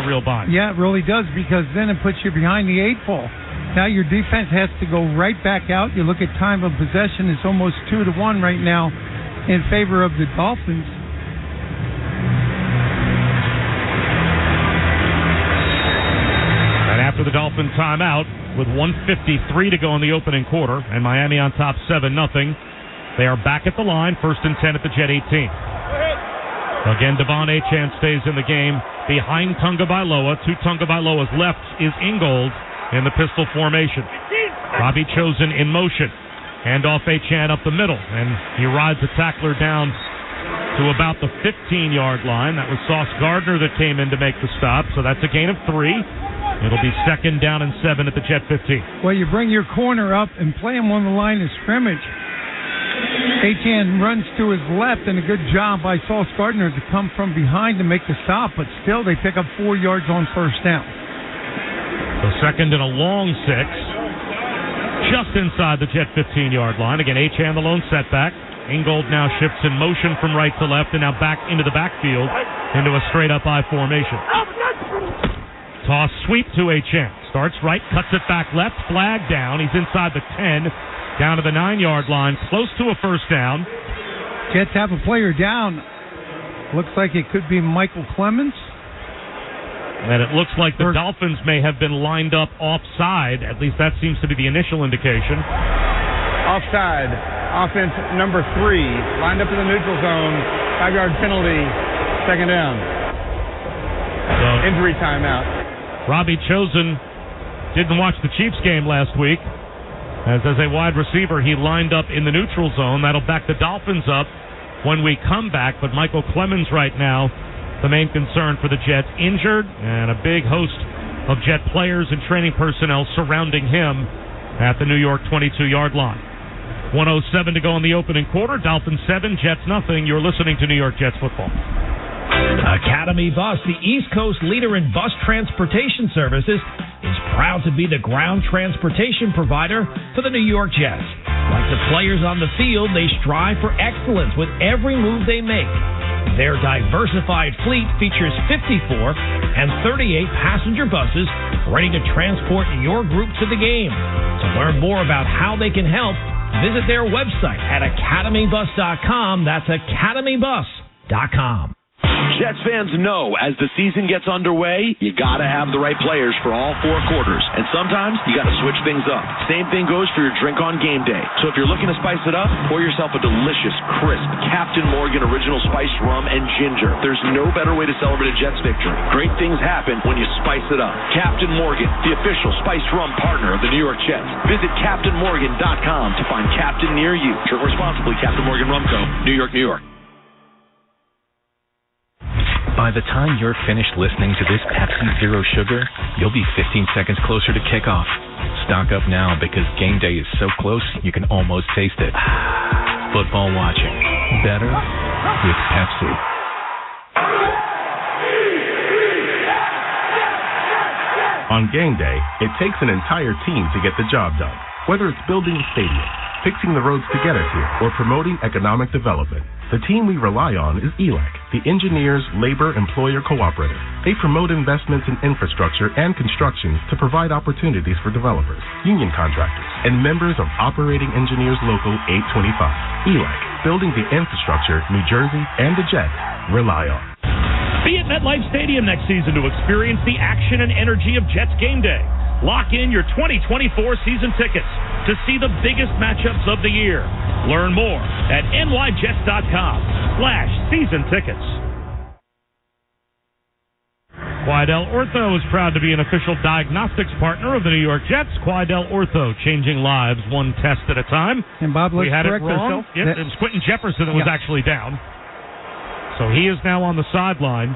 real bind. Yeah, it really does, because then it puts you behind the 8 ball. Now your defense has to go right back out. You look at time of possession, it's almost 2-1 right now in favor of the Dolphins. And after the Dolphin timeout, with 1:53 to go in the opening quarter, and Miami on top 7-0, they are back at the line, 1st and 10 at the Jet 18. Again, Devon Achane stays in the game behind Tagovailoa. To Tagovailoa's left is Ingold in the pistol formation. Robbie Chosen in motion. Hand off Achane up the middle, and he rides the tackler down to about the 15-yard line. That was Sauce Gardner that came in to make the stop, so that's a gain of 3. It'll be 2nd down and 7 at the Jet 15. Well, you bring your corner up and play him on the line of scrimmage. Achane runs to his left, and a good job by Sauce Gardner to come from behind to make the stop, but still they pick up 4 yards on 1st down. So 2nd and a long 6, just inside the Jet 15-yard line. Again, Achane the lone setback. Ingold now shifts in motion from right to left and now back into the backfield into a straight-up I formation. Toss sweep to Achane. Starts right, cuts it back left, flag down. He's inside the 10, down to the 9-yard line, close to a 1st down. Jets have a player down. Looks like it could be Michael Clemens. And it looks like the Dolphins may have been lined up offside. At least that seems to be the initial indication. Offside. Offense number 3. Lined up in the neutral zone. 5-yard penalty. 2nd down. So, injury timeout. Robbie Chosen didn't watch the Chiefs game last week. As a wide receiver, he lined up in the neutral zone. That'll back the Dolphins up when we come back. But Michael Clemens right now, the main concern for the Jets, injured, and a big host of Jet players and training personnel surrounding him at the New York 22-yard line. 1:07 to go in the opening quarter. Dolphins 7, Jets nothing. You're listening to New York Jets football. Academy Bus, the East Coast leader in bus transportation services, is proud to be the ground transportation provider for the New York Jets. Like the players on the field, they strive for excellence with every move they make. Their diversified fleet features 54 and 38 passenger buses ready to transport your group to the game. To learn more about how they can help, visit their website at academybus.com. That's academybus.com. Jets fans know as the season gets underway, you got to have the right players for all 4 quarters. And sometimes you got to switch things up. Same thing goes for your drink on game day. So if you're looking to spice it up, pour yourself a delicious, crisp Captain Morgan Original Spiced Rum and Ginger. There's no better way to celebrate a Jets victory. Great things happen when you spice it up. Captain Morgan, the official spiced rum partner of the New York Jets. Visit CaptainMorgan.com to find Captain near you. Drink responsibly. Captain Morgan Rum Co., New York, New York. By the time you're finished listening to this Pepsi Zero Sugar, you'll be 15 seconds closer to kickoff. Stock up now because game day is so close you can almost taste it. Football watching. Better with Pepsi. On game day, it takes an entire team to get the job done. Whether it's building a stadium, fixing the roads to get us here, or promoting economic development, the team we rely on is ELAC, the Engineers Labor-Employer Cooperative. They promote investments in infrastructure and construction to provide opportunities for developers, union contractors, and members of Operating Engineers Local 825. ELAC, building the infrastructure New Jersey and the Jets rely on. Be at MetLife Stadium next season to experience the action and energy of Jets game day. Lock in your 2024 season tickets to see the biggest matchups of the year. Learn more at nyjets.com/season tickets. Quidel Ortho is proud to be an official diagnostics partner of the New York Jets. Quidel Ortho, changing lives one test at a time. And Bob, let's correct ourselves. Yep, it was Quentin Jefferson that was actually down. So he is now on the sideline.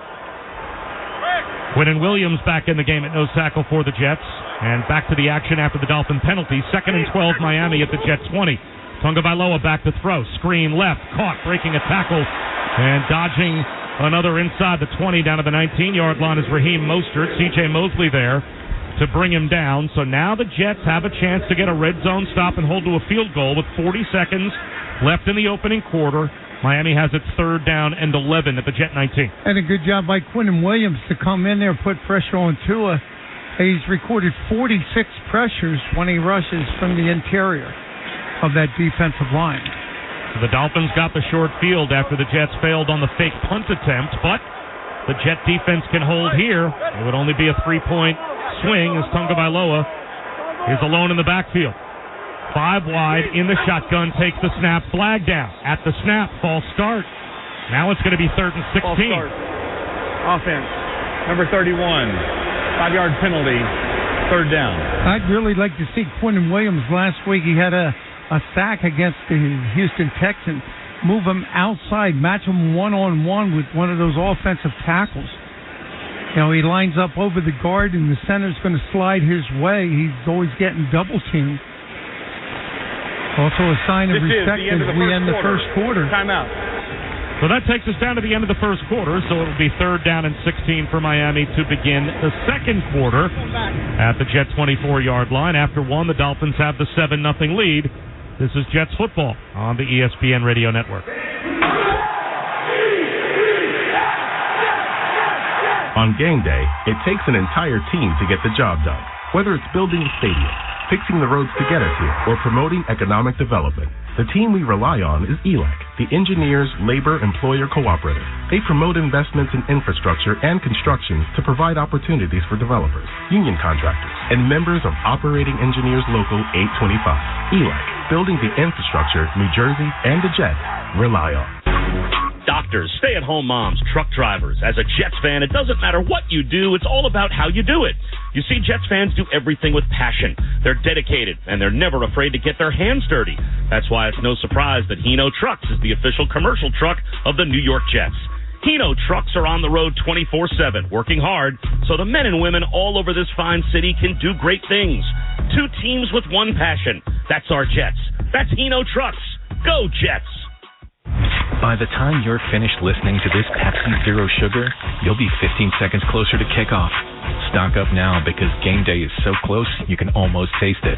Quinton Williams back in the game at nose tackle for the Jets. And back to the action after the Dolphin penalty. 2nd and 12, Miami at the Jets 20. Tagovailoa back to throw. Screen left. Caught, breaking a tackle. And dodging another inside the 20 down to the 19-yard line is Raheem Mostert. C.J. Mosley there to bring him down. So now the Jets have a chance to get a red zone stop and hold to a field goal with 40 seconds left in the opening quarter. Miami has its 3rd down and 11 at the Jet 19. And a good job by Quinnen Williams to come in there, put pressure on Tua. He's recorded 46 pressures when he rushes from the interior of that defensive line. The Dolphins got the short field after the Jets failed on the fake punt attempt, but the Jet defense can hold here. It would only be a 3-point swing as Tagovailoa is alone in the backfield. 5 wide in the shotgun, takes the snap, flag down. At the snap, false start. Now it's going to be 3rd and 16. False start. Offense, number 31. 5-yard penalty, 3rd down. I'd really like to see Quinnen Williams last week. He had a sack against the Houston Texans. Move him outside, match him one-on-one with one of those offensive tackles. You know, he lines up over the guard, and the center's going to slide his way. He's always getting double-teamed. Also a sign of respect as we end the first quarter. Timeout. So that takes us down to the end of the first quarter, so it will be 3rd down and 16 for Miami to begin the second quarter at the Jet 24-yard line. After 1, the Dolphins have the 7-0 lead. This is Jets football on the ESPN Radio Network. On game day, it takes an entire team to get the job done. Whether it's building a stadium, fixing the roads to get us here, or promoting economic development, the team we rely on is ELEC, the Engineers Labor Employer Cooperative. They promote investments in infrastructure and construction to provide opportunities for developers, union contractors, and members of Operating Engineers Local 825. ELEC, building the infrastructure New Jersey and the Jets rely on. Doctors, stay-at-home moms, truck drivers. As a Jets fan, it doesn't matter what you do. It's all about how you do it. You see, Jets fans do everything with passion. They're dedicated, and they're never afraid to get their hands dirty. That's why it's no surprise that Hino Trucks is the official commercial truck of the New York Jets. Hino Trucks are on the road 24/7, working hard, so the men and women all over this fine city can do great things. 2 teams with one passion. That's our Jets. That's Hino Trucks. Go Jets! By the time you're finished listening to this Pepsi Zero Sugar, you'll be 15 seconds closer to kickoff. Stock up now because game day is so close you can almost taste it.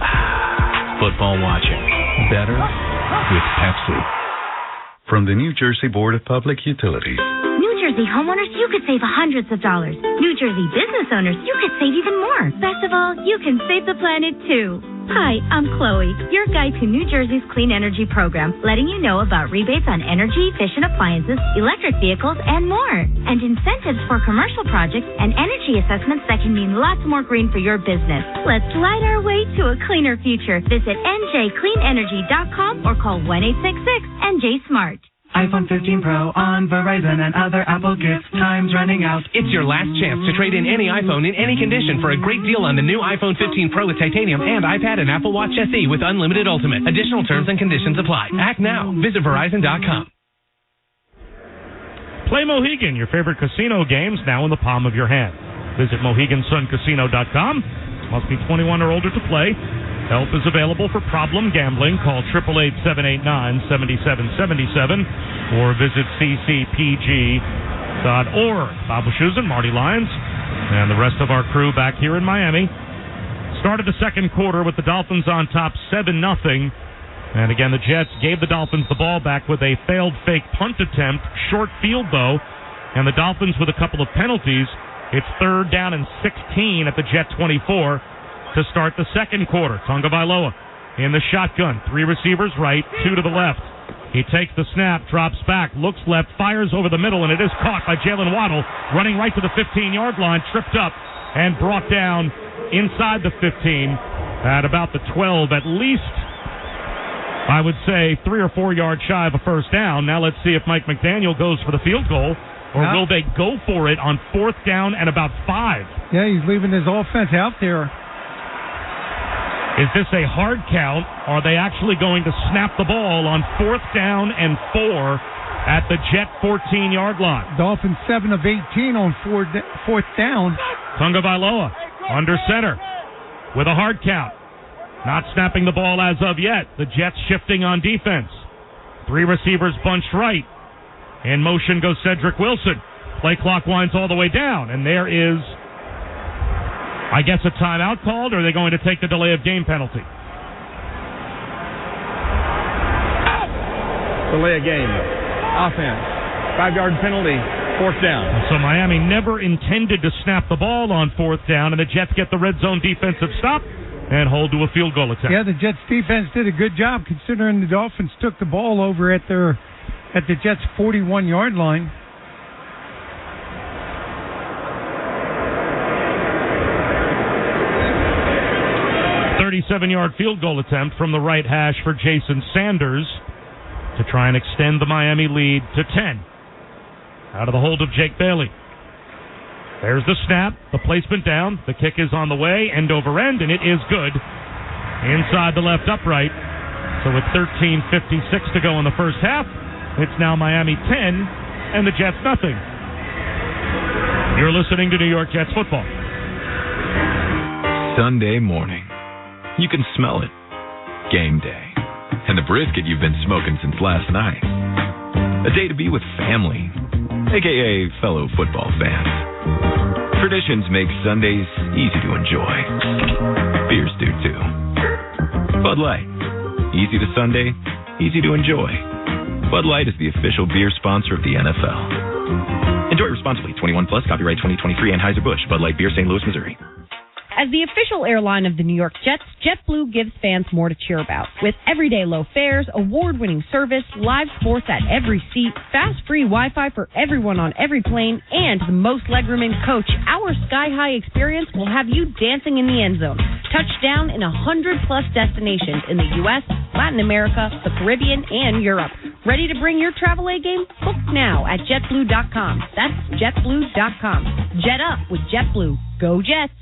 Football watching. Better with Pepsi. From the New Jersey Board of Public Utilities. New Jersey homeowners, you could save hundreds of dollars. New Jersey business owners, you could save even more. Best of all, you can save the planet too. Hi, I'm Chloe, your guide to New Jersey's Clean Energy Program, letting you know about rebates on energy-efficient appliances, electric vehicles, and more. And incentives for commercial projects and energy assessments that can mean lots more green for your business. Let's light our way to a cleaner future. Visit njcleanenergy.com or call 1-866-NJ-SMART. iPhone 15 Pro on Verizon and other Apple gifts. Time's running out. It's your last chance to trade in any iPhone in any condition for a great deal on the new iPhone 15 Pro with titanium and iPad and Apple Watch SE with unlimited Ultimate. Additional terms and conditions apply. Act now. Visit Verizon.com. Play Mohegan, your favorite casino games, now in the palm of your hand. Visit MoheganSunCasino.com. Must be 21 or older to play. Help is available for problem gambling. Call 888-789-7777 or visit ccpg.org. Bob Wischusen, Marty Lyons, and the rest of our crew back here in Miami. Started the second quarter with the Dolphins on top 7-0. And again, the Jets gave the Dolphins the ball back with a failed fake punt attempt, short field though, and the Dolphins with a couple of penalties. It's 3rd down and 16 at the Jet 24. To start the second quarter. Tagovailoa in the shotgun. 3 receivers right, 2 to the left. He takes the snap, drops back, looks left, fires over the middle, and it is caught by Jalen Waddle, running right to the 15-yard line, tripped up, and brought down inside the 15 at about the 12, at least, I would say, 3 or 4 yards shy of a first down. Now let's see if Mike McDaniel goes for the field goal, or will they go for it on 4th down and about 5? Yeah, he's leaving his offense out there. Is this a hard count? Are they actually going to snap the ball on 4th down and 4 at the Jet 14-yard line? Dolphins 7 of 18 on 4th down. Tagovailoa under center with a hard count. Not snapping the ball as of yet. The Jets shifting on defense. 3 receivers bunched right. In motion goes Cedric Wilson. Play clock winds all the way down, and there is, I guess, a timeout called, or are they going to take the delay of game penalty? Delay of game. offense. 5-yard penalty, fourth down. So Miami never intended to snap the ball on fourth down, and the Jets get the red zone defensive stop and hold to a field goal attempt. Yeah, the Jets defense did a good job considering the Dolphins took the ball over at the Jets' 41-yard line. A 37-yard field goal attempt from the right hash for Jason Sanders to try and extend the Miami lead to 10. Out of the hold of Jake Bailey. There's the snap, the placement down, the kick is on the way, end over end, and it is good. Inside the left upright. So with 13:56 to go in the first half, it's now Miami 10 and the Jets nothing. You're listening to New York Jets football. Sunday morning. You can smell it. Game day. And the brisket you've been smoking since last night. A day to be with family, a.k.a. fellow football fans. Traditions make Sundays easy to enjoy. Beers do too. Bud Light. Easy to Sunday, easy to enjoy. Bud Light is the official beer sponsor of the NFL. Enjoy responsibly. 21 plus. Copyright 2023. Anheuser-Busch. Bud Light Beer, St. Louis, Missouri. As the official airline of the New York Jets, JetBlue gives fans more to cheer about. With everyday low fares, award-winning service, live sports at every seat, fast free Wi-Fi for everyone on every plane, and the most legroom in coach, our sky-high experience will have you dancing in the end zone. Touchdown in 100-plus destinations in the U.S., Latin America, the Caribbean, and Europe. Ready to bring your travel A-game? Book now at JetBlue.com. That's JetBlue.com. Jet up with JetBlue. Go Jets!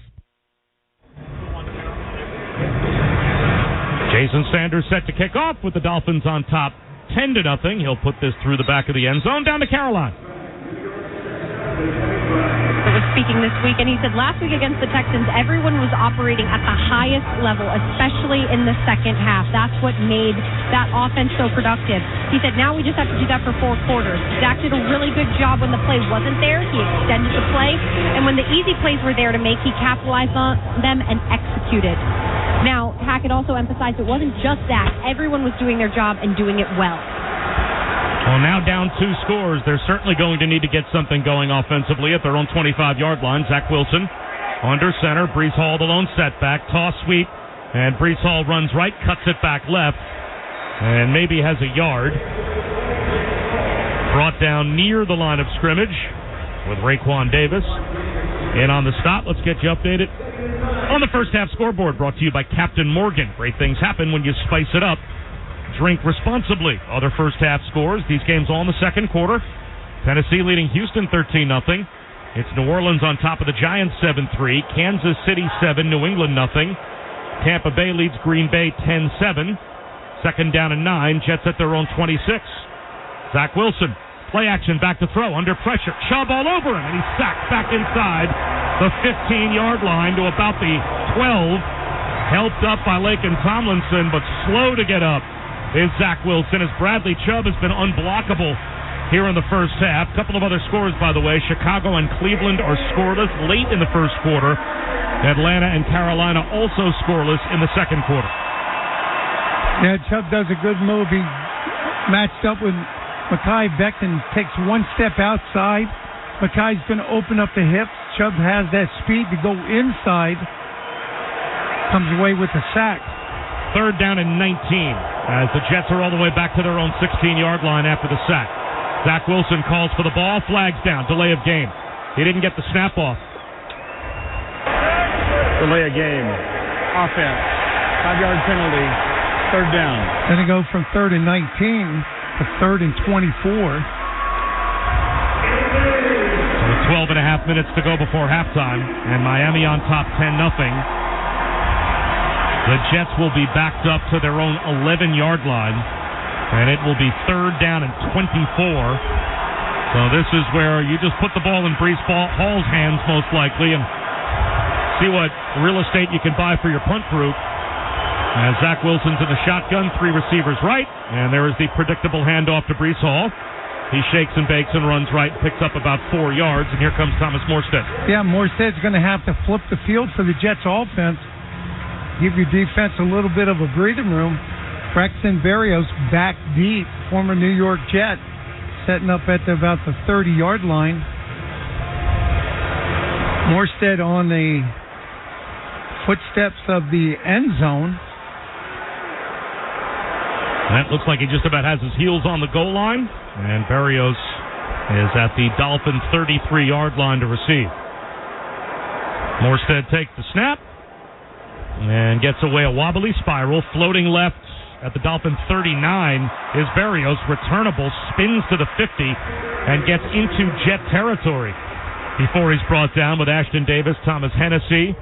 Jason Sanders set to kick off with the Dolphins on top 10-0. He'll put this through the back of the end zone down to Carolina. I was speaking this week, and he said last week against the Texans, everyone was operating at the highest level, especially in the second half. That's what made that offense so productive. He said now we just have to do that for 4 quarters. Dak did a really good job when the play wasn't there. He extended the play, and when the easy plays were there to make, he capitalized on them and executed. Now, Hackett also emphasized it wasn't just Dak. Everyone was doing their job and doing it well. Well, now down 2 scores. They're certainly going to need to get something going offensively at their own 25-yard line. Zach Wilson under center. Breece Hall the lone setback. Toss sweep. And Breece Hall runs right, cuts it back left, and maybe has a yard. Brought down near the line of scrimmage with Raekwon Davis. And on the stop, let's get you updated on the first half scoreboard, brought to you by Captain Morgan. Great things happen when you spice it up. Drink responsibly. Other first half scores. These games all in the second quarter. Tennessee leading Houston 13-0. It's New Orleans on top of the Giants 7-3. Kansas City 7, New England 0. Tampa Bay leads Green Bay 10-7. Second down and 9. Jets at their own 26. Zach Wilson. Play action, back to throw, under pressure. Chubb all over him, and he's sacked back inside the 15-yard line to about the 12. Helped up by Laken Tomlinson, but slow to get up is Zach Wilson, as Bradley Chubb has been unblockable here in the first half. A couple of other scores, by the way. Chicago and Cleveland are scoreless late in the first quarter. Atlanta and Carolina also scoreless in the second quarter. Yeah, Chubb does a good move. He matched up with Mekhi Becton, takes one step outside. Mekhi's going to open up the hips. Chubb has that speed to go inside. Comes away with a sack. Third down and 19 as the Jets are all the way back to their own 16-yard line after the sack. Zach Wilson calls for the ball. Flags down. Delay of game. He didn't get the snap off. Delay of game. Offense. 5-yard penalty. Third down. Then it goes from 3rd and 19 to 3rd and 24. So with 12 and a half minutes to go before halftime, and Miami on top 10-0. The Jets will be backed up to their own 11-yard line, and it will be 3rd down and 24. So this is where you just put the ball in Breece Hall's hands, most likely, and see what real estate you can buy for your punt group. As Zach Wilson's in the shotgun, 3 receivers right, and there is the predictable handoff to Breece Hall. He shakes and bakes and runs right, picks up about 4 yards, and here comes Thomas Morstead. Yeah, Morstead's going to have to flip the field for the Jets offense. Give your defense a little bit of a breathing room. Braxton Berrios back deep, former New York Jet. setting up at about the 30-yard line. Morstead on the footsteps of the end zone. That looks like he just about has his heels on the goal line. And Berrios is at the Dolphins' 33-yard line to receive. Morstead takes the snap and gets away a wobbly spiral. Floating left at the Dolphins' 39 is Berrios. Returnable, spins to the 50 and gets into Jet territory before he's brought down with Ashton Davis, Thomas Hennessy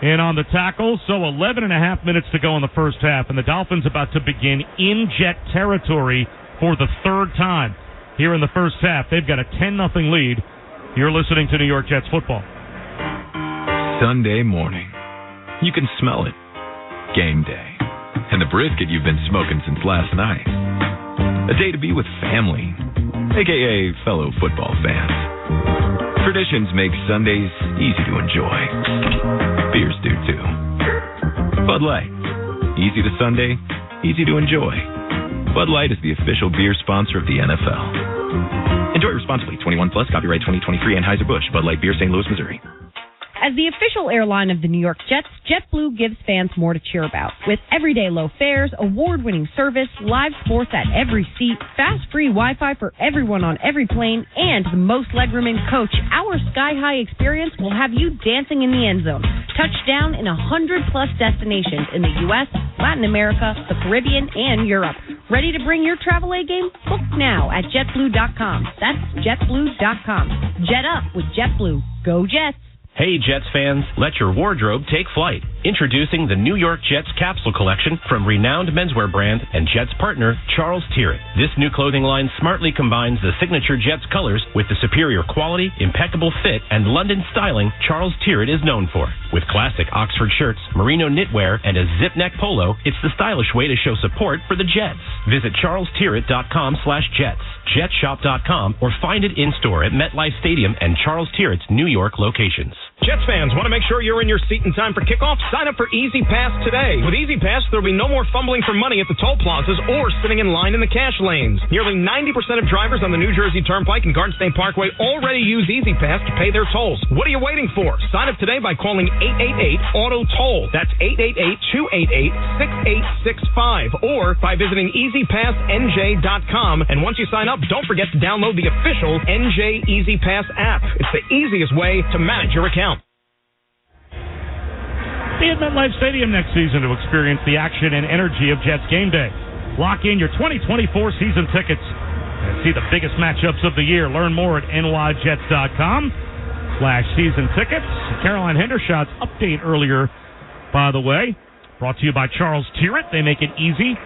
in on the tackle. So 11 and a half minutes to go in the first half, and the Dolphins about to begin in Jet territory for the third time here in the first half. They've got a 10-0 lead. You're listening to New York Jets football. Sunday morning. You can smell it. Game day. And the brisket you've been smoking since last night. A day to be with family, a.k.a. fellow football fans. Traditions make Sundays easy to enjoy. Beers do too. Bud Light. Easy to Sunday, easy to enjoy. Bud Light is the official beer sponsor of the NFL. Enjoy responsibly. 21 plus. Copyright 2023. Anheuser-Busch. Bud Light Beer, St. Louis, Missouri. As the official airline of the New York Jets, JetBlue gives fans more to cheer about. With everyday low fares, award-winning service, live sports at every seat, fast free Wi-Fi for everyone on every plane, and the most legroom in coach, our sky-high experience will have you dancing in the end zone. Touchdown in 100-plus destinations in the U.S., Latin America, the Caribbean, and Europe. Ready to bring your travel A-game? Book now at JetBlue.com. That's JetBlue.com. Jet up with JetBlue. Go Jets! Hey, Jets fans, let your wardrobe take flight. Introducing the New York Jets capsule collection from renowned menswear brand and Jets partner, Charles Tyrrett. This new clothing line smartly combines the signature Jets colors with the superior quality, impeccable fit, and London styling Charles Tyrrett is known for. With classic Oxford shirts, merino knitwear, and a zip neck polo, it's the stylish way to show support for the Jets. Visit charlestyrrett.com/Jets, jetshop.com, or find it in-store at MetLife Stadium and Charles Tyrrett's New York locations. Jets fans, want to make sure you're in your seat in time for kickoff? Sign up for Easy Pass today. With Easy Pass, there'll be no more fumbling for money at the toll plazas or sitting in line in the cash lanes. Nearly 90% of drivers on the New Jersey Turnpike and Garden State Parkway already use Easy Pass to pay their tolls. What are you waiting for? Sign up today by calling 888-AUTO-TOLL. That's 888-288-6865. Or by visiting EasyPassNJ.com. And once you sign up, don't forget to download the official NJ Easy Pass app. It's the easiest way to manage your account. Be at MetLife Stadium next season to experience the action and energy of Jets game day. Lock in your 2024 season tickets and see the biggest matchups of the year. Learn more at nyjets.com/season tickets. Caroline Hendershot's update earlier, by the way, brought to you by Charles Tyrrett. They make it easy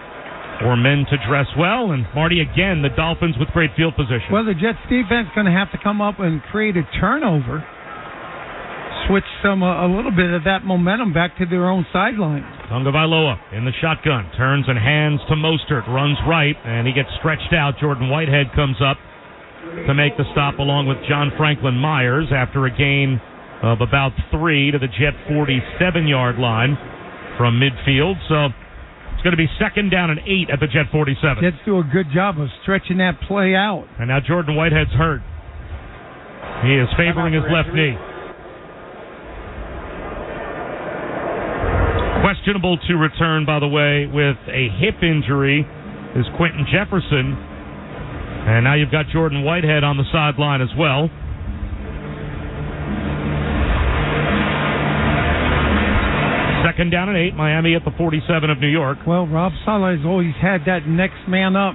for men to dress well. And Marty, again, the Dolphins with great field position. Well, the Jets defense going to have to come up and create a turnover. Switch a little bit of that momentum back to their own sideline. Tagovailoa in the shotgun, turns and hands to Mostert, runs right, and he gets stretched out. Jordan Whitehead comes up to make the stop along with John Franklin Myers after a gain of about 3 to the Jet 47-yard line from midfield. So it's going to be 2nd down and 8 at the Jet 47. Jets do a good job of stretching that play out. And now Jordan Whitehead's hurt. He is favoring his left knee. Questionable to return, by the way, with a hip injury is Quentin Jefferson. And now you've got Jordan Whitehead on the sideline as well. Second down and 8, Miami at the 47 of New York. Well, Rob Saleh has always had that next man up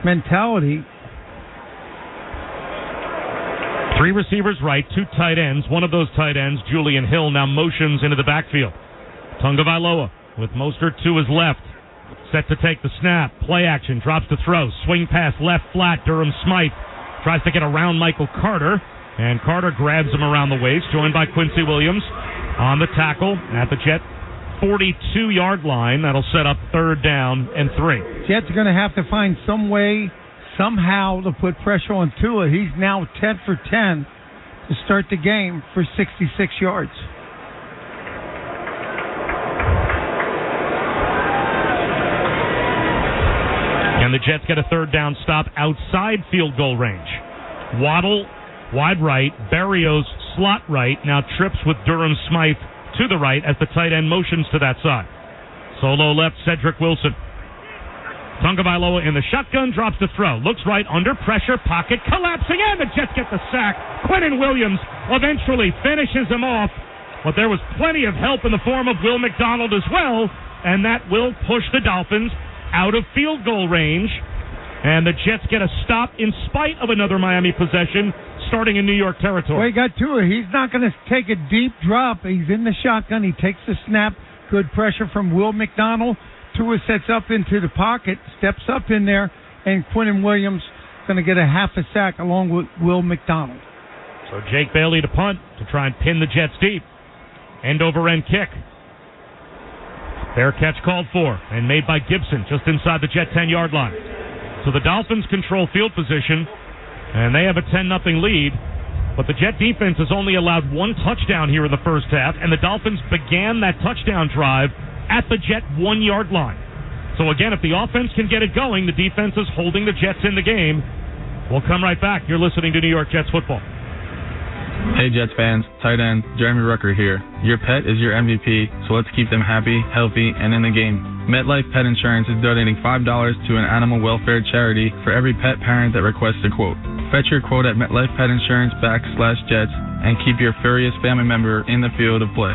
mentality. 3 receivers right, 2 tight ends. One of those tight ends, Julian Hill, now motions into the backfield. Tagovailoa with Mostert to his left. Set to take the snap. Play action. Drops to throw. Swing pass left flat. Durham Smythe tries to get around Michael Carter. And Carter grabs him around the waist. Joined by Quincy Williams on the tackle at the Jet 42-yard line. That'll set up 3rd down and 3. Jets are going to have to find some way, somehow, to put pressure on Tua. He's now 10 for 10 to start the game for 66 yards. And And the Jets get a third down stop outside field goal range. Waddle, wide right. Berrios, slot right. Now trips with Durham Smythe to the right as the tight end motions to that side. Solo left, Cedric Wilson. Tagovailoa in the shotgun, drops the throw. Looks right, under pressure, pocket collapsing, and the Jets get the sack. Quinnen Williams eventually finishes him off, but there was plenty of help in the form of Will McDonald as well, and that will push the Dolphins out of field goal range. And the Jets get a stop in spite of another Miami possession starting in New York territory. Well, he got to it. He's not going to take a deep drop. He's in the shotgun. He takes the snap. Good pressure from Will McDonald. Tua sets up into the pocket, steps up in there, and Quinnen Williams going to get a half a sack along with Will McDonald. So Jake Bailey to punt to try and pin the Jets deep. End over end kick. Fair catch called for and made by Gibson just inside the Jet 10-yard line. So the Dolphins control field position, and they have a 10-0 lead. But the Jet defense has only allowed one touchdown here in the first half, and the Dolphins began that touchdown drive at the Jet 1-yard line. So again, if the offense can get it going, the defense is holding the Jets in the game. We'll come right back. You're listening to New York Jets football. Hey Jets fans, tight end Jeremy Rucker here. Your pet is your MVP, so let's keep them happy, healthy, and in the game. MetLife Pet Insurance is donating $5 to an animal welfare charity for every pet parent that requests a quote. Fetch your quote at MetLife Pet Insurance /Jets and keep your furious family member in the field of play.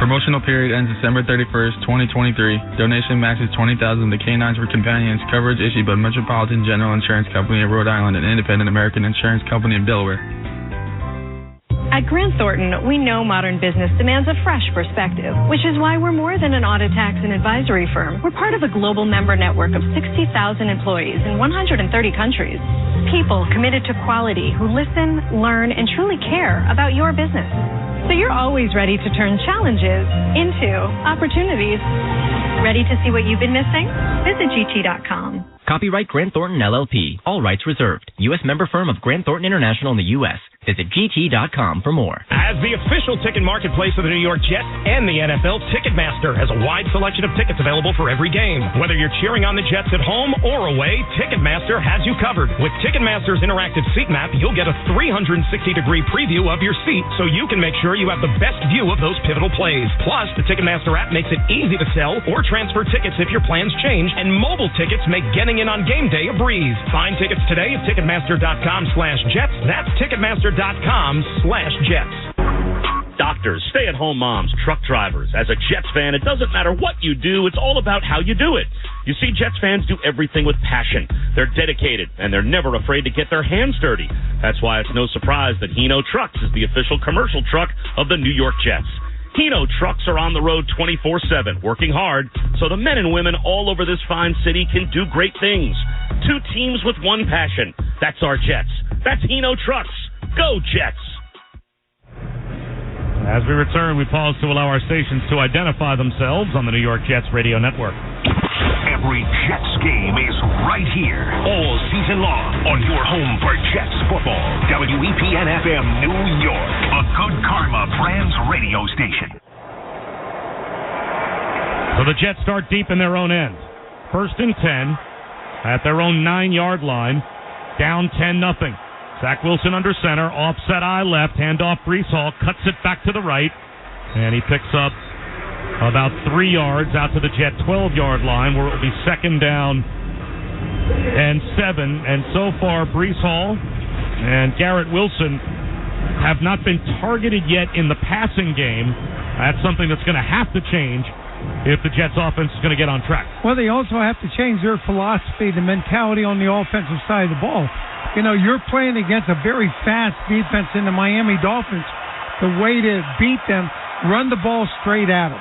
Promotional period ends December 31st, 2023. Donation matches $20,000 to Canines for Companions. Coverage issued by Metropolitan General Insurance Company of Rhode Island and Independent American Insurance Company of Delaware. At Grant Thornton, we know modern business demands a fresh perspective, which is why we're more than an audit, tax, and advisory firm. We're part of a global member network of 60,000 employees in 130 countries. People committed to quality who listen, learn, and truly care about your business. So you're always ready to turn challenges into opportunities. Ready to see what you've been missing? Visit GT.com. Copyright Grant Thornton LLP. All rights reserved. U.S. member firm of Grant Thornton International in the U.S. Visit GT.com for more. As the official ticket marketplace of the New York Jets and the NFL, Ticketmaster has a wide selection of tickets available for every game. Whether you're cheering on the Jets at home or away, Ticketmaster has you covered. With Ticketmaster's interactive seat map, you'll get a 360-degree preview of your seat so you can make sure you have the best view of those pivotal plays. Plus, the Ticketmaster app makes it easy to sell or transfer tickets if your plans change, and mobile tickets make getting in on game day a breeze. Find tickets today at Ticketmaster.com/Jets. That's Ticketmaster.com/Jets. Doctors, stay-at-home moms, truck drivers. As a Jets fan, it doesn't matter what you do. It's all about how you do it. You see, Jets fans do everything with passion. They're dedicated, and they're never afraid to get their hands dirty. That's why it's no surprise that Hino Trucks is the official commercial truck of the New York Jets. Hino Trucks are on the road 24/7, working hard so the men and women all over this fine city can do great things. Two teams with one passion. That's our Jets. That's Hino Trucks. Go Jets! As we return, we pause to allow our stations to identify themselves on the New York Jets radio network. Every Jets game is right here, all season long, on your home for Jets football. WEPN-FM New York, a Good Karma Brands radio station. So the Jets start deep in their own end. 1st and 10 at their own 9-yard line, down 10-0. Zach Wilson under center, offset eye left, handoff Breece Hall, cuts it back to the right, and he picks up about 3 yards out to the Jet 12-yard line, where it will be 2nd down and 7. And so far, Breece Hall and Garrett Wilson have not been targeted yet in the passing game. That's something that's going to have to change if the Jets offense is going to get on track. Well, they also have to change their philosophy, the mentality on the offensive side of the ball. You know, you're playing against a very fast defense in the Miami Dolphins. The way to beat them, run the ball straight at them.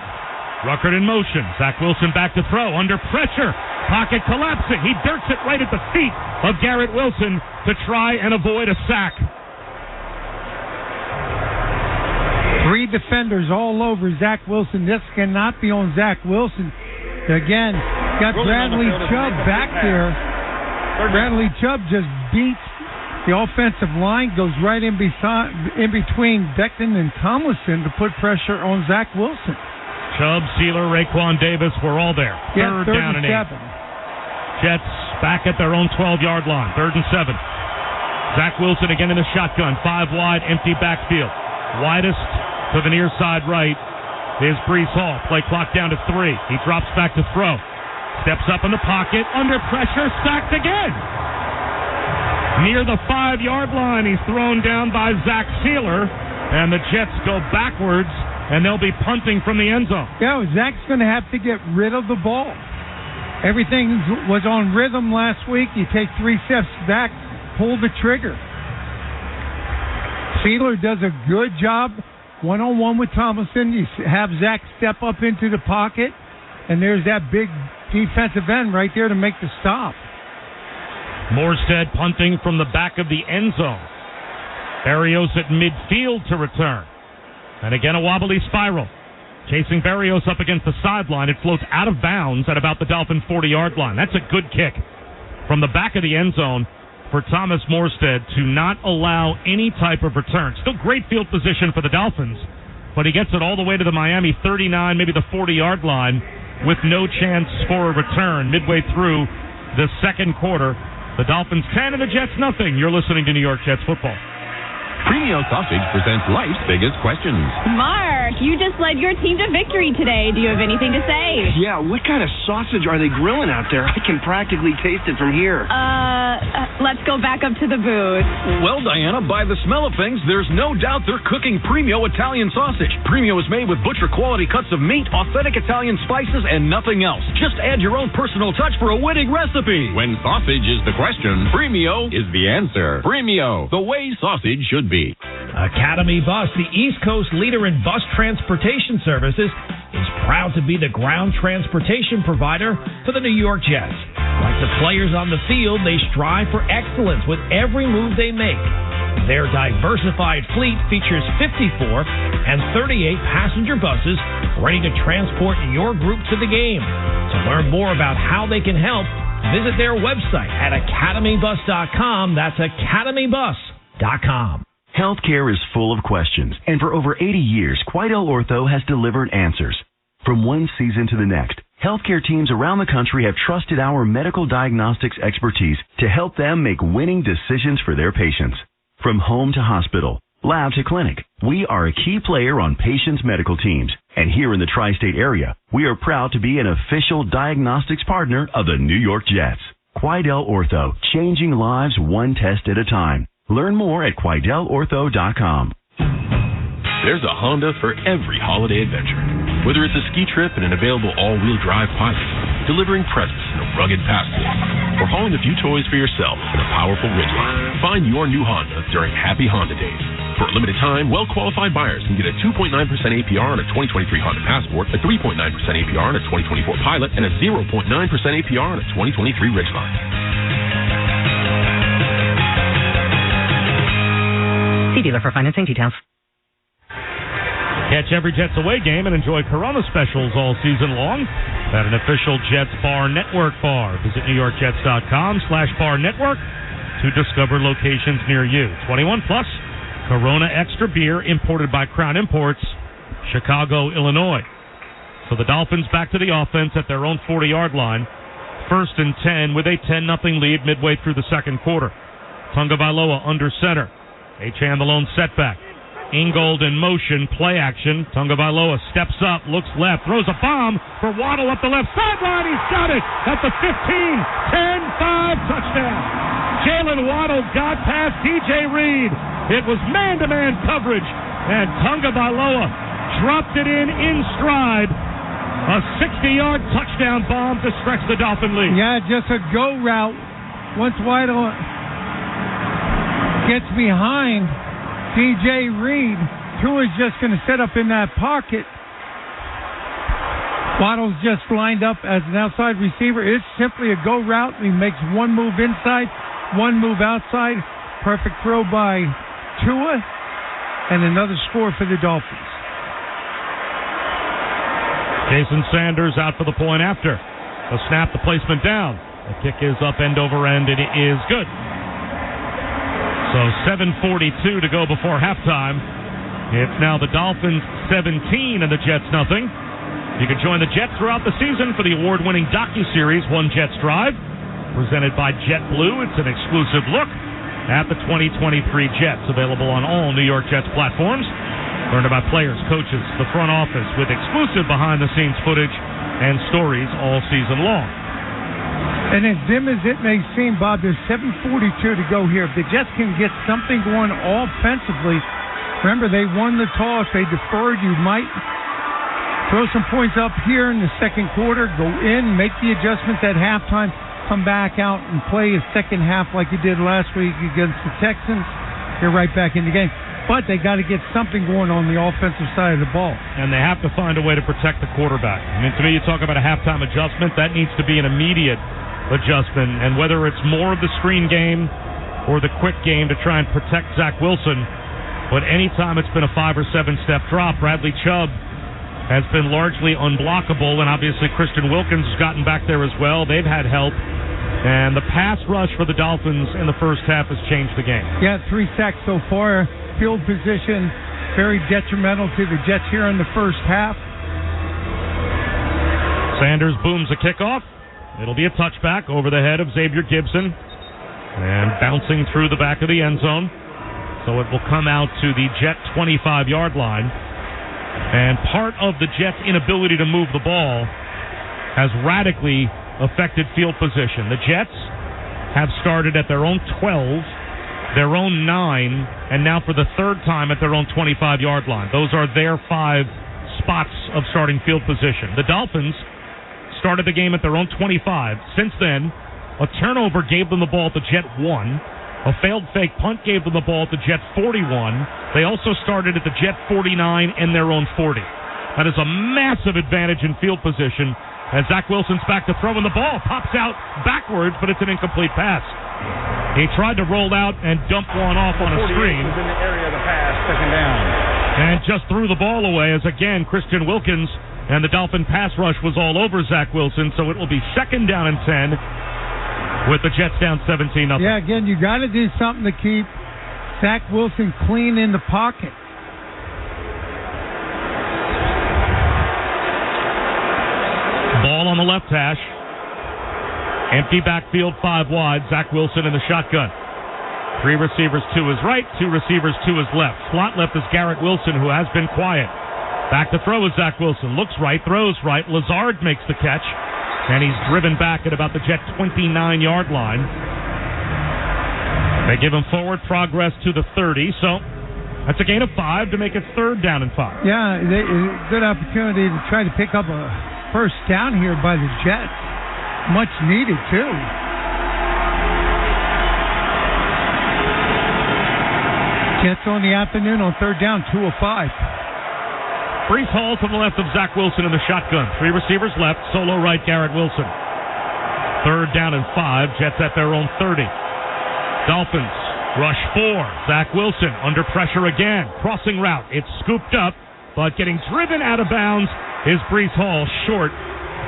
Ruckert in motion. Zach Wilson back to throw. Under pressure. Pocket collapsing. He dirks it right at the feet of Garrett Wilson to try and avoid a sack. 3 defenders all over Zach Wilson. This cannot be on Zach Wilson. Again, got Bradley Chubb back there. Bradley Chubb just beats the offensive line, goes right in between Becton and Tomlinson to put pressure on Zach Wilson. Chubb, Sealer, Raekwon Davis were all there. Yeah, 3rd down and 8. Jets back at their own 12-yard line. 3rd and 7. Zach Wilson again in the shotgun. 5 wide, empty backfield. Widest to the near side right is Breece Hall. Play clock down to 3. He drops back to throw. Steps up in the pocket. Under pressure. Sacked again. Near the 5-yard line. He's thrown down by Zach Sealer. And the Jets go backwards. And they'll be punting from the end zone. Yeah, Zach's going to have to get rid of the ball. Everything was on rhythm last week. You take 3 steps back, pull the trigger. Sealer does a good job one-on-one with Tomlinson. You have Zach step up into the pocket, and there's that big defensive end right there to make the stop. Morstead punting from the back of the end zone. Berrios at midfield to return. And again, a wobbly spiral. Chasing Berrios up against the sideline. It floats out of bounds at about the Dolphin 40-yard line. That's a good kick from the back of the end zone for Thomas Morstead to not allow any type of return. Still great field position for the Dolphins, but he gets it all the way to the Miami 39, maybe the 40-yard line, with no chance for a return midway through the second quarter. The Dolphins 10 and the Jets nothing. You're listening to New York Jets football. Premio Sausage presents life's biggest questions. Mark, you just led your team to victory today. Do you have anything to say? Yeah, what kind of sausage are they grilling out there? I can practically taste it from here. Let's go back up to the booth. Well, Diana, by the smell of things, there's no doubt they're cooking Premio Italian sausage. Premio is made with butcher-quality cuts of meat, authentic Italian spices, and nothing else. Just add your own personal touch for a winning recipe. When sausage is the question, Premio is the answer. Premio, the way sausage should be. Academy Bus, the East Coast leader in bus transportation services, is proud to be the ground transportation provider for the New York Jets. Like the players on the field, they strive for excellence with every move they make. Their diversified fleet features 54 and 38 passenger buses ready to transport your group to the game. To learn more about how they can help, visit their website at academybus.com. That's academybus.com. Healthcare is full of questions, and for over 80 years, Quidel Ortho has delivered answers. From one season to the next, healthcare teams around the country have trusted our medical diagnostics expertise to help them make winning decisions for their patients. From home to hospital, lab to clinic, we are a key player on patients' medical teams. And here in the tri-state area, we are proud to be an official diagnostics partner of the New York Jets. Quidel Ortho, changing lives one test at a time. Learn more at QuidelOrtho.com. There's a Honda for every holiday adventure. Whether it's a ski trip and an available all-wheel drive Pilot, delivering presents in a rugged Passport, or hauling a few toys for yourself in a powerful Ridgeline, find your new Honda during Happy Honda Days. For a limited time, well-qualified buyers can get a 2.9% APR on a 2023 Honda Passport, a 3.9% APR on a 2024 Pilot, and a 0.9% APR on a 2023 Ridgeline. See dealer for financing details. Catch every Jets away game and enjoy Corona specials all season long at an official Jets Bar Network bar. Visit NewYorkJets.com/bar network to discover locations near you. 21 plus, Corona Extra Beer imported by Crown Imports, Chicago, Illinois. So the Dolphins back to the offense at their own 40-yard line. 1st and 10 with a 10-0 lead midway through the second quarter. Tagovailoa under center. Achane the lone setback. Ingold in motion, play action. Tagovailoa steps up, looks left, throws a bomb for Waddle up the left sideline. He's got it at the 15. 10-5 touchdown. Jalen Waddle got past DJ Reed. It was man-to-man coverage, and Tagovailoa dropped it in stride. A 60-yard touchdown bomb to stretch the Dolphin lead. Yeah, just a go route. Once Waddle gets behind DJ Reed, Tua's just going to set up in that pocket. Waddle's just lined up as an outside receiver. It's simply a go route. He makes one move inside, one move outside. Perfect throw by Tua, and another score for the Dolphins. Jason Sanders out for the point after. The snap, the placement down. The kick is up end over end, and it is good. So 7:42 to go before halftime. It's now the Dolphins 17 and the Jets nothing. You can join the Jets throughout the season for the award-winning docuseries One Jets Drive. presented by JetBlue. It's an exclusive look at the 2023 Jets, available on all New York Jets platforms. Learn about players, coaches, the front office with exclusive behind-the-scenes footage and stories all season long. And as dim as it may seem, Bob, there's 7:42 to go here. If the Jets can get something going offensively, remember they won the toss, they deferred. You might throw some points up here in the second quarter, go in, make the adjustments at halftime, come back out and play a second half like you did last week against the Texans. You're right back in the game. But they got to get something going on the offensive side of the ball. And they have to find a way to protect the quarterback. I mean, to me, you talk about a halftime adjustment, that needs to be an immediate adjustment. And whether it's more of the screen game or the quick game to try and protect Zach Wilson, but anytime it's been a 5 or 7 step drop, Bradley Chubb has been largely unblockable, and obviously Christian Wilkins has gotten back there as well. They've had help. And the pass rush for the Dolphins in the first half has changed the game. Yeah, 3 sacks so far. Field position very detrimental to the Jets here in the first half. Sanders booms a kickoff. It'll be a touchback over the head of Xavier Gibson and bouncing through the back of the end zone. So it will come out to the Jet 25-yard line. And part of the Jets' inability to move the ball has radically affected field position. The Jets have started at their own 12, their own 9, and now for the third time at their own 25-yard line. Those are their 5 spots of starting field position. The Dolphins started the game at their own 25. Since then, a turnover gave them the ball at the Jet 1. A failed fake punt gave them the ball at the Jet 41. They also started at the Jet 49 and their own 40. That is a massive advantage in field position as Zach Wilson's back to throw, and the ball pops out backwards, but it's an incomplete pass. He tried to roll out and dump one off on a screen. Was in the area of the pass, second down. And just threw the ball away as, again, Christian Wilkins and the Dolphin pass rush was all over Zach Wilson, so it will be second down and 10 with the Jets down 17-0. Yeah, again, you got to do something to keep Zach Wilson clean in the pocket. Ball on the left hash. Empty backfield, 5 wide. Zach Wilson in the shotgun. 3 receivers to his right, 2 receivers to his left. Slot left is Garrett Wilson, who has been quiet. Back to throw is Zach Wilson. Looks right, throws right. Lazard makes the catch, and he's driven back at about the Jet 29-yard line. They give him forward progress to the 30, so that's a gain of 5 to make it third down and 5. Yeah, good opportunity to try to pick up a first down here by the Jets. Much needed, too. Jets on the afternoon on third down, 2 of 5. Breece Hall to the left of Zach Wilson in the shotgun. 3 receivers left, solo right, Garrett Wilson. Third down and 5, Jets at their own 30. Dolphins rush 4. Zach Wilson under pressure again. Crossing route, it's scooped up, but getting driven out of bounds is Breece Hall, short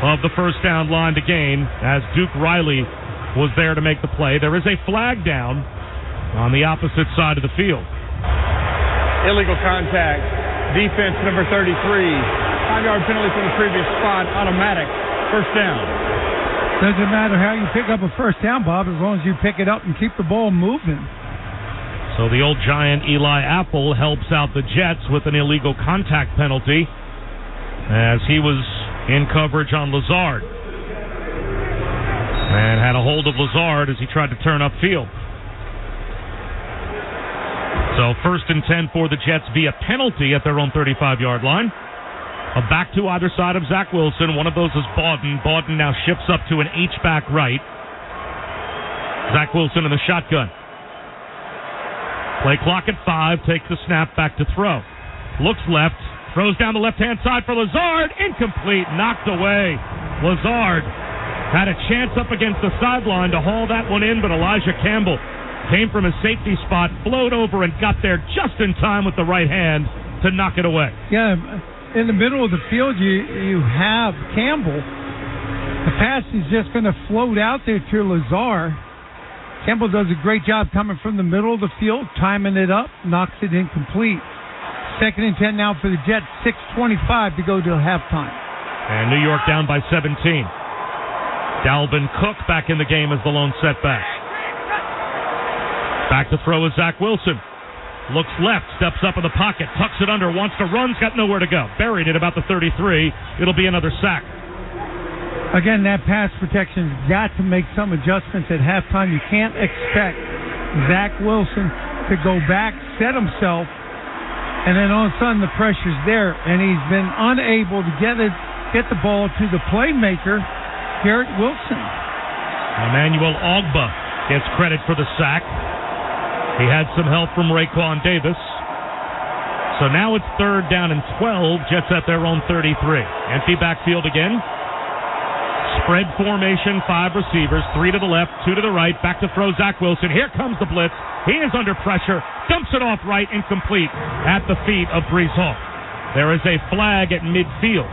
of the first down line to gain as Duke Riley was there to make the play. There is a flag down on the opposite side of the field. Illegal contact. Defense number 33. 5-yard penalty from the previous spot. Automatic. First down. Doesn't matter how you pick up a first down, Bob, as long as you pick it up and keep the ball moving. So the old Giant Eli Apple helps out the Jets with an illegal contact penalty as he was in coverage on Lazard and had a hold of Lazard as he tried to turn upfield. So first and 10 for the Jets via penalty at their own 35-yard line. A back to either side of Zach Wilson. One of those is Bawden. Bawden now shifts up to an H-back right. Zach Wilson in the shotgun. Play clock at 5. Takes the snap, back to throw. Looks left. Throws down the left-hand side for Lazard. Incomplete. Knocked away. Lazard had a chance up against the sideline to haul that one in, but Elijah Campbell came from his safety spot, flowed over, and got there just in time with the right hand to knock it away. Yeah, in the middle of the field, you have Campbell. The pass is just going to float out there to Lazard. Campbell does a great job coming from the middle of the field, timing it up, knocks it incomplete. Second and 10 now for the Jets, 6:25 to go to halftime. And New York down by 17. Dalvin Cook back in the game as the lone setback. Back to throw is Zach Wilson. Looks left, steps up in the pocket, tucks it under, wants to run, got nowhere to go. Buried at about the 33. It'll be another sack. Again, that pass protection's got to make some adjustments at halftime. You can't expect Zach Wilson to go back, set himself, and then all of a sudden the pressure's there, and he's been unable to get the ball to the playmaker, Garrett Wilson. Emmanuel Ogbah gets credit for the sack. He had some help from Raekwon Davis. So now it's 3rd down and 12. Jets at their own 33. Empty backfield again. Spread formation, 5 receivers, 3 to the left, 2 to the right. Back to throw Zach Wilson. Here comes the blitz. He is under pressure. Dumps it off right, incomplete at the feet of Breece Hall. There is a flag at midfield.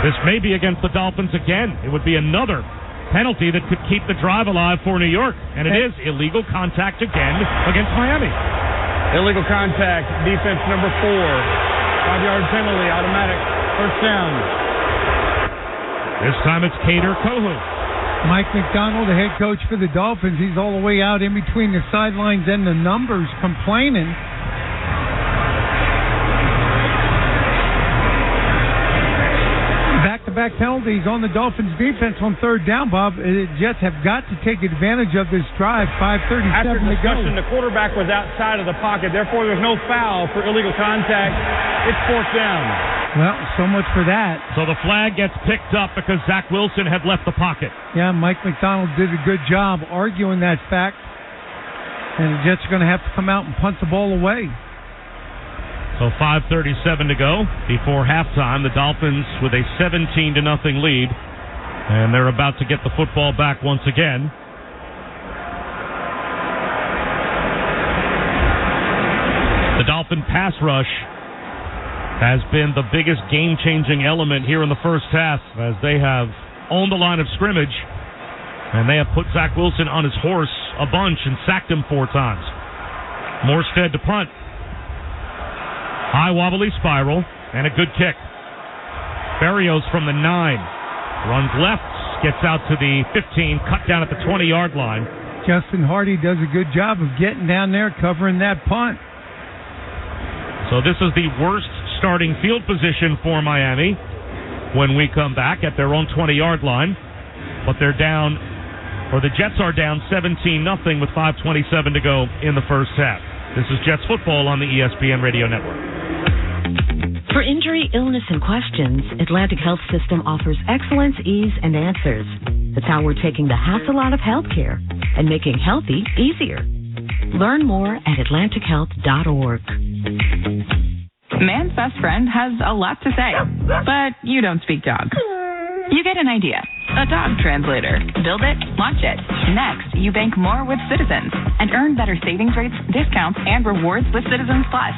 This may be against the Dolphins again. It would be another penalty that could keep the drive alive for New York. And it is illegal contact again against Miami. Illegal contact, defense number 4. 5-yard penalty, automatic, first down. This time it's Kader Kohu. Mike McDonald, the head coach for the Dolphins, he's all the way out in between the sidelines and the numbers complaining. Back-to-back penalties on the Dolphins defense on 3rd down, Bob. The Jets have got to take advantage of this drive. 5:37 After to go. the quarterback was outside of the pocket. Therefore, there's no foul for illegal contact. It's 4th down. Well, so much for that. So the flag gets picked up because Zach Wilson had left the pocket. Yeah, Mike McDonald did a good job arguing that fact. And the Jets are going to have to come out and punt the ball away. So 5:37 to go before halftime. The Dolphins with a 17-0 lead. And they're about to get the football back once again. The Dolphin pass rush has been the biggest game-changing element here in the first half as they have owned the line of scrimmage, and they have put Zach Wilson on his horse a bunch and sacked him 4 times. Morstead to punt. High wobbly spiral and a good kick. Berrios from the 9. Runs left, gets out to the 15, cut down at the 20-yard line. Justin Hardy does a good job of getting down there, covering that punt. So this is the worst starting field position for Miami when we come back at their own 20-yard line. But they're down, or the Jets are down 17-0 with 5:27 to go in the first half. This is Jets football on the ESPN Radio Network. For injury, illness, and questions, Atlantic Health System offers excellence, ease, and answers. That's how we're taking the hassle out of healthcare and making healthy easier. Learn more at atlantichealth.org. Man's best friend has a lot to say, but you don't speak dog. You get an idea. A dog translator. Build it, launch it. Next, you bank more with Citizens and earn better savings rates, discounts, and rewards with Citizens Plus.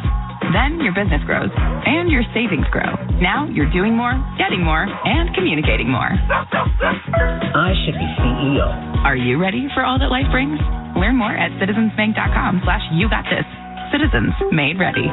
Then your business grows and your savings grow. Now you're doing more, getting more, and communicating more. I should be CEO. Are you ready for all that life brings? Learn more at citizensbank.com/yougotthis. Citizens made ready.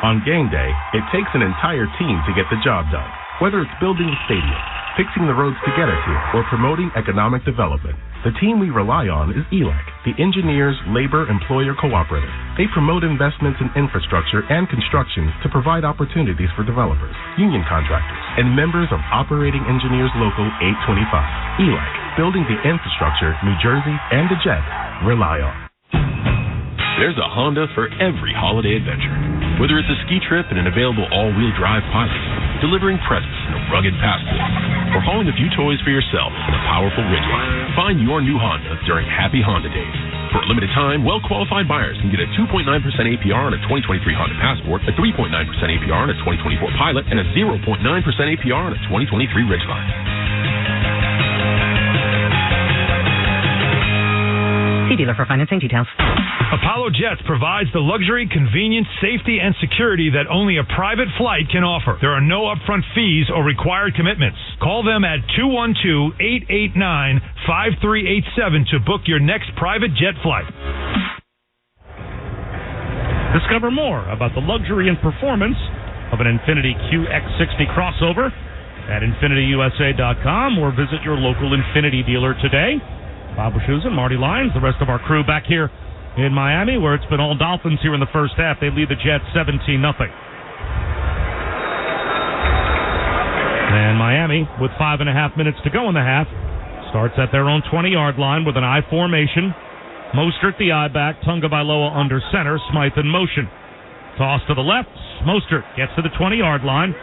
On game day, it takes an entire team to get the job done. Whether it's building a stadium, fixing the roads to get us here, or promoting economic development, the team we rely on is ELAC, the Engineers Labor Employer Cooperative. They promote investments in infrastructure and construction to provide opportunities for developers, union contractors, and members of Operating Engineers Local 825. ELAC, building the infrastructure New Jersey and the Jets rely on. There's a Honda for every holiday adventure. Whether it's a ski trip and an available all-wheel drive Pilot, delivering presents in a rugged Passport, or hauling a few toys for yourself in a powerful Ridgeline, find your new Honda during Happy Honda Days. For a limited time, well-qualified buyers can get a 2.9% APR on a 2023 Honda Passport, a 3.9% APR on a 2024 Pilot, and a 0.9% APR on a 2023 Ridgeline. See dealer for financing details. Apollo Jets provides the luxury, convenience, safety, and security that only a private flight can offer. There are no upfront fees or required commitments. Call them at 212-889-5387 to book your next private jet flight. Discover more about the luxury and performance of an Infiniti QX60 crossover at InfinityUSA.com or visit your local Infiniti dealer today. Bob Wischusen, Marty Lyons, the rest of our crew back here in Miami, where it's been all Dolphins here in the first half. They lead the Jets 17-0. And Miami, with 5.5 minutes to go in the half, starts at their own 20-yard line with an I formation. Mostert the I back, Tagovailoa under center, Smythe in motion. Toss to the left, Mostert gets to the 20-yard line,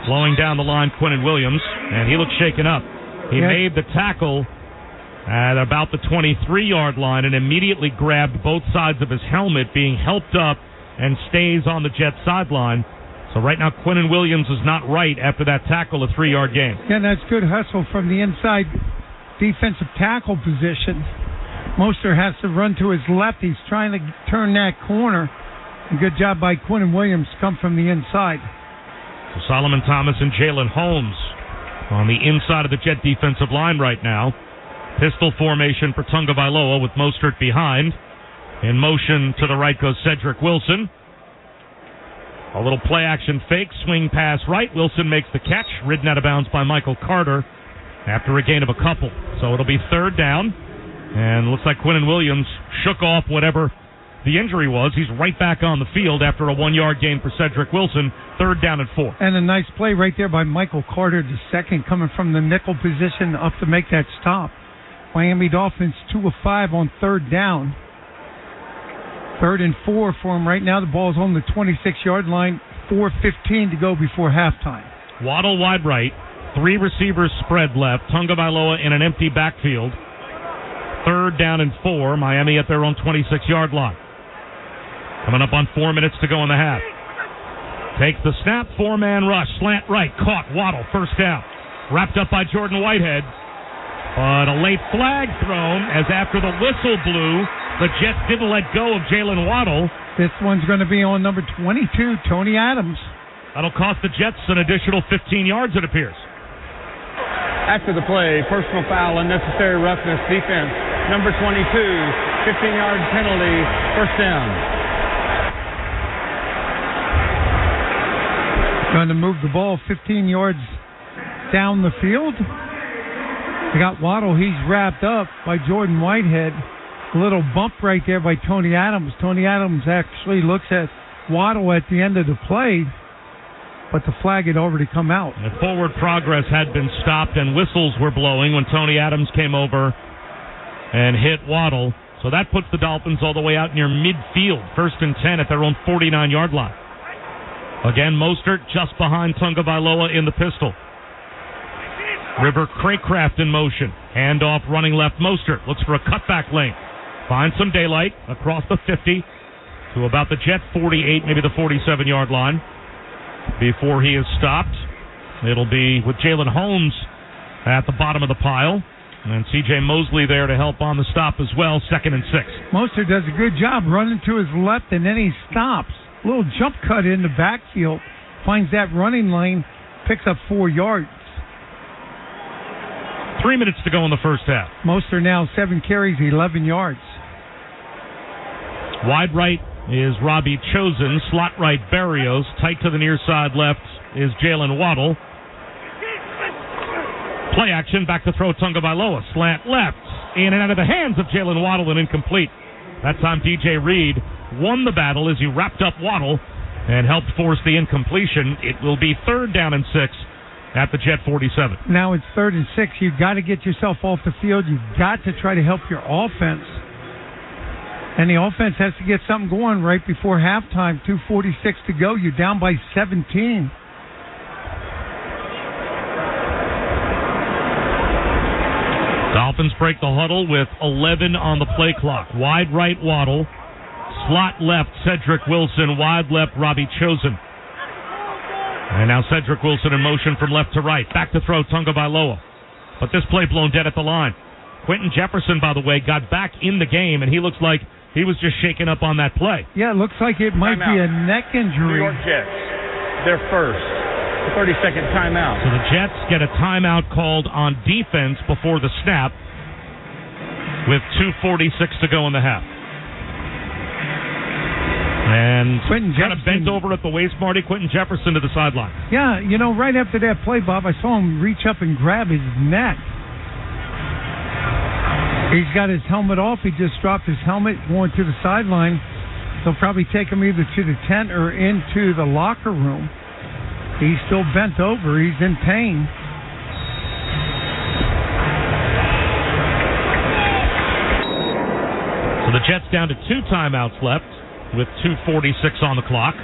slowing down the line, Quinnen Williams, and he looks shaken up. He made the tackle at about the 23-yard line and immediately grabbed both sides of his helmet, being helped up and stays on the Jets sideline. So right now, Quinnen Williams is not right after that tackle, a 3-yard gain. Yeah, that's good hustle from the inside defensive tackle position. Mostert has to run to his left. He's trying to turn that corner. And good job by Quinnen Williams to come from the inside. So Solomon Thomas and Jalen Holmes on the inside of the Jet defensive line right now. Pistol formation for Tagovailoa with Mostert behind. In motion to the right goes Cedric Wilson. A little play-action fake, swing pass right. Wilson makes the catch, ridden out of bounds by Michael Carter after a gain of a couple. So it'll be third down, and looks like Quinnen Williams shook off whatever the injury was. He's right back on the field after a 1-yard gain for Cedric Wilson. Third down and 4. And a nice play right there by Michael Carter, the second, coming from the nickel position up to make that stop. Miami Dolphins 2 of 5 on third down. 3rd and 4 for him right now. The ball's on the 26-yard line. 4:15 to go before halftime. Waddle wide right. 3 receivers spread left. Tagovailoa in an empty backfield. 3rd down and 4. Miami at their own 26-yard line. Coming up on 4 minutes to go in the half. Takes the snap. 4-man rush. Slant right. Caught. Waddle. First down. Wrapped up by Jordan Whitehead. But a late flag thrown as after the whistle blew, the Jets didn't let go of Jalen Waddle. This one's going to be on number 22, Tony Adams. That'll cost the Jets an additional 15 yards, it appears. After the play, personal foul, unnecessary roughness, defense. Number 22, 15-yard penalty, first down. Going to move the ball 15 yards down the field. They got Waddle. He's wrapped up by Jordan Whitehead. A little bump right there by Tony Adams. Tony Adams actually looks at Waddle at the end of the play, but the flag had already come out. The forward progress had been stopped and whistles were blowing when Tony Adams came over and hit Waddle. So that puts the Dolphins all the way out near midfield. 1st and 10 at their own 49-yard line. Again, Mostert just behind Tagovailoa in the pistol. River Craycraft in motion. Handoff running left. Mostert looks for a cutback lane. Finds some daylight across the 50 to about the Jet 48, maybe the 47-yard line before he is stopped. It'll be with Jalen Holmes at the bottom of the pile. And C.J. Mosley there to help on the stop as well. 2nd and 6. Mostert does a good job running to his left, and then he stops. A little jump cut in the backfield. Finds that running lane. Picks up 4 yards. 3 minutes to go in the first half. Mostert now 7 carries, 11 yards. Wide right is Robbie Chosen. Slot right, Berrios. Tight to the near side left is Jalen Waddle. Play action, back to throw Tagovailoa. Slant left, in and out of the hands of Jalen Waddle and incomplete. That time DJ Reed won the battle as he wrapped up Waddle and helped force the incompletion. It will be 3rd down and 6 at the Jet 47. Now it's 3rd and 6. You've got to get yourself off the field. You've got to try to help your offense. And the offense has to get something going right before halftime. 2:46 to go. You're down by 17. Dolphins break the huddle with 11 on the play clock. Wide right, Waddle. Slot left, Cedric Wilson. Wide left, Robbie Chosen. And now Cedric Wilson in motion from left to right. Back to throw, Tagovailoa. But this play blown dead at the line. Quentin Jefferson, by the way, got back in the game, and he looks like he was just shaken up on that play. Yeah, it looks like it might be a neck injury. New York Jets, their first 30-second timeout. So the Jets get a timeout called on defense before the snap with 2:46 to go in the half. And Quentin kind of Jefferson bent over at the waist, Marty. Quentin Jefferson to the sideline. Yeah, right after that play, Bob, I saw him reach up and grab his neck. He's got his helmet off. He just dropped his helmet going to the sideline. They'll probably take him either to the tent or into the locker room. He's still bent over. He's in pain. So the Jets down to 2 timeouts left with 2:46 on the clock.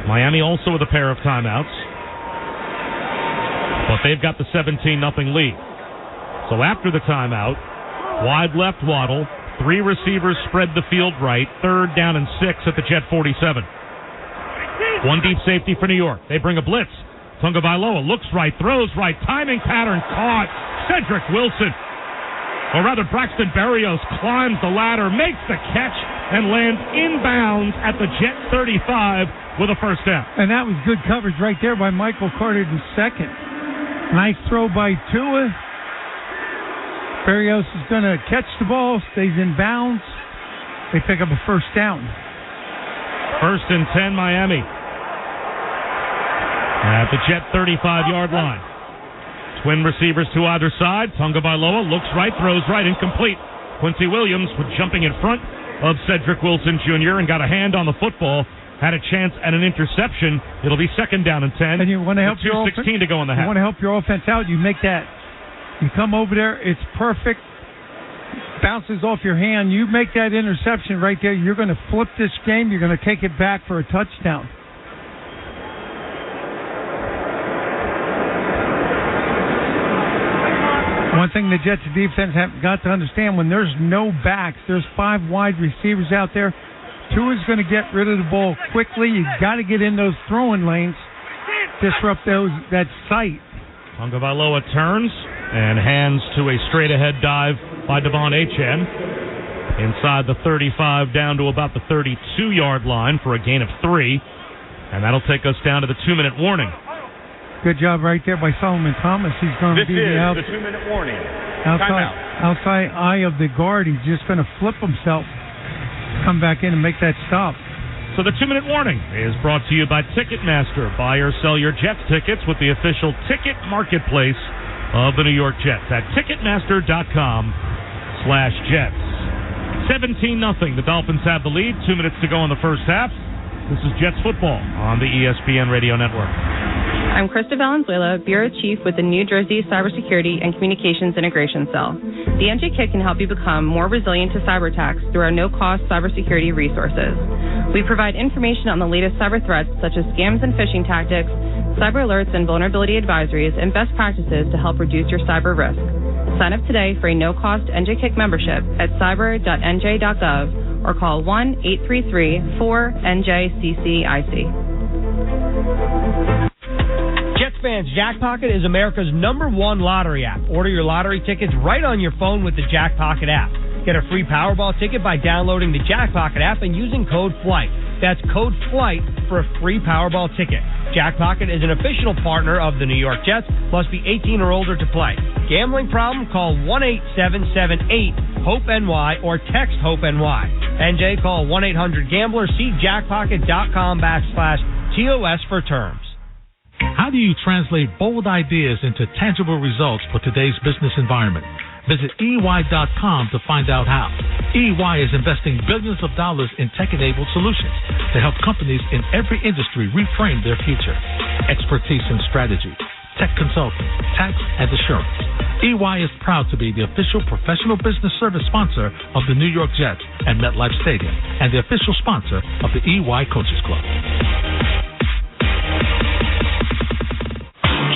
Miami also with a pair of timeouts. But they've got the 17-0 lead. So after the timeout, wide left Waddle, 3 receivers spread the field right, 3rd down and 6 at the Jet 47. 1 deep safety for New York. They bring a blitz. Tagovailoa looks right, throws right, timing pattern caught. Cedric Wilson, or rather Braxton Berrios, climbs the ladder, makes the catch, and lands inbounds at the Jet 35 with a first down. And that was good coverage right there by Michael Carter II. Nice throw by Tua. Berrios is going to catch the ball, stays in bounds. They pick up a first down. 1st and 10, Miami. At the Jet 35-yard line. Twin receivers to either side. Tagovailoa looks right, throws right, incomplete. Quincy Williams was jumping in front of Cedric Wilson Jr. and got a hand on the football. Had a chance at an interception. It'll be 2nd down and 10. And you want to help your 2:16 to go in the half. You want to help your offense out. You make that. You come over there. It's perfect. Bounces off your hand. You make that interception right there. You're going to flip this game. You're going to take it back for a touchdown. One thing the Jets defense have got to understand, when there's no backs, there's 5 wide receivers out there. Tua's going to get rid of the ball quickly. You got to get in those throwing lanes, disrupt that sight. Tagovailoa turns and hands to a straight-ahead dive by Devon Achane. Inside the 35 down to about the 32-yard line for a gain of 3. And that'll take us down to the 2-minute warning. Good job right there by Solomon Thomas. He's going to be the 2-minute warning. Outside eye of the guard. He's just going to flip himself, come back in and make that stop. So the 2-minute warning is brought to you by Ticketmaster. Buy or sell your Jets tickets with the official ticket marketplace of the New York Jets at Ticketmaster.com/Jets. 17-0. The Dolphins have the lead. 2 minutes to go in the first half. This is Jets football on the ESPN Radio Network. I'm Krista Valenzuela, Bureau Chief with the New Jersey Cybersecurity and Communications Integration Cell. The NJ Kit can help you become more resilient to cyber attacks through our no-cost cybersecurity resources. We provide information on the latest cyber threats such as scams and phishing tactics, cyber alerts and vulnerability advisories, and best practices to help reduce your cyber risk. Sign up today for a no-cost NJ Kit membership at cyber.nj.gov or call 1-833-4-NJ-CCIC. Jets fans, Jackpocket is America's #1 lottery app. Order your lottery tickets right on your phone with the Jackpocket app. Get a free Powerball ticket by downloading the Jackpocket app and using code FLIGHT. That's code FLIGHT for a free Powerball ticket. Jackpocket is an official partner of the New York Jets. Must be 18 or older to play. Gambling problem? Call 1-877-8-HOPE-NY or text HOPE-NY. NJ, call 1-800-GAMBLER. See jackpocket.com/TOS for terms. How do you translate bold ideas into tangible results for today's business environment? Visit EY.com to find out how. EY is investing billions of dollars in tech-enabled solutions to help companies in every industry reframe their future. Expertise in strategy, tech consulting, tax, and assurance. EY is proud to be the official professional business service sponsor of the New York Jets and MetLife Stadium and the official sponsor of the EY Coaches Club.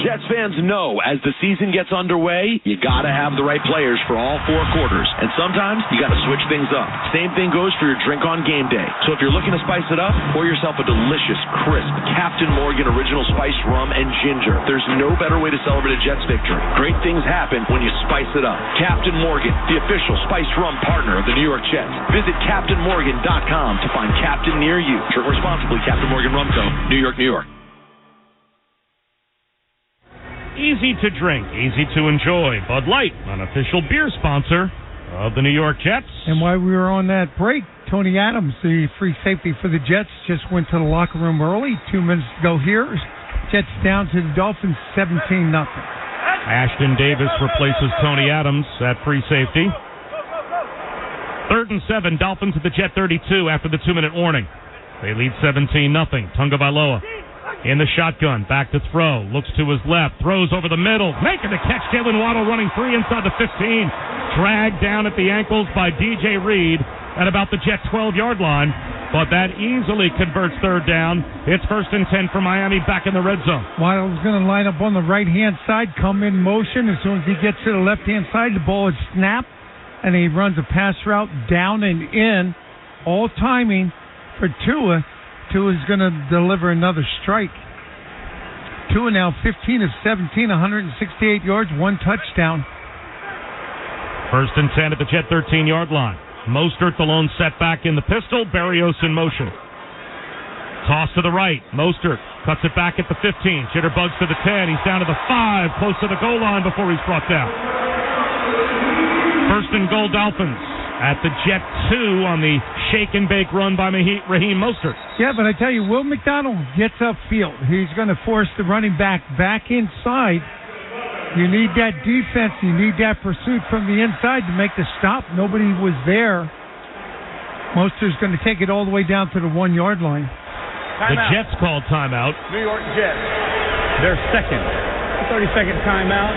Jets fans know as the season gets underway, you gotta have the right players for all 4 quarters. And sometimes you gotta switch things up. Same thing goes for your drink on game day. So if you're looking to spice it up, pour yourself a delicious, crisp Captain Morgan Original Spiced Rum and Ginger. There's no better way to celebrate a Jets victory. Great things happen when you spice it up. Captain Morgan, the official spiced rum partner of the New York Jets. Visit CaptainMorgan.com to find Captain near you. Drink responsibly. Captain Morgan Rum Co., New York, New York. Easy to drink, easy to enjoy. Bud Light, an official beer sponsor of the New York Jets. And while we were on that break, Tony Adams, the free safety for the Jets, just went to the locker room early. 2 minutes to go here. Jets down to the Dolphins 17-0. Ashton Davis replaces Tony Adams at free safety. 3rd and 7, Dolphins at the Jet 32 after the 2-minute warning. They lead 17-0. Tagovailoa in the shotgun, back to throw, looks to his left, throws over the middle, making the catch. Jalen Waddle running free inside the 15, dragged down at the ankles by DJ Reed at about the Jet 12-yard line, but that easily converts 3rd down. It's 1st and 10 for Miami, back in the red zone. Waddle's going to line up on the right-hand side, come in motion. As soon as he gets to the left-hand side, the ball is snapped, and he runs a pass route down and in, all timing for Tua. Tua's going to deliver another strike. Tua now 15 of 17, 168 yards, 1 touchdown. 1st and 10 at the Jet 13-yard line. Mostert, the lone setback in the pistol. Berrios in motion. Toss to the right. Mostert cuts it back at the 15. Jitterbugs to the 10. He's down to the 5, close to the goal line before he's brought down. 1st and goal, Dolphins at the Jet 2 on the shake and bake run by Raheem Mostert. Yeah, but I tell you, Will McDonald gets upfield. He's going to force the running back inside. You need that defense. You need that pursuit from the inside to make the stop. Nobody was there. Mostert's going to take it all the way down to the 1-yard line. The Jets called timeout. New York Jets, their second 30-second timeout.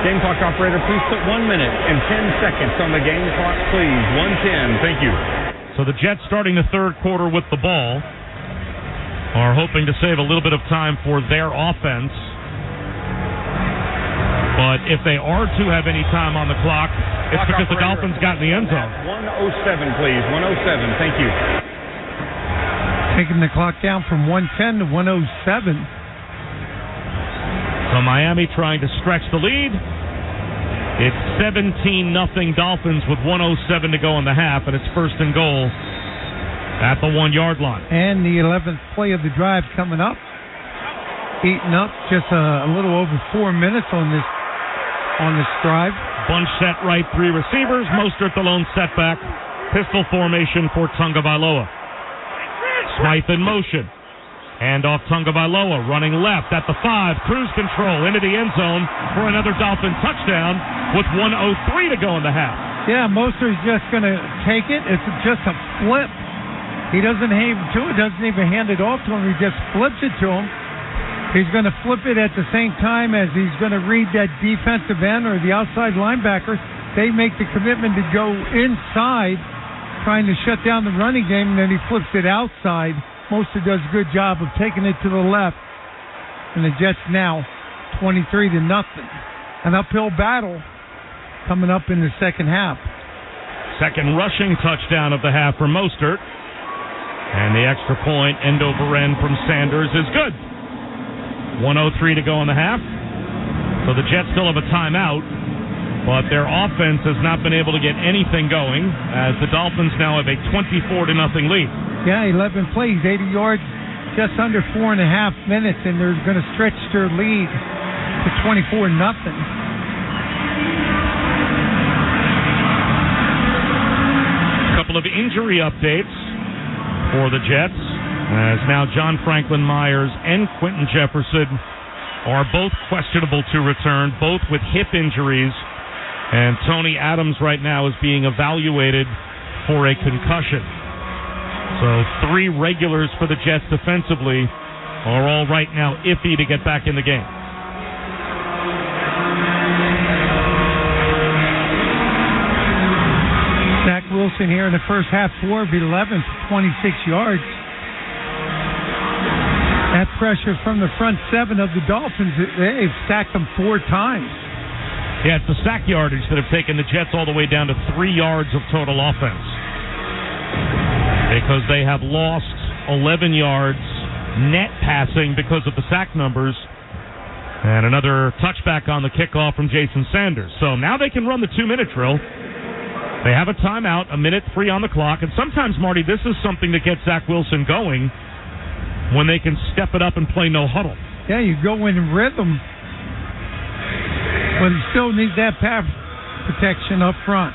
Game clock operator, please put 1 minute and 10 seconds on the game clock, please. 1:10. Thank you. So the Jets, starting the 3rd quarter with the ball, are hoping to save a little bit of time for their offense. But if they are to have any time on the clock, it's because the Dolphins got in the end zone. 1:07, please. 1:07. Thank you. Taking the clock down from 1:10 to 1:07. So Miami trying to stretch the lead. It's 17-0 Dolphins with 1:07 to go in the half, and it's 1st and goal at the 1-yard line. And the 11th play of the drive coming up. Eating up just a little over 4 minutes on this drive. Bunch set right, 3 receivers. Mostert the lone setback. Pistol formation for Tagovailoa. Smythe in motion. Hand off Tagovailoa, running left at the 5. Cruise control into the end zone for another Dolphin touchdown with 1:03 to go in the half. Yeah, Mostert's just going to take it. It's just a flip. He doesn't even hand it off to him. He just flips it to him. He's going to flip it at the same time as he's going to read that defensive end or the outside linebacker. They make the commitment to go inside, trying to shut down the running game, and then he flips it outside. Mostert does a good job of taking it to the left. And the Jets now 23-0. An uphill battle coming up in the second half. Second rushing touchdown of the half for Mostert. And the extra point, end over end from Sanders, is good. 1:03 to go in the half. So the Jets still have a timeout, but their offense has not been able to get anything going as the Dolphins now have a 24-0 lead. Yeah, 11 plays, 80 yards, just under 4.5 minutes, and they're going to stretch their lead to 24-0. A couple of injury updates for the Jets, as now John Franklin Myers and Quentin Jefferson are both questionable to return, both with hip injuries, and Tony Adams right now is being evaluated for a concussion. So 3 regulars for the Jets defensively are all right now iffy to get back in the game. Zach Wilson here in the first half, 4 of 11 for 26 yards. That pressure from the front 7 of the Dolphins, they've sacked them 4 times. Yeah, it's the sack yardage that have taken the Jets all the way down to 3 yards of total offense, because they have lost 11 yards net passing because of the sack numbers, and another touchback on the kickoff from Jason Sanders. So now they can run the 2-minute drill. They have a timeout, a minute 3 on the clock, and sometimes, Marty, this is something that gets Zach Wilson going when they can step it up and play no huddle. Yeah, you go in rhythm, but he still needs that pass protection up front.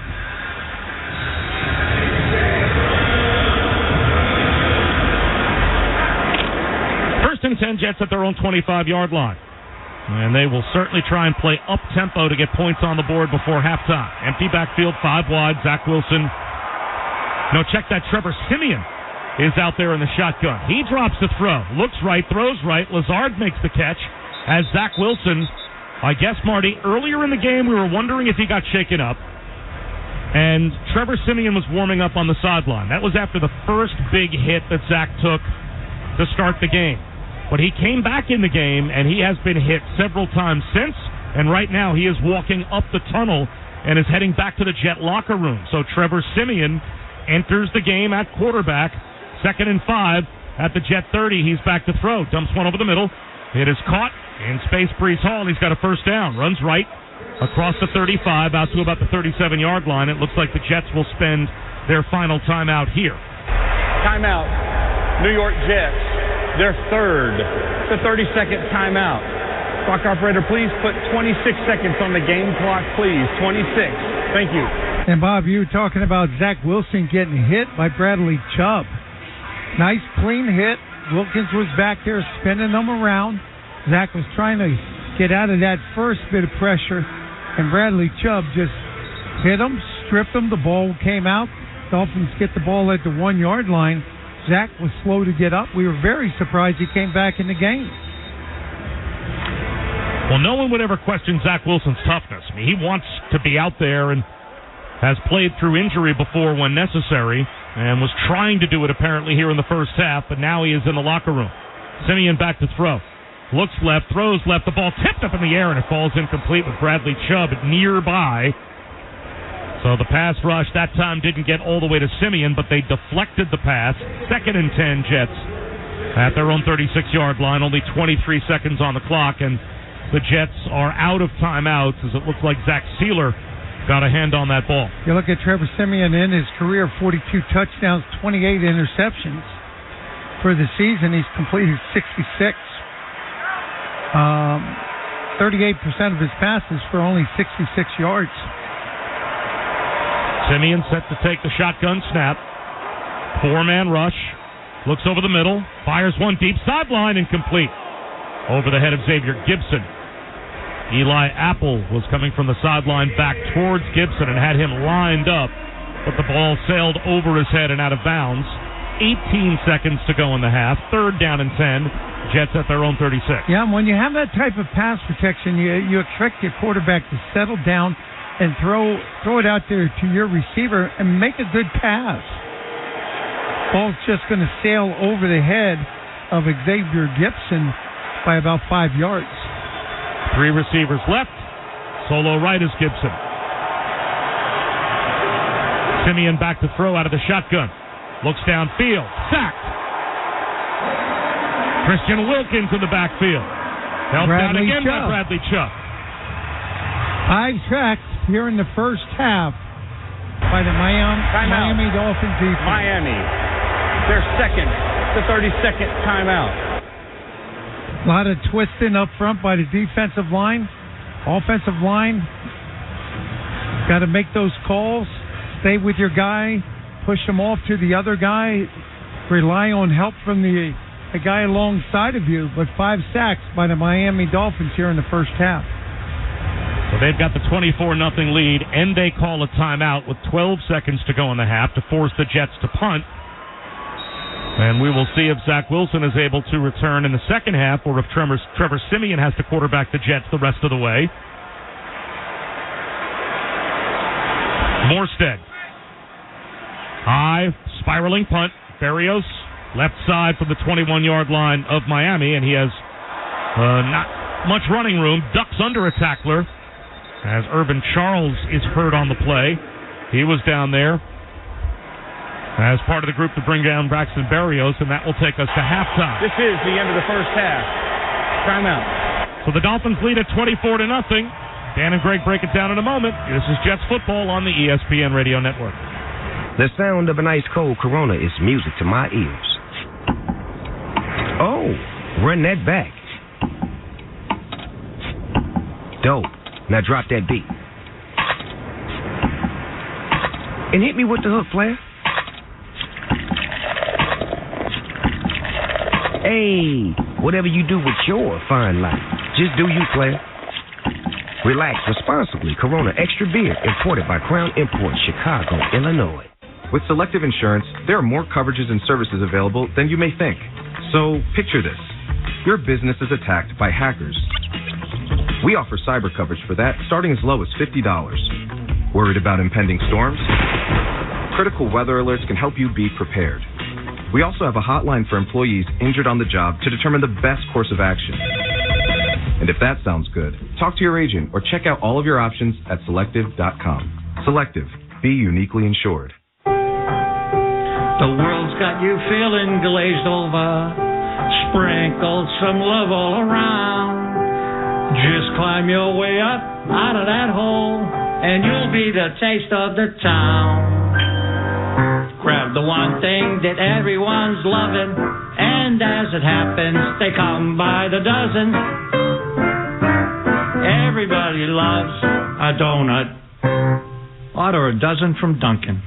and 10 Jets at their own 25-yard line. And they will certainly try and play up-tempo to get points on the board before halftime. Empty backfield, 5 wide. Zach Wilson. No, check that. Trevor Siemian is out there in the shotgun. He drops the throw. Looks right, throws right. Lazard makes the catch as Zach Wilson, I guess, Marty, earlier in the game we were wondering if he got shaken up. And Trevor Siemian was warming up on the sideline. That was after the first big hit that Zach took to start the game. But he came back in the game, and he has been hit several times since. And right now he is walking up the tunnel and is heading back to the Jet locker room. So Trevor Siemian enters the game at quarterback. 2nd and 5 at the Jet 30. He's back to throw. Dumps one over the middle. It is caught in space. Brees Hall. He's got a first down. Runs right across the 35 out to about the 37-yard line. It looks like the Jets will spend their final timeout here. Timeout. New York Jets. Their third. The 30-second timeout. Clock operator, please put 26 seconds on the game clock, please. 26. Thank you. And, Bob, you were talking about Zach Wilson getting hit by Bradley Chubb. Nice, clean hit. Wilkins was back there spinning them around. Zach was trying to get out of that first bit of pressure, and Bradley Chubb just hit him, stripped him. The ball came out. Dolphins get the ball at the 1-yard line. Zach was slow to get up. We were very surprised he came back in the game. Well, no one would ever question Zach Wilson's toughness. I mean, he wants to be out there and has played through injury before when necessary and was trying to do it apparently here in the first half, but now he is in the locker room. Siemian back to throw. Looks left, throws left. The ball tipped up in the air, and it falls incomplete with Bradley Chubb nearby. So the pass rush that time didn't get all the way to Siemian, but they deflected the pass. 2nd and 10 Jets at their own 36-yard line. Only 23 seconds on the clock, and the Jets are out of timeouts as it looks like Zach Sealer got a hand on that ball. You look at Trevor Siemian in his career, 42 touchdowns, 28 interceptions. For the season, he's completed 66. 38% of his passes for only 66 yards. Siemian set to take the shotgun snap. 4-man rush. Looks over the middle. Fires one deep sideline, incomplete. Over the head of Xavier Gibson. Eli Apple was coming from the sideline back towards Gibson and had him lined up, but the ball sailed over his head and out of bounds. 18 seconds to go in the half. 3rd down and 10. Jets at their own 36. Yeah, and when you have that type of pass protection, you expect your quarterback to settle down and throw it out there to your receiver and make a good pass. Ball's just going to sail over the head of Xavier Gibson by about 5 yards. 3 receivers left. Solo right is Gibson. Siemian back to throw out of the shotgun. Looks downfield. Sacked. Christian Wilkins in the backfield. Helped out again by Bradley Chubb. 5 sacks here in the first half by the Miami Dolphins defense. Miami. Their second to 32nd timeout. A lot of twisting up front by the defensive line. Offensive line, got to make those calls. Stay with your guy. Push him off to the other guy. Rely on help from the guy alongside of you. But 5 sacks by the Miami Dolphins here in the first half. So they've got the 24-0 lead, and they call a timeout with 12 seconds to go in the half to force the Jets to punt. And we will see if Zach Wilson is able to return in the second half or if Trevor Siemian has to quarterback the Jets the rest of the way. Morstead. High, spiraling punt. Berrios, left side from the 21-yard line of Miami, and he has not much running room. Ducks under a tackler as Urban Charles is hurt on the play. He was down there as part of the group to bring down Braxton Berrios, and that will take us to halftime. This is the end of the first half. Timeout. So the Dolphins lead at 24-0. Dan and Greg break it down in a moment. This is Jets football on the ESPN Radio Network. The sound of an ice cold Corona is music to my ears. Oh, run that back. Dope. Now drop that beat. And hit me with the hook, player. Hey, whatever you do with your fine life. Just do you, player. Relax responsibly. Corona Extra Beer, imported by Crown Imports, Chicago, Illinois. With Selective Insurance, there are more coverages and services available than you may think. So picture this. Your business is attacked by hackers. We offer cyber coverage for that, starting as low as $50. Worried about impending storms? Critical weather alerts can help you be prepared. We also have a hotline for employees injured on the job to determine the best course of action. And if that sounds good, talk to your agent or check out all of your options at selective.com. Selective. Be uniquely insured. The world's got you feeling glazed over. Sprinkle some love all around. Just climb your way up out of that hole, and you'll be the taste of the town. Grab the one thing that everyone's loving, and as it happens, they come by the dozen. Everybody loves a donut. Order a dozen from Dunkin'.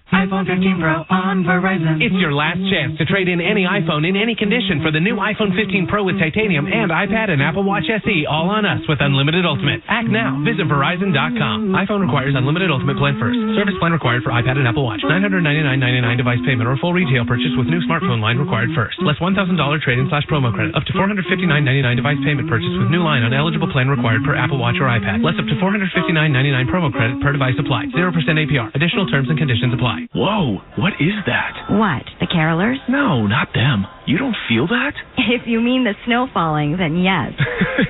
iPhone 15 Pro on Verizon. It's your last chance to trade in any iPhone in any condition for the new iPhone 15 Pro with titanium and iPad and Apple Watch SE, all on us with Unlimited Ultimate. Act now. Visit Verizon.com. iPhone requires Unlimited Ultimate plan first. Service plan required for iPad and Apple Watch. $999.99 device payment or full retail purchase with new smartphone line required first. Less $1,000 trade-in/promo credit. Up to $459.99 device payment purchase with new line on eligible plan required per Apple Watch or iPad. Less up to $459.99 promo credit per device applied. 0% APR. Additional terms and conditions apply. Whoa, what is that? What, the carolers? No, not them. You don't feel that? If you mean the snow falling, then yes.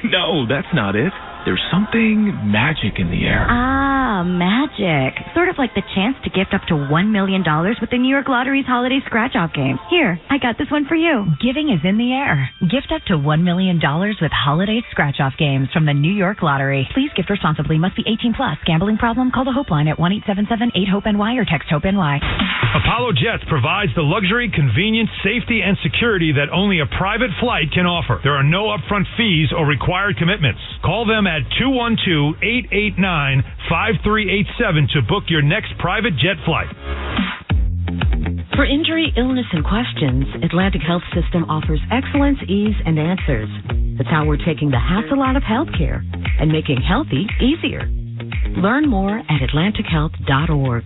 No, that's not it. There's something magic in the air. Ah, magic. Sort of like the chance to gift up to $1 million with the New York Lottery's holiday scratch-off game. Here, I got this one for you. Giving is in the air. Gift up to $1 million with holiday scratch-off games from the New York Lottery. Please gift responsibly. Must be 18 plus. Gambling problem? Call the Hope line at 1-877-8-HOPE-NY or text HOPE-NY. Apollo Jets provides the luxury, convenience, safety, and security that only a private flight can offer. There are no upfront fees or required commitments. Call them at 212-889-5387 to book your next private jet flight. For injury, illness, and questions, Atlantic Health System offers excellence, ease, and answers. That's how we're taking the hassle out of healthcare and making healthy easier. Learn more at atlantichealth.org.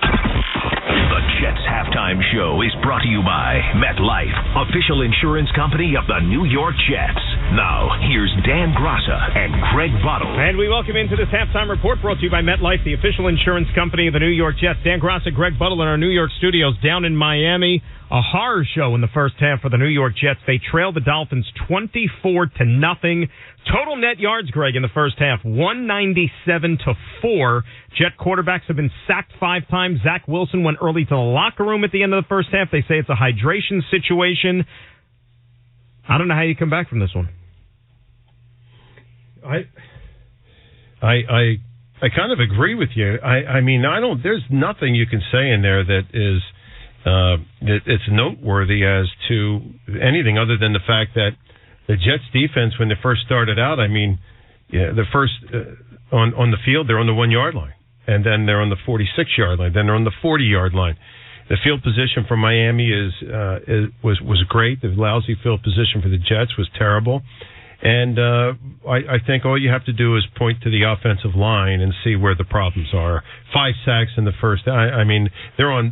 The Jets Halftime Show is brought to you by MetLife, official insurance company of the New York Jets. Now, here's Dan Grassa and Greg Bottle. And we welcome into this halftime report brought to you by MetLife, the official insurance company of the New York Jets. Dan Grassa, Greg Bottle in our New York studios down in Miami. A horror show in the first half for the New York Jets. They trailed the Dolphins 24-0. Total net yards, Greg, in the first half, 197-4. Jet quarterbacks have been sacked 5 times. Zach Wilson went early to the locker room at the end of the first half. They say it's a hydration situation. I don't know how you come back from this one. I kind of agree with you. I mean, there's nothing you can say in there that is it's noteworthy as to anything other than the fact that the Jets defense, when they first started out, I mean, the first on the field, they're on the 1-yard line, and then they're on the 46-yard line, then they're on the 40-yard line. The field position for Miami was great. The lousy field position for the Jets was terrible. And I think all you have to do is point to the offensive line and see where the problems are. 5 sacks in the first. I mean, they're on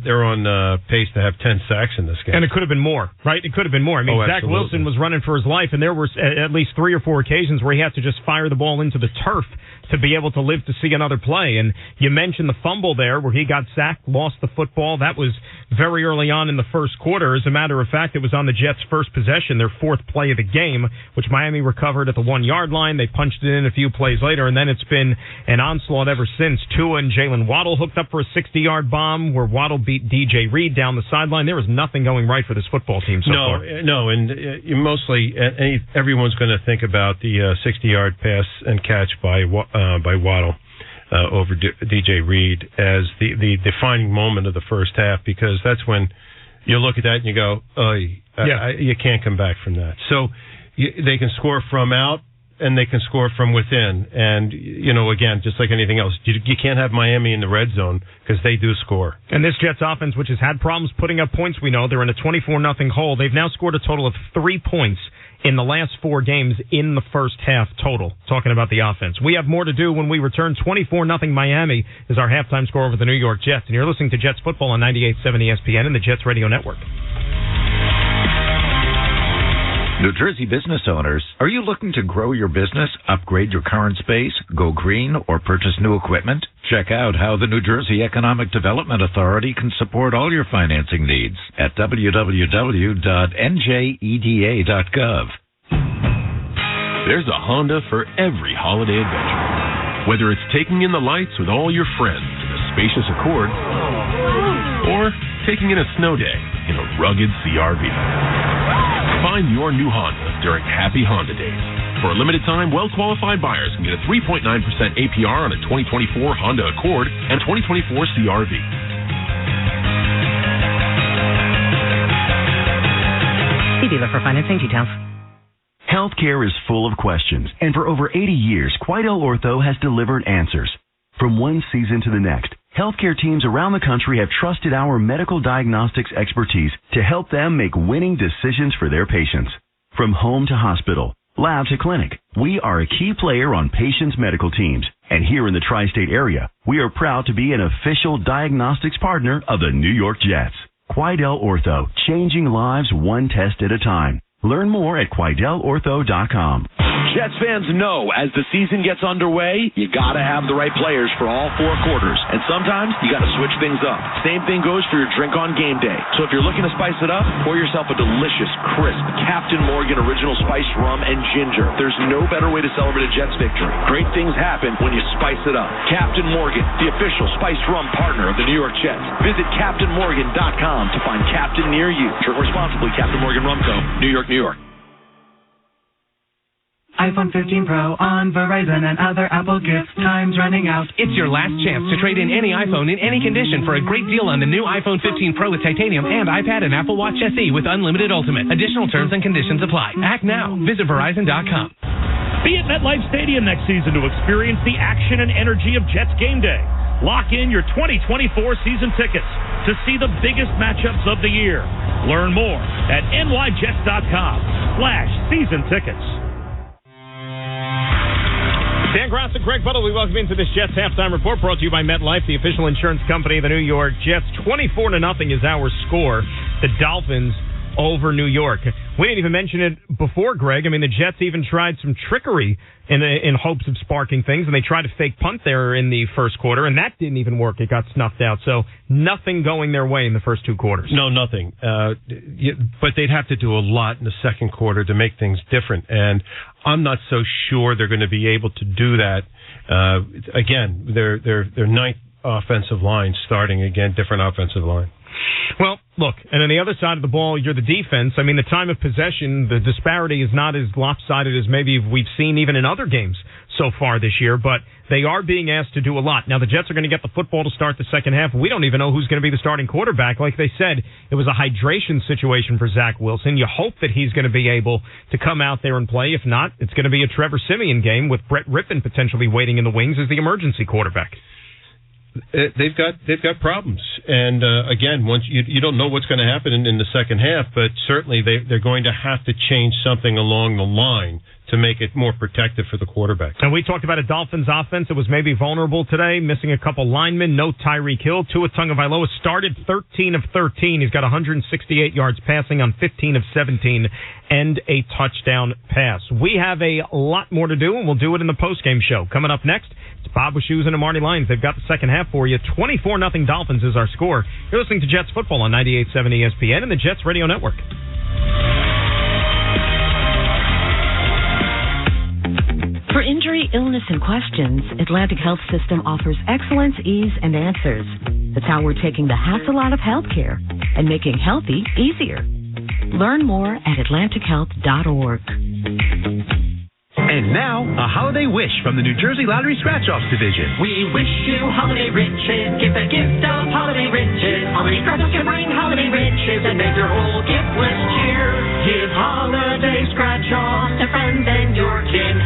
pace to have 10 sacks in this game. And it could have been more, right? It could have been more. I mean, Zach Wilson was running for his life, and there were at least 3 or 4 occasions where he had to just fire the ball into the turf to be able to live to see another play. And you mentioned the fumble there where he got sacked, lost the football. That was very early on in the first quarter. As a matter of fact, it was on the Jets' first possession, their 4th play of the game, which Miami recovered at the 1-yard line. They punched it in a few plays later, and then it's been an onslaught ever since. Tua and Jalen Waddle hooked up for a 60-yard bomb where Waddle beat DJ Reed down the sideline. There was nothing going right for this football team so far. No, and mostly everyone's going to think about the 60-yard pass and catch by Waddle over DJ Reed as the defining moment of the first half, because that's when you look at that and you go, you can't come back from that. So they can score from out and they can score from within. And, again, just like anything else, you can't have Miami in the red zone because they do score. And this Jets offense, which has had problems putting up points, we know, they're in a 24-0 hole. They've now scored a total of 3 points in the last 4 games in the first half total, talking about the offense. We have more to do when we return. 24-0 Miami is our halftime score over the New York Jets. And you're listening to Jets Football on 98.7 ESPN and the Jets Radio Network. New Jersey business owners, are you looking to grow your business, upgrade your current space, go green, or purchase new equipment? Check out how the New Jersey Economic Development Authority can support all your financing needs at www.njeda.gov. There's a Honda for every holiday adventure. Whether it's taking in the lights with all your friends in a spacious Accord, or taking in a snow day in a rugged CR-V. Find your new Honda during Happy Honda Days. For a limited time, well-qualified buyers can get a 3.9% APR on a 2024 Honda Accord and 2024 CR-V. See dealer for financing details. Healthcare is full of questions, and for over 80 years, Quidel Ortho has delivered answers. From one season to the next, healthcare teams around the country have trusted our medical diagnostics expertise to help them make winning decisions for their patients. From home to hospital, lab to clinic, we are a key player on patients' medical teams. And here in the tri-state area, we are proud to be an official diagnostics partner of the New York Jets. Quidel Ortho, changing lives one test at a time. Learn more at QuidelOrtho.com. Jets fans know as the season gets underway, you got to have the right players for all 4 quarters. And sometimes you got to switch things up. Same thing goes for your drink on game day. So if you're looking to spice it up, pour yourself a delicious, crisp Captain Morgan Original Spiced Rum and Ginger. There's no better way to celebrate a Jets victory. Great things happen when you spice it up. Captain Morgan, the official spiced rum partner of the New York Jets. Visit CaptainMorgan.com to find Captain near you. Drink responsibly. Captain Morgan Rum Co., New York, New York. iPhone 15 Pro on Verizon and other Apple gifts. Time's running out. It's your last chance to trade in any iPhone in any condition for a great deal on the new iPhone 15 Pro with titanium and iPad and Apple Watch SE with unlimited ultimate. Additional terms and conditions apply. Act now. Visit Verizon.com. Be at MetLife Stadium next season to experience the action and energy of Jets game day. Lock in your 2024 season tickets to see the biggest matchups of the year. Learn more at nyjets.com/season tickets. Dan Gross and Greg Buttle, we welcome you into this Jets halftime report brought to you by MetLife, the official insurance company of the New York Jets. 24-0 is our score. The Dolphins over New York. We didn't even mention it before, Greg. I mean, the Jets even tried some trickery in hopes of sparking things, and they tried a fake punt there in the first quarter, and that didn't even work. It got snuffed out. So nothing going their way in the first 2 quarters. No, nothing. But they'd have to do a lot in the second quarter to make things different, and I'm not so sure they're going to be able to do that. Again, their ninth offensive line starting again, different offensive line. Well, look, and on the other side of the ball, you're the defense. I mean, the time of possession, the disparity is not as lopsided as maybe we've seen even in other games so far this year, but they are being asked to do a lot. Now, the Jets are going to get the football to start the second half. We don't even know who's going to be the starting quarterback. Like they said, it was a hydration situation for Zach Wilson. You hope that he's going to be able to come out there and play. If not, it's going to be a Trevor Siemian game with Brett Rippon potentially waiting in the wings as the emergency quarterback. They've got problems, and again, once you don't know what's going to happen in the second half, but certainly they're going to have to change something along the line to make it more protective for the quarterback. And we talked about a Dolphins offense that was maybe vulnerable today, missing a couple linemen, no Tyreek Hill. Tua Tagovailoa started 13 of 13. He's got 168 yards passing on 15 of 17 and a touchdown pass. We have a lot more to do, and we'll do it in the postgame show. Coming up next, it's Bob Wishoes and Marty Lyons. They've got the second half for you. 24-0 Dolphins is our score. You're listening to Jets Football on 98.7 ESPN and the Jets Radio Network. For injury, illness, and questions, Atlantic Health System offers excellence, ease, and answers. That's how we're taking the hassle out of healthcare and making healthy easier. Learn more at atlantichealth.org. And now, a holiday wish from the New Jersey Lottery Scratch-Offs Division. We wish you holiday riches. Give the gift of holiday riches. Holiday scratch-offs can bring holiday riches and make your whole gift list cheer. Give holiday scratch-offs to friends and your kin.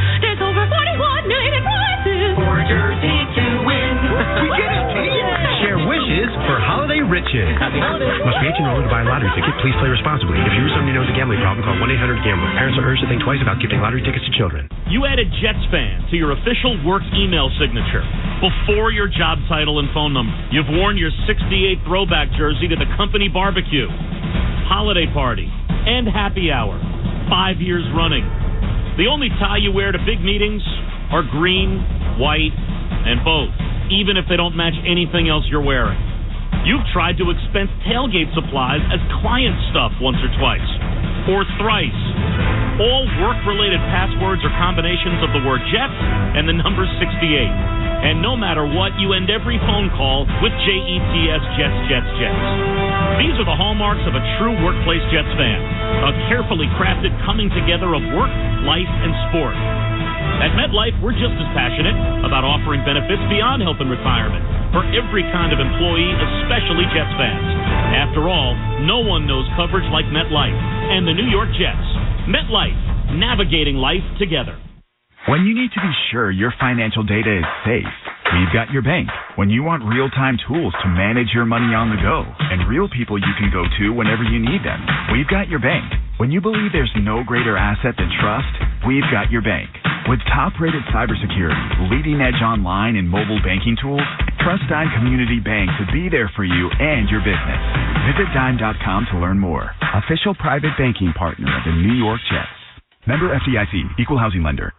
Riches. Must be 18 or older to buy a lottery ticket. Please play responsibly. If you or somebody knows a gambling problem, call 1-800-GAMBLER. Parents are urged to think twice about gifting lottery tickets to children. You added Jets fan to your official work email signature before your job title and phone number. You've worn your 68 throwback jersey to the company barbecue, holiday party, and happy hour. 5 years running. The only tie you wear to big meetings are green, white, and both, even if they don't match anything else you're wearing. You've tried to expense tailgate supplies as client stuff once or twice, or thrice. All work-related passwords are combinations of the word Jets and the number 68. And no matter what, you end every phone call with JETS, Jets, Jets, Jets. These are the hallmarks of a true workplace Jets fan. A carefully crafted coming together of work, life, and sport. At MetLife, we're just as passionate about offering benefits beyond health and retirement for every kind of employee, especially Jets fans. After all, no one knows coverage like MetLife and the New York Jets. MetLife, navigating life together. When you need to be sure your financial data is safe, we've got your bank. When you want real-time tools to manage your money on the go and real people you can go to whenever you need them, we've got your bank. When you believe there's no greater asset than trust, we've got your bank. With top-rated cybersecurity, leading-edge online and mobile banking tools, trust Dime Community Bank to be there for you and your business. Visit Dime.com to learn more. Official private banking partner of the New York Jets. Member FDIC, Equal Housing Lender.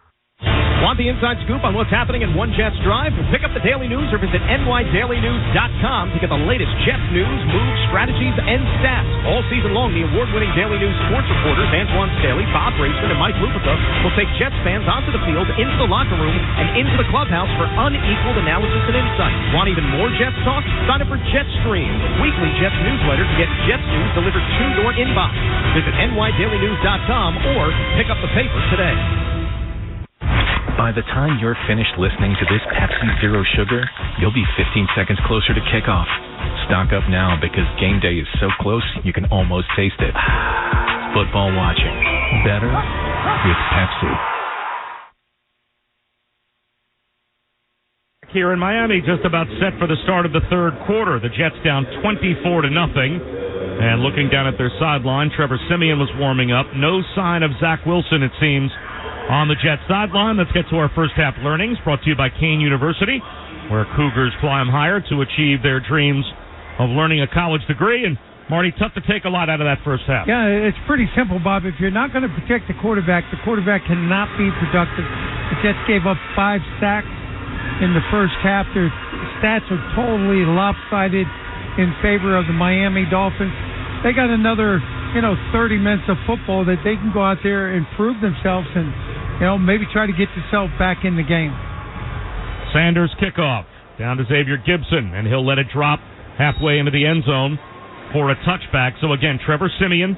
Want the inside scoop on what's happening in One Jets Drive? Pick up the Daily News or visit nydailynews.com to get the latest Jets news, moves, strategies, and stats. All season long, the award-winning Daily News sports reporters Antoine Staley, Bob Raceman, and Mike Lupica will take Jets fans onto the field, into the locker room, and into the clubhouse for unequaled analysis and insight. Want even more Jets talk? Sign up for Jetstream, weekly Jets newsletter to get Jets news delivered to your inbox. Visit nydailynews.com or pick up the paper today. By the time you're finished listening to this Pepsi Zero Sugar, you'll be 15 seconds closer to kickoff. Stock up now because game day is so close you can almost taste it. Football watching. Better with Pepsi. Here in Miami, just about set for the start of the third quarter. The Jets down 24-0. And looking down at their sideline, Trevor Siemian was warming up. No sign of Zach Wilson, it seems, on the Jets sideline. Let's get to our first half learnings, brought to you by Kane University, where Cougars climb higher to achieve their dreams of learning a college degree. And Marty, tough to take a lot out of that first half. Yeah, it's pretty simple, Bob. If you're not going to protect the quarterback cannot be productive. The Jets gave up 5 sacks in the first half. Their stats are totally lopsided in favor of the Miami Dolphins. They got another 30 minutes of football that they can go out there and prove themselves and, maybe try to get themselves back in the game. Sanders kickoff down to Xavier Gibson, and he'll let it drop halfway into the end zone for a touchback. So again, Trevor Siemian,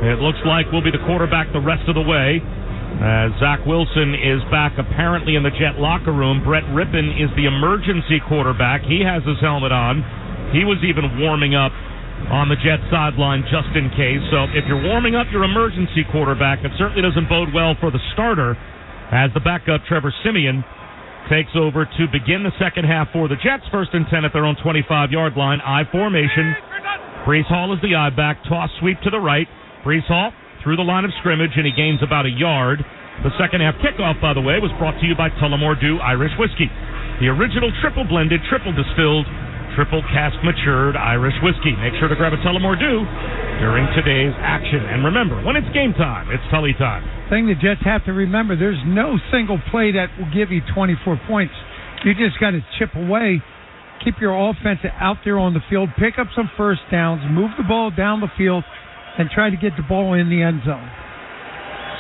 it looks like, will be the quarterback the rest of the way. Zach Wilson is back apparently in the Jet locker room. Brett Rippon is the emergency quarterback. He has his helmet on. He was even warming up on the Jets sideline just in case. So if you're warming up your emergency quarterback, it certainly doesn't bode well for the starter, as the backup Trevor Siemian takes over to begin the second half for the Jets. 1st and 10 at their own 25-yard line. I formation. Breece Hall is the I back. Toss sweep to the right. Breece Hall through the line of scrimmage, and he gains about a yard. The second half kickoff, by the way, was brought to you by Tullamore Dew Irish Whiskey, the original triple blended, triple distilled, triple cask matured Irish whiskey. Make sure to grab a Tullamore Dew during today's action. And remember, when it's game time, it's Tully time. Thing the Jets have to remember, there's no single play that will give you 24 points. You just got to chip away, keep your offense out there on the field, pick up some first downs, move the ball down the field, and try to get the ball in the end zone.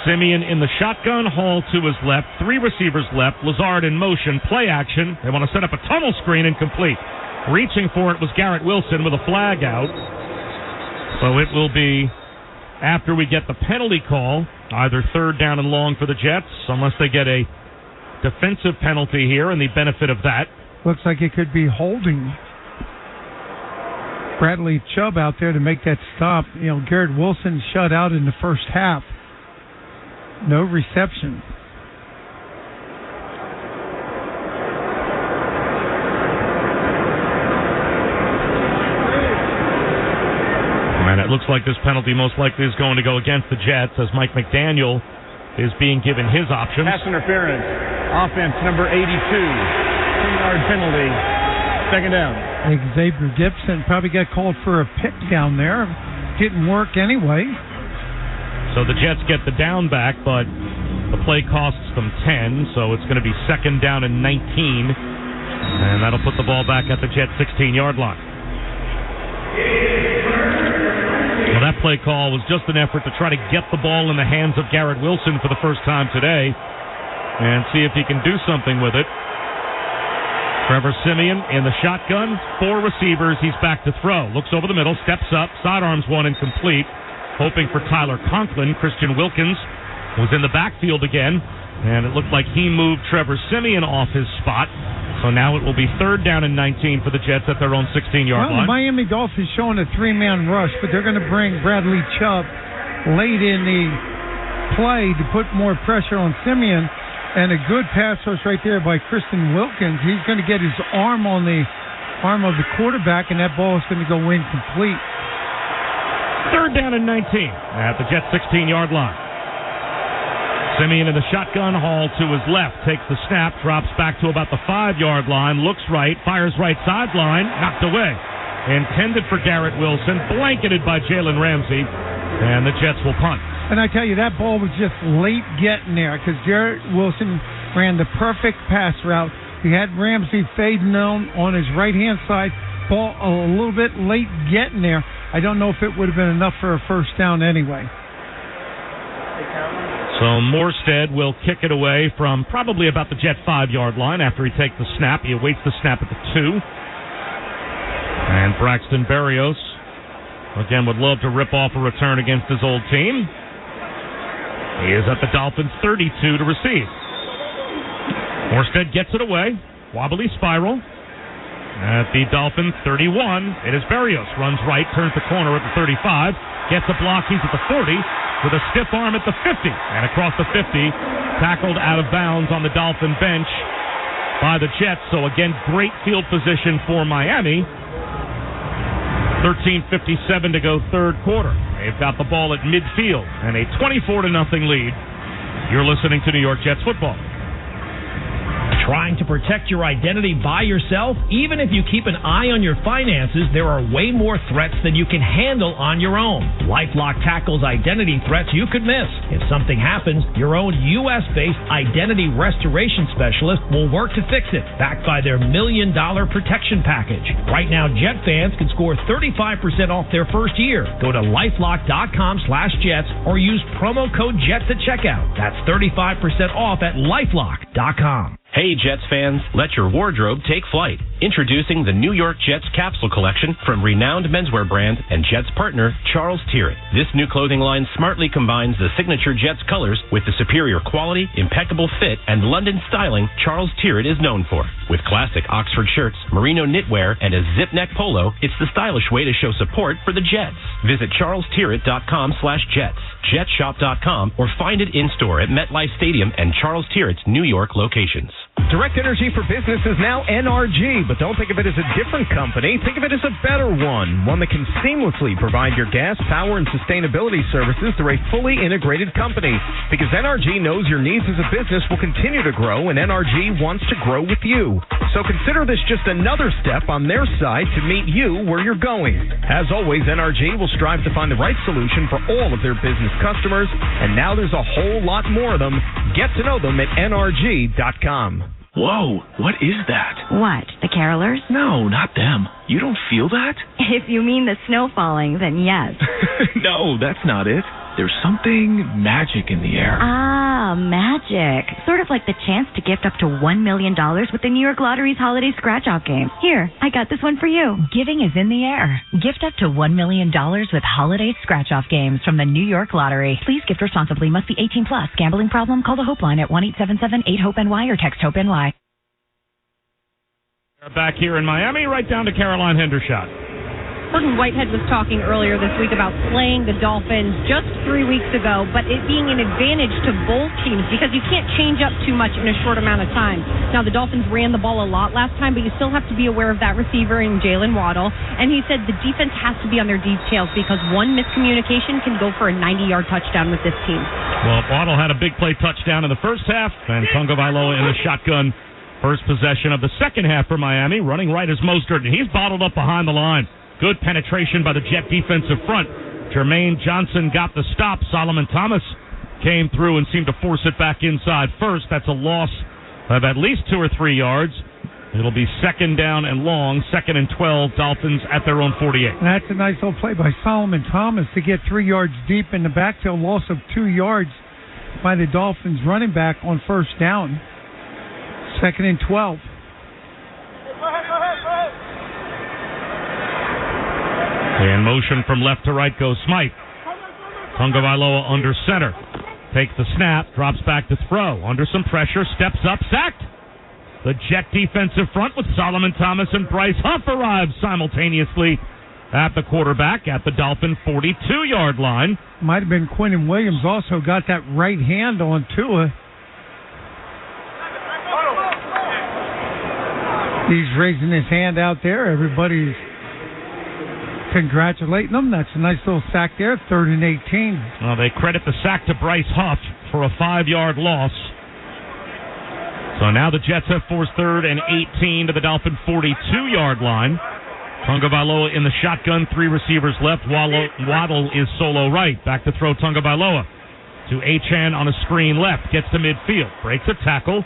Siemian in the shotgun, Hall to his left, 3 receivers left, Lazard in motion, play action. They want to set up a tunnel screen, incomplete. Reaching for it was Garrett Wilson with a flag out. So it will be, after we get the penalty call, either third down and long for the Jets, unless they get a defensive penalty here, and the benefit of that. Looks like it could be holding Bradley Chubb out there to make that stop. Garrett Wilson shut out in the first half. No reception. Looks like this penalty most likely is going to go against the Jets as Mike McDaniel is being given his options. Pass interference. Offense number 82. 2-yard penalty. Second down. Xavier Gibson probably got called for a pick down there. Didn't work anyway. So the Jets get the down back, but the play costs them 10, so it's going to be second down and 19. And that'll put the ball back at the Jets' 16-yard line. Well, that play call was just an effort to try to get the ball in the hands of Garrett Wilson for the first time today and see if he can do something with it. Trevor Siemian in the shotgun, 4 receivers, he's back to throw. Looks over the middle, steps up, sidearms one incomplete, hoping for Tyler Conklin. Christian Wilkins was in the backfield again, and it looked like he moved Trevor Siemian off his spot. So now it will be third down and 19 for the Jets at their own 16-yard line. The Miami Dolphins showing a 3-man rush, but they're going to bring Bradley Chubb late in the play to put more pressure on Siemian. And a good pass rush right there by Christian Wilkins. He's going to get his arm on the arm of the quarterback, and that ball is going to go incomplete. Third down and 19 at the Jets' 16-yard line. Siemian in the shotgun, Hall to his left, takes the snap, drops back to about the 5-yard line, looks right, fires right sideline, knocked away. Intended for Garrett Wilson, blanketed by Jalen Ramsey, and the Jets will punt. And I tell you, that ball was just late getting there because Garrett Wilson ran the perfect pass route. He had Ramsey fading on his right-hand side, ball a little bit late getting there. I don't know if it would have been enough for a first down anyway. So Morstead will kick it away from probably about the Jet 5-yard line after he takes the snap. He awaits the snap at the 2. And Braxton Berrios, again, would love to rip off a return against his old team. He is at the Dolphins' 32 to receive. Morstead gets it away. Wobbly spiral. At the Dolphins' 31, it is Berrios. Runs right, turns the corner at the 35. Gets a block, he's at the 40. With a stiff arm at the 50. And across the 50, tackled out of bounds on the Dolphin bench by the Jets. So again, great field position for Miami. 13:57 to go third quarter. They've got the ball at midfield and a 24-0 lead. You're listening to New York Jets football. Trying to protect your identity by yourself? Even if you keep an eye on your finances, there are way more threats than you can handle on your own. LifeLock tackles identity threats you could miss. If something happens, your own U.S.-based identity restoration specialist will work to fix it, backed by their $1 million protection package. Right now, Jet fans can score 35% off their first year. Go to LifeLock.com/Jets or use promo code JETS at checkout. That's 35% off at LifeLock.com. Hey Jets fans, let your wardrobe take flight. Introducing the New York Jets capsule collection from renowned menswear brand and Jets partner Charles Tyrrell. This new clothing line smartly combines the signature Jets colors with the superior quality, impeccable fit, and London styling Charles Tyrrell is known for. With classic Oxford shirts, merino knitwear, and a zip neck polo, it's the stylish way to show support for the Jets. Visit charlestyrrell.com/Jets, jetshop.com, or find it in-store at MetLife Stadium and Charles Tyrrell's New York locations. Direct Energy for Business is now NRG, but don't think of it as a different company. Think of it as a better one that can seamlessly provide your gas, power, and sustainability services through a fully integrated company. Because NRG knows your needs as a business will continue to grow, and NRG wants to grow with you. So consider this just another step on their side to meet you where you're going. As always, NRG will strive to find the right solution for all of their business customers, and now there's a whole lot more of them. Get to know them at NRG.com. Whoa, what is that? What, the carolers? No, not them. You don't feel that? If you mean the snow falling, then yes. No, that's not it. There's something magic in the air. Ah, magic. Sort of like the chance to gift up to $1 million with the New York Lottery's Holiday Scratch-Off game. Here, I got this one for you. Giving is in the air. Gift up to $1 million with Holiday Scratch-Off games from the New York Lottery. Please gift responsibly. Must be 18 plus. Gambling problem? Call the Hope line at 1-877-8-HOPE-NY or text HOPE-NY. Back here in Miami, right down to Caroline Hendershot. Gordon Whitehead was talking earlier this week about playing the Dolphins just 3 weeks ago, but it being an advantage to both teams because you can't change up too much in a short amount of time. Now, the Dolphins ran the ball a lot last time, but you still have to be aware of that receiver in Jalen Waddle. And he said the defense has to be on their details because one miscommunication can go for a 90-yard touchdown with this team. Well, Waddle had a big play touchdown in the first half, and Tagovailoa in the shotgun. First possession of the second half for Miami. Running right is Mostert, and he's bottled up behind the line. Good penetration by the Jet defensive front. Jermaine Johnson got the stop. Solomon Thomas came through and seemed to force it back inside first. That's a loss of at least 2 or 3 yards. It'll be second down and long, 2nd and 12, Dolphins at their own 48. And that's a nice little play by Solomon Thomas to get 3 yards deep in the backfield. Loss of 2 yards by the Dolphins running back on first down. 2nd and 12. In motion from left to right goes Smythe. Tagovailoa under center. Takes the snap, drops back to throw. Under some pressure, steps up, sacked. The Jet defensive front with Solomon Thomas and Bryce Huff arrives simultaneously at the quarterback at the Dolphin 42-yard line. Might have been Quinnen Williams also got that right hand on Tua. He's raising his hand out there. Everybody's congratulating him. That's a nice little sack there, 3rd and 18. Well, they credit the sack to Bryce Huff for a 5-yard loss. So now the Jets have forced 3rd and 18 to the Dolphin 42-yard line. Tagovailoa in the shotgun, 3 receivers left. Waddle is solo right. Back to throw Tagovailoa to Achane on a screen left. Gets to midfield, breaks a tackle,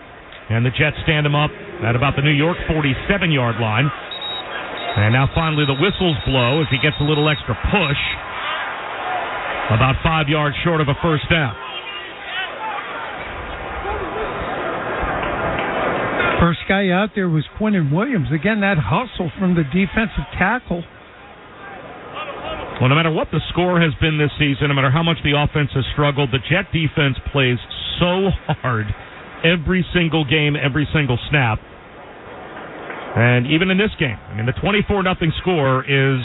and the Jets stand him up at about the New York 47-yard line. And now finally the whistles blow as he gets a little extra push. About 5 yards short of a first down. First guy out there was Quinnen Williams. Again, that hustle from the defensive tackle. Well, no matter what the score has been this season, no matter how much the offense has struggled, the Jet defense plays so hard every single game, every single snap. And even in this game, I mean, the 24-0 score is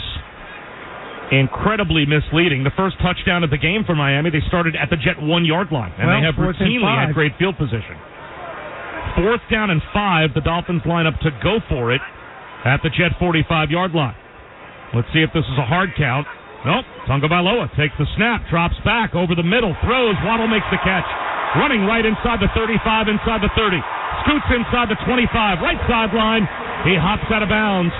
incredibly misleading. The first touchdown of the game for Miami, they started at the Jet 1-yard line, and they have routinely had great field position. 4th down and 5, the Dolphins line up to go for it at the Jet 45-yard line. Let's see if this is a hard count. Nope. Tagovailoa takes the snap, drops back over the middle, throws. Waddle makes the catch. Running right inside the 35, inside the 30. Scoots inside the 25, right sideline. He hops out of bounds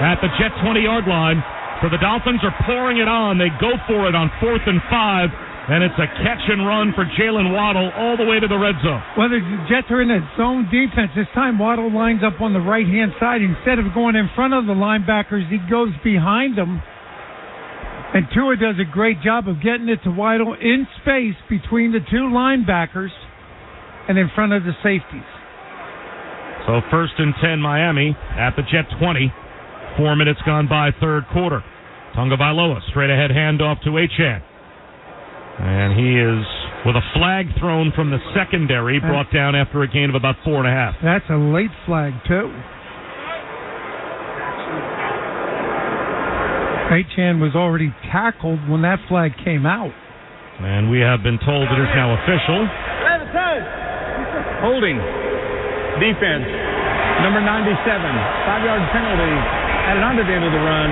at the Jet 20-yard line. So the Dolphins are pouring it on. They go for it on 4th and 5, and it's a catch and run for Jalen Waddle all the way to the red zone. Well, the Jets are in a zone defense. This time Waddle lines up on the right-hand side. Instead of going in front of the linebackers, he goes behind them. And Tua does a great job of getting it to Waddle in space between the 2 linebackers and in front of the safeties. So 1st and 10 Miami at the Jet 20. 4 minutes gone by, 3rd quarter. Tagovailoa, straight ahead handoff to Achane. And he is, with a flag thrown from the secondary, brought down after a gain of about 4.5. That's a late flag, too. Achane was already tackled when that flag came out. And we have been told it is now official. Holding. Defense. Number 97. 5-yard penalty. Added on to the end of the run.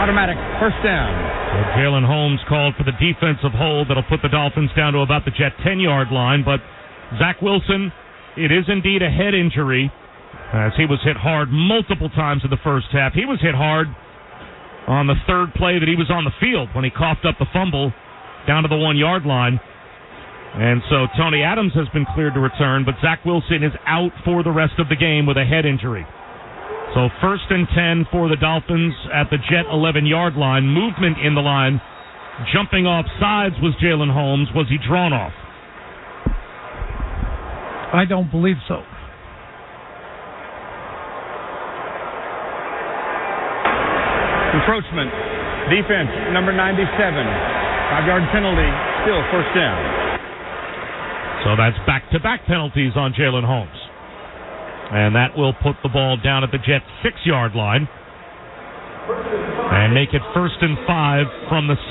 Automatic first down. So Jalen Holmes called for the defensive hold that'll put the Dolphins down to about the Jet 10-yard line. But Zach Wilson, it is indeed a head injury as he was hit hard multiple times in the first half. He was hit hard on the 3rd play that he was on the field when he coughed up the fumble down to the 1-yard line. And so Tony Adams has been cleared to return, but Zach Wilson is out for the rest of the game with a head injury. So 1st and 10 for the Dolphins at the Jet 11-yard line. Movement in the line. Jumping off sides was Jalen Holmes. Was he drawn off? I don't believe so. Encroachment. Defense, number 97. 5-yard penalty. Still first down. So that's back-to-back penalties on Jalen Holmes. And that will put the ball down at the Jets' 6-yard line. and make it 1st and 5 from the 6.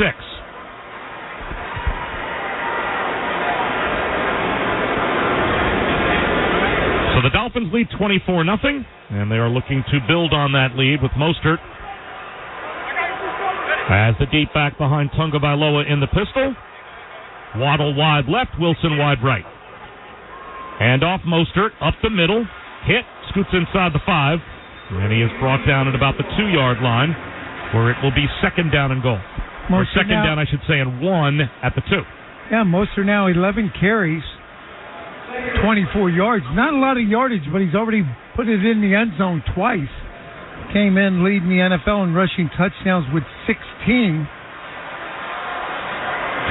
So the Dolphins lead 24-0, and they are looking to build on that lead with Mostert as the deep back behind Tagovailoa in the pistol. Waddle wide left, Wilson wide right. Hand off Mostert, up the middle, hit, scoots inside the 5, and he is brought down at about the 2-yard line, where it will be 2nd down and goal. Or second down, I should say, and 1 at the 2. Yeah, Mostert now 11 carries, 24 yards. Not a lot of yardage, but he's already put it in the end zone twice. Came in leading the NFL in rushing touchdowns with 16.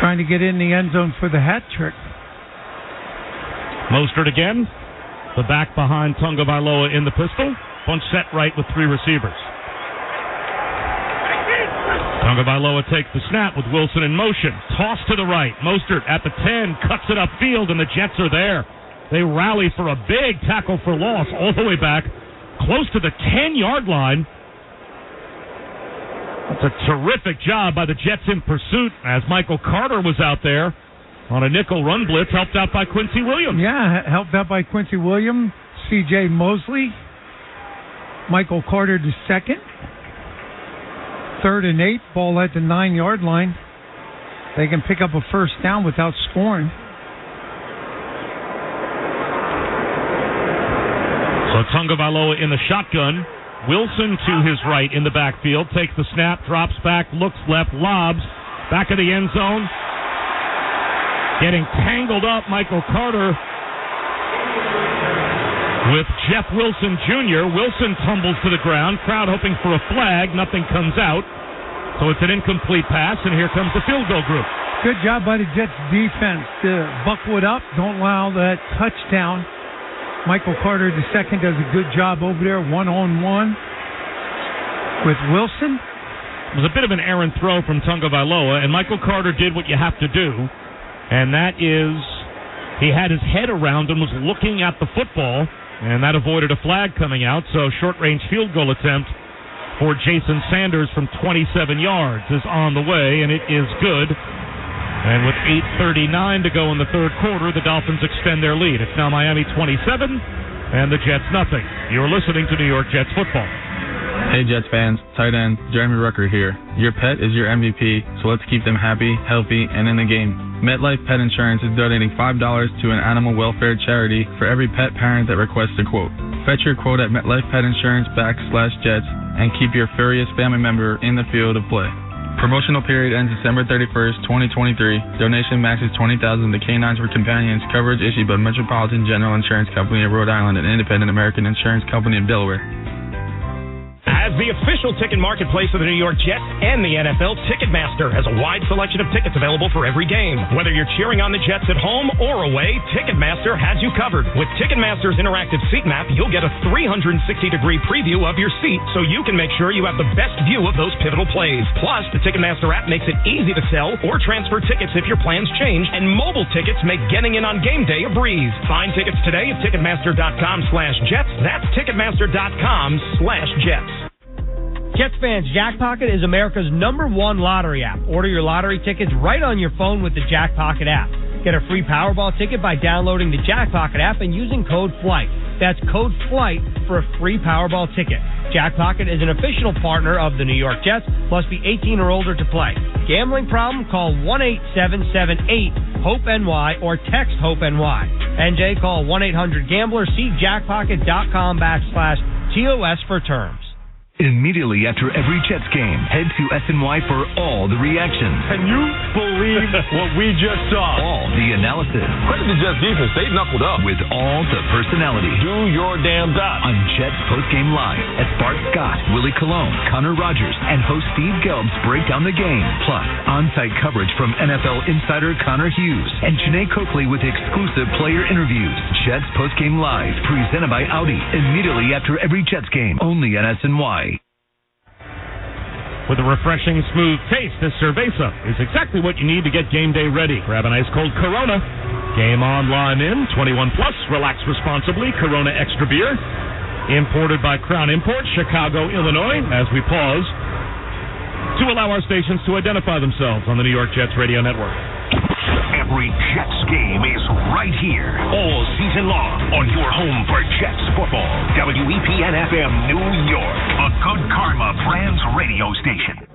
Trying to get in the end zone for the hat trick. Mostert again. The back behind Tagovailoa in the pistol. Bunch set right with 3 receivers. Tagovailoa takes the snap with Wilson in motion. Toss to the right. Mostert at the 10. Cuts it upfield, and the Jets are there. They rally for a big tackle for loss all the way back, close to the 10-yard line. That's a terrific job by the Jets in pursuit, as Michael Carter was out there on a nickel run blitz, helped out by Quincy Williams. Yeah, helped out by Quincy Williams, C.J. Mosley, Michael Carter the second. 3rd and 8, ball at the 9-yard line. They can pick up a first down without scoring. So Tagovailoa in the shotgun. Wilson to his right in the backfield. Takes the snap, drops back, looks left, lobs. Back of the end zone. Getting tangled up, Michael Carter with Jeff Wilson Jr. Wilson tumbles to the ground. Crowd hoping for a flag. Nothing comes out. So it's an incomplete pass, and here comes the field goal group. Good job by the Jets defense to buckle it up. Don't allow that touchdown. Michael Carter II does a good job over there, one-on-one with Wilson. It was a bit of an errant throw from Tagovailoa, and Michael Carter did what you have to do, and that is he had his head around and was looking at the football, and that avoided a flag coming out. So short-range field goal attempt for Jason Sanders from 27 yards is on the way, and it is good. And with 8:39 to go in the third quarter, the Dolphins extend their lead. It's now Miami 27 and the Jets nothing. You're listening to New York Jets football. Hey Jets fans, tight end Jeremy Rucker here. Your pet is your MVP, so let's keep them happy, healthy, and in the game. MetLife Pet Insurance is donating $5 to an animal welfare charity for every pet parent that requests a quote. Fetch your quote at MetLife Pet Insurance /Jets and keep your furriest family member in the field of play. Promotional period ends December 31st, 2023. Donation max is $20,000 to Canines for Companions. Coverage issued by Metropolitan General Insurance Company of Rhode Island and Independent American Insurance Company of Delaware. As the official ticket marketplace of the New York Jets and the NFL, Ticketmaster has a wide selection of tickets available for every game. Whether you're cheering on the Jets at home or away, Ticketmaster has you covered. With Ticketmaster's interactive seat map, you'll get a 360-degree preview of your seat so you can make sure you have the best view of those pivotal plays. Plus, the Ticketmaster app makes it easy to sell or transfer tickets if your plans change, and mobile tickets make getting in on game day a breeze. Find tickets today at Ticketmaster.com/Jets. That's Ticketmaster.com/Jets. Jets fans, Jackpocket is America's #1 lottery app. Order your lottery tickets right on your phone with the Jackpocket app. Get a free Powerball ticket by downloading the Jackpocket app and using code FLIGHT. That's code FLIGHT for a free Powerball ticket. Jackpocket is an official partner of the New York Jets. Must be 18 or older to play. Gambling problem? Call 1-877-8-HOPE-NY or text HOPE-NY. NJ, call 1-800-GAMBLER. See jackpocket.com/TOS for terms. Immediately after every Jets game, head to SNY for all the reactions. Can you believe what we just saw? All the analysis. Credit the Jets defense. They knuckled up. With all the personality. Do your damn job. On Jets Postgame Live, as Bart Scott, Willie Colon, Connor Rogers, and host Steve Gelbs break down the game. Plus, on-site coverage from NFL insider Connor Hughes and Janae Coakley with exclusive player interviews. Jets Postgame Live, presented by Audi. Immediately after every Jets game, only at SNY. With a refreshing, smooth taste, this Cerveza is exactly what you need to get game day ready. Grab an ice-cold Corona. Game on, lime in. 21 plus. Relax responsibly. Corona Extra Beer. Imported by Crown Imports, Chicago, Illinois. As we pause to allow our stations to identify themselves on the New York Jets radio network. Every Jets game is right here all season long on your home for Jets football. WEPN-FM New York, a Good Karma Brands radio station.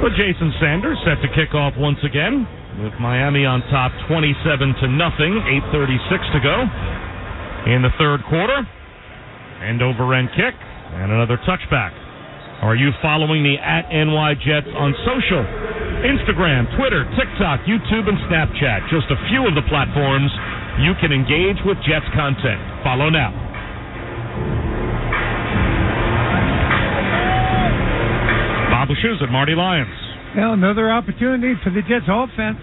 But Jason Sanders set to kick off once again with Miami on top 27-0, 8:36 to go in the third quarter. End over end kick and another touchback. Are you following the @NYJets on social? Instagram, Twitter, TikTok, YouTube, and Snapchat. Just a few of the platforms you can engage with Jets content. Follow now. Bob Shoes at Marty Lyons. Well, another opportunity for the Jets offense.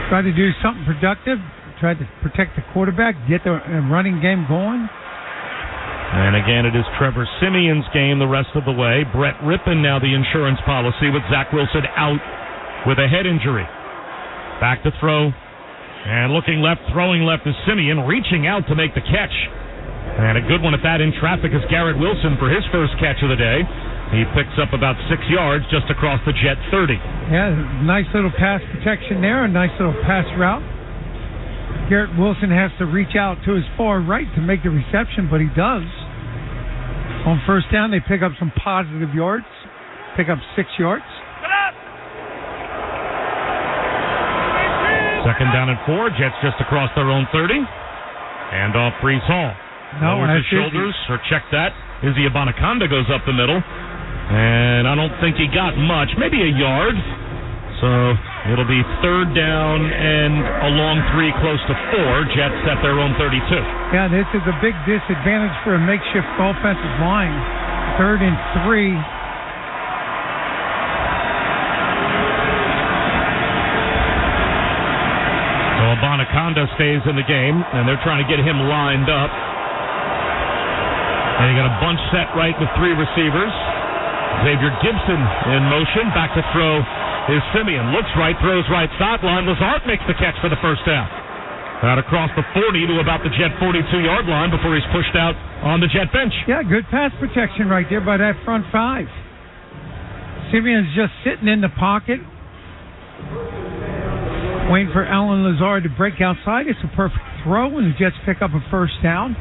Try to do something productive. Try to protect the quarterback, get the running game going. And again, it is Trevor Siemian's game the rest of the way. Brett Rippon now the insurance policy with Zach Wilson out with a head injury. Back to throw. And looking left, throwing left is Siemian, reaching out to make the catch. And a good one at that in traffic is Garrett Wilson for his first catch of the day. He picks up about 6 yards just across the Jet 30. Yeah, nice little pass protection there, a nice little pass route. Garrett Wilson has to reach out to his far right to make the reception, but he does. On first down, they pick up some positive yards, pick up 6 yards. Second down and 4, Jets just across their own 30. And off Brees Hall. Lowers his shoulders, or check that. Izzy Abanikanda goes up the middle. And I don't think he got much, maybe a yard. So it'll be third down and a long 3 close to 4. Jets at their own 32. Yeah, this is a big disadvantage for a makeshift offensive line. 3rd and 3. So Abanikanda stays in the game, and they're trying to get him lined up. And you got a bunch set right with 3 receivers. Xavier Gibson in motion. Back to throw is Siemian. Looks right, throws right sideline. Lazard makes the catch for the first down. Out across the 40 to about the Jet 42-yard line before he's pushed out on the Jet bench. Yeah, good pass protection right there by that front 5. Siemian's just sitting in the pocket, waiting for Alan Lazard to break outside. It's a perfect throw, and the Jets pick up a first down.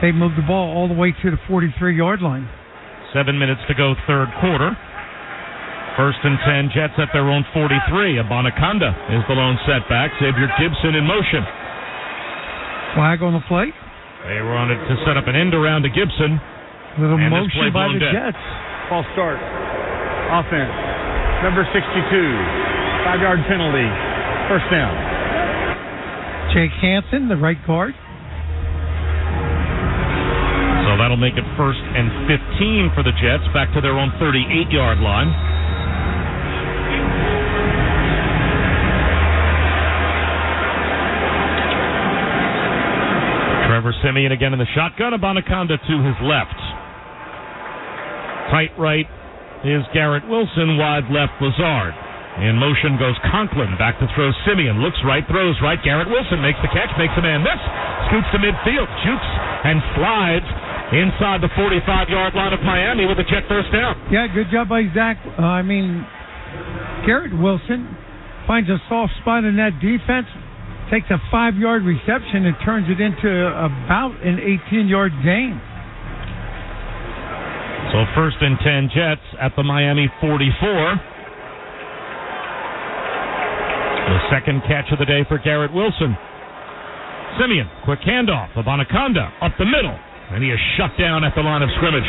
They move the ball all the way to the 43-yard line. 7 minutes to go, third quarter. First and 10, Jets at their own 43. Abanikanda is the lone setback. Xavier Gibson in motion. Flag on the play. They wanted to set up an end around to Gibson. Little motion by the Jets. False start. Offense. Number 62. 5-yard penalty. First down. Jake Hansen, the right guard. So that'll make it first and 15 for the Jets, back to their own 38-yard line. Trevor Siemian again in the shotgun. Abanikanda to his left. Tight right is Garrett Wilson. Wide left, Lazard. In motion goes Conklin. Back to throw Siemian. Looks right, throws right. Garrett Wilson makes the catch, makes a man miss. Scoots to midfield, jukes and slides inside the 45-yard line of Miami with a Jet first down. Yeah, good job by Zach. Garrett Wilson finds a soft spot in that defense, takes a 5-yard reception and turns it into about an 18-yard gain. So first and 10 Jets at the Miami 44. The second catch of the day for Garrett Wilson. Siemian, quick handoff. Abanikanda up the middle. And he is shut down at the line of scrimmage.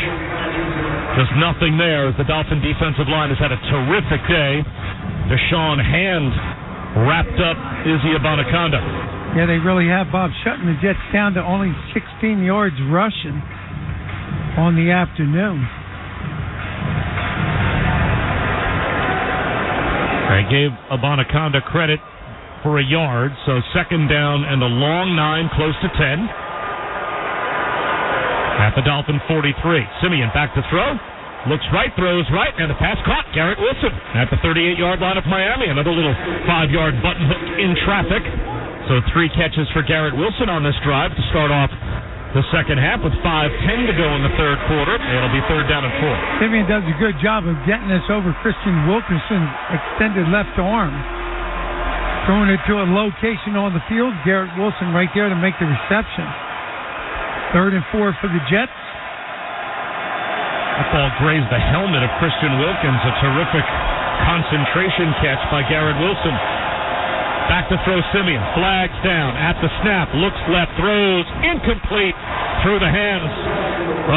Just nothing there as the Dolphin defensive line has had a terrific day. Deshaun Hand wrapped up Izzy Abanikanda. Yeah, they really have, Bob, shutting the Jets down to only 16 yards rushing on the afternoon. They gave Abanikanda credit for a yard, so second down and a long 9, close to 10. At the Dolphin 43. Siemian back to throw. Looks right, throws right, and the pass caught. Garrett Wilson at the 38-yard line of Miami. Another little 5-yard button hook in traffic. So 3 catches for Garrett Wilson on this drive to start off the second half with 5:10 to go in the third quarter. It'll be third down and 4. Simeon does a good job of getting this over Christian Wilkinson's extended left arm. Throwing it to a location on the field. Garrett Wilson right there to make the reception. Third and 4 for the Jets. That ball grazed the helmet of Christian Wilkins. A terrific concentration catch by Garrett Wilson. Back to throw Simeon. Flags down at the snap. Looks left. Throws. Incomplete through the hands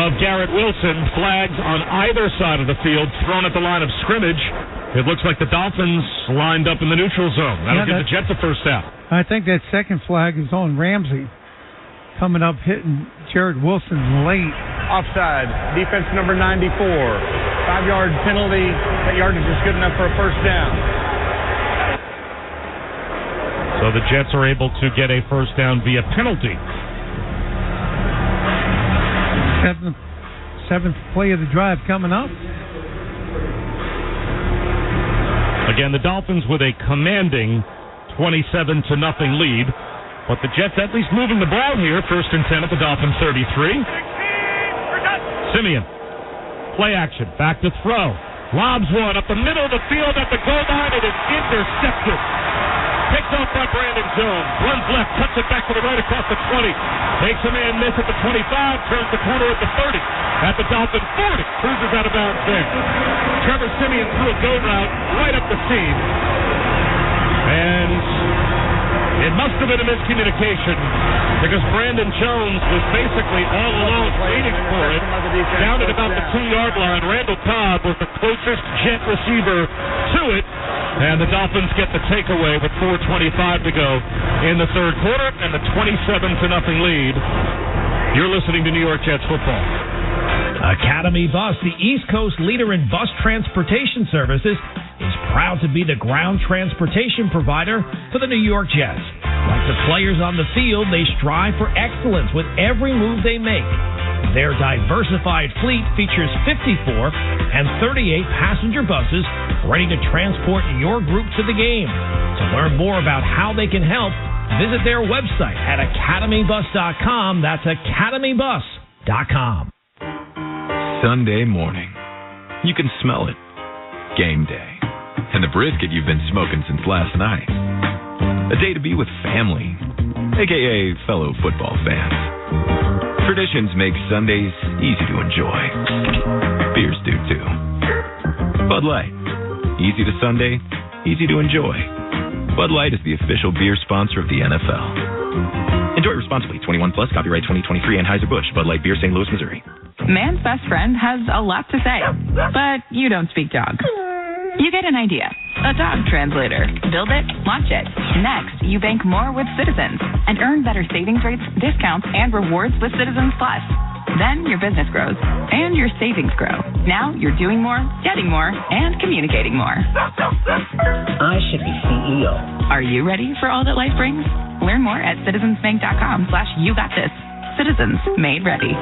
of Garrett Wilson. Flags on either side of the field. Thrown at the line of scrimmage. It looks like the Dolphins lined up in the neutral zone. That'll give the Jets a first down. I think that second flag is on Ramsey. Coming up, hitting Jared Wilson late. Offside. Defense number 94. 5-yard penalty. That yardage is good enough for a first down. So the Jets are able to get a first down via penalty. Seventh play of the drive coming up. Again, the Dolphins with a commanding 27-0 lead. But the Jets at least moving the ball here. First and 10 at the Dolphins 33. Simeon. Play action. Back to throw. Lobs one up the middle of the field at the goal line. It is intercepted. Picked off by Brandon Jones. Runs left. Cuts it back to the right across the 20. Makes a man miss at the 25. Turns the corner at the 30. At the Dolphin 40. Cruises out of bounds there. Trevor Simeon threw a go route right up the seam. And it must have been a miscommunication because Brandon Jones was basically all alone waiting for it. Down at about the 2-yard line, Randall Cobb was the closest Jet receiver to it. And the Dolphins get the takeaway with 4:25 to go in the third quarter and the 27-0 lead. You're listening to New York Jets football. Academy Bus, the East Coast leader in bus transportation services, is proud to be the ground transportation provider for the New York Jets. Like the players on the field, they strive for excellence with every move they make. Their diversified fleet features 54 and 38 passenger buses ready to transport your group to the game. To learn more about how they can help, visit their website at academybus.com. That's academybus.com. Sunday morning. You can smell it. Game day. And the brisket you've been smoking since last night. A day to be with family, a.k.a. fellow football fans. Traditions make Sundays easy to enjoy. Beers do too. Bud Light. Easy to Sunday, easy to enjoy. Bud Light is the official beer sponsor of the NFL. Enjoy responsibly. 21 plus. Copyright 2023. Anheuser-Busch. Bud Light Beer, St. Louis, Missouri. Man's best friend has a lot to say, but you don't speak dog. You get an idea. A dog translator. Build it, launch it. Next, you bank more with Citizens and earn better savings rates, discounts, and rewards with Citizens Plus. Then your business grows and your savings grow. Now you're doing more, getting more, and communicating more. I should be CEO. Are you ready for all that life brings? Learn more at citizensbank.com/you-got-this. Citizens made ready.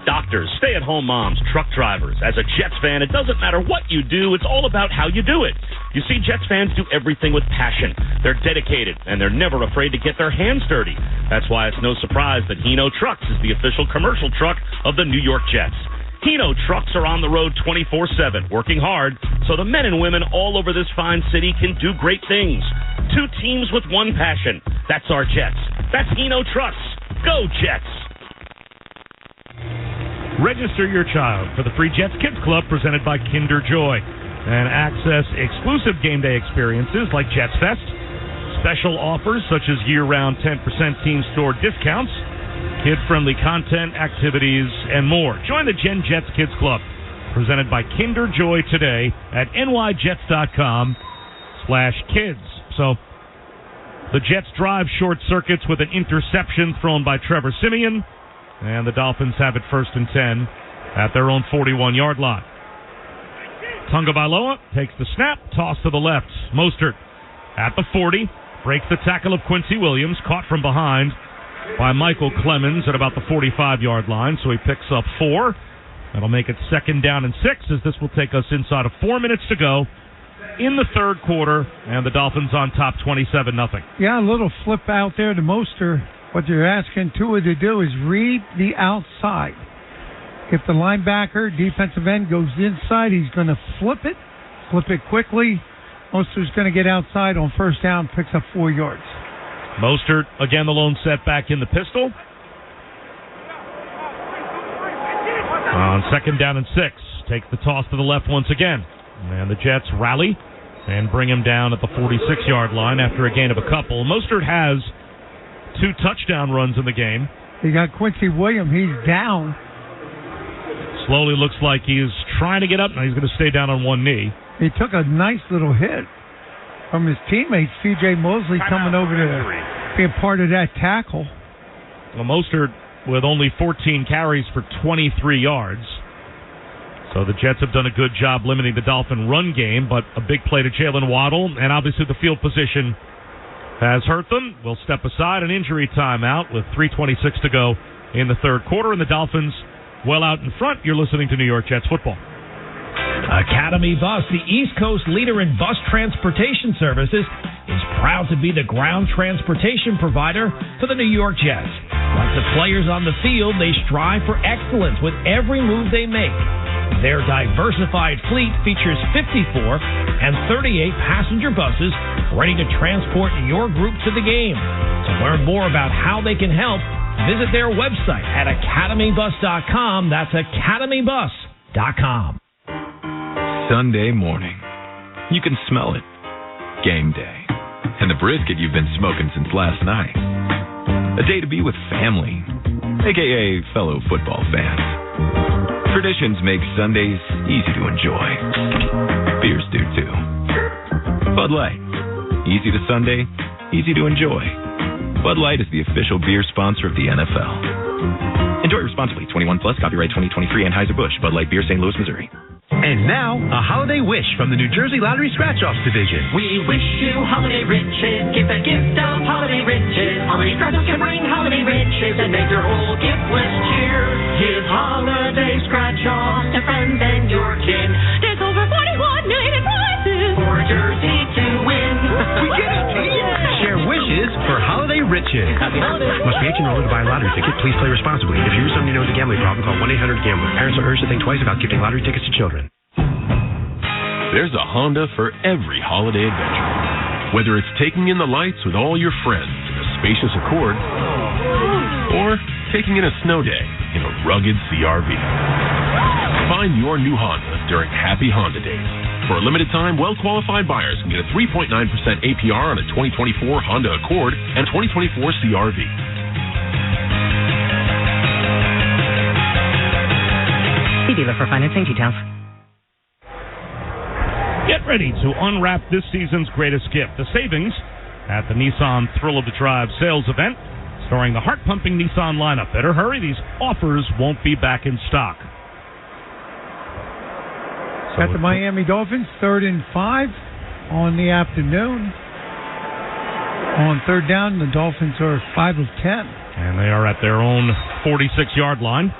Doctors, stay-at-home moms, truck drivers. As a Jets fan, it doesn't matter what you do. It's all about how you do it. You see, Jets fans do everything with passion. They're dedicated, and they're never afraid to get their hands dirty. That's why it's no surprise that Hino Trucks is the official commercial truck of the New York Jets. Hino Trucks are on the road 24/7, working hard so the men and women all over this fine city can do great things. Two teams with one passion. That's our Jets. That's Hino Trucks. Go Jets! Register your child for the free Jets Kids Club presented by Kinder Joy and access exclusive game day experiences like Jets Fest, special offers such as year-round 10% team store discounts, kid-friendly content, activities, and more. Join the Gen Jets Kids Club presented by Kinder Joy today at nyjets.com/kids. So the Jets drive short circuits with an interception thrown by Trevor Simeon. And the Dolphins have it first and 10 at their own 41-yard line. Tungabailoa takes the snap, toss to the left. Mostert at the 40, breaks the tackle of Quincy Williams, caught from behind by Michael Clemens at about the 45-yard line, so he picks up 4. That'll make it second down and 6, as this will take us inside of 4 minutes to go in the third quarter, and the Dolphins on top 27-0. Yeah, a little flip out there to Mostert. What you're asking Tua to do is read the outside. If the linebacker, defensive end goes inside, he's going to flip it quickly. Mostert's going to get outside on first down, picks up 4 yards. Mostert, again, the lone setback in the pistol. On second down and 6, takes the toss to the left once again. And the Jets rally and bring him down at the 46-yard line after a gain of a couple. Mostert has 2 touchdown runs in the game. You got Quincy Williams. He's down. Slowly looks like he's trying to get up. Now he's going to stay down on one knee. He took a nice little hit from his teammate, C.J. Mosley, coming over to be a part of that tackle. Well, Mostert with only 14 carries for 23 yards. So the Jets have done a good job limiting the Dolphin run game, but a big play to Jalen Waddle, and obviously the field position has hurt them. We'll step aside an injury timeout with 3:26 to go in the third quarter, and the Dolphins well out in front. You're listening to New York Jets football. Academy Bus, the East Coast leader in bus transportation services, is proud to be the ground transportation provider for the New York Jets. Like the players on the field, they strive for excellence with every move they make. Their diversified fleet features 54 and 38 passenger buses ready to transport your group to the game. To learn more about how they can help, visit their website at academybus.com. That's academybus.com. Sunday morning. You can smell it. Game day. And the brisket you've been smoking since last night. A day to be with family, a.k.a. fellow football fans. Traditions make Sundays easy to enjoy. Beers do too. Bud Light. Easy to Sunday, easy to enjoy. Bud Light is the official beer sponsor of the NFL. Enjoy responsibly. 21 plus. Copyright 2023. Anheuser-Busch. Bud Light Beer, St. Louis, Missouri. And now, a holiday wish from the New Jersey Lottery Scratch-Offs Division. We wish you holiday riches. Give a gift of holiday riches. Holiday scratch-offs can bring holiday riches and make your whole gift list cheer. Give holiday scratch-offs to friends and your kin. There's over 41 million in prizes for Jersey to win. We get it! Yeah. Share wishes for holiday riches. Happy holidays. Must be 18 or older to buy a lottery ticket. Please play responsibly. If you or somebody knows a gambling problem, call 1-800-GAMBLER. Parents are urged to think twice about gifting lottery tickets to children. There's a Honda for every holiday adventure. Whether it's taking in the lights with all your friends in a spacious Accord, or taking in a snow day in a rugged CR-V. Find your new Honda during Happy Honda Days. For a limited time, well-qualified buyers can get a 3.9% APR on a 2024 Honda Accord and 2024 CR-V. See dealer for financing details. Get ready to unwrap this season's greatest gift, the savings at the Nissan Thrill of the Drive sales event, starring the heart-pumping Nissan lineup. Better hurry, these offers won't be back in stock. Got the Miami Dolphins, 3rd and 5 on the afternoon. On third down, the Dolphins are 5 of 10. And they are at their own 46-yard line,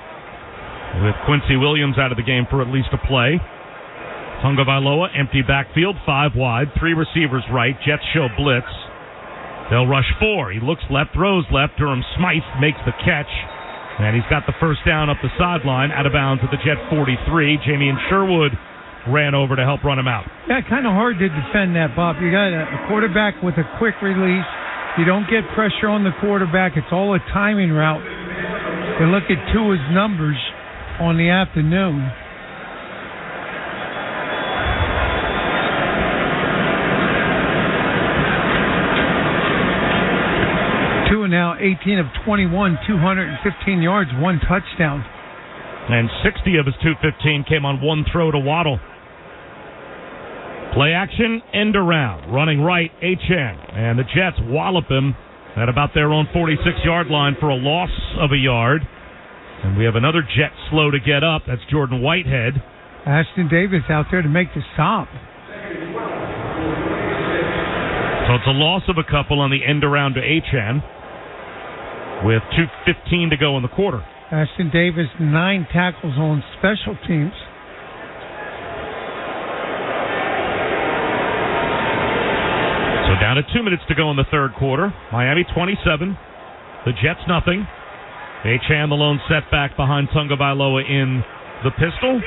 with Quincy Williams out of the game for at least a play. Tagovailoa, empty backfield, 5 wide, 3 receivers right. Jets show blitz. They'll rush 4. He looks left, throws left. Durham Smythe makes the catch, and he's got the first down up the sideline, out of bounds at the Jet 43. Jamien Sherwood ran over to help run him out. Yeah, kind of hard to defend that, Bob. You got a quarterback with a quick release. You don't get pressure on the quarterback. It's all a timing route. You look at Tua's numbers on the afternoon. Tua now 18 of 21, 215 yards, 1 touchdown. And 60 of his 215 came on 1 throw to Waddle. Play action, end around. Running right, Achane. And the Jets wallop him at about their own 46-yard line for a loss of a yard. And we have another Jet slow to get up. That's Jordan Whitehead. Ashton Davis out there to make the stop. So it's a loss of a couple on the end around to Achane, with 2:15 to go in the quarter. Ashton Davis, 9 tackles on special teams. So down to 2 minutes to go in the third quarter. Miami 27, The Jets nothing. Achane, the lone setback behind Tagovailoa in the pistol.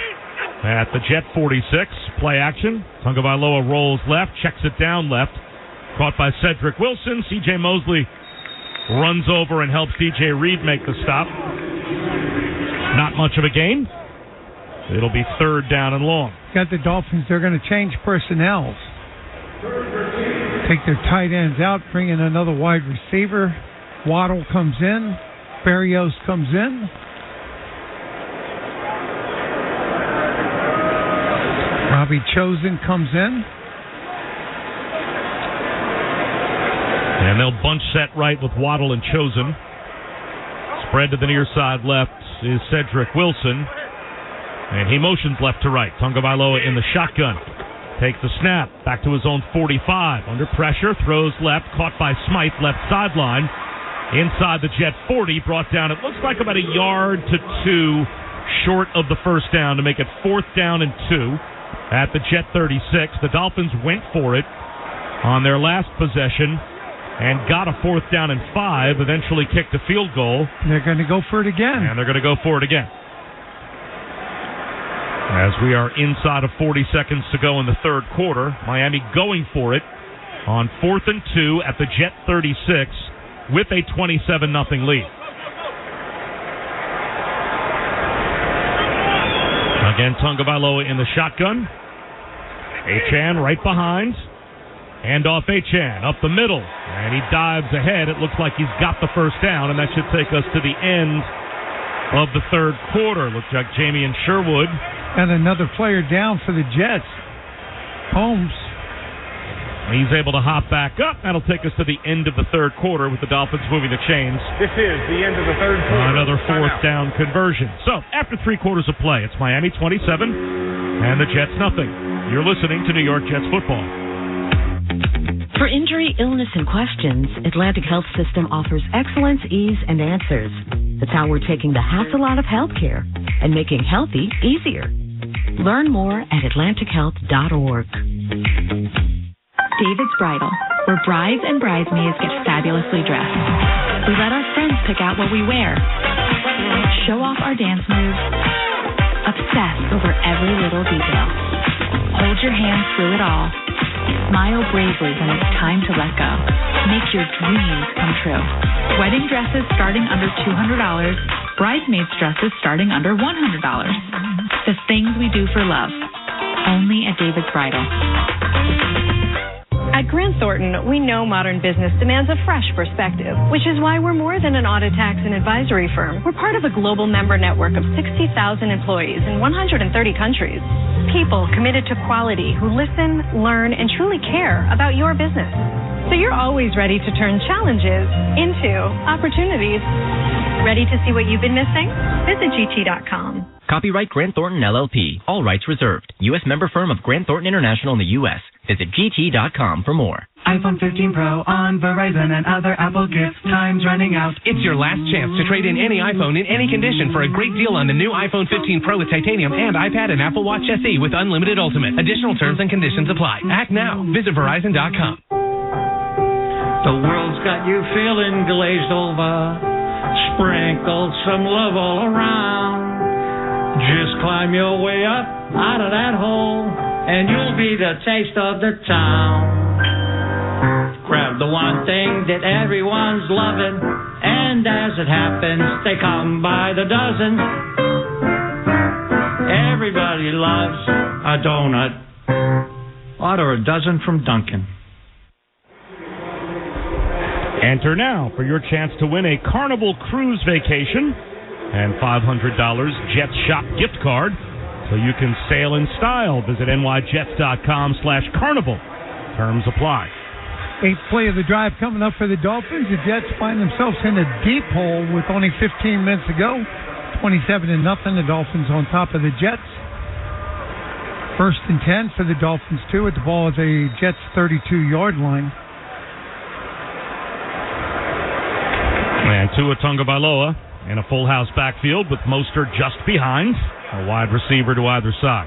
At the Jet 46, play action. Tagovailoa rolls left, checks it down left. Caught by Cedric Wilson. C.J. Mosley runs over and helps D.J. Reed make the stop. Not much of a gain. It'll be third down and long. Got the Dolphins. They're going to change personnel. Take their tight ends out, bring in another wide receiver. Waddle comes in. Berrios comes in. Robbie Chosen comes in. And they'll bunch set right with Waddle and Chosen. Spread to the near side left is Cedric Wilson. And he motions left to right. Tagovailoa in the shotgun. Takes the snap. Back to his own 45. Under pressure. Throws left. Caught by Smythe. Left sideline. Inside the Jet 40. Brought down, it looks like about a yard to two short of the first down to make it 4th down and 2 at the Jet 36. The Dolphins went for it on their last possession and got a 4th down and 5. Eventually kicked a field goal. They're going to go for it again. And they're going to go for it again. As we are inside of 40 seconds to go in the third quarter, Miami going for it on 4th and 2 at the Jet 36 with a 27-0 lead. Again, Tagovailoa in the shotgun. Achane right behind. Hand off Achane up the middle. And he dives ahead. It looks like he's got the first down, and that should take us to the end of the third quarter. Looks like Jamie and Sherwood. And another player down for the Jets. Holmes. He's able to hop back up. That'll take us to the end of the third quarter with the Dolphins moving the chains. This is the end of the third quarter. Another 4th down conversion. So, after 3 quarters of play, it's Miami 27 and the Jets nothing. You're listening to New York Jets football. For injury, illness, and questions, Atlantic Health System offers excellence, ease, and answers. That's how we're taking the hassle out of healthcare and making healthy easier. Learn more at atlantichealth.org. David's Bridal, where brides and bridesmaids get fabulously dressed. We let our friends pick out what we wear, show off our dance moves, obsess over every little detail. Hold your hand through it all. Smile bravely when it's time to let go. Make your dreams come true. Wedding dresses starting under $200. Bridesmaids dresses starting under $100. The things we do for love. Only at David's Bridal. At Grant Thornton, we know modern business demands a fresh perspective, which is why we're more than an audit, tax, and advisory firm. We're part of a global member network of 60,000 employees in 130 countries. People committed to quality who listen, learn, and truly care about your business. So you're always ready to turn challenges into opportunities. Ready to see what you've been missing? Visit GT.com. Copyright Grant Thornton LLP. All rights reserved. U.S. member firm of Grant Thornton International in the U.S. Visit GT.com for more. iPhone 15 Pro on Verizon and other Apple gifts. Time's running out. It's your last chance to trade in any iPhone in any condition for a great deal on the new iPhone 15 Pro with titanium and iPad and Apple Watch SE with unlimited Ultimate. Additional terms and conditions apply. Act now. Visit Verizon.com. The world's got you feeling glazed over. Sprinkled some love all around. Just climb your way up out of that hole, and you'll be the taste of the town. Grab the one thing that everyone's loving, and as it happens, they come by the dozens. Everybody loves a donut. Order a dozen from Dunkin'. Enter now for your chance to win a Carnival cruise vacation and $500 Jets Shop gift card so you can sail in style. Visit nyjets.com/carnival. Terms apply. 8th play of the drive coming up for the Dolphins. The Jets find themselves in a deep hole with only 15 minutes to go. 27-0. The Dolphins on top of the Jets. 1st and 10 for the Dolphins, too, at the ball at the Jets' 32-yard line. And Tua Tagovailoa in a full house backfield with Mostert just behind, a wide receiver to either side.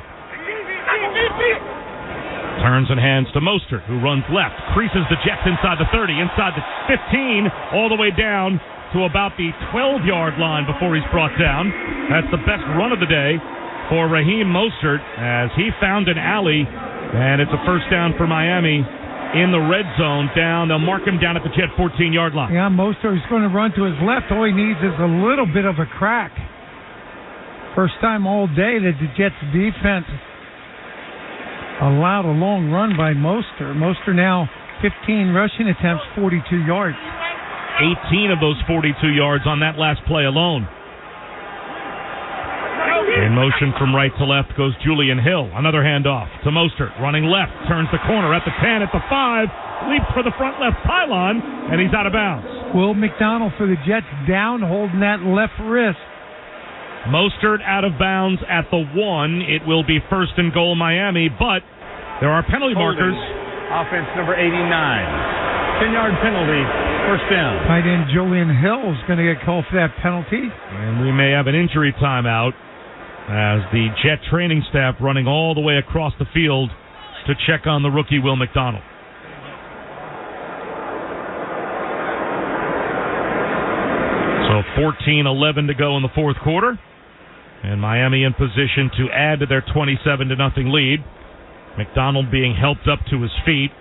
Turns and hands to Mostert, who runs left, creases the Jets inside the 30, inside the 15, all the way down to about the 12-yard line before he's brought down. That's the best run of the day for Raheem Mostert as he found an alley, and it's a first down for Miami in the red zone down. They'll mark him down at the Jet 14-yard line. Yeah, Mostert is going to run to his left. All he needs is a little bit of a crack. First time all day that the Jets defense allowed a long run by Mostert. Mostert now 15 rushing attempts, 42 yards. 18 of those 42 yards on that last play alone. In motion from right to left goes Julian Hill. Another handoff to Mostert. Running left, turns the corner at the 10, at the 5, leaps for the front left pylon, and he's out of bounds. Will McDonald for the Jets down, holding that left wrist. Mostert out of bounds at the 1. It will be first and goal Miami, but there are penalty markers. Offense number 89. 10-yard penalty, first down. Tight end Julian Hill is going to get called for that penalty. And we may have an injury timeout as the Jet training staff running all the way across the field to check on the rookie Will McDonald. So 14-11 to go in the fourth quarter. And Miami in position to add to their 27-0 lead. McDonald being helped up to his feet.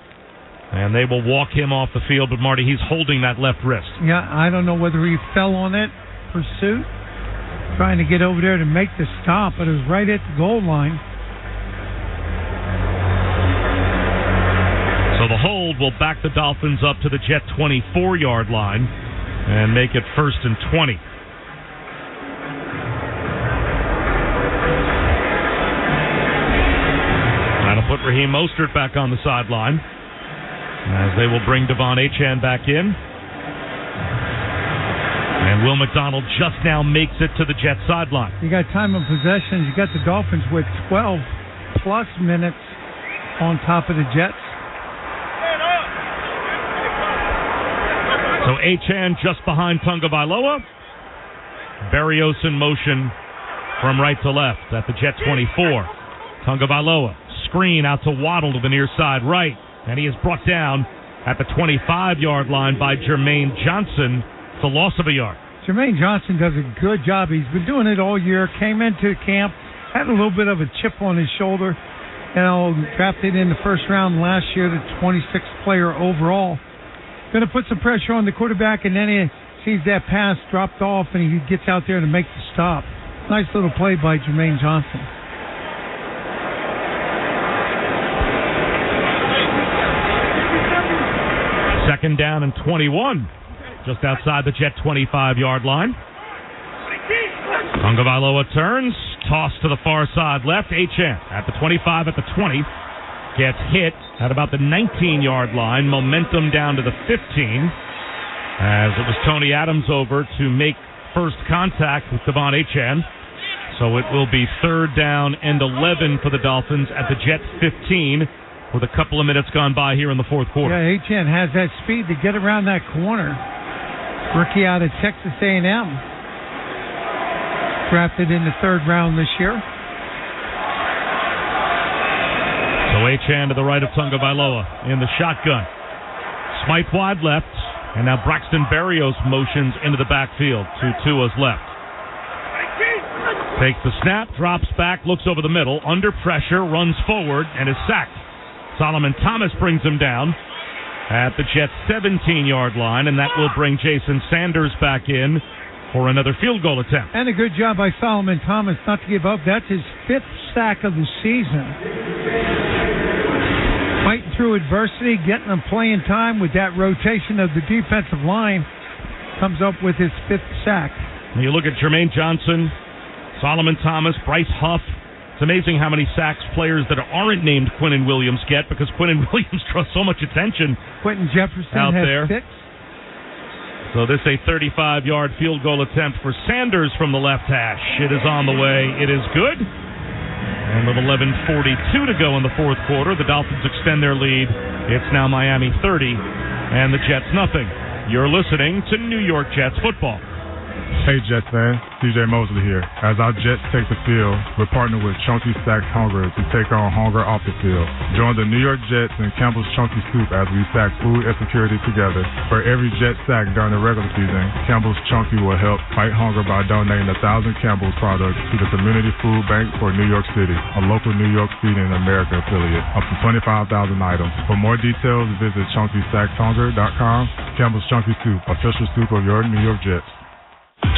And they will walk him off the field. But, Marty, he's holding that left wrist. Yeah, I don't know whether he fell on it, pursuit, trying to get over there to make the stop, but it was right at the goal line. So the hold will back the Dolphins up to the Jet 24-yard line and make it first and 20. That'll put Raheem Mostert back on the sideline as they will bring Devon Achane back in. And Will McDonald just now makes it to the Jets sideline. You got time of possession. You got the Dolphins with 12-plus minutes on top of the Jets. So Achane just behind Tagovailoa. Berrios in motion from right to left at the Jet 24. Tagovailoa. Screen out to Waddle to the near side right. And he is brought down at the 25-yard line by Jermaine Johnson. It's a loss of a yard. Jermaine Johnson does a good job. He's been doing it all year. Came into camp, had a little bit of a chip on his shoulder. Drafted in the first round last year, the 26th player overall. Going to put some pressure on the quarterback, and then he sees that pass dropped off, and he gets out there to make the stop. Nice little play by Jermaine Johnson. Second down and 21, just outside the Jet 25-yard line. Tagovailoa turns, toss to the far side left. Achane at the 25, at the 20. Gets hit at about the 19-yard line. Momentum down to the 15 as it was Tony Adams over to make first contact with Devon Achane. So it will be third down and 11 for the Dolphins at the Jet 15 with a couple of minutes gone by here in the fourth quarter. Yeah, Achane has that speed to get around that corner. Rookie out of Texas A&M. Drafted in the third round this year. So Achane to the right of Tagovailoa in the shotgun. Smythe wide left, and now Braxton Berrios motions into the backfield to Tua's left. Takes the snap, drops back, looks over the middle, under pressure, runs forward, and is sacked. Solomon Thomas brings him down at the Jets' 17-yard line, and that will bring Jason Sanders back in for another field goal attempt. And a good job by Solomon Thomas not to give up. That's his 5th sack of the season. Fighting through adversity, getting them playing time with that rotation of the defensive line. Comes up with his 5th sack. When you look at Jermaine Johnson, Solomon Thomas, Bryce Huff, it's amazing how many sacks players that aren't named Quinnen Williams get, because Quinnen Williams draws so much attention. Quentin Jefferson out has there. 6. So this a 35-yard field goal attempt for Sanders from the left hash. It is on the way. It is good. And with 11:42 to go in the fourth quarter, the Dolphins extend their lead. It's now Miami 30 and the Jets nothing. You're listening to New York Jets football. Hey Jets fans, CJ Mosley here. As our Jets take the field, we're partnered with Chunky Stacked Hunger to take on hunger off the field. Join the New York Jets and Campbell's Chunky Soup as we stack food and security together. For every Jet stack during the regular season, Campbell's Chunky will help fight hunger by donating 1,000 Campbell's products to the Community Food Bank for New York City, a local New York Feeding America affiliate, up to 25,000 items. For more details, visit ChunkyStackedHunger.com. Campbell's Chunky Soup, official soup of your New York Jets.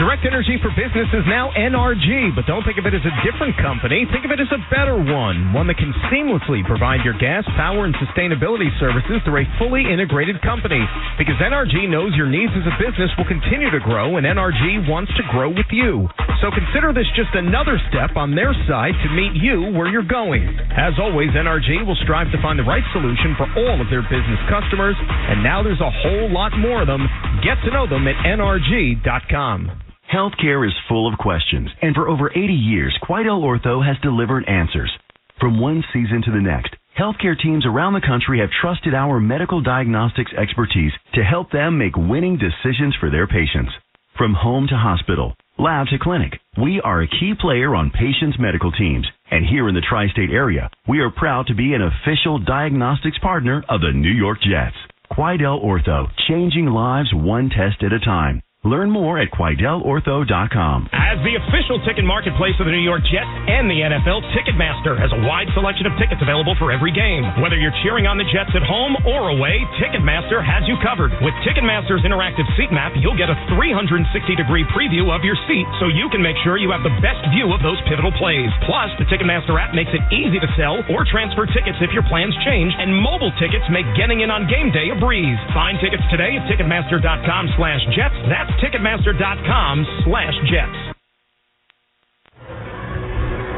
Direct Energy for Business is now NRG, but don't think of it as a different company. Think of it as a better one that can seamlessly provide your gas, power, and sustainability services through a fully integrated company. Because NRG knows your needs as a business will continue to grow, and NRG wants to grow with you. So consider this just another step on their side to meet you where you're going. As always, NRG will strive to find the right solution for all of their business customers, and now there's a whole lot more of them. Get to know them at NRG.com. Healthcare is full of questions, and for over 80 years, Quidel Ortho has delivered answers. From one season to the next, healthcare teams around the country have trusted our medical diagnostics expertise to help them make winning decisions for their patients. From home to hospital, lab to clinic, we are a key player on patients' medical teams. And here in the tri-state area, we are proud to be an official diagnostics partner of the New York Jets. Quidel Ortho, changing lives one test at a time. Learn more at QuidelOrtho.com. As the official ticket marketplace of the New York Jets and the NFL, Ticketmaster has a wide selection of tickets available for every game. Whether you're cheering on the Jets at home or away, Ticketmaster has you covered. With Ticketmaster's interactive seat map, you'll get a 360-degree preview of your seat so you can make sure you have the best view of those pivotal plays. Plus, the Ticketmaster app makes it easy to sell or transfer tickets if your plans change, and mobile tickets make getting in on game day a breeze. Find tickets today at Ticketmaster.com/Jets. That's Ticketmaster.com/Jets.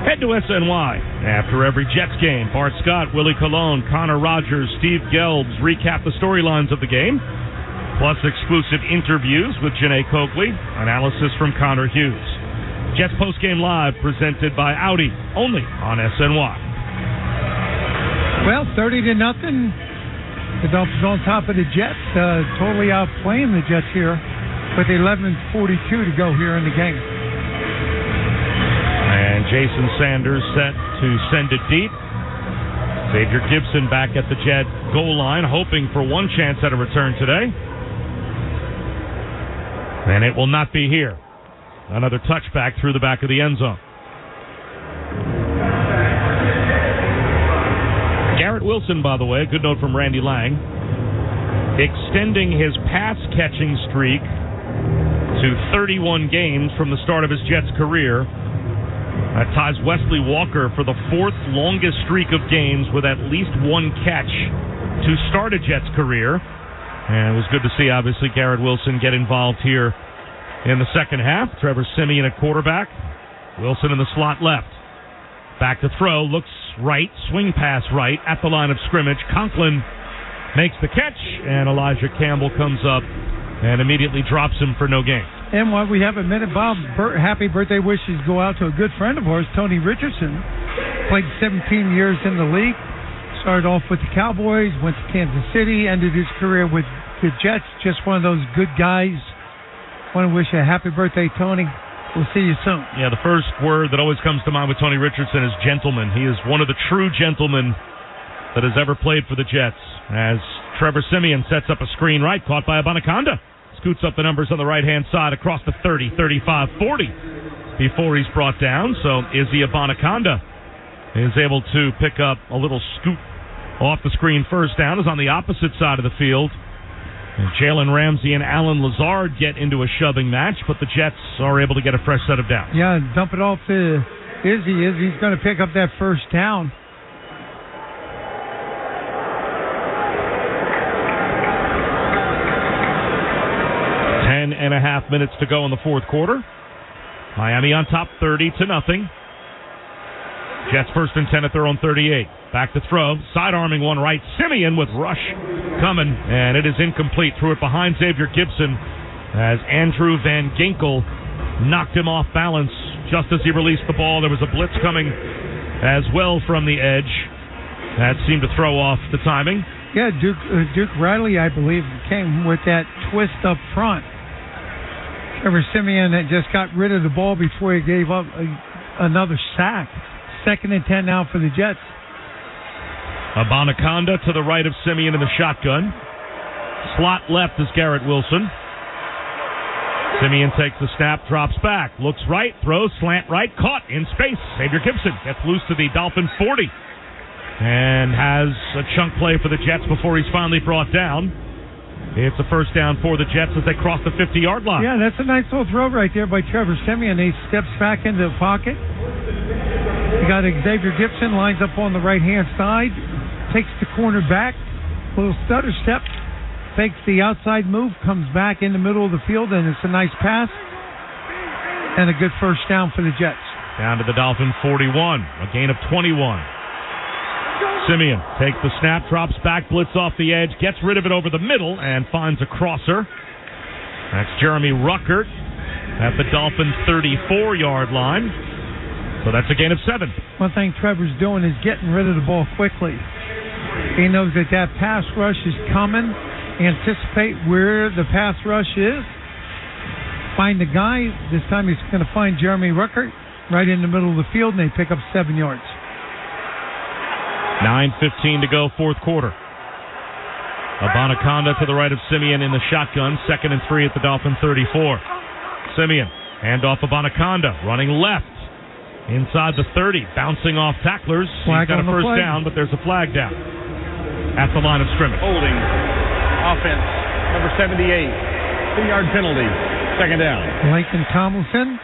Head to SNY. After every Jets game, Bart Scott, Willie Colon, Connor Rogers, Steve Gelbs recap the storylines of the game, plus exclusive interviews with Janae Coakley, analysis from Connor Hughes. Jets Postgame Live presented by Audi, only on SNY. Well, 30-0. The Dolphins on top of the Jets, totally outplaying the Jets here, with 11:42 to go here in the game. And Jason Sanders set to send it deep. Xavier Gibson back at the Jet goal line, hoping for one chance at a return today. And it will not be here. Another touchback through the back of the end zone. Garrett Wilson, by the way, a good note from Randy Lang, extending his pass-catching streak to 31 games from the start of his Jets career. That ties Wesley Walker for the fourth longest streak of games with at least one catch to start a Jets career. And it was good to see, obviously, Garrett Wilson get involved here in the second half. Trevor Siemian at quarterback. Wilson in the slot left. Back to throw, looks right, swing pass right at the line of scrimmage. Conklin makes the catch, and Elijah Campbell comes up and immediately drops him for no gain. And while we have a minute, Bob, happy birthday wishes go out to a good friend of ours, Tony Richardson. Played 17 years in the league. Started off with the Cowboys, went to Kansas City, ended his career with the Jets. Just one of those good guys. Want to wish you a happy birthday, Tony. We'll see you soon. Yeah, the first word that always comes to mind with Tony Richardson is gentleman. He is one of the true gentlemen that has ever played for the Jets. As Trevor Siemian sets up a screen right, caught by Abanaconda. Scoots up the numbers on the right-hand side across the 30, 35, 40 before he's brought down. So Izzy Abanaconda is able to pick up a little scoot off the screen first down. Is on the opposite side of the field. And Jalen Ramsey and Alan Lazard get into a shoving match, but the Jets are able to get a fresh set of downs. Yeah, dump it off to Izzy. Izzy's going to pick up that first down. And a half minutes to go in the fourth quarter. Miami on top 30-0. Jets first and 10 at their own 38. Back to throw. Side-arming one right. Siemian with rush coming. And it is incomplete. Threw it behind Xavier Gibson as Andrew Van Ginkel knocked him off balance just as he released the ball. There was a blitz coming as well from the edge. That seemed to throw off the timing. Yeah, Duke Riley, I believe, came with that twist up front. Trevor Siemian had just got rid of the ball before he gave up another sack. 2nd and 10 now for the Jets. Abanaconda to the right of Siemian in the shotgun. Slot left is Garrett Wilson. Siemian takes the snap, drops back, looks right, throws, slant right, caught in space. Xavier Gibson gets loose to the Dolphin 40 and has a chunk play for the Jets before he's finally brought down. It's a first down for the Jets as they cross the 50-yard line. Yeah, that's a nice little throw right there by Trevor Siemian. He steps back into the pocket. You got Xavier Gibson, lines up on the right-hand side, takes the corner back, little stutter step, fakes the outside move, comes back in the middle of the field, and it's a nice pass and a good first down for the Jets. Down to the Dolphin 41, a gain of 21. Siemian takes the snap, drops back, blitz off the edge, gets rid of it over the middle, and finds a crosser. That's Jeremy Ruckert at the Dolphin 34-yard line. So that's a gain of 7. One thing Trevor's doing is getting rid of the ball quickly. He knows that pass rush is coming. Anticipate where the pass rush is. Find the guy. This time he's going to find Jeremy Ruckert right in the middle of the field, and they pick up 7 yards. 9:15 to go, fourth quarter. Abanaconda to the right of Siemian in the shotgun. 2nd and 3 at the Dolphin 34. Siemian, handoff Abanaconda, running left. Inside the 30, bouncing off tacklers. He's got a first down, but there's a flag down at the line of scrimmage. Holding. Offense, number 78. 2-yard penalty. 2nd down. Lincoln Tomlinson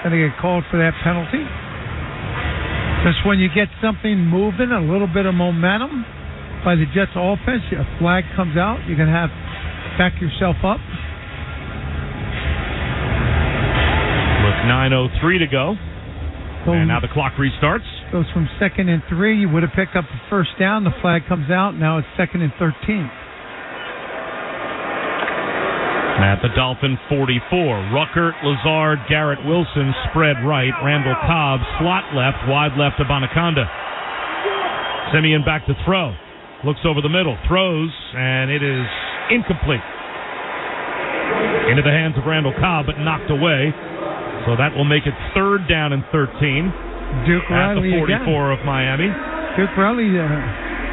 going to get called for that penalty. Just when you get something moving, a little bit of momentum by the Jets offense, a flag comes out, you can have back yourself up. With 9:03 to go. And now the clock restarts. Goes from 2nd and 3. You would have picked up the first down. The flag comes out. Now it's 2nd and 13. At the Dolphin 44, Ruckert, Lazard, Garrett Wilson, spread right, Randall Cobb, slot left, wide left to Abanaconda. Siemian back to throw. Looks over the middle, throws, and it is incomplete. Into the hands of Randall Cobb, but knocked away. So that will make it 3rd down and 13. Duke at Riley the 44 again. of Miami. Duke Riley,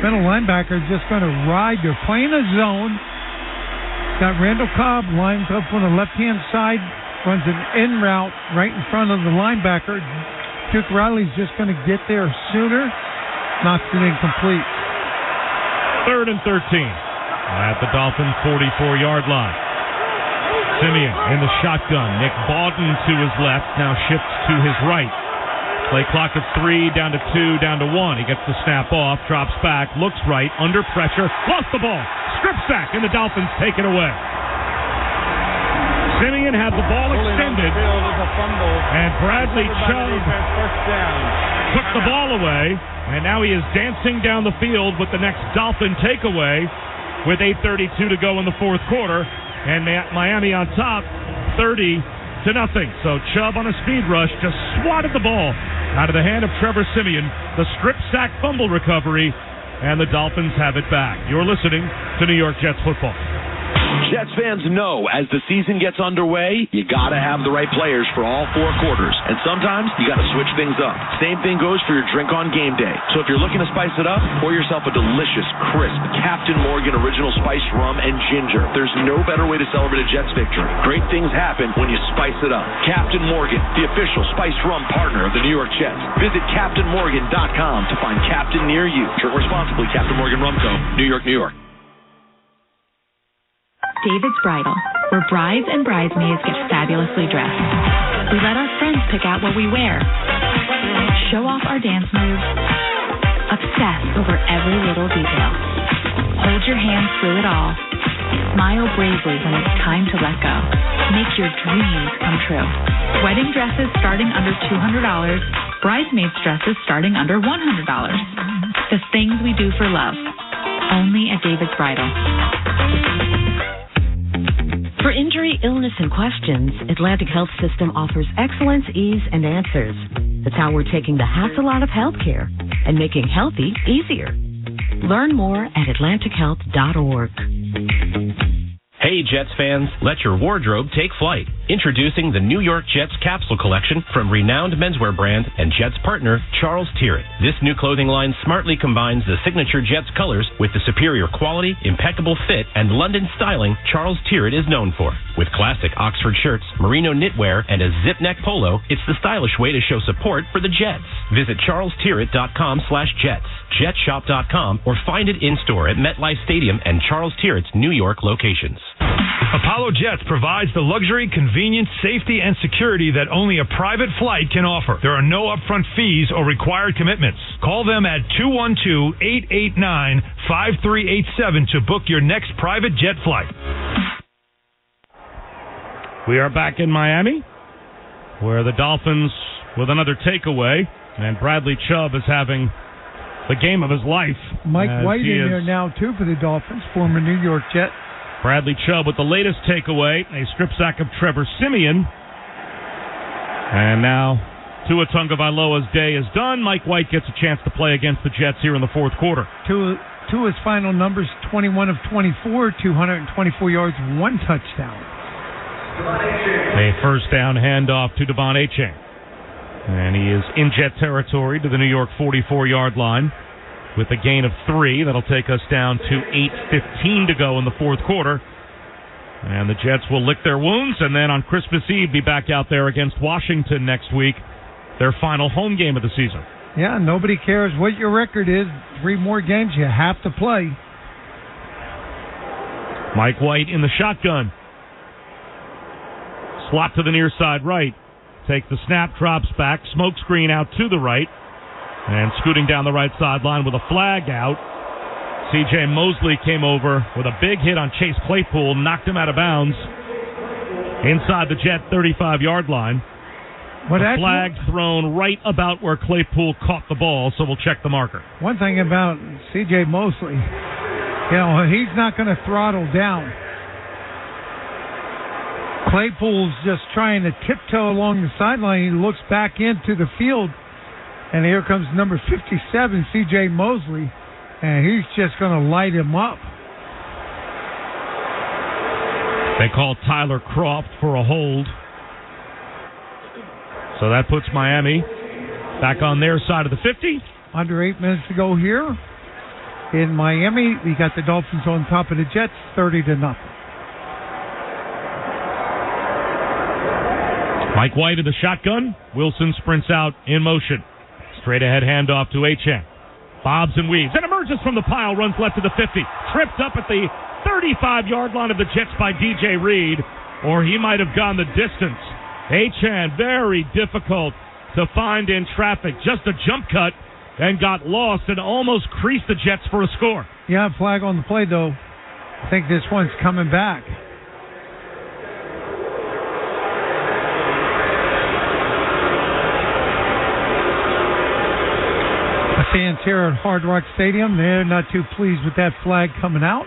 middle linebacker, just going to ride. They're playing a zone. Got Randall Cobb lines up on the left-hand side, runs an in route right in front of the linebacker. Duke Riley's just going to get there sooner. Knocks it incomplete. 3rd and 13 at the Dolphin 44-yard line. Siemian in the shotgun. Nick Bawden to his left, now shifts to his right. Play clock of 3, down to 2, down to 1. He gets the snap off, drops back, looks right, under pressure, lost the ball. Strip sack, and the Dolphins take it away. Siemian had the ball extended, and Bradley Chubb took the ball away, and now he is dancing down the field with the next Dolphin takeaway with 8:32 to go in the fourth quarter, and Miami on top, 30-0. So Chubb on a speed rush just swatted the ball out of the hand of Trevor Siemian. The strip sack fumble recovery, and the Dolphins have it back. You're listening to New York Jets football. Jets fans know as the season gets underway, you gotta have the right players for all 4 quarters. And sometimes you gotta switch things up. Same thing goes for your drink on game day. So if you're looking to spice it up, pour yourself a delicious, crisp Captain Morgan Original Spiced Rum and Ginger. There's no better way to celebrate a Jets victory. Great things happen when you spice it up. Captain Morgan, the official spiced rum partner of the New York Jets. Visit CaptainMorgan.com to find Captain near you. Drink responsibly. Captain Morgan Rum Co., New York, New York. David's Bridal, where brides and bridesmaids get fabulously dressed. We let our friends pick out what we wear, show off our dance moves, obsess over every little detail. Hold your hand through it all. Smile bravely when it's time to let go. Make your dreams come true. Wedding dresses starting under $200, bridesmaids dresses starting under $100. The things we do for love. Only at David's Bridal. For injury, illness, and questions, Atlantic Health System offers excellence, ease, and answers. That's how we're taking the hassle out of healthcare and making healthy easier. Learn more at atlantichealth.org. Hey, Jets fans, let your wardrobe take flight. Introducing the New York Jets capsule collection from renowned menswear brand and Jets partner Charles Tyrrell. This new clothing line smartly combines the signature Jets colors with the superior quality, impeccable fit, and London styling Charles Tyrrell is known for. With classic Oxford shirts, merino knitwear, and a zip neck polo, it's the stylish way to show support for the Jets. Visit charlestyrrell.com/Jets, jetshop.com, or find it in-store at MetLife Stadium and Charles Tyrrett's New York locations. Apollo Jets provides the luxury, convenience, safety, and security that only a private flight can offer. There are no upfront fees or required commitments. Call them at 212-889-5387 to book your next private jet flight. We are back in Miami, where the Dolphins with another takeaway, and Bradley Chubb is having the game of his life. Mike White in there now, too, for the Dolphins, former New York Jet. Bradley Chubb with the latest takeaway, a strip sack of Trevor Siemian. And now Tua Tagovailoa's day is done. Mike White gets a chance to play against the Jets here in the fourth quarter. Tua's final numbers, 21 of 24, 224 yards, 1 touchdown. A first down handoff to Devon Achane. And he is in Jet territory to the New York 44-yard line with a gain of 3. That'll take us down to 8:15 to go in the fourth quarter. And the Jets will lick their wounds and then on Christmas Eve be back out there against Washington next week, their final home game of the season. Yeah, nobody cares what your record is. 3 more games you have to play. Mike White in the shotgun. Slot to the near side right. Takes the snap, drops back, smoke screen out to the right. And scooting down the right sideline with a flag out, C.J. Mosley came over with a big hit on Chase Claypool, knocked him out of bounds inside the Jet 35-yard line. A flag thrown right about where Claypool caught the ball, so we'll check the marker. One thing about C.J. Mosley, he's not going to throttle down. Claypool's just trying to tiptoe along the sideline. He looks back into the field, and here comes number 57, C.J. Mosley, and he's just going to light him up. They call Tyler Croft for a hold. So that puts Miami back on their side of the 50. Under 8 minutes to go here in Miami. We got the Dolphins on top of the Jets, 30-0. Mike White in the shotgun. Wilson sprints out in motion. Straight ahead handoff to Achane. Bobs and weaves and emerges from the pile, runs left to the 50. Tripped up at the 35-yard line of the Jets by DJ Reed, or he might have gone the distance. Achane, very difficult to find in traffic. Just a jump cut and got lost and almost creased the Jets for a score. Yeah, flag on the play, though. I think this one's coming back. Fans here at Hard Rock Stadium, they're not too pleased with that flag coming out.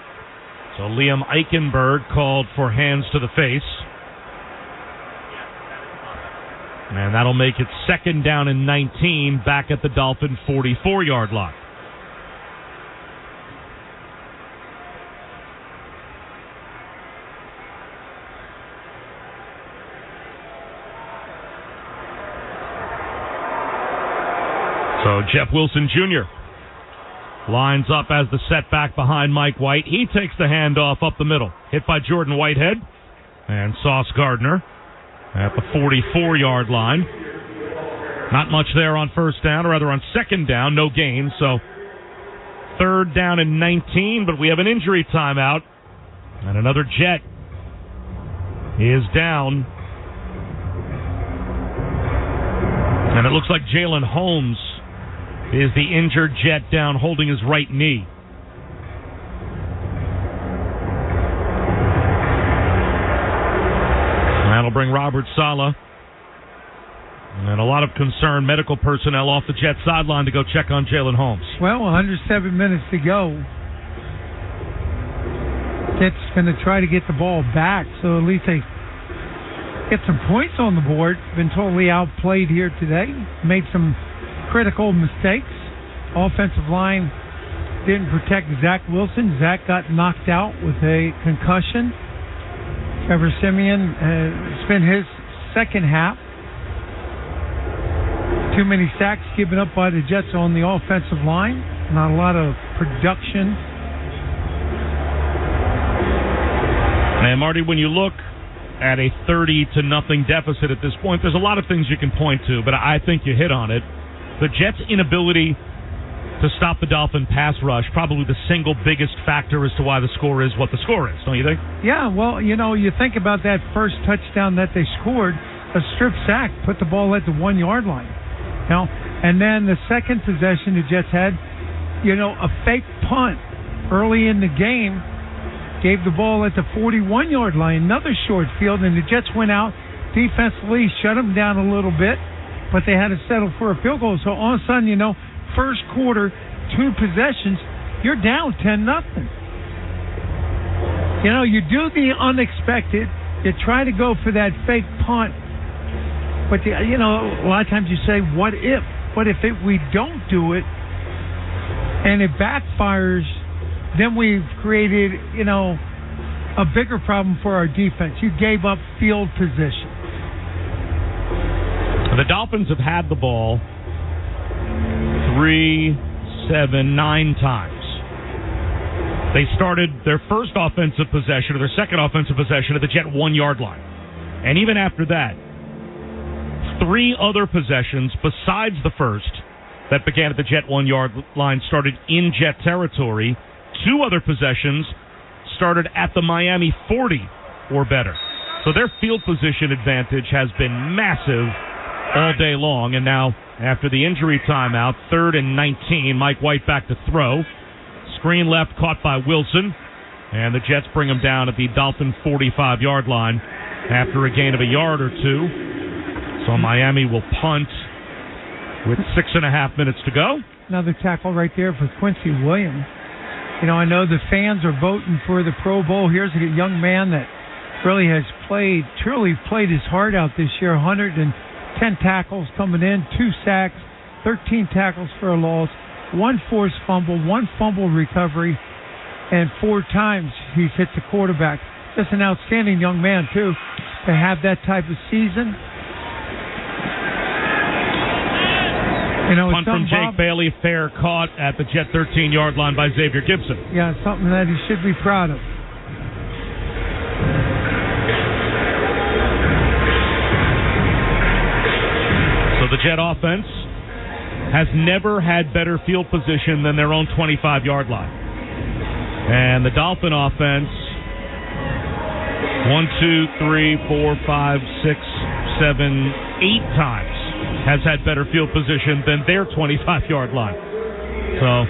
So Liam Eichenberg called for hands to the face. And that'll make it 2nd down and 19 back at the Dolphin 44-yard line. So Jeff Wilson Jr. lines up as the setback behind Mike White. He takes the handoff up the middle. Hit by Jordan Whitehead and Sauce Gardner at the 44-yard line. Not much there on first down, or rather on 2nd down, no gain. So 3rd down and 19, but we have an injury timeout. And another Jet is down. And it looks like Jalen Holmes is the injured Jet down holding his right knee. That'll bring Robert Saleh and a lot of concerned medical personnel off the Jet sideline to go check on Jalen Holmes. Well, under 7 minutes to go. Jets going to try to get the ball back, so at least they get some points on the board. Been totally outplayed here today. Made some critical mistakes. Offensive line didn't protect Zach Wilson. Zach got knocked out with a concussion. Trevor Siemian It's been his second half. Too many sacks given up by the Jets on the offensive line. Not a lot of production. And Marty, when you look at a 30-0 deficit at this point, there's a lot of things you can point to, but I think you hit on it. The Jets' inability to stop the Dolphin pass rush, probably the single biggest factor as to why the score is what the score is, don't you think? Yeah, well, you think about that first touchdown that they scored, a strip sack, put the ball at the 1-yard line. And then the second possession the Jets had, a fake punt early in the game, gave the ball at the 41-yard line, another short field, and the Jets went out defensively, shut them down a little bit, but they had to settle for a field goal. So all of a sudden, first quarter, 2 possessions, you're down 10-0. You do the unexpected. You try to go for that fake punt, but a lot of times you say, "What if? What if we don't do it and it backfires?" Then we've created, a bigger problem for our defense. You gave up field position. The Dolphins have had the ball 3, 7, 9 times. They started their first offensive possession or their second offensive possession at the Jet 1-yard line. And even after that, 3 other possessions besides the first that began at the Jet 1-yard line started in Jet territory. 2 other possessions started at the Miami 40 or better. So their field position advantage has been massive all day long. And now, after the injury timeout, 3rd and 19, Mike White back to throw. Screen left caught by Wilson. And the Jets bring him down at the Dolphin 45-yard line after a gain of a yard or 2. So Miami will punt with 6.5 minutes to go. Another tackle right there for Quincy Williams. I know the fans are voting for the Pro Bowl. Here's a young man that really has truly played his heart out this year. 110 tackles coming in, 2 sacks, 13 tackles for a loss, 1 forced fumble, 1 fumble recovery, and 4 times he's hit the quarterback. Just an outstanding young man, too, to have that type of season. Punt from Jake Bailey, fair caught at the Jet 13-yard line by Xavier Gibson. Yeah, something that he should be proud of. So the Jet offense has never had better field position than their own 25-yard line. And the Dolphin offense, 1, 2, 3, 4, 5, 6, 7, 8 times has had better field position than their 25-yard line. So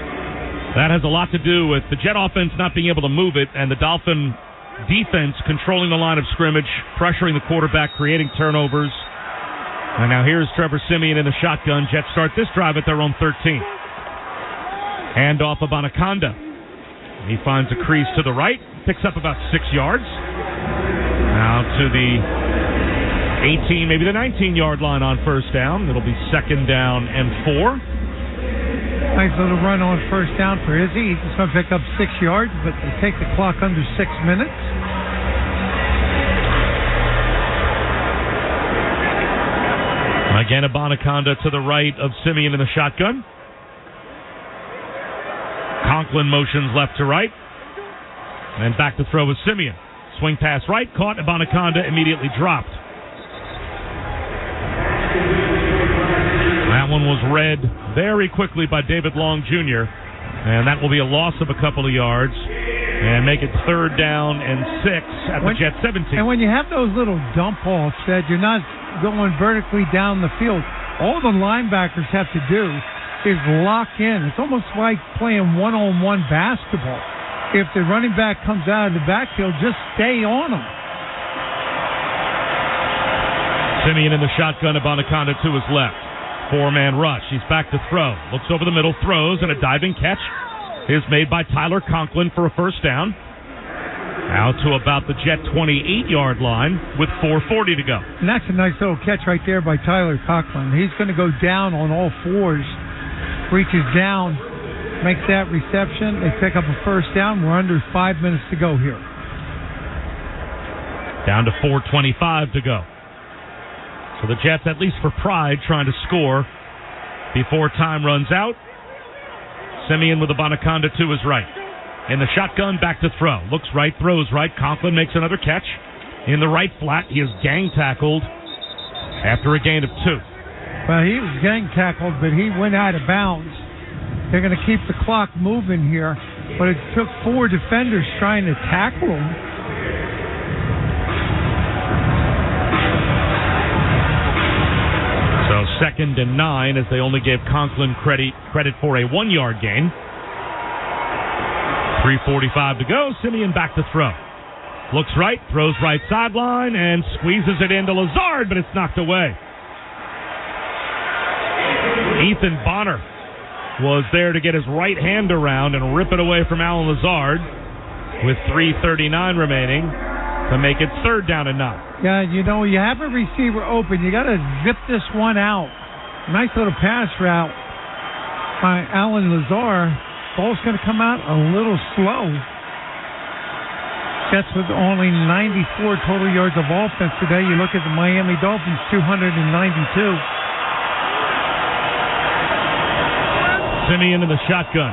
that has a lot to do with the Jet offense not being able to move it and the Dolphin defense controlling the line of scrimmage, pressuring the quarterback, creating turnovers. And now here's Trevor Siemian in the shotgun. Jets start this drive at their own 13. Hand off of Anaconda. He finds a crease to the right, picks up about 6 yards. Now to the 18, maybe the 19-yard line on first down. It'll be 2nd down and 4. Nice little run on first down for Izzy. He's going to pick up 6 yards, but they take the clock under 6 minutes. Again, Anaconda to the right of Siemian in the shotgun. Conklin motions left to right. And back to throw with Siemian. Swing pass right, caught. Anaconda immediately dropped. That one was read very quickly by David Long Jr., and that will be a loss of a couple of yards and make it 3rd down and 6 at the Jet 17. And when you have those little dump-offs that you're not going vertically down the field, all the linebackers have to do is lock in. It's almost like playing one-on-one basketball. If the running back comes out of the backfield, just stay on him. Siemian in the shotgun, Anaconda to his left. 4-man rush. He's back to throw. Looks over the middle, throws, and a diving catch is made by Tyler Conklin for a first down. Out to about the Jet 28-yard line with 4:40 to go. And that's a nice little catch right there by Tyler Conklin. He's going to go down on all fours, reaches down, makes that reception. They pick up a first down. We're under 5 minutes to go here. Down to 4:25 to go. So the Jets, at least for pride, trying to score before time runs out. Simeon with Abanikanda to his right. In the shotgun, back to throw. Looks right, throws right. Conklin makes another catch. In the right flat, he is gang tackled after a gain of 2. Well, he was gang tackled, but he went out of bounds. They're going to keep the clock moving here, but it took 4 defenders trying to tackle him. So 2nd and 9, as they only gave Conklin credit for a 1-yard gain. 3:45 to go. Simeon back to throw. Looks right, throws right sideline, and squeezes it into Lazard, but it's knocked away. Ethan Bonner was there to get his right hand around and rip it away from Alan Lazard with 3:39 remaining to make it 3rd down and 9. Yeah, you have a receiver open. You got to zip this one out. Nice little pass route by Alan Lazard. Ball's going to come out a little slow. Jets with only 94 total yards of offense today. You look at the Miami Dolphins, 292. Simeon in the shotgun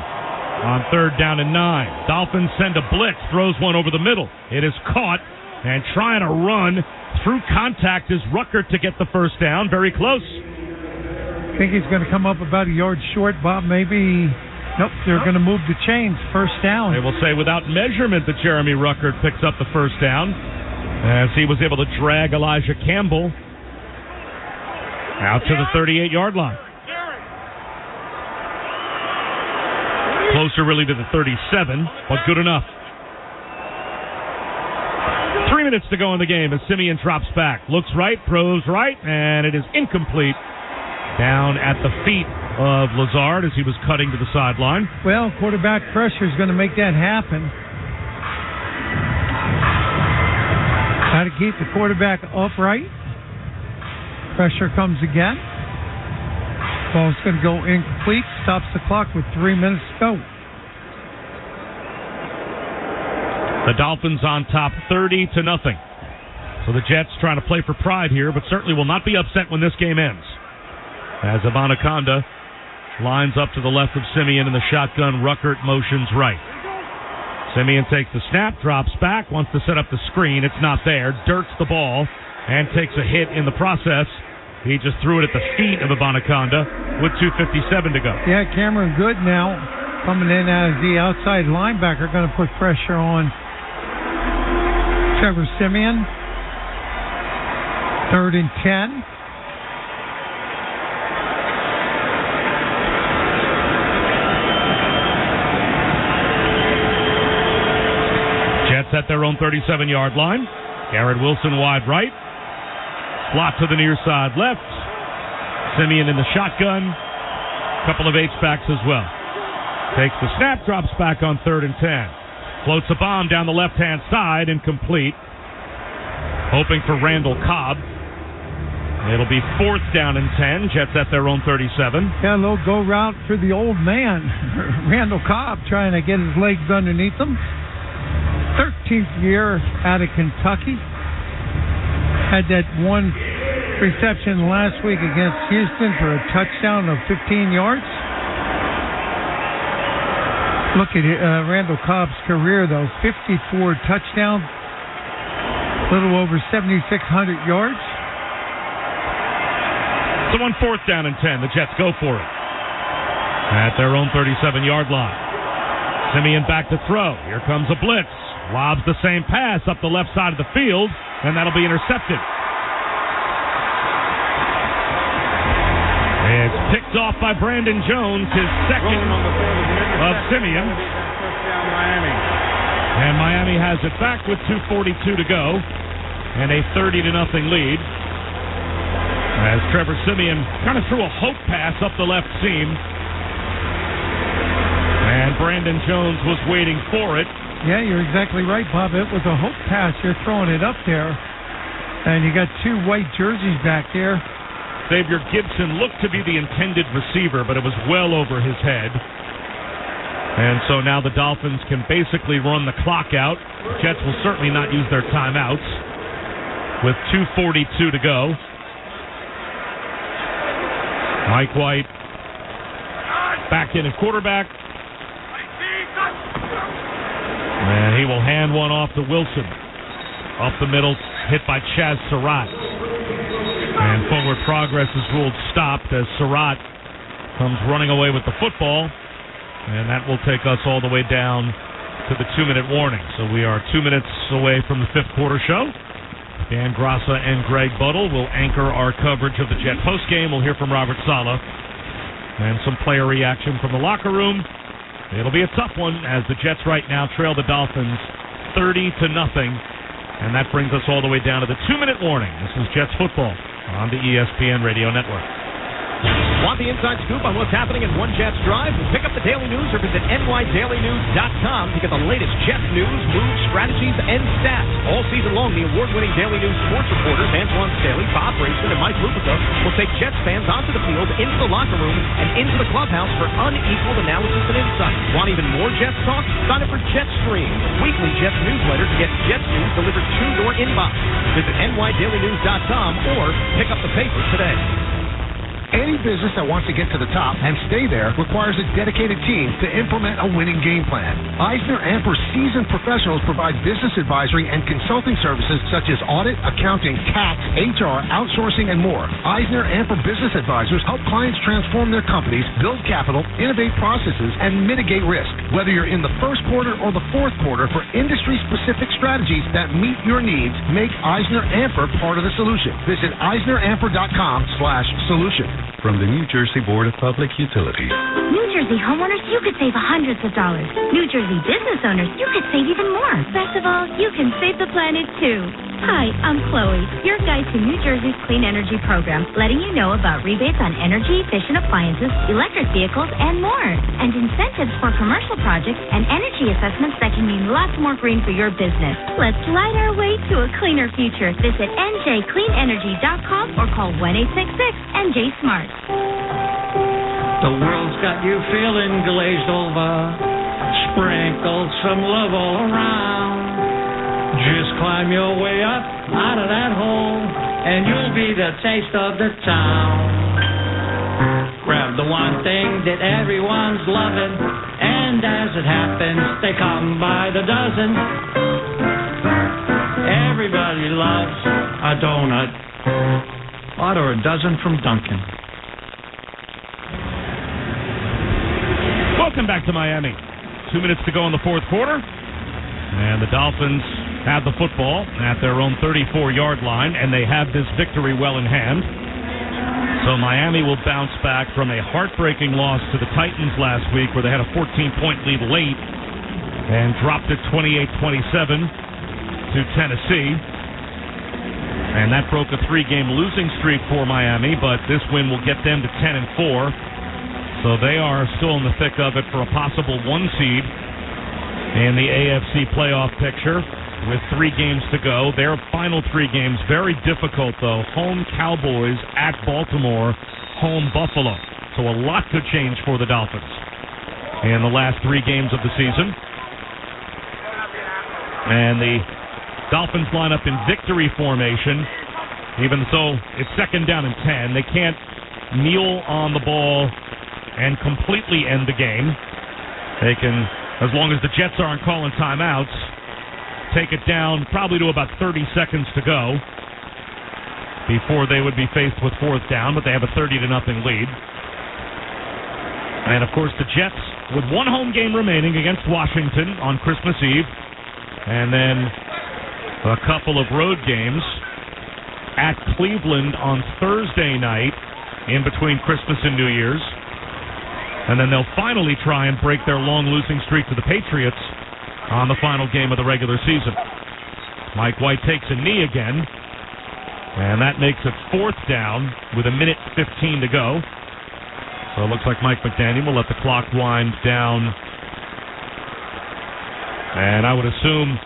on 3rd down and 9. Dolphins send a blitz, throws one over the middle. It is caught, and trying to run through contact is Ruckert to get the first down. Very close. I think he's going to come up about a yard short, Bob. Maybe. Nope, they're going to move the chains. First down. They will say without measurement that Jeremy Ruckert picks up the first down, as he was able to drag Elijah Campbell out to the 38-yard line. Closer really to the 37, but good enough. 3 minutes to go in the game as Simeon drops back. Looks right, throws right, and it is incomplete. Down at the feet of Lazard as he was cutting to the sideline. Well, quarterback pressure is going to make that happen. Got to keep the quarterback upright. Pressure comes again. Ball's going to go incomplete. Stops the clock with 3 minutes to go. The Dolphins on top 30-0. So the Jets trying to play for pride here, but certainly will not be upset when this game ends. As Abanikanda lines up to the left of Simeon in the shotgun, Ruckert motions right. Simeon takes the snap, drops back, wants to set up the screen. It's not there. Dirks the ball and takes a hit in the process. He just threw it at the feet of Abanikanda with 2:57 to go. Yeah, Cameron Good now coming in as the outside linebacker, going to put pressure on Trevor Simeon. 3rd and 10. Jets at their own 37-yard line. Garrett Wilson wide right. Slot to the near side left. Simeon in the shotgun. Couple of H-backs as well. Takes the snap, drops back on 3rd and 10. Floats a bomb down the left-hand side, incomplete. Hoping for Randall Cobb. It'll be 4th down and 10. Jets at their own 37. Yeah, a little go route for the old man. Randall Cobb trying to get his legs underneath him. 13th year out of Kentucky. Had that one reception last week against Houston for a touchdown of 15 yards. Look at Randall Cobb's career, though. 54 touchdowns, a little over 7,600 yards. So on 4th down and 10, the Jets go for it. At their own 37-yard line. Simeon back to throw. Here comes a blitz. Lobs the same pass up the left side of the field, and that'll be intercepted. It's picked off by Brandon Jones, his second of Simeon. And Miami has it back with 2:42 to go and a 30-0 lead. As Trevor Simeon kind of threw a hope pass up the left seam. And Brandon Jones was waiting for it. Yeah, you're exactly right, Bob. It was a hope pass. You're throwing it up there. And you got 2 white jerseys back there. Xavier Gibson looked to be the intended receiver, but it was well over his head. And so now the Dolphins can basically run the clock out. The Jets will certainly not use their timeouts. with 2:42 to go. Mike White back in at quarterback. And he will hand one off to Wilson. Off the middle, hit by Chaz Surratt. And forward progress is ruled stopped as Surratt comes running away with the football. And that will take us all the way down to the 2-minute warning. So we are 2 minutes away from the fifth quarter show. Dan Grassa and Greg Buttle will anchor our coverage of the Jet postgame. We'll hear from Robert Saleh and some player reaction from the locker room. It'll be a tough one as the Jets right now trail the Dolphins 30-0. And that brings us all the way down to the 2-minute warning. This is Jets football on the ESPN Radio Network. Want the inside scoop on what's happening in one Jets drive? Pick up the Daily News or visit nydailynews.com to get the latest Jets news, moves, strategies, and stats. All season long, the award-winning Daily News sports reporters Antoine Staley, Bob Raceman, and Mike Lupica will take Jets fans onto the field, into the locker room, and into the clubhouse for unequaled analysis and insight. Want even more Jets talk? Sign up for Jetstream, the weekly Jets newsletter to get Jets news delivered to your inbox. Visit nydailynews.com or pick up the paper today. Any business that wants to get to the top and stay there requires a dedicated team to implement a winning game plan. Eisner-Amper seasoned professionals provide business advisory and consulting services such as audit, accounting, tax, HR, outsourcing, and more. Eisner-Amper business advisors help clients transform their companies, build capital, innovate processes, and mitigate risk. Whether you're in the first quarter or the fourth quarter, for industry-specific strategies that meet your needs, make Eisner-Amper part of the solution. Visit EisnerAmper.com/solution. From the New Jersey Board of Public Utilities. New Jersey homeowners, you could save hundreds of dollars. New Jersey business owners, you could save even more. Best of all, you can save the planet too. Hi, I'm Chloe, your guide to New Jersey's Clean Energy Program, letting you know about rebates on energy-efficient appliances, electric vehicles, and more. And incentives for commercial projects and energy assessments that can mean lots more green for your business. Let's light our way to a cleaner future. Visit njcleanenergy.com or call 1-866-NJ-SMART. The world's got you feeling glazed over. Sprinkle some love all around. Just climb your way up out of that hole, and you'll be the taste of the town. Grab the one thing that everyone's loving, and as it happens, they come by the dozen. Everybody loves a donut. Order a dozen from Dunkin'. Welcome back to Miami. 2 minutes to go in the fourth quarter. And the Dolphins have the football at their own 34-yard line, and they have this victory well in hand. So Miami will bounce back from a heartbreaking loss to the Titans last week, where they had a 14-point lead late and dropped it 28-27 to Tennessee. And that broke a 3-game losing streak for Miami, but this win will get them to 10-4. So they are still in the thick of it for a possible 1 seed in the AFC playoff picture with 3 games to go. Their final 3 games, very difficult, though. Home Cowboys, at Baltimore, home Buffalo. So a lot could change for the Dolphins in the last 3 games of the season. And the Dolphins line up in victory formation, even though it's second down and 10. They can't kneel on the ball and completely end the game. They can, as long as the Jets aren't calling timeouts, take it down probably to about 30 seconds to go before they would be faced with fourth down, but they have a 30-0 lead. And, of course, the Jets with 1 home game remaining against Washington on Christmas Eve, and then a couple of road games at Cleveland on Thursday night in between Christmas and New Year's. And then they'll finally try and break their long losing streak to the Patriots on the final game of the regular season. Mike White takes a knee again, and that makes it fourth down with 1:15 to go. So it looks like Mike McDaniel will let the clock wind down. And I would assume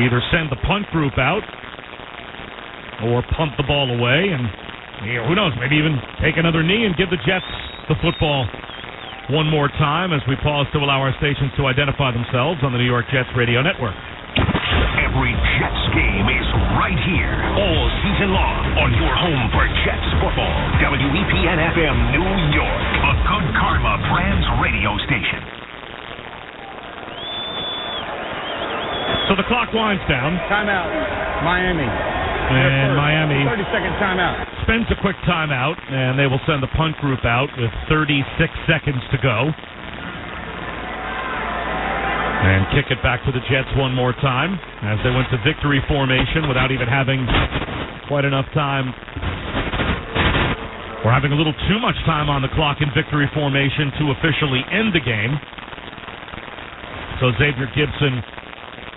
either send the punt group out or punt the ball away, and who knows, maybe even take another knee and give the Jets the football one more time as we pause to allow our stations to identify themselves on the New York Jets Radio Network. Every Jets game is right here all season long on your home for Jets football. WEPN-FM New York, a Good Karma Brands radio station. So the clock winds down. Timeout. Miami. And Miami 30-second timeout. spends a quick timeout, and they will send the punt group out with 36 seconds to go. And kick it back to the Jets one more time as they went to victory formation without even having quite enough time. We're having a little too much time on the clock in victory formation to officially end the game. So Xavier Gibson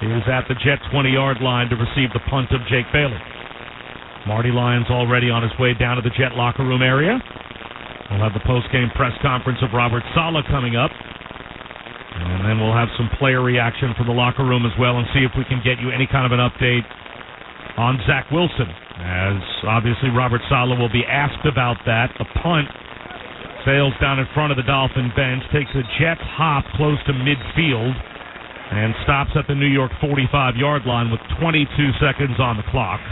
is at the Jet 20-yard line to receive the punt of Jake Bailey. Marty Lyons already on his way down to the Jet locker room area. We'll have the post-game press conference of Robert Saleh coming up. And then we'll have some player reaction from the locker room as well and see if we can get you any kind of an update on Zach Wilson. As obviously Robert Saleh will be asked about that. The punt sails down in front of the Dolphin bench, takes a Jets hop close to midfield, and stops at the New York 45-yard line with 22 seconds on the clock.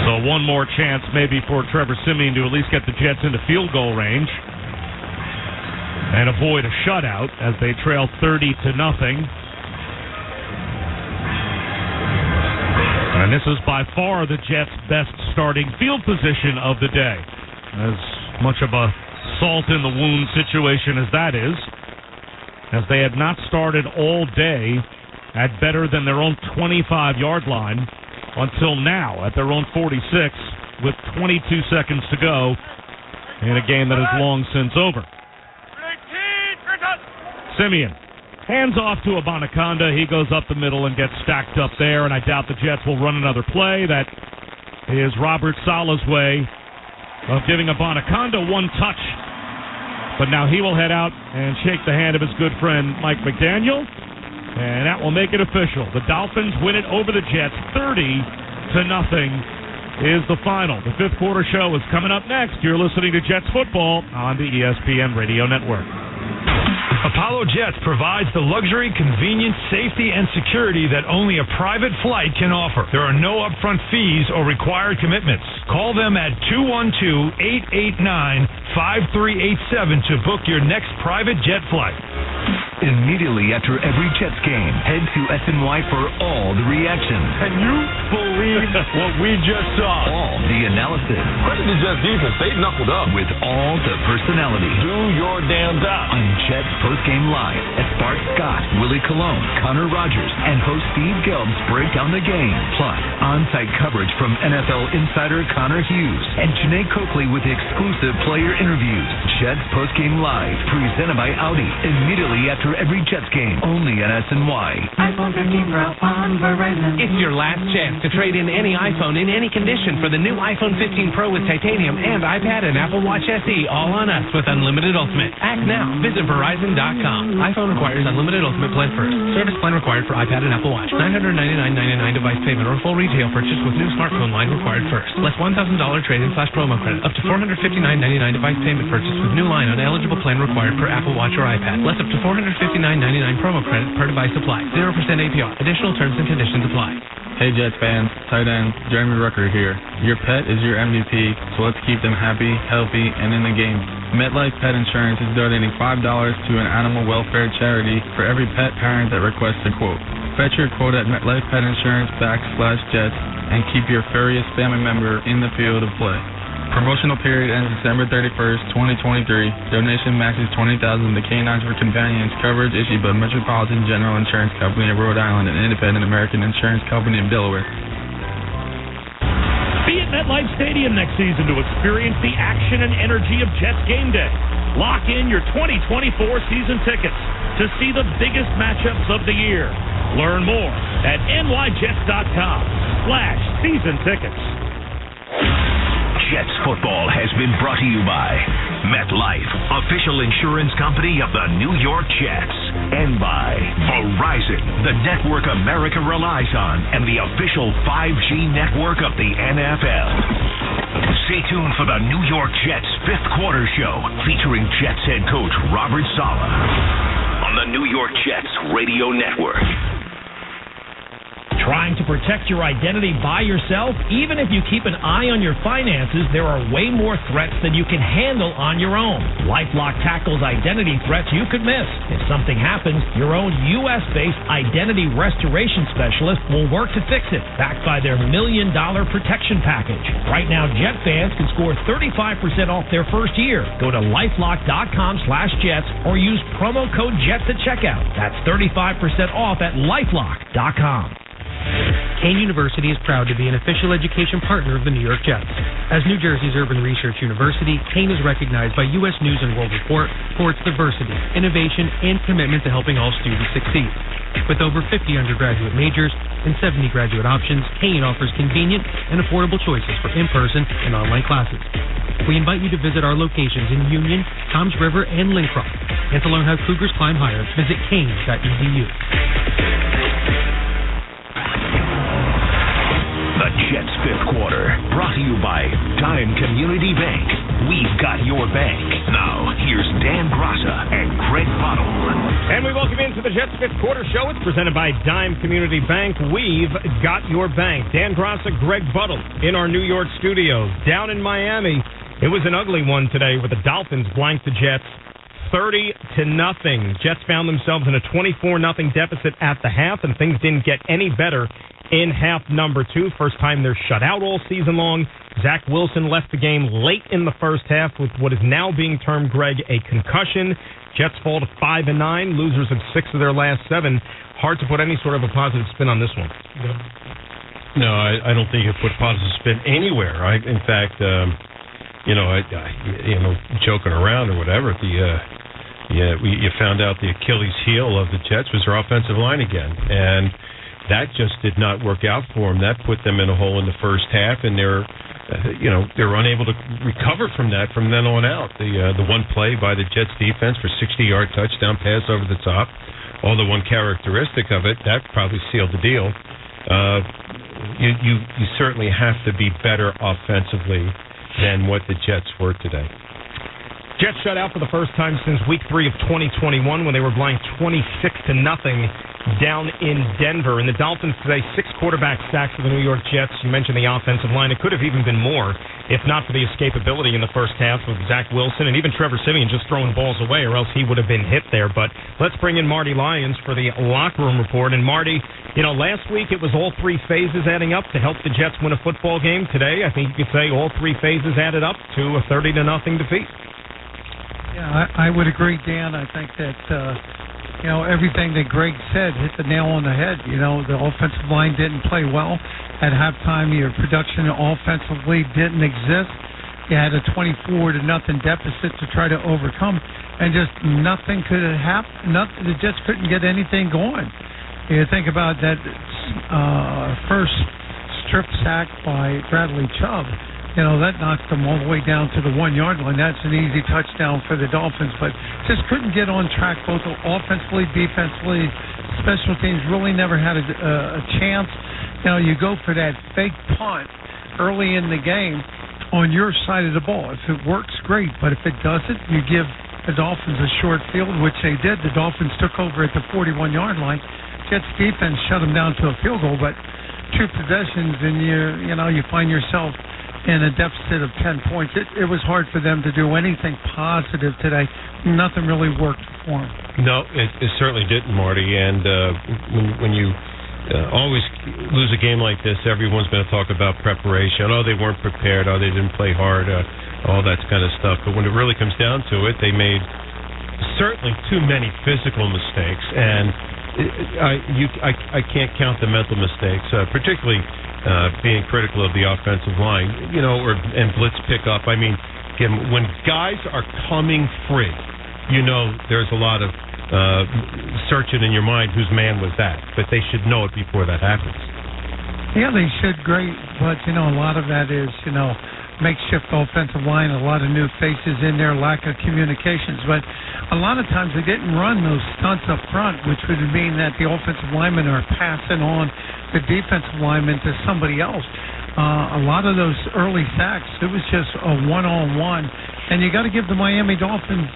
So one more chance maybe for Trevor Siemian to at least get the Jets into field goal range and avoid a shutout as they trail 30-0. And this is by far the Jets' best starting field position of the day. As much of a salt in the wound situation as that is, as they had not started all day at better than their own 25-yard line until now at their own 46 with 22 seconds to go in a game that is long since over. Siemian hands off to Abanikanda. He goes up the middle and gets stacked up there, and I doubt the Jets will run another play. That is Robert Saleh's way of giving Abanikanda one touch. But now he will head out and shake the hand of his good friend Mike McDaniel, and that will make it official. The Dolphins win it over the Jets 30-0 is the final. The fifth quarter show is coming up next. You're listening to Jets football on the ESPN Radio Network. Apollo Jets provides the luxury, convenience, safety, and security that only a private flight can offer. There are no upfront fees or required commitments. Call them at 212-889-5387 to book your next private jet flight. Immediately after every Jets game, head to SNY for all the reaction. Can you believe what we just saw? All the analysis. Credit to Jets defense. They knuckled up. With all the personality. Do your damn job. On Jets Postgame Live as Bart Scott, Willie Colon, Connor Rogers, and host Steve Gelbs break down the game. Plus, on-site coverage from NFL insider Connor Hughes and Janae Coakley with exclusive player interviews. Jets Postgame Live, presented by Audi. Immediately after every Jets game, only at SNY. iPhone 15 Pro on Verizon. It's your last chance to trade in any iPhone in any condition for the new iPhone 15 Pro with titanium and iPad and Apple Watch SE all on us with Unlimited Ultimate. Act now. Visit Verizon.com. iPhone requires Unlimited Ultimate Plan first. Service plan required for iPad and Apple Watch. $999.99 device payment or full retail purchase with new smartphone line required first. Less $1,000 trade-in/promo credit. Up to $459.99 device payment purchase with new line on eligible plan required per Apple Watch or iPad. Less up to $459.99 promo credit per device supply. 0% APR. Additional terms and conditions apply. Hey Jets fans, tight end Jeremy Rucker here. Your pet is your MVP, so let's keep them happy, healthy, and in the game. MetLife Pet Insurance is donating $5 to an animal welfare charity for every pet parent that requests a quote. Fetch your quote at MetLife Pet Insurance /Jets and keep your furriest family member in the field of play. Promotional period ends December 31st, 2023. Donation matches $20,000 to Canines for Companions. Coverage issued by Metropolitan General Insurance Company of Rhode Island and Independent American Insurance Company of Delaware. Be at MetLife Stadium next season to experience the action and energy of Jets game day. Lock in your 2024 season tickets to see the biggest matchups of the year. Learn more at nyjets.com/season tickets. Jets football has been brought to you by MetLife, official insurance company of the New York Jets, and by Verizon, the network America relies on, and the official 5G network of the NFL. Stay tuned for the New York Jets fifth quarter show featuring Jets head coach Robert Saleh on the New York Jets Radio Network. Trying to protect your identity by yourself? Even if you keep an eye on your finances, there are way more threats than you can handle on your own. LifeLock tackles identity threats you could miss. If something happens, your own U.S.-based identity restoration specialist will work to fix it, backed by their $1 million protection package. Right now, Jet fans can score 35% off their first year. Go to LifeLock.com/Jets or use promo code JETS at checkout. That's 35% off at LifeLock.com. Kane University is proud to be an official education partner of the New York Jets. As New Jersey's urban research university, Kane is recognized by U.S. News & World Report for its diversity, innovation, and commitment to helping all students succeed. With over 50 undergraduate majors and 70 graduate options, Kane offers convenient and affordable choices for in-person and online classes. We invite you to visit our locations in Union, Toms River, and Lincroft. And to learn how Cougars climb higher, visit kane.edu. The Jets fifth quarter, brought to you by Dime Community Bank. We've got your bank. Now, here's Dan Graca and Greg Bottle. And we welcome you into the Jets fifth quarter show. It's presented by Dime Community Bank. We've got your bank. Dan Graca, Greg Bottle in our New York studios. Down in Miami, it was an ugly one today with the Dolphins blanked the Jets 30-0. Jets found themselves in a 24-0 deficit at the half, and things didn't get any better in half number 2. First time they're shut out all season long. Zach Wilson left the game late in the first half with what is now being termed, Greg, a concussion. Jets fall to 5-9, losers of 6 of their last 7. Hard to put any sort of a positive spin on this one. No, I don't think you put positive spin anywhere. In fact, joking around or whatever, you found out the Achilles heel of the Jets was their offensive line again, and that just did not work out for them. That put them in a hole in the first half, and they're unable to recover from that from then on out. The one play by the Jets defense for 60-yard touchdown pass over the top, although one characteristic of it, that probably sealed the deal. You certainly have to be better offensively than what the Jets were today. Jets shut out for the first time since week 3 of 2021 when they were blanked 26-0 down in Denver. And the Dolphins today, 6 quarterback sacks for the New York Jets. You mentioned the offensive line. It could have even been more if not for the escapability in the first half with Zach Wilson and even Trevor Siemian just throwing balls away, or else he would have been hit there. But let's bring in Marty Lyons for the locker room report. And Marty, last week it was all 3 phases adding up to help the Jets win a football game. Today, I think you could say all 3 phases added up to a 30-0 defeat. Yeah, I would agree, Dan. I think that, everything that Greg said hit the nail on the head. The offensive line didn't play well. At halftime, your production offensively didn't exist. You had a 24-0 deficit to try to overcome, and just nothing could have happened. The Jets couldn't get anything going. You think about that first strip sack by Bradley Chubb. That knocked them all the way down to the 1-yard line. That's an easy touchdown for the Dolphins, but just couldn't get on track both offensively, defensively. Special teams really never had a chance. You go for that fake punt early in the game on your side of the ball. If it works, great, but if it doesn't, you give the Dolphins a short field, which they did. The Dolphins took over at the 41-yard line. Jets defense shut them down to a field goal, but 2 possessions and you find yourself in a deficit of 10 points. It was hard for them to do anything positive today. Nothing really worked for them. No, it certainly didn't, Marty. And when you always lose a game like this, everyone's going to talk about preparation. Oh, they weren't prepared. Oh, they didn't play hard. All that kind of stuff. But when it really comes down to it, they made certainly too many physical mistakes. And I can't count the mental mistakes, particularly being critical of the offensive line, and blitz pickup. I mean, when guys are coming free, there's a lot of searching in your mind whose man was that, but they should know it before that happens. Yeah, they should, great, but a lot of that is makeshift offensive line, a lot of new faces in there, lack of communications, but a lot of times they didn't run those stunts up front, which would mean that the offensive linemen are passing on the defensive linemen to somebody else. A lot of those early sacks, it was just a one-on-one, and you got to give the Miami Dolphins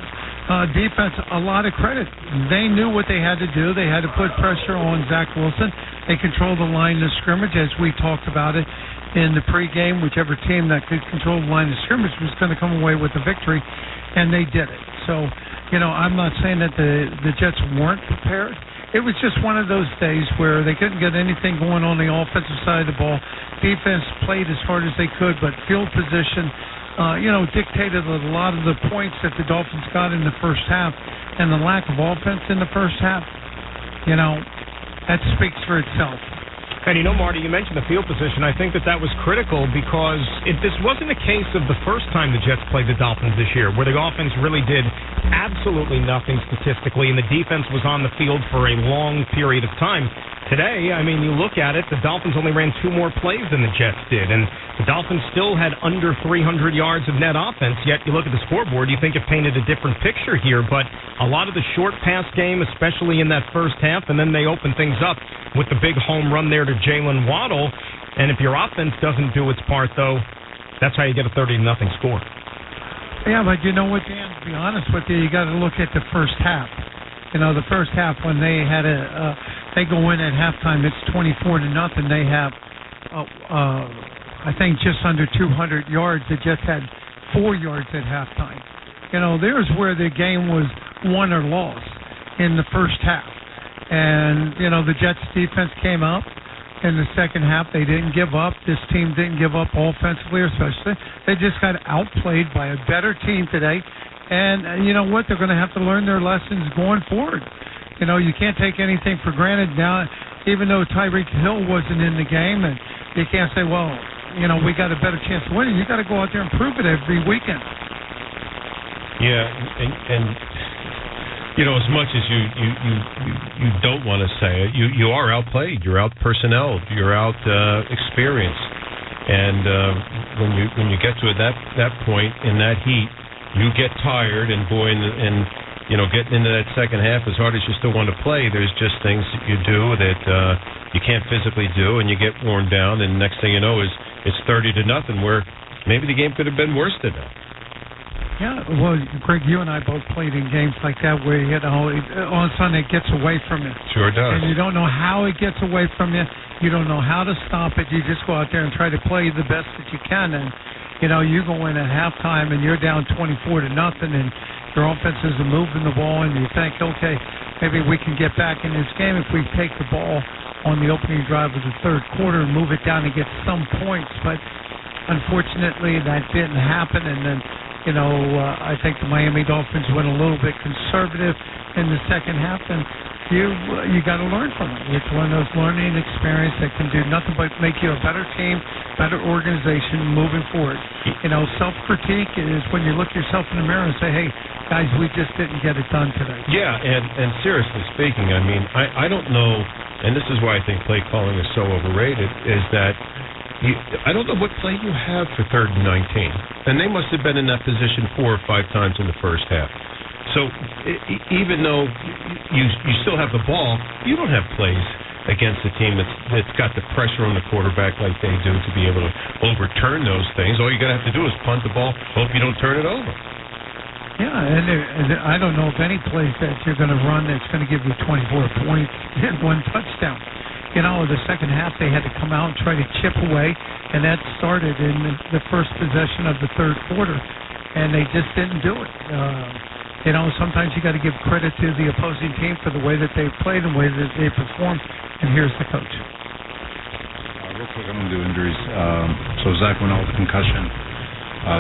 defense a lot of credit. They knew what they had to do. They had to put pressure on Zach Wilson. They controlled the line of scrimmage, as we talked about it in the pregame. Whichever team that could control the line of scrimmage was going to come away with the victory, and they did it. So, I'm not saying that the Jets weren't prepared. It was just one of those days where they couldn't get anything going on the offensive side of the ball. Defense played as hard as they could, but field position, dictated a lot of the points that the Dolphins got in the first half, and the lack of offense in the first half, that speaks for itself. And Marty, you mentioned the field position. I think that was critical because this wasn't a case of the first time the Jets played the Dolphins this year, where the offense really did absolutely nothing statistically, and the defense was on the field for a long period of time. Today, you look at it, the Dolphins only ran 2 more plays than the Jets did, and the Dolphins still had under 300 yards of net offense, yet you look at the scoreboard, you think it painted a different picture here, but a lot of the short pass game, especially in that first half, and then they open things up with the big home run there to Jalen Waddle, and if your offense doesn't do its part, though, that's how you get a 30-0 score. Yeah, but you know what, Dan, to be honest with you got to look at the first half. The first half when they had they go in at halftime, it's 24-0. They have, I think, just under 200 yards. The Jets had 4 yards at halftime. There's where the game was won or lost in the first half. And, the Jets defense came out in the second half. They didn't give up. This team didn't give up offensively, especially. They just got outplayed by a better team today. And you know what? They're going to have to learn their lessons going forward. You can't take anything for granted now, even though Tyreek Hill wasn't in the game. And you can't say, well, we got a better chance of winning. You got to go out there and prove it every weekend. Yeah, and as much as you don't want to say it, you are outplayed. You're out personnel. You're out experience. And when you get to that point in that heat, you get tired, and boy, and getting into that second half, as hard as you still want to play, there's just things that you do that you can't physically do, and you get worn down, and next thing you know is it's 30-0, where maybe the game could have been worse than that. Yeah, well, Greg, you and I both played in games like that where all of a sudden it gets away from you. Sure does. And you don't know how it gets away from you. You don't know how to stop it. You just go out there and try to play the best that you can, and you go in at halftime and you're down 24-0, and your offense isn't moving the ball, and you think, okay, maybe we can get back in this game if we take the ball on the opening drive of the third quarter and move it down and get some points. But unfortunately, that didn't happen, and then, I think the Miami Dolphins went a little bit conservative in the second half, and you got to learn from it. It's one of those learning experiences that can do nothing but make you a better team, better organization moving forward. Self-critique is when you look yourself in the mirror and say, hey, guys, we just didn't get it done today. Yeah, and seriously speaking, I don't know, and this is why I think play calling is so overrated, is that I don't know what play you have for 3rd and 19. And they must have been in that position 4 or 5 times in the first half. So even though you still have the ball, you don't have plays against a team that's got the pressure on the quarterback like they do to be able to overturn those things. All you got to have to do is punt the ball, hope you don't turn it over. Yeah, and I don't know of any place that you're going to run that's going to give you 24 points and 1 touchdown. The second half they had to come out and try to chip away, and that started in the first possession of the third quarter, and they just didn't do it. Sometimes you got to give credit to the opposing team for the way that they played and the way that they performed, and here's the coach. Real quick, I'm going to do injuries. So Zach went out with concussion.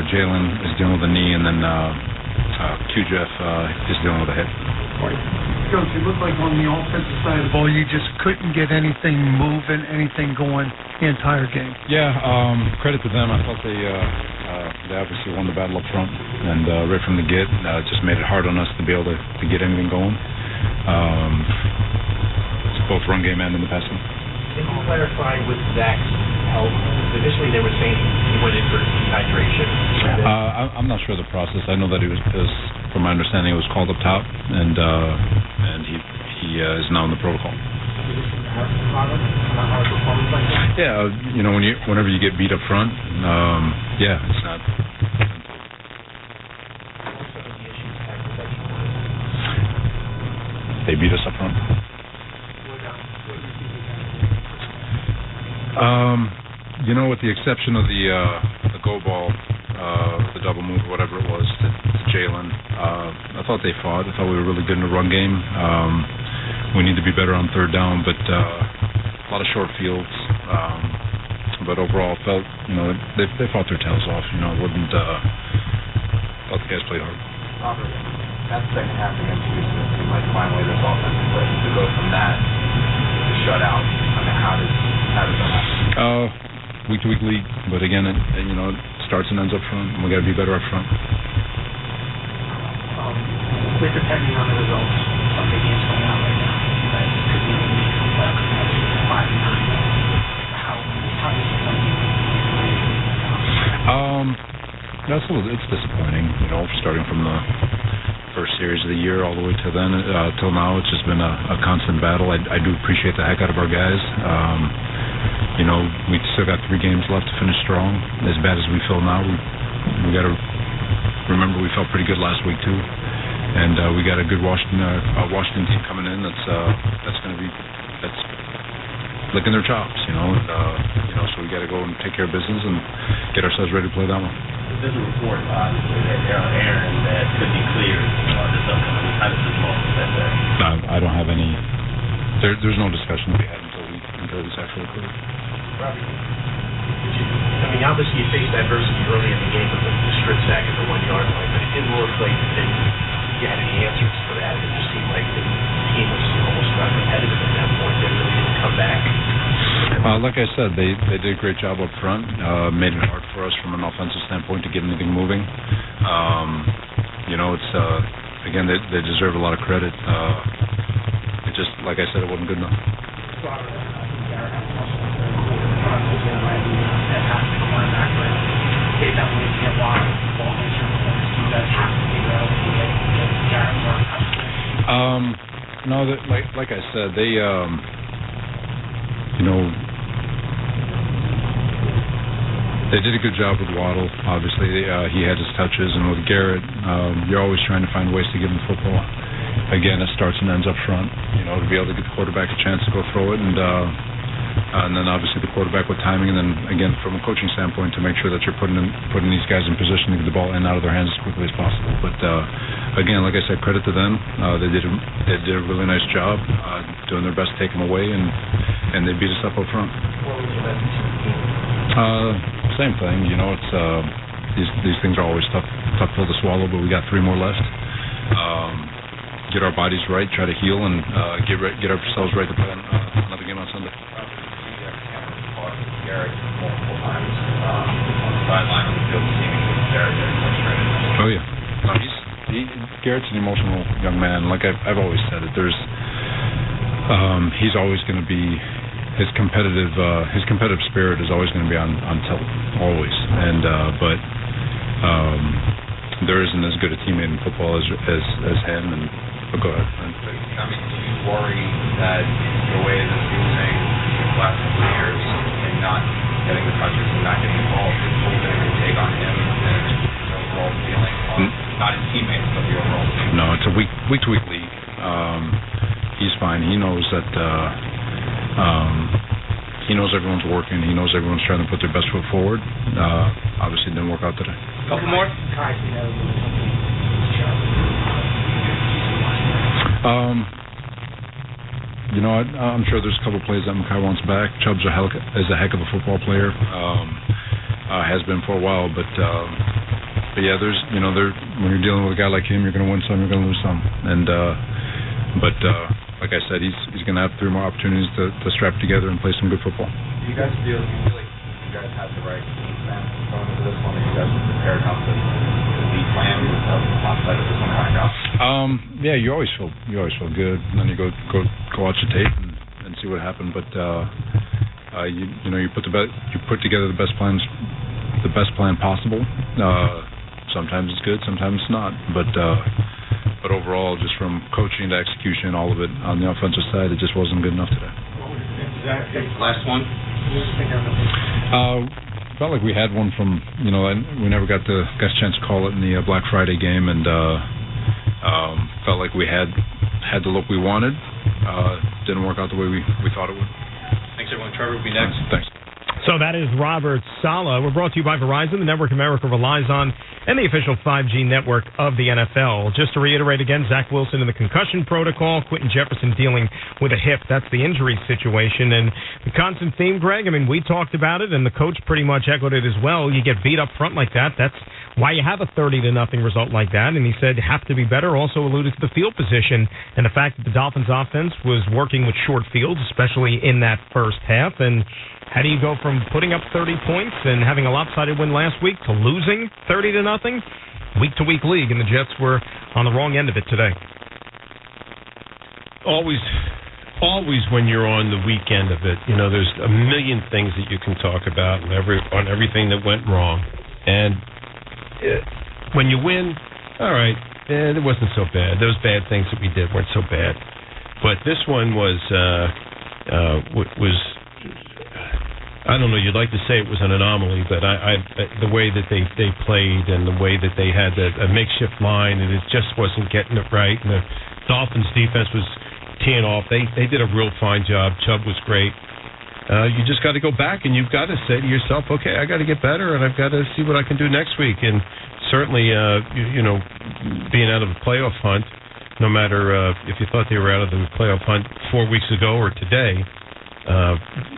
Jalen is dealing with a knee, and then QJF is dealing with a hip. Coach, it looked like on the offensive side of the ball, you just couldn't get anything moving, anything going the entire game. Yeah, credit to them. I thought they obviously won the battle up front, and right from the get, just made it hard on us to be able to get anything going. It's both run game and in the passing. Can you clarify with Zach's health? Initially, they were saying he went in for dehydration. I'm not sure of the process. I know that he was from my understanding, it was called up top, and he is now in the protocol. Yeah, whenever you get beat up front, it's not. they beat us up front. With the exception of the go ball, the double move, whatever it was, to Jalen, I thought they fought. I thought we were really good in the run game. We need to be better on third down, but a lot of short fields. But overall, felt they fought their tails off. Wouldn't thought the guys played hard. That second half against Houston, it seemed like finally this offensive play to go from that to shut out. I mean, how does that happen? Week to week league, but again, it starts and ends up front, and we got to be better up front. With depending on the results of the games going on right now, you guys could be in the playoff competition 5-9. How does it It's disappointing, starting from the first series of the year all the way to then till now. It's just been a constant battle. I do appreciate the heck out of our guys. We still got 3 games left to finish strong. As bad as we feel now, we got to remember we felt pretty good last week too, and we got a good Washington team coming in that's licking their chops, so we got to go and take care of business and get ourselves ready to play that one. There's a report that Aaron that could be cleared this upcoming week. How does this all fit there? I don't have any. There's no discussion to be had until he's actually cleared. Obviously you faced adversity early in the game with the strip sack at the 1 yard line, but it didn't look like you had any answers for that. It just seemed like the team was almost not competitive at that point. They really didn't come back. Like I said, they did a great job up front. Made it hard for us from an offensive standpoint to get anything moving. It's again they deserve a lot of credit. It just, like I said, it wasn't good enough. No, like I said, they they did a good job with Waddle. Obviously, he had his touches, and with Garrett, you're always trying to find ways to give him the football. Again, it starts and ends up front. To be able to give the quarterback a chance to go throw it, and then obviously the quarterback with timing, and then again from a coaching standpoint to make sure that you're putting these guys in position to get the ball in and out of their hands as quickly as possible. But again, like I said, credit to them. They did a really nice job doing their best to take them away, and they beat us up front. Same thing. It's these things are always tough pill to swallow, but we got 3 more left. Get our bodies right, try to heal, and get ourselves ready to play another game on Sunday. Garrett multiple times on the sideline on the field, seemingly very, very frustrated. Oh yeah, no, Garrett's an emotional young man. Like I've always said it. He's always going to be his competitive spirit is always going to be on tilt, always. And but there isn't as good a teammate in football as him. And go ahead. Do you worry that the way that he was saying the last couple of years and not getting the touches and not getting involved, it's a little bit of a take on him and his overall feeling on not his teammates but the overall team? No, it's a week to week league. He's fine. He knows that. He knows everyone's working. He knows everyone's trying to put their best foot forward. Obviously, it didn't work out today. Couple more. I'm sure there's a couple plays that Makai wants back. Chubb's is a heck of a football player. Has been for a while, but yeah, there's when you're dealing with a guy like him, you're going to win some, you're going to lose some, and like I said, he's going to have 3 more opportunities to strap together and play some good football. Do you guys feel like you guys have the right game plan going into this one? That you guys are prepared enough to beat Miami without outside of this one coming out? Yeah, you always feel good, and then you go watch the tape and see what happened. But you put together the best plan possible. Sometimes it's good, sometimes it's not. But overall, just from coaching to execution, all of it on the offensive side, it just wasn't good enough today. Last one. Felt like we had one from we never got a chance to call it in the Black Friday game, and felt like we had had the look we wanted. Didn't work out the way we thought it would. Thanks, everyone. Trevor will be next. Thanks. So that is Robert Saleh. We're brought to you by Verizon, the network America relies on, and the official 5G network of the NFL. Just to reiterate again, Zach Wilson in the concussion protocol, Quentin Jefferson dealing with a hip. That's the injury situation. And the constant theme, Greg, I mean, we talked about it, and the coach pretty much echoed it as well. You get beat up front like that. That's why you have a 30-0 result like that. And he said, have to be better. Also alluded to the field position and the fact that the Dolphins offense was working with short fields, especially in that first half. And how do you go from putting up 30 points and having a lopsided win last week to losing 30-0? Week-to-week league, and the Jets were on the wrong end of it today. Always when you're on the weekend of it, there's a million things that you can talk about on everything that went wrong. And when you win, all right, it wasn't so bad. Those bad things that we did weren't so bad. But this one was I don't know, you'd like to say it was an anomaly, but the way that they played and the way that they had a makeshift line, and it just wasn't getting it right. And the Dolphins' defense was teeing off. They did a real fine job. Chubb was great. You just got to go back, and you've got to say to yourself, okay, I got to get better, and I've got to see what I can do next week. And certainly, being out of the playoff hunt, no matter if you thought they were out of the playoff hunt 4 weeks ago or today,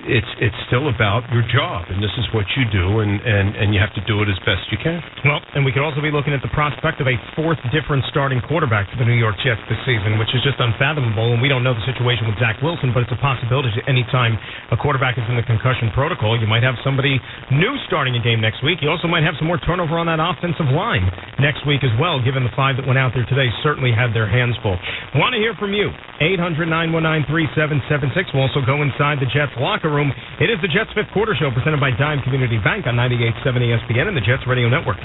it's still about your job, and this is what you do, and you have to do it as best you can. Well, and we could also be looking at the prospect of a fourth different starting quarterback for the New York Jets this season, which is just unfathomable, and we don't know the situation with Zach Wilson, but it's a possibility anytime a quarterback is in the concussion protocol, you might have somebody new starting a game next week. You also might have some more turnover on that offensive line next week as well, given the 5 that went out there today certainly had their hands full. Want to hear from you. 800-919-3776. We'll also go inside the Jets locker room. It is the Jets Fifth Quarter Show presented by Dime Community Bank on 98.7 ESPN and the Jets Radio Network.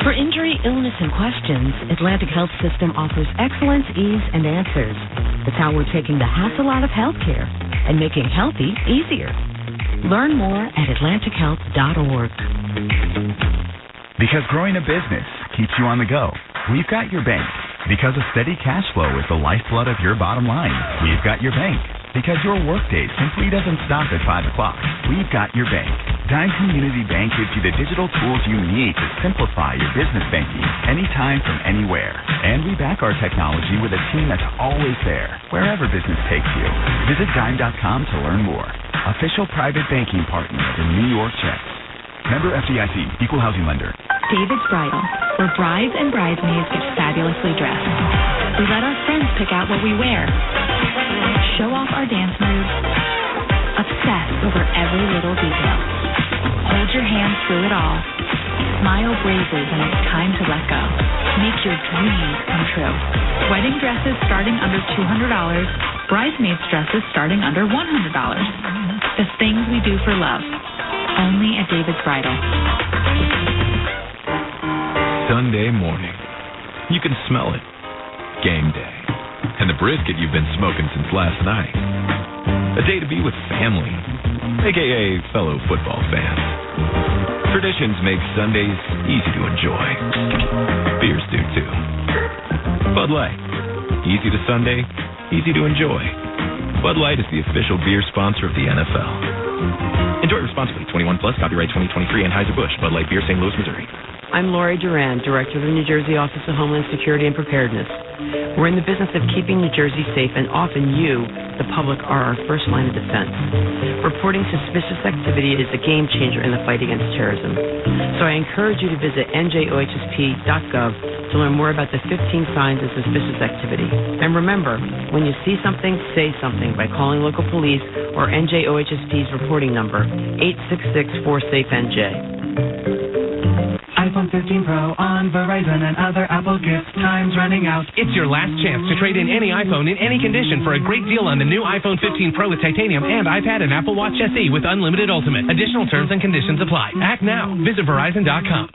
For injury, illness, and questions, Atlantic Health System offers excellence, ease, and answers. That's how we're taking the hassle out of healthcare and making healthy easier. Learn more at atlantichealth.org. Because growing a business keeps you on the go, we've got your bank. Because a steady cash flow is the lifeblood of your bottom line, we've got your bank. Because your workday simply doesn't stop at 5 o'clock, we've got your bank. Dime Community Bank gives you the digital tools you need to simplify your business banking anytime from anywhere. And we back our technology with a team that's always there, wherever business takes you. Visit Dime.com to learn more. Official private banking partner of the New York Jets. Member FDIC, Equal Housing Lender. David's Bridal, where brides and bridesmaids get fabulously dressed. We let our friends pick out what we wear, show off our dance moves, obsess over every little detail. Hold your hand through it all. Smile bravely when it's time to let go. Make your dreams come true. Wedding dresses starting under $200, bridesmaids dresses starting under $100. The things we do for love. Only at David's Bridal. Sunday morning. You can smell it. Game day. And the brisket you've been smoking since last night. A day to be with family, a.k.a. fellow football fans. Traditions make Sundays easy to enjoy. Beers do too. Bud Light. Easy to Sunday, easy to enjoy. Bud Light is the official beer sponsor of the NFL. Enjoy responsibly. 21 plus. Copyright 2023. Anheuser-Busch. Bud Light Beer, St. Louis, Missouri. I'm Lori Duran, Director of the New Jersey Office of Homeland Security and Preparedness. We're in the business of keeping New Jersey safe, and often you, the public, are our first line of defense. Reporting suspicious activity is a game changer in the fight against terrorism. So I encourage you to visit njohsp.gov to learn more about the 15 signs of suspicious activity. And remember, when you see something, say something by calling local police or NJOHSP's reporting number, 866-4SAFE-NJ. iPhone 15 Pro on Verizon and other Apple gift times running out. It's your last chance to trade in any iPhone in any condition for a great deal on the new iPhone 15 Pro with titanium and iPad and Apple Watch SE with unlimited Ultimate. Additional terms and conditions apply. Act now. Visit Verizon.com.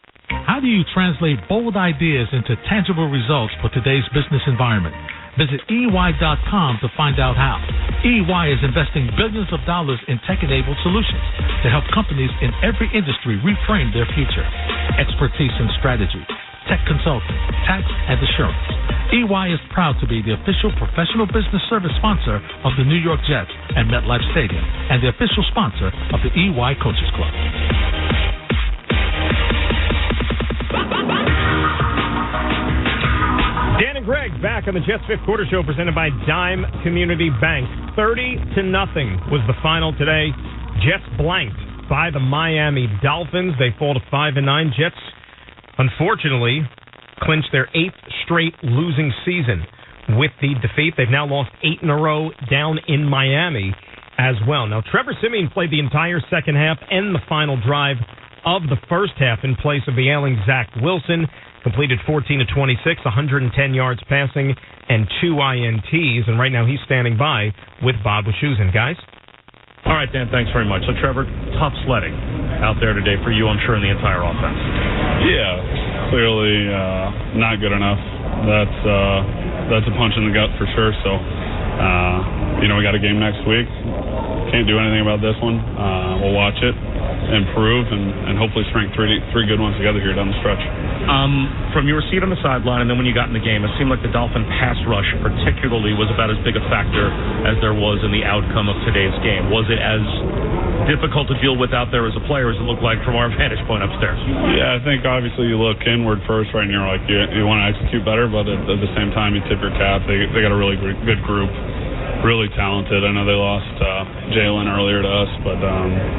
How do you translate bold ideas into tangible results for today's business environment? Visit EY.com to find out how. EY is investing billions of dollars in tech-enabled solutions to help companies in every industry reframe their future. Expertise in strategy, tech consulting, tax, and assurance. EY is proud to be the official professional business service sponsor of the New York Jets and MetLife Stadium and the official sponsor of the EY Coaches Club. Dan and Greg back on the Jets Fifth Quarter Show presented by Dime Community Bank. 30-0 was the final today. Jets blanked by the Miami Dolphins. They fall to 5-9. Jets, unfortunately, clinched their 8th straight losing season with the defeat. They've now lost 8 in a row down in Miami as well. Now, Trevor Siemian played the entire second half and the final drive of the first half in place of the ailing Zach Wilson. Completed 14 of 26, 110 yards passing, and 2 INTs. And right now he's standing by with Bob Wischusen. Guys? All right, Dan, thanks very much. So, Trevor, tough sledding out there today for you, I'm sure, in the entire offense. Yeah, clearly not good enough. That's a punch in the gut for sure. So, we got a game next week. Can't do anything about this one. We'll watch it, improve, and hopefully string three good ones together here down the stretch. From your seat on the sideline and then when you got in the game, it seemed like the Dolphin pass rush particularly was about as big a factor as there was in the outcome of today's game. Was it as difficult to deal with out there as a player as it looked like from our vantage point upstairs? Yeah, I think obviously you look inward first, right, and you're like, you want to execute better, but at the same time you tip your cap. They got a really good group. Really talented. I know they lost Jalen earlier to us, but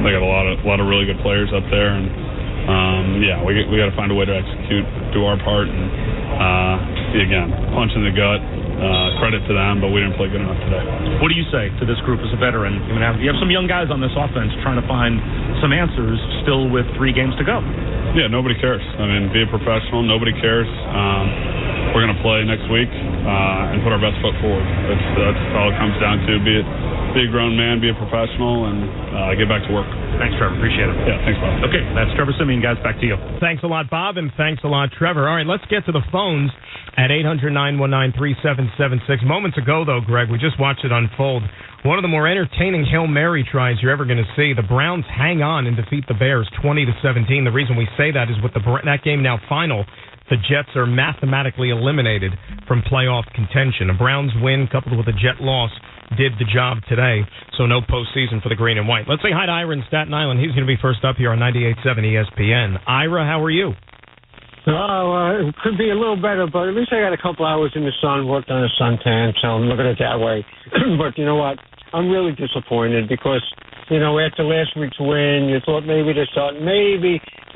they got a lot of really good players up there, and we got to find a way to execute, do our part, and again, punch in the gut. Credit to them, but we didn't play good enough today. What do you say to this group as a veteran? You have some young guys on this offense trying to find some answers still with 3 games to go. Yeah, nobody cares. I mean, be a professional. Nobody cares. We're going to play next week and put our best foot forward. That's all it comes down to. Be a grown man, be a professional, and get back to work. Thanks, Trevor. Appreciate it. Yeah, thanks, Bob. Okay, that's Trevor Siemian, guys. Back to you. Thanks a lot, Bob, and thanks a lot, Trevor. All right, let's get to the phones at 800-919-3776. Moments ago, though, Greg, we just watched it unfold. One of the more entertaining Hail Mary tries you're ever going to see. The Browns hang on and defeat the Bears 20-17. The reason we say that is with that game now final, the Jets are mathematically eliminated from playoff contention. A Browns win coupled with a Jet loss did the job today, so no postseason for the green and white. Let's say hi to Ira in Staten Island. He's going to be first up here on 98.7 ESPN. Ira, how are you? It could be a little better, but at least I got a couple hours in the sun, worked on a suntan, so I'm looking at it that way. But you know what? I'm really disappointed because, after last week's win, you thought maybe they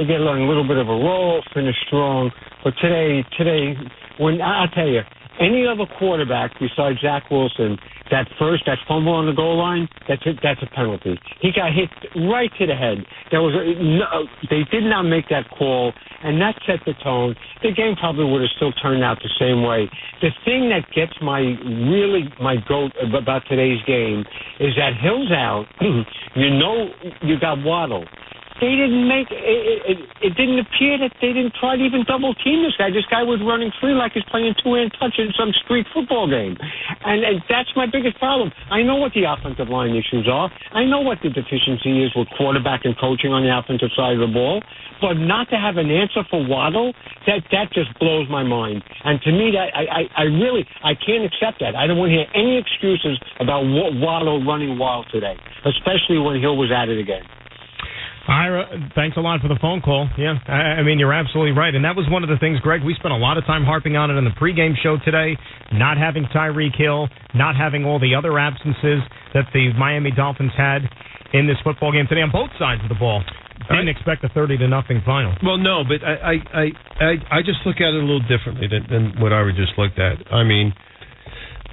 get on a little bit of a roll, finish strong. But today, when I'll tell you, any other quarterback besides Zach Wilson, that fumble on the goal line, that's a penalty. He got hit right to the head. They did not make that call, and that set the tone. The game probably would have still turned out the same way. The thing that gets my goat about today's game is that Hill's out. You got Waddle. They didn't make it. It didn't appear that they didn't try to even double team this guy. This guy was running free like he's playing two-hand touch in some street football game, and that's my biggest problem. I know what the offensive line issues are. I know what the deficiency is with quarterback and coaching on the offensive side of the ball, but not to have an answer for Waddle, that just blows my mind. And to me, that I can't accept that. I don't want to hear any excuses about Waddle running wild today, especially when Hill was at it again. Ira, thanks a lot for the phone call. Yeah, I mean, you're absolutely right. And that was one of the things, Greg, we spent a lot of time harping on it in the pregame show today, not having Tyreek Hill, not having all the other absences that the Miami Dolphins had in this football game today on both sides of the ball. Didn't expect a 30-0 final. Well, no, but I just look at it a little differently than what Ira just looked at. I mean,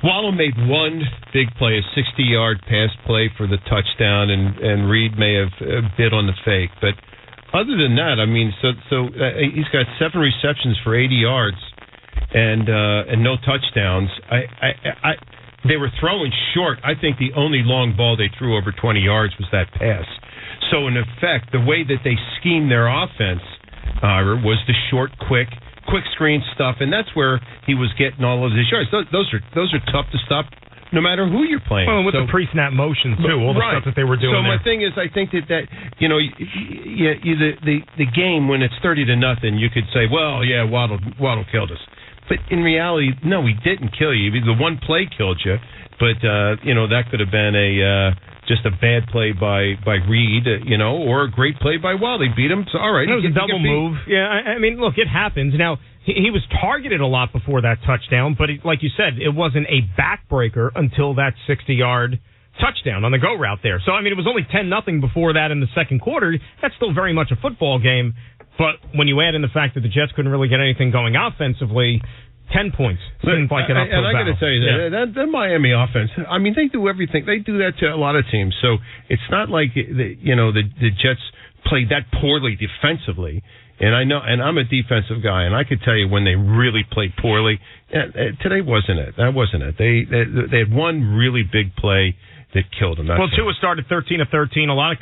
Waddle made one big play, a 60-yard pass play for the touchdown, and Reed may have bid on the fake. But other than that, I mean, so he's got 7 receptions for 80 yards and no touchdowns. They were throwing short. I think the only long ball they threw over 20 yards was that pass. So in effect, the way that they schemed their offense, was the short, quick screen stuff, and that's where he was getting all of his yards. Those are tough to stop no matter who you're playing. Well, with the pre-snap motion too, all the stuff that they were doing. So my there. thing is, I think that the game when it's 30-0, you could say, well, yeah, Waddle killed us. But in reality, no, he didn't kill you. The one play killed you, but that could have been just a bad play by Reed, or a great play by Waddle. He beat him. So all right, that was a double move. Yeah, I mean, look, it happens. Now he was targeted a lot before that touchdown, but like you said, it wasn't a backbreaker until that 60-yard touchdown on the go route there. So I mean, it was only 10-0 before that in the second quarter. That's still very much a football game. But when you add in the fact that the Jets couldn't really get anything going offensively, 10 points seems like an uphill battle. And I got to tell you, that Miami offense, I mean, they do everything. They do that to a lot of teams. So it's not like the Jets played that poorly defensively. And I know, and I'm a defensive guy, and I could tell you when they really played poorly. Today wasn't it. That wasn't it. They had one really big play that killed them. Well, Tua started 13 of 13, a lot of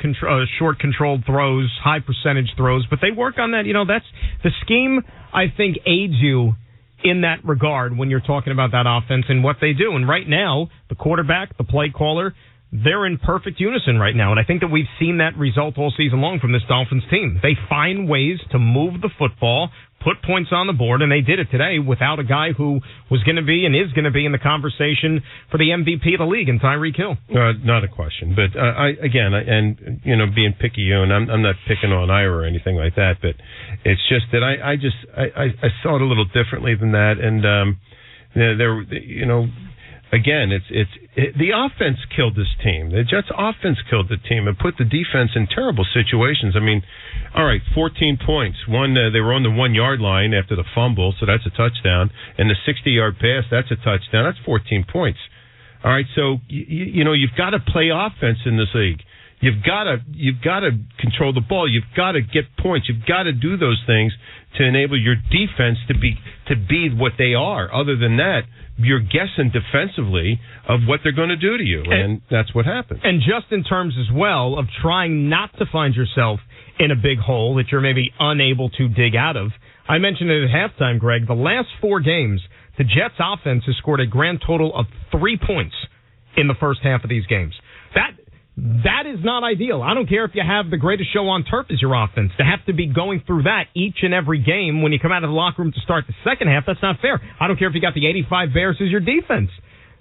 short controlled throws, high percentage throws, but they work on that. That's the scheme, I think, aids you in that regard when you're talking about that offense and what they do. And right now, the quarterback, the play caller, they're in perfect unison right now. And I think that we've seen that result all season long from this Dolphins team. They find ways to move the football, put points on the board, and they did it today without a guy who was going to be and is going to be in the conversation for the MVP of the league in Tyreek Hill. Not a question. But being picky, and I'm not picking on Ira or anything like that, but it's just that I saw it a little differently than that. And again, it's the offense killed this team. The Jets' offense killed the team and put the defense in terrible situations. I mean, all right, 14 points. One, they were on the 1 yard line after the fumble, so that's a touchdown. And the 60-yard pass, that's a touchdown. That's 14 points. All right, so you've got to play offense in this league. You've got to control the ball. You've got to get points. You've got to do those things to enable your defense to be what they are. Other than that, you're guessing defensively of what they're going to do to you, and that's what happens. And just in terms as well of trying not to find yourself in a big hole that you're maybe unable to dig out of, I mentioned it at halftime, Greg, the last 4 games, the Jets' offense has scored a grand total of 3 points in the first half of these games. That is not ideal. I don't care if you have the greatest show on turf as your offense. To have to be going through that each and every game when you come out of the locker room to start the second half, that's not fair. I don't care if you got the 85 Bears as your defense.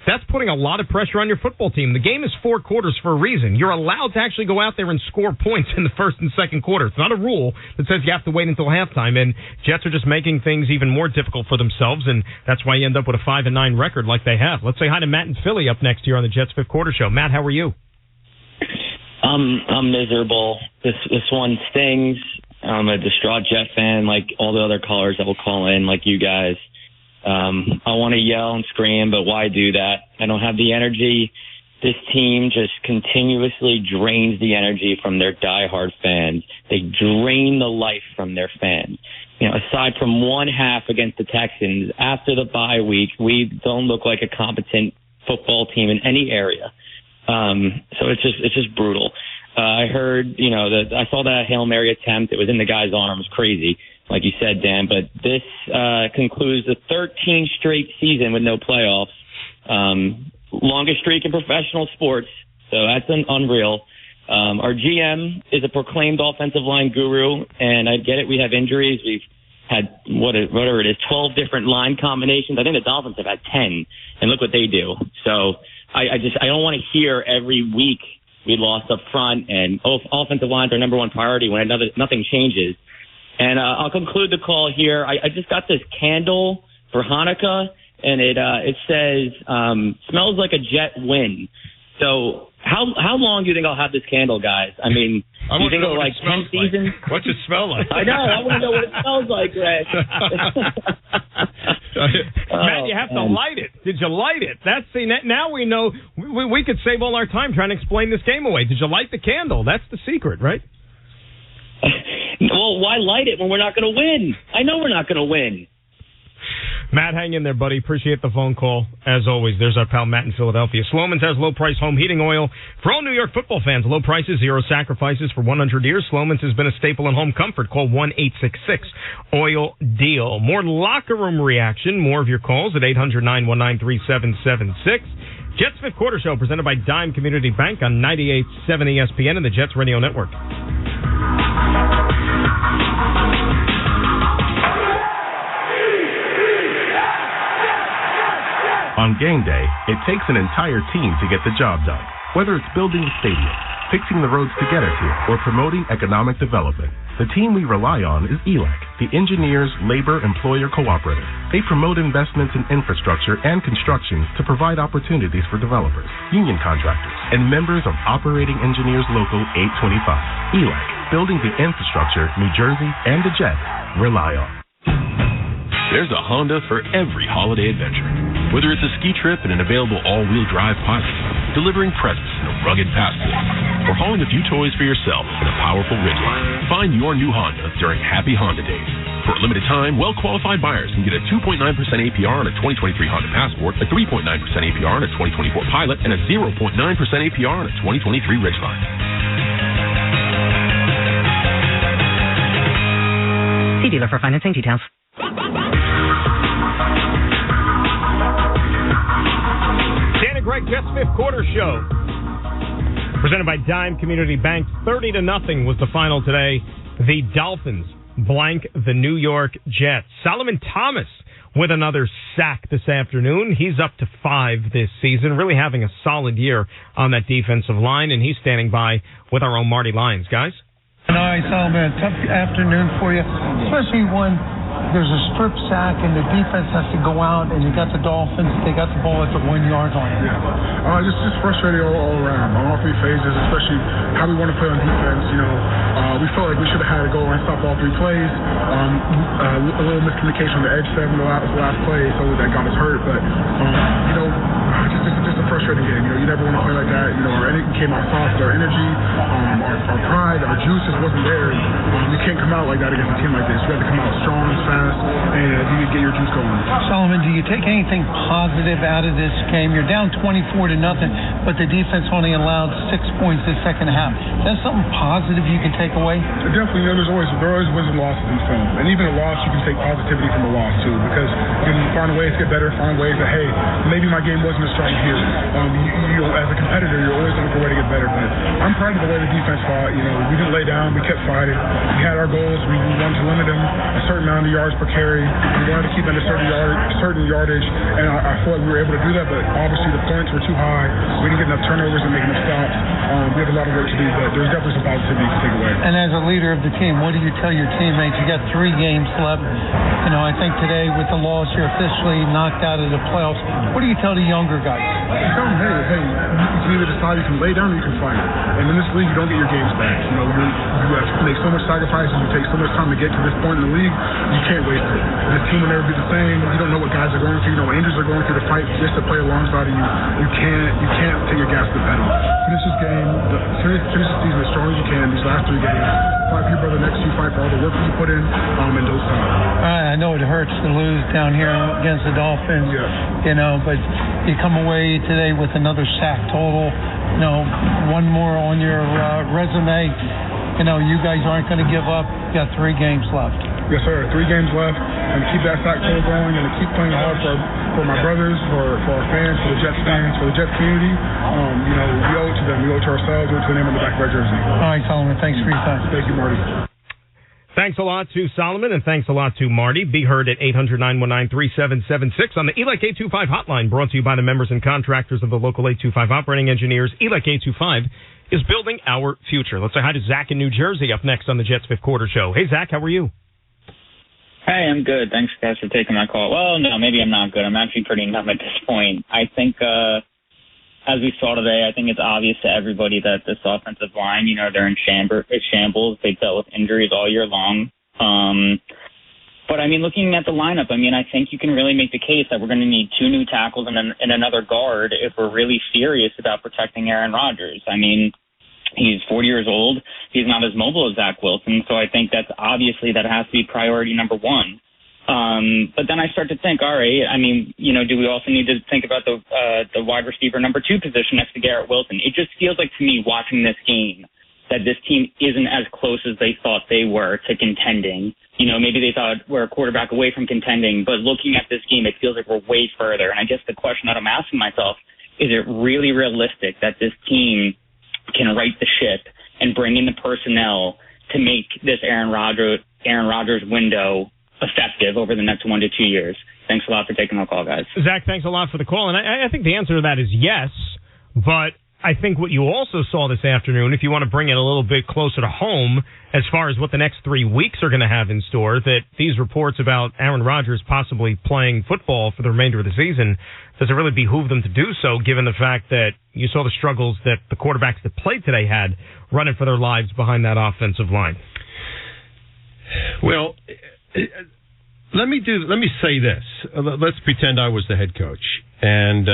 That's putting a lot of pressure on your football team. The game is 4 quarters for a reason. You're allowed to actually go out there and score points in the first and second quarter. It's not a rule that says you have to wait until halftime, and Jets are just making things even more difficult for themselves, and that's why you end up with a 5-9 record like they have. Let's say hi to Matt in Philly up next here on the Jets Fifth Quarter Show. Matt, how are you? I'm miserable. This one stings. I'm a distraught Jet fan, like all the other callers that will call in, like you guys. I want to yell and scream, but why do that? I don't have the energy. This team just continuously drains the energy from their diehard fans. They drain the life from their fans. Aside from one half against the Texans, after the bye week, we don't look like a competent football team in any area. So it's just brutal. I heard, I saw that Hail Mary attempt. It was in the guy's arm. It was crazy, like you said, Dan. But this concludes the 13th straight season with no playoffs. Longest streak in professional sports. So that's unreal. Our GM is a proclaimed offensive line guru, and I get it. We have injuries. We've had whatever it is, 12 different line combinations. I think the Dolphins have had 10, and look what they do. So I don't want to hear every week we lost up front and offensive lines are number one priority when nothing changes. And I'll conclude the call here. I just got this candle for Hanukkah, and it says smells like a Jet win. So how long do you think I'll have this candle, guys? I mean, do you think it'll like 10 seasons? What's it smell like? I know. I want to know what it smells like, Greg. Matt, you have to light it. Did you light it? Now we know. We could save all our time trying to explain this game away. Did you light the candle? That's the secret, right? Well, why light it when we're not going to win? I know we're not going to win. Matt, hang in there, buddy. Appreciate the phone call. As always, there's our pal Matt in Philadelphia. Sloman's has low-price home heating oil for all New York football fans. Low prices, zero sacrifices for 100 years. Sloman's has been a staple in home comfort. Call 1-866-OIL-DEAL. More locker room reaction, more of your calls at 800-919-3776. Jets Fifth Quarter Show presented by Dime Community Bank on 98.7 ESPN and the Jets Radio Network. On game day, it takes an entire team to get the job done. Whether it's building a stadium, fixing the roads to get us here, or promoting economic development, the team we rely on is ELAC, the Engineers Labor Employer Cooperative. They promote investments in infrastructure and construction to provide opportunities for developers, union contractors, and members of Operating Engineers Local 825. ELAC, building the infrastructure New Jersey and the Jets rely on. There's a Honda for every holiday adventure. Whether it's a ski trip in an available all-wheel drive Pilot, delivering presents in a rugged Passport, or hauling a few toys for yourself in a powerful Ridgeline, find your new Honda during Happy Honda Days. For a limited time, well-qualified buyers can get a 2.9% APR on a 2023 Honda Passport, a 3.9% APR on a 2024 Pilot, and a 0.9% APR on a 2023 Ridgeline. See dealer for financing details. Dan and Greg, Jets Fifth Quarter Show. Presented by Dime Community Bank. 30-0 was the final today. The Dolphins blank the New York Jets. Solomon Thomas with another sack this afternoon. He's up to 5 this season, really having a solid year on that defensive line, and he's standing by with our own Marty Lyons. Guys? All right, Solomon, a tough afternoon for you, especially when there's a strip sack and the defense has to go out and you got the Dolphins, they got the ball at the 1 yard line. Yeah, just frustrating all around, on all 3 phases, especially how we want to play on defense. We felt like we should have had a goal and stop all 3 plays. A little miscommunication on the edge 7 the last play, so that got us hurt. But just a frustrating game. You never want to play like that. Our energy came out soft, our energy, our pride, our juice just wasn't there. You can't come out like that against a team like this. You have to come out strong, fast, and you can get your juice going. Solomon, do you take anything positive out of this game? You're down 24-0, but the defense only allowed 6 points the second half. That's something positive you can take away? Definitely. There are always wins and losses in film, and even a loss, you can take positivity from a loss too, because you can find ways to get better, find ways that, hey, maybe my game wasn't as strong here. As a competitor, you're always looking for a way to get better. But I'm proud of the way the defense fought. We didn't lay down. We kept fighting. We had our goals. We wanted to limit them a certain amount of yards per carry. We wanted to keep them at a certain yardage, and I feel like we were able to do that. But obviously, the points were too high. We didn't get enough turnovers and make enough stops. We have a lot of work to do, but there's definitely some positivity you can take away. And as a leader of the team, what do you tell your teammates? You got 3 games left. I think today with the loss, you're officially knocked out of the playoffs. What do you tell the younger guys? Tell them, hey, you can either decide you can lay down or you can fight. And in this league, you don't get your games back. You have to make so much sacrifices. You take so much time to get to this point in the league. You can't waste it. This team will never be the same. You don't know what guys are going through. You know what injuries are going through to fight just to play alongside of you. You can't take your gas to the pedal. Finish this game. Finish the season as strong as you can. These last 3 games. Fight for your brother next to you. Fight for all the work that you put in in those times. I know it hurts to lose down here against the Dolphins. Yeah. But you come away today with another sack total. One more on your resume. You guys aren't going to give up. You got 3 games left. Yes, sir. 3 games left, and to keep that sack total going, and to keep playing hard for my brothers, for our fans, for the Jets fans, for the Jets community. We owe it to them. We owe it to ourselves. We owe it to the name on the back of our jersey. All right, Solomon. Thanks for your time. Thank you, Marty. Thanks a lot to Solomon, and thanks a lot to Marty. Be heard at 800-919-3776 on the ELAC 825 hotline, brought to you by the members and contractors of the local 825 operating engineers. ELAC 825 is building our future. Let's say hi to Zach in New Jersey up next on the Jets Fifth Quarter Show. Hey, Zach, how are you? Hey, I'm good. Thanks, guys, for taking my call. Well, no, maybe I'm not good. I'm actually pretty numb at this point. I think, as we saw today, I think it's obvious to everybody that this offensive line, they're in shambles. They've dealt with injuries all year long. But, looking at the lineup, I think you can really make the case that we're going to need 2 new tackles and another guard if we're really serious about protecting Aaron Rodgers. He's 40 years old. He's not as mobile as Zach Wilson, so I think that has to be priority number 1. But then I start to think, all right, do we also need to think about the wide receiver number 2 position next to Garrett Wilson? It just feels like to me, watching this game, that this team isn't as close as they thought they were to contending. Maybe they thought we're a quarterback away from contending, but looking at this game, it feels like we're way further. And I guess the question that I'm asking myself is it really realistic that this team can right the ship and bring in the personnel to make this Aaron Rodgers window effective over the next 1 to 2 years? Thanks a lot for taking my call, guys. Zach, thanks a lot for the call. And I think the answer to that is yes, but I think what you also saw this afternoon, if you want to bring it a little bit closer to home as far as what the next 3 weeks are going to have in store, that these reports about Aaron Rodgers possibly playing football for the remainder of the season, does it really behoove them to do so, given the fact that you saw the struggles that the quarterbacks that played today had running for their lives behind that offensive line? Well, let me say this. Let's pretend I was the head coach, and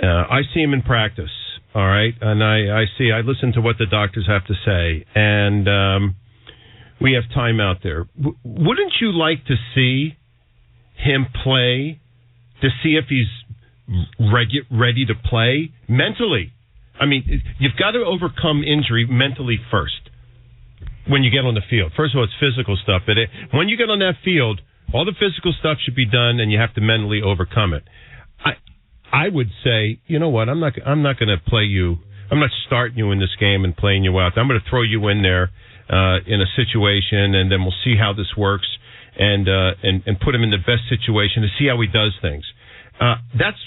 I see him in practice, all right? And I listen to what the doctors have to say, and we have time out there. Wouldn't you like to see him play, to see if he's ready to play mentally? I mean, you've got to overcome injury mentally first when you get on the field. First of all, it's physical stuff, but when you get on that field, all the physical stuff should be done, and you have to mentally overcome it. I would say, you know what? I'm not going to play you. I'm not starting you in this game and playing you out. I'm going to throw you in there in a situation, and then we'll see how this works, and put him in the best situation to see how he does things. That's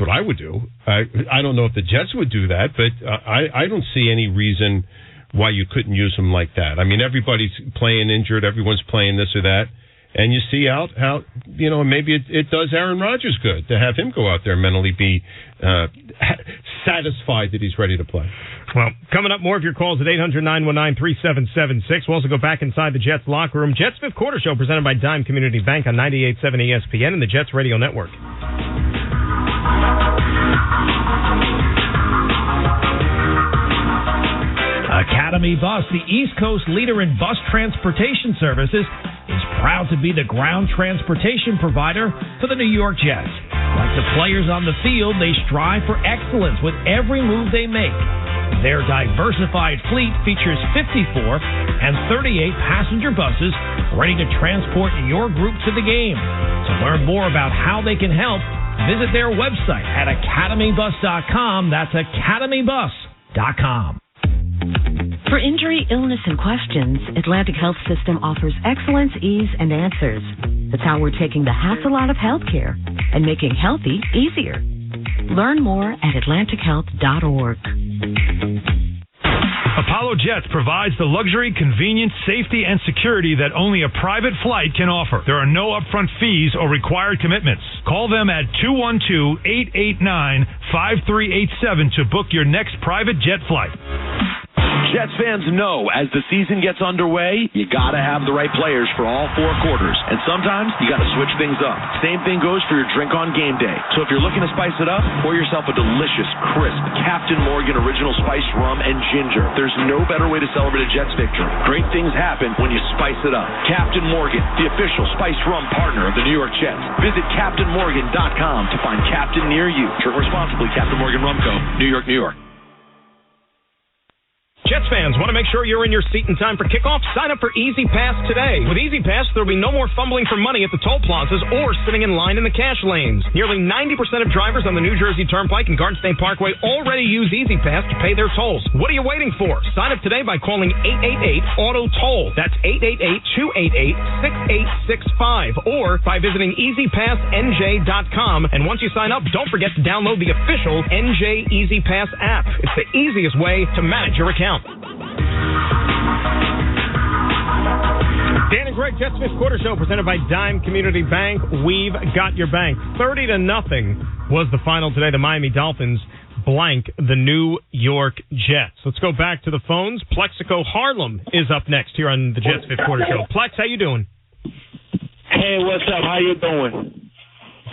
what I would do. I don't know if the Jets would do that, but I don't see any reason why you couldn't use him like that. I mean, everybody's playing injured. Everyone's playing this or that. And you see how maybe it does Aaron Rodgers good to have him go out there and mentally be satisfied that he's ready to play. Well, coming up, more of your calls at 800-919-3776. We'll also go back inside the Jets locker room. Jets Fifth Quarter Show presented by Dime Community Bank on 98.7 ESPN and the Jets Radio Network. Academy Bus, the East Coast leader in bus transportation services, is proud to be the ground transportation provider for the New York Jets. Like the players on the field, they strive for excellence with every move they make. Their diversified fleet features 54 and 38 passenger buses ready to transport your group to the game. To learn more about how they can help, visit their website at academybus.com. That's academybus.com. For injury, illness, and questions, Atlantic Health System offers excellence, ease, and answers. That's how we're taking the hassle out of healthcare and making healthy easier. Learn more at atlantichealth.org. Apollo Jets provides the luxury, convenience, safety, and security that only a private flight can offer. There are no upfront fees or required commitments. Call them at 212-889-5387 to book your next private jet flight. Jets fans know as the season gets underway, you gotta have the right players for all 4 quarters. And sometimes you gotta switch things up. Same thing goes for your drink on game day. So if you're looking to spice it up, pour yourself a delicious, crisp Captain Morgan Original Spice Rum and Ginger. There's no better way to celebrate a Jets victory. Great things happen when you spice it up. Captain Morgan, the official spice rum partner of the New York Jets. Visit CaptainMorgan.com to find Captain near you. Drink responsibly. Captain Morgan Rum Co., New York, New York. Jets fans, want to make sure you're in your seat in time for kickoff? Sign up for Easy Pass today. With Easy Pass, there'll be no more fumbling for money at the toll plazas or sitting in line in the cash lanes. Nearly 90% of drivers on the New Jersey Turnpike and Garden State Parkway already use Easy Pass to pay their tolls. What are you waiting for? Sign up today by calling 888-AUTO-TOLL. That's 888-288-6865. Or by visiting EasyPassNJ.com. And once you sign up, don't forget to download the official NJ Easy Pass app. It's the easiest way to manage your account. Dan and Greg, Jets Fifth Quarter Show presented by Dime Community Bank. We've got your bank. 30-0 was the final today. The Miami Dolphins blank the New York Jets. Let's go back to the phones. Plexico Harlem is up next here on the Jets Fifth Quarter Show. Plex, how you doing? Hey, what's up? How you doing?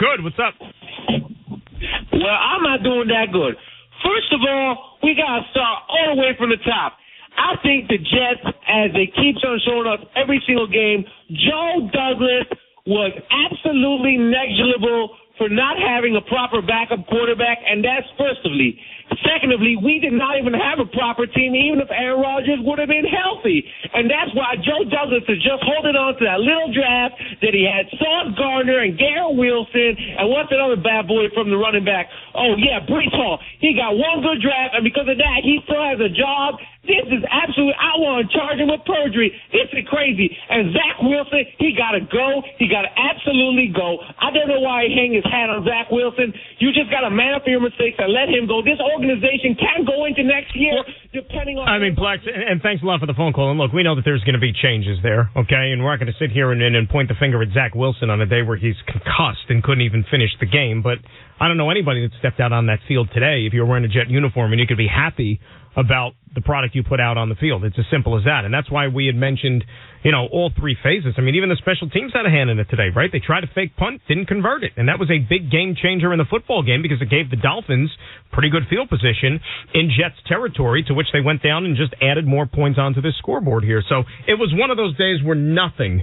Good. What's up? Well, I'm not doing that good. First of all, we got to start all the way from the top. I think the Jets, as they keep on showing us every single game, Joe Douglas was absolutely negligible for not having a proper backup quarterback, and that's firstly. Secondly, we did not even have a proper team, even if Aaron Rodgers would have been healthy. And that's why Joe Douglas is just holding on to that little draft that he had Sauce Gardner and Garrett Wilson, and what's another bad boy from the running back? Oh, yeah, Breece Hall. He got one good draft, and because of that, he still has a job. This is absolutely, I want to charge him with perjury. This is crazy. And Zach Wilson, he got to go. He got to absolutely go. I don't know why he hang his hat on Zach Wilson. You just got to man up for your mistakes and let him go. This organization can go into next year depending on... I mean, Plex, and thanks a lot for the phone call. And look, we know that there's going to be changes there, okay? And we're not going to sit here and point the finger at Zach Wilson on a day where he's concussed and couldn't even finish the game. But I don't know anybody that stepped out on that field today if you were wearing a Jet uniform and you could be happy about the product you put out on the field. It's as simple as that. And that's why we had mentioned, all three phases. I mean, even the special teams had a hand in it today, right? They tried a fake punt, didn't convert it. And that was a big game changer in the football game because it gave the Dolphins pretty good field position in Jets territory, to which they went down and just added more points onto this scoreboard here. So it was one of those days where nothing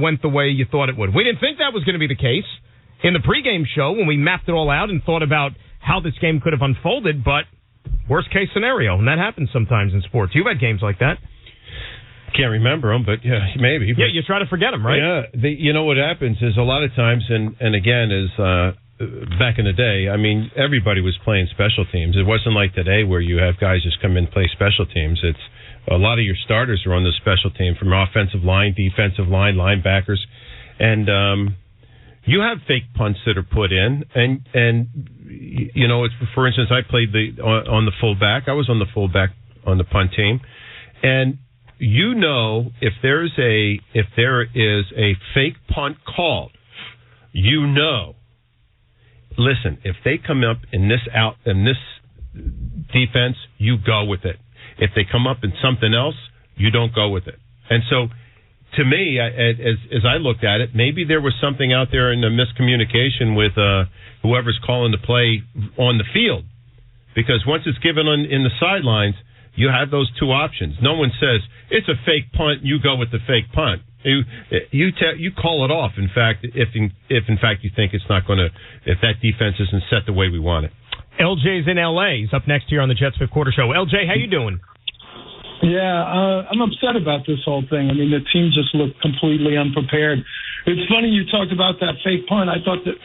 went the way you thought it would. We didn't think that was going to be the case in the pregame show when we mapped it all out and thought about how this game could have unfolded, but worst case scenario, and that happens sometimes in sports. You've had games like that. Can't remember them, but yeah, maybe. Yeah, you try to forget them, right? Yeah. What happens is a lot of times, and again, is back in the day, I mean, everybody was playing special teams. It wasn't like today where you have guys just come in and play special teams. It's a lot of your starters are on the special team, from offensive line, defensive line, linebackers, and you have fake punts that are put in, and it's, for instance, I played on the fullback. I was on the fullback on the punt team, and if there is a fake punt called, listen, if they come up in this defense, you go with it. If they come up in something else, you don't go with it. And so, to me, as I looked at it, maybe there was something out there in the miscommunication with whoever's calling the play on the field. Because once it's given in the sidelines, you have those two options. No one says, it's a fake punt, you go with the fake punt. You call it off, in fact, if in fact you think it's not going to, if that defense isn't set the way we want it. LJ's in L.A. He's up next here on the Jets Fifth Quarter Show. LJ, how you doing? Yeah, I'm upset about this whole thing. I mean, the team just looked completely unprepared. It's funny you talked about that fake punt. I thought that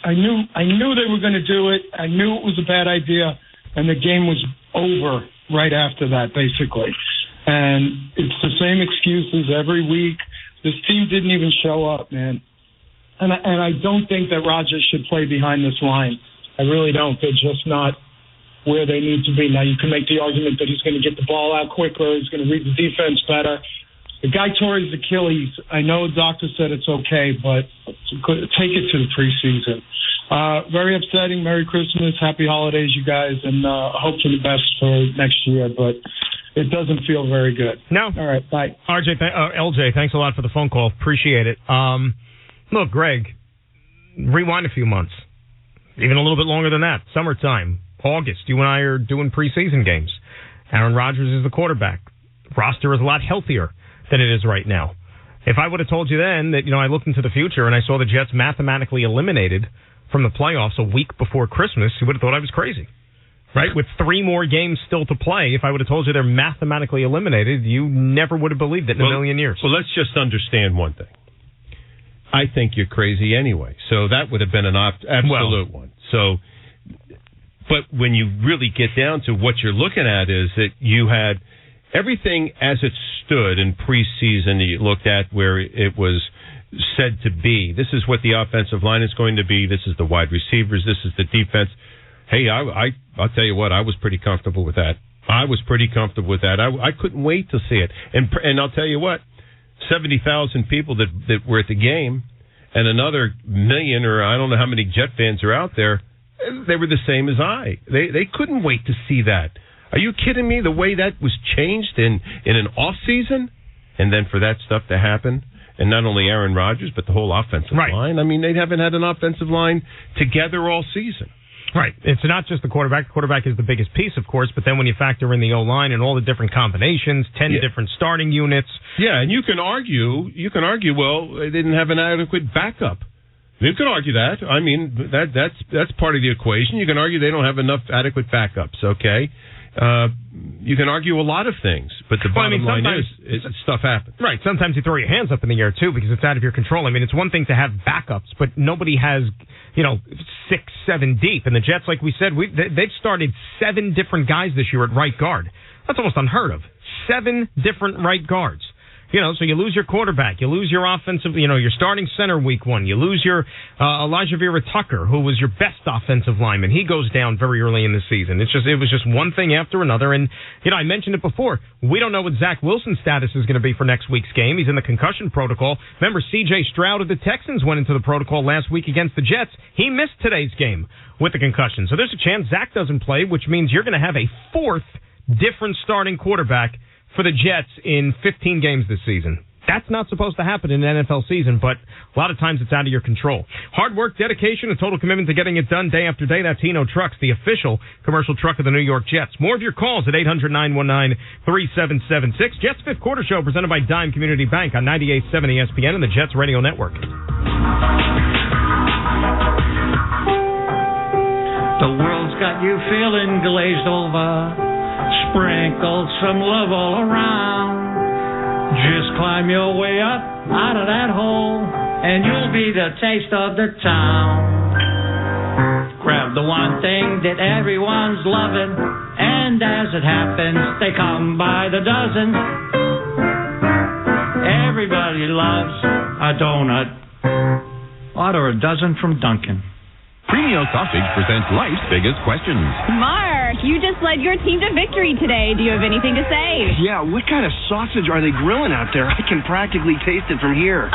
I knew they were going to do it. I knew it was a bad idea, and the game was over right after that, basically. And it's the same excuses every week. This team didn't even show up, man. And I don't think that Rodgers should play behind this line. I really don't. They're just not where they need to be. Now, you can make the argument that he's going to get the ball out quicker, he's going to read the defense better. The guy tore his Achilles. I know the doctor said it's okay, but take it to the preseason. Very upsetting. Merry Christmas, Happy Holidays, you guys, and hope for the best for next year, but it doesn't feel very good. No. All right, bye. LJ, thanks a lot for the phone call. Appreciate it. Look, Greg, rewind a few months. Even a little bit longer than that. Summertime, August, you and I are doing preseason games. Aaron Rodgers is the quarterback. Roster is a lot healthier than it is right now. If I would have told you then that, I looked into the future and I saw the Jets mathematically eliminated from the playoffs a week before Christmas, you would have thought I was crazy. Right? With 3 more games still to play, if I would have told you they're mathematically eliminated, you never would have believed it in a million years. Well, let's just understand one thing. I think you're crazy anyway. So that would have been an absolute one. So, but when you really get down to what you're looking at is that you had everything as it stood in preseason that you looked at where it was said to be. This is what the offensive line is going to be. This is the wide receivers. This is the defense. Hey, I'll tell you what, I was pretty comfortable with that. I couldn't wait to see it. And I'll tell you what, 70,000 people that were at the game and another million, or I don't know how many Jet fans are out there, they were the same as I. They couldn't wait to see that. Are you kidding me? The way that was changed in an off season, and then for that stuff to happen, and not only Aaron Rodgers, but the whole offensive line. I mean, they haven't had an offensive line together all season. Right. It's not just the quarterback. The quarterback is the biggest piece, of course, but then when you factor in the O-line and all the different combinations, 10 different starting units. Yeah, and you can argue, well, they didn't have an adequate backup. You can argue that. I mean, that's part of the equation. You can argue they don't have enough adequate backups. Okay. You can argue a lot of things, but the bottom line is stuff happens. Right. Sometimes you throw your hands up in the air, too, because it's out of your control. I mean, it's one thing to have backups, but nobody has, 6, 7 deep. And the Jets, like we said, they've started 7 different guys this year at right guard. That's almost unheard of. 7 different right guards. So you lose your quarterback, you lose your offensive, your starting center week 1, you lose your Elijah Vera Tucker, who was your best offensive lineman. He goes down very early in the season. It was just one thing after another. And, I mentioned it before. We don't know what Zach Wilson's status is going to be for next week's game. He's in the concussion protocol. Remember, C.J. Stroud of the Texans went into the protocol last week against the Jets. He missed today's game with the concussion. So there's a chance Zach doesn't play, which means you're going to have a 4th different starting quarterback for the Jets in 15 games this season. That's not supposed to happen in an NFL season, but a lot of times it's out of your control. Hard work, dedication, and total commitment to getting it done day after day. That's Hino Trucks, the official commercial truck of the New York Jets. More of your calls at 800-919-3776. Jets Fifth Quarter Show presented by Dime Community Bank on 98.7 ESPN and the Jets Radio Network. The world's got you feeling glazed over. Sprinkle some love all around. Just climb your way up out of that hole, and you'll be the taste of the town. Grab the one thing that everyone's loving, and as it happens, they come by the dozen. Everybody loves a donut. Order a dozen from Dunkin'. Premio Sausage presents life's biggest questions. Mark, you just led your team to victory today. Do you have anything to say? Yeah, what kind of sausage are they grilling out there? I can practically taste it from here.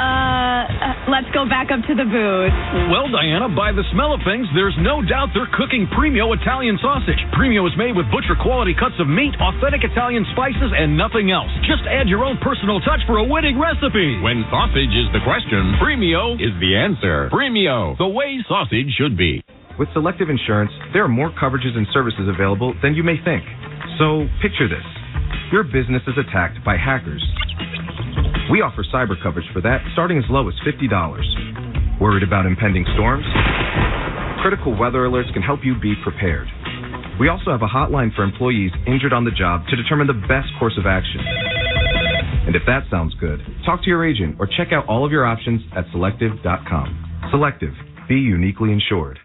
Let's go back up to the booth. Well, Diana, by the smell of things, there's no doubt they're cooking Premio Italian sausage. Premio is made with butcher-quality cuts of meat, authentic Italian spices, and nothing else. Just add your own personal touch for a winning recipe. When sausage is the question, Premio is the answer. Premio, the way sausage should be. With Selective Insurance, there are more coverages and services available than you may think. So, picture this. Your business is attacked by hackers. We offer cyber coverage for that, starting as low as $50. Worried about impending storms? Critical weather alerts can help you be prepared. We also have a hotline for employees injured on the job to determine the best course of action. And if that sounds good, talk to your agent or check out all of your options at selective.com. Selective. Be uniquely insured.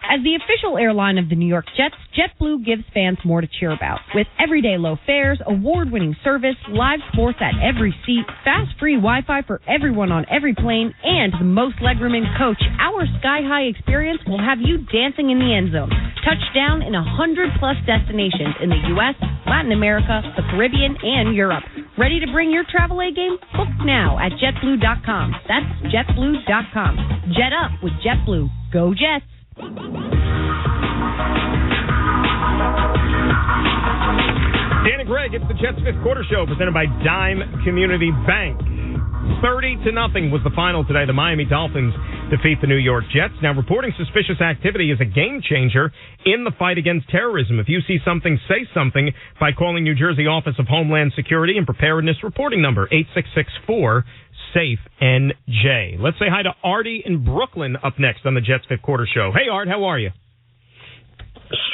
As the official airline of the New York Jets, JetBlue gives fans more to cheer about. With everyday low fares, award-winning service, live sports at every seat, fast free Wi-Fi for everyone on every plane, and the most legroom in coach, our sky-high experience will have you dancing in the end zone. Touchdown in 100-plus destinations in the U.S., Latin America, the Caribbean, and Europe. Ready to bring your travel A game? Book now at JetBlue.com. That's JetBlue.com. Jet up with JetBlue. Go Jets! Dan and Greg, it's the Jets Fifth Quarter Show presented by Dime Community Bank. 30-0 was the final today. The Miami Dolphins defeat the New York Jets. Now, reporting suspicious activity is a game changer in the fight against terrorism. If you see something, say something by calling New Jersey Office of Homeland Security and Preparedness reporting number 866-4-SAFE-NJ. Let's say hi to Artie in Brooklyn up next on the Jets Fifth Quarter Show. Hey, Art, how are you?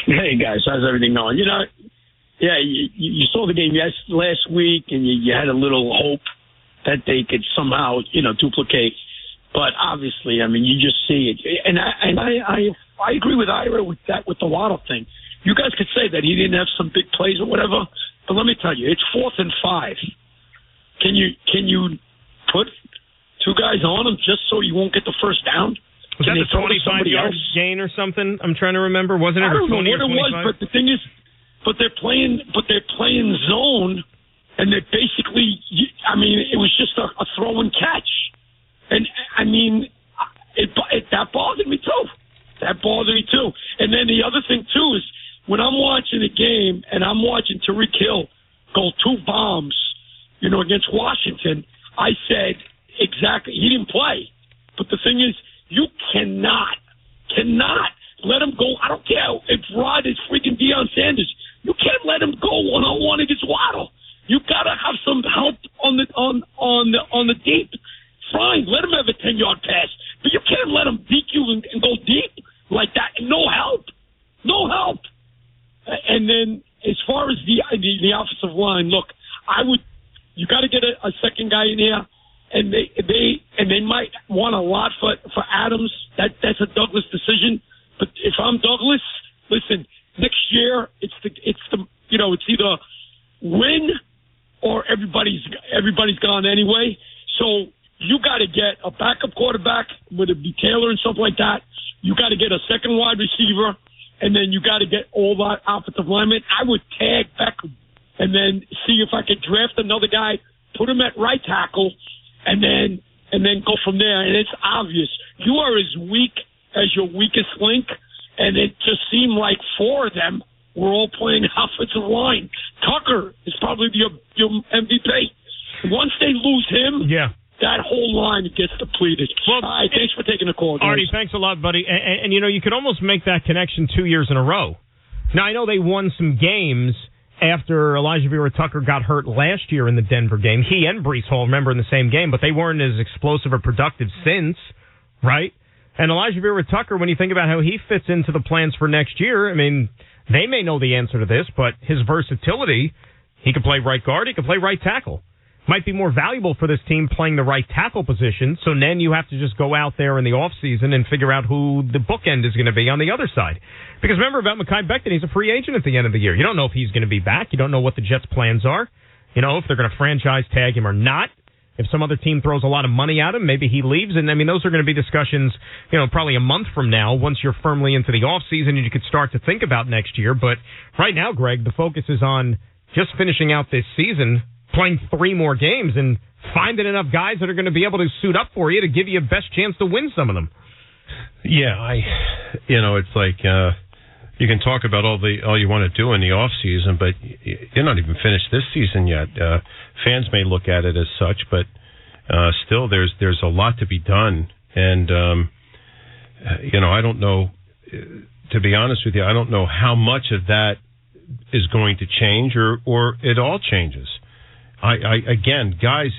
Hey, guys. How's everything going? You saw the game last week, and you had a little hope that they could somehow, duplicate. But obviously, I mean, you just see it. And I agree with Ira with the Waddle thing. You guys could say that he didn't have some big plays or whatever, but let me tell you, it's 4th and 5. Can you put 2 guys on him just so you won't get the first down? Was that the 25-yard gain or something? I'm trying to remember. Wasn't it? I don't know 20 what it was, but the thing is, they're playing zone. And they basically, it was just a throw and catch. And, that bothered me, too. And then the other thing, too, is when I'm watching a game and I'm watching Tyreek Hill go 2 bombs, against Washington, I said, exactly, he didn't play. But the thing is, you cannot let him go. I don't care if Rod is freaking Deion Sanders. You can't let him go one-on-one against Waddle. You gotta have some help on the deep. Fine, let him have a 10-yard pass, but you can't let him field and go deep like that, and no help. And then as far as the offensive line, look, you got to get a second guy in here, and they might want a lot for Adams. That's a Douglas decision. But if I'm Douglas, listen, next year it's either win or everybody's gone anyway. So you got to get a backup quarterback, whether it be Taylor and stuff like that. You got to get a second wide receiver, and then you got to get all that offensive linemen. I would tag Beckham and then see if I could draft another guy, put him at right tackle, and then go from there. And it's obvious you are as weak as your weakest link, and it just seemed like four of them were all playing offensive line. Tucker is probably your MVP. Once they lose him, that whole line gets depleted. Well, thanks for taking the call, guys. Artie, thanks a lot, buddy. And you could almost make that connection 2 years in a row. Now, I know they won some games after Elijah Vera-Tucker got hurt last year in the Denver game. He and Breece Hall, remember, in the same game, but they weren't as explosive or productive since, right? And Elijah Vera-Tucker, when you think about how he fits into the plans for next year, I mean, they may know the answer to this, but his versatility, he could play right guard, he could play right tackle. Might be more valuable for this team playing the right tackle position, so then you have to just go out there in the offseason and figure out who the bookend is going to be on the other side. Because remember about Mekhi Becton, he's a free agent at the end of the year. You don't know if he's going to be back. You don't know what the Jets' plans are. You know, if they're going to franchise tag him or not. If some other team throws a lot of money at him, maybe he leaves. And, I mean, those are going to be discussions, probably a month from now once you're firmly into the offseason and you could start to think about next year. But right now, Greg, the focus is on just finishing out this season, playing 3 more games, and finding enough guys that are going to be able to suit up for you to give you a best chance to win some of them. Yeah, it's like you can talk about all you want to do in the off season, but you're not even finished this season yet. Fans may look at it as such, but still, there's a lot to be done, and I don't know. To be honest with you, I don't know how much of that is going to change, or it all changes. Again, guys,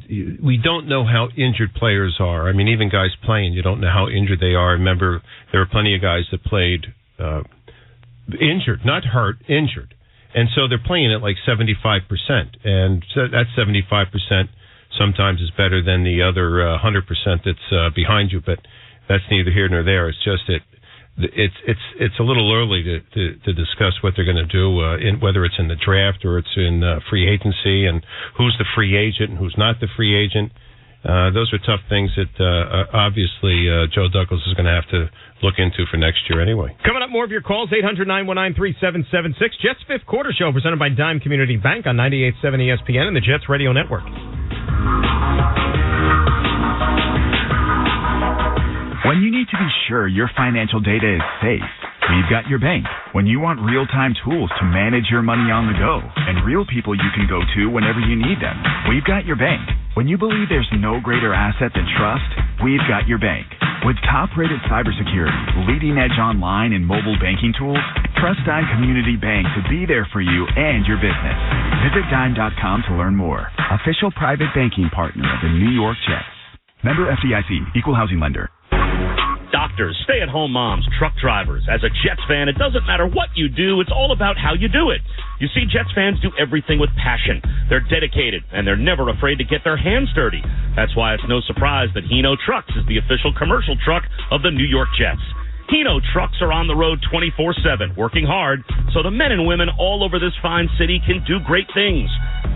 we don't know how injured players are. I mean, even guys playing, you don't know how injured they are. Remember, there are plenty of guys that played injured, not hurt, injured. And so they're playing at like 75%. And so that 75% sometimes is better than the other 100% that's behind you. But that's neither here nor there. It's just that it's a little early to discuss what they're going to do, whether it's in the draft or it's in free agency, and who's the free agent and who's not the free agent. Those are tough things that obviously Joe Douglas is going to have to look into for next year anyway. Coming up, more of your calls, 800-919-3776. Jets Fifth Quarter Show presented by Dime Community Bank on 98.7 ESPN and the Jets Radio Network. When you need to be sure your financial data is safe, we've got your bank. When you want real-time tools to manage your money on the go and real people you can go to whenever you need them, we've got your bank. When you believe there's no greater asset than trust, we've got your bank. With top-rated cybersecurity, leading-edge online and mobile banking tools, trust Dime Community Bank to be there for you and your business. Visit Dime.com to learn more. Official private banking partner of the New York Jets. Member FDIC, Equal Housing Lender. Doctors, stay-at-home moms, truck drivers. As a Jets fan, it doesn't matter what you do. It's all about how you do it. You see, Jets fans do everything with passion. They're dedicated, and they're never afraid to get their hands dirty. That's why it's no surprise that Hino Trucks is the official commercial truck of the New York Jets. Hino Trucks are on the road 24/7, working hard, so the men and women all over this fine city can do great things.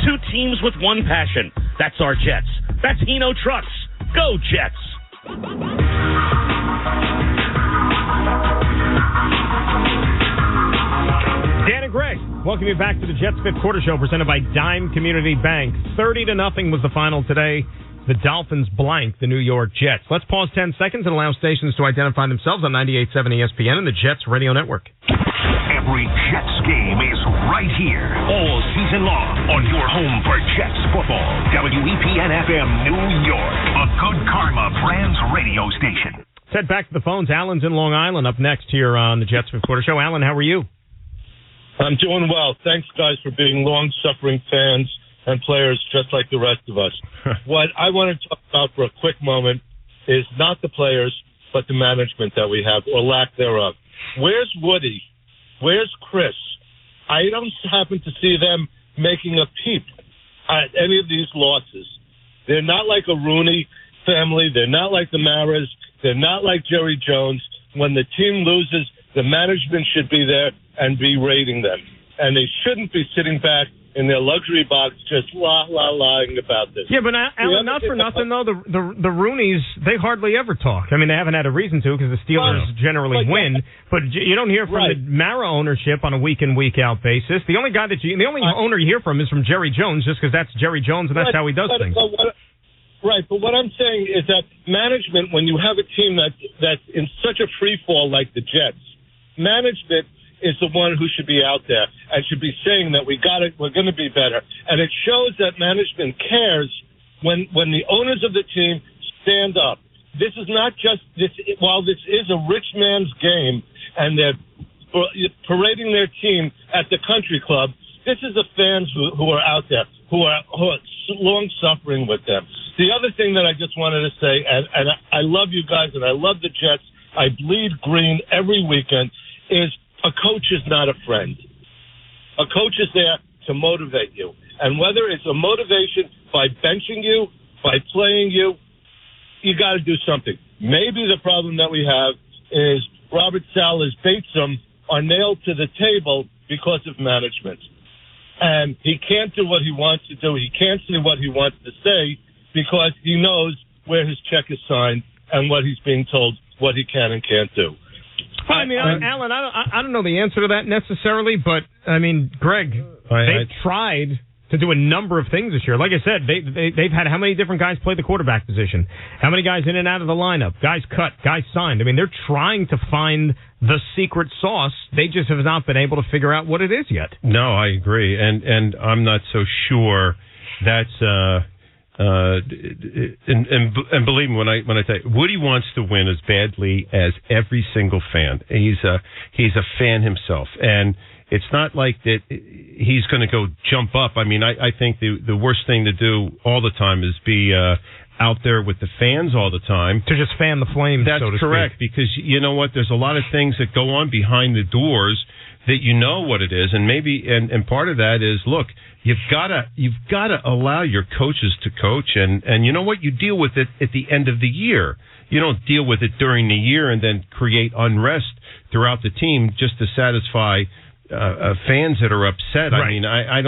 2 teams with 1 passion. That's our Jets. That's Hino Trucks. Go, Jets! Dan and Greg, welcome you back to the Jets Fifth Quarter Show presented by Dime Community Bank. 30-0 was the final today. The Dolphins blank the New York Jets. Let's pause 10 seconds and allow stations to identify themselves on 98.7 ESPN and the Jets Radio Network. Every Jets game is right here all season long on your home for Jets football. WEPN-FM New York, a Good Karma Brands radio station. Let's head back to the phones. Alan's in Long Island up next here on the Jets Fifth Quarter Show. Alan, how are you? I'm doing well. Thanks, guys, for being long-suffering fans and players just like the rest of us. What I want to talk about for a quick moment is not the players, but the management that we have, or lack thereof. Where's Woody? Where's Chris? I don't happen to see them making a peep at any of these losses. They're not like a Rooney family. They're not like the Maras. They're not like Jerry Jones. When the team loses, the management should be there and be rating them. And they shouldn't be sitting back in their luxury box just lying about this. Yeah, but Alan, not for nothing, though, the Rooneys, they hardly ever talk. I mean, they haven't had a reason to because the Steelers generally win, but you don't hear from the Mara ownership on a week-in, week-out basis. The only guy the only owner you hear from is from Jerry Jones, just because that's Jerry Jones and that's how he does things. But what I'm saying is that management, when you have a team that's in such a free fall like the Jets, management is the one who should be out there and should be saying that we're going to be better. And it shows that management cares when the owners of the team stand up. This is not just this. While this is a rich man's game and they're parading their team at the country club, this is the fans who are out there, who are long suffering with them. The other thing that I just wanted to say, and I love you guys and I love the Jets, I bleed green every weekend, is a coach is not a friend. A coach is there to motivate you. And whether it's a motivation by benching you, by playing you, you got to do something. Maybe the problem that we have is Robert Sala's Batesum are nailed to the table because of management. And he can't do what he wants to do. He can't say what he wants to say because he knows where his check is signed and what he's being told, what he can and can't do. I mean, Alan, I don't know the answer to that necessarily, but, I mean, Greg, they've tried to do a number of things this year. Like I said, they've had how many different guys play the quarterback position? How many guys in and out of the lineup? Guys cut, guys signed. I mean, they're trying to find the secret sauce. They just have not been able to figure out what it is yet. No, I agree, and I'm not so sure that's... And believe me when I tell you, Woody wants to win as badly as every single fan. He's a fan himself, and it's not like that he's going to go jump up. I mean, I think the worst thing to do all the time is be out there with the fans all the time. To just fan the flames, That's so to correct, speak. because you know what? There's a lot of things that go on behind the doors that you know what it is, and maybe and part of that is, look, you've got to allow your coaches to coach, and you know what? You deal with it at the end of the year. You don't deal with it during the year and then create unrest throughout the team just to satisfy fans that are upset. Right. I mean, I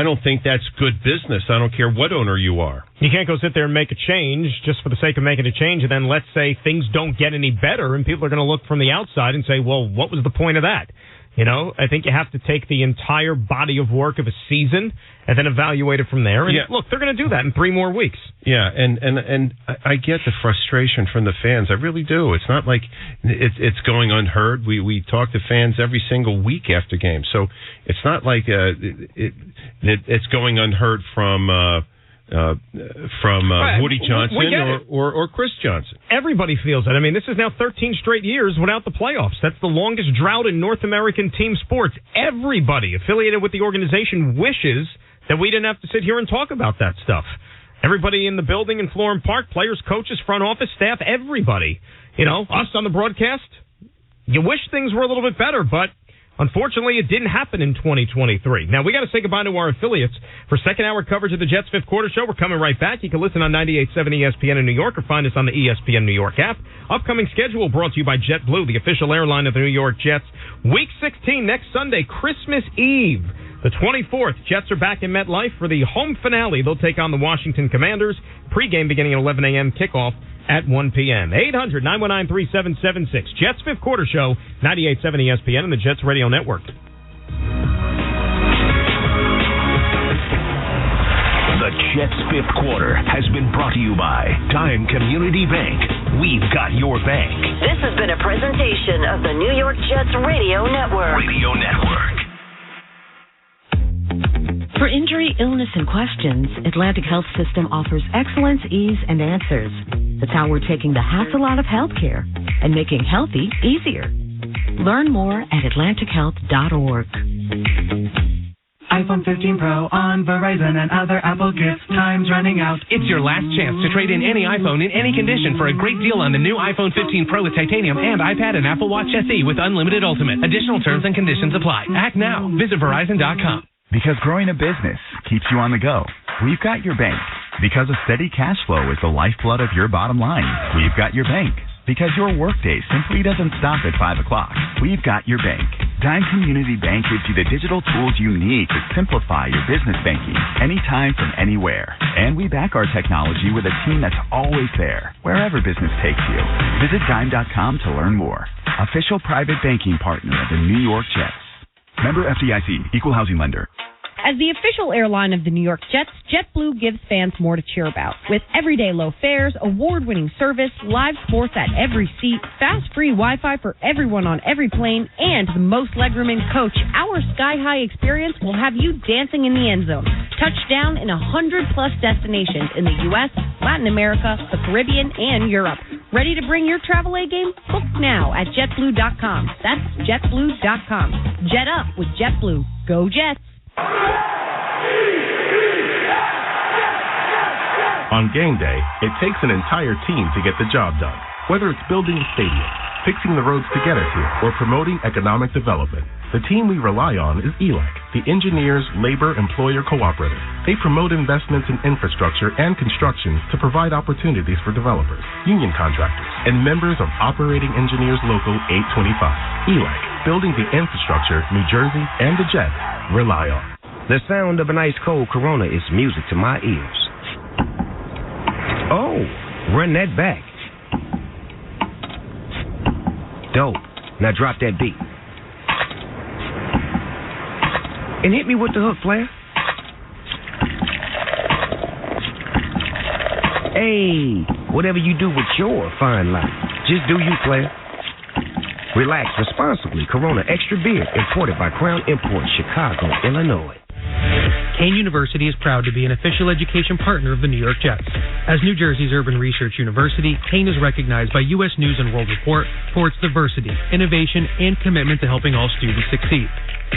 don't think that's good business. I don't care what owner you are. You can't go sit there and make a change just for the sake of making a change, and then let's say things don't get any better, and people are going to look from the outside and say, well, what was the point of that? You know, I think you have to take the entire body of work of a season and then evaluate it from there. And look, they're going to do that in 3 more weeks. Yeah, and I get the frustration from the fans. I really do. It's not like it's going unheard. We talk to fans every single week after games, so it's not like it's going unheard from Woody Johnson or Chris Johnson. Everybody feels that. I mean, this is now 13 straight years without the playoffs. That's the longest drought in North American team sports. Everybody affiliated with the organization wishes that we didn't have to sit here and talk about that stuff. Everybody in the building in Florham Park, players, coaches, front office, staff, everybody. You know, us on the broadcast, you wish things were a little bit better, but unfortunately, it didn't happen in 2023. Now, we got to say goodbye to our affiliates. For second hour coverage of the Jets' fifth quarter show, we're coming right back. You can listen on 98.7 ESPN in New York or find us on the ESPN New York app. Upcoming schedule brought to you by JetBlue, the official airline of the New York Jets. Week 16 next Sunday, Christmas Eve. The 24th, Jets are back in MetLife for the home finale. They'll take on the Washington Commanders. Pre-game beginning at 11 a.m., kickoff at 1 p.m. 800-919-3776. Jets' fifth quarter show, 98.7 ESPN and the Jets Radio Network. The Jets' fifth quarter has been brought to you by Dime Community Bank. We've got your bank. This has been a presentation of the New York Jets Radio Network. For injury, illness, and questions, Atlantic Health System offers excellence, ease, and answers. That's how we're taking the hassle out of healthcare and making healthy easier. Learn more at atlantichealth.org. iPhone 15 Pro on Verizon and other Apple gifts. Time's running out. It's your last chance to trade in any iPhone in any condition for a great deal on the new iPhone 15 Pro with titanium and iPad and Apple Watch SE with unlimited Ultimate. Additional terms and conditions apply. Act now. Visit Verizon.com. Because growing a business keeps you on the go, we've got your bank. Because a steady cash flow is the lifeblood of your bottom line, we've got your bank. Because your workday simply doesn't stop at 5 o'clock, we've got your bank. Dime Community Bank gives you the digital tools you need to simplify your business banking anytime from anywhere. And we back our technology with a team that's always there, wherever business takes you. Visit Dime.com to learn more. Official private banking partner of the New York Jets. Member FDIC, Equal Housing Lender. As the official airline of the New York Jets, JetBlue gives fans more to cheer about. With everyday low fares, award-winning service, live sports at every seat, fast free Wi-Fi for everyone on every plane, and the most legroom in coach, our sky-high experience will have you dancing in the end zone. Touchdown in 100-plus destinations in the U.S., Latin America, the Caribbean, and Europe. Ready to bring your travel A-game? Book now at JetBlue.com. That's JetBlue.com. Jet up with JetBlue. Go Jets! On game day, it takes an entire team to get the job done. Whether it's building a stadium, fixing the roads to get us here, or promoting economic development, the team we rely on is ELAC, the Engineers Labor-Employer Cooperative. They promote investments in infrastructure and construction to provide opportunities for developers, union contractors, and members of Operating Engineers Local 825. ELAC, building the infrastructure New Jersey and the Jets rely on. The sound of an ice-cold Corona is music to my ears. Oh, run that back. Dope. Now drop that beat. And hit me with the hook, player. Hey, whatever you do with your fine line, just do you, player. Relax responsibly. Corona Extra Beer, imported by Crown Imports, Chicago, Illinois. Kane University is proud to be an official education partner of the New York Jets. As New Jersey's urban research university, Kane is recognized by U.S. News & World Report for its diversity, innovation, and commitment to helping all students succeed.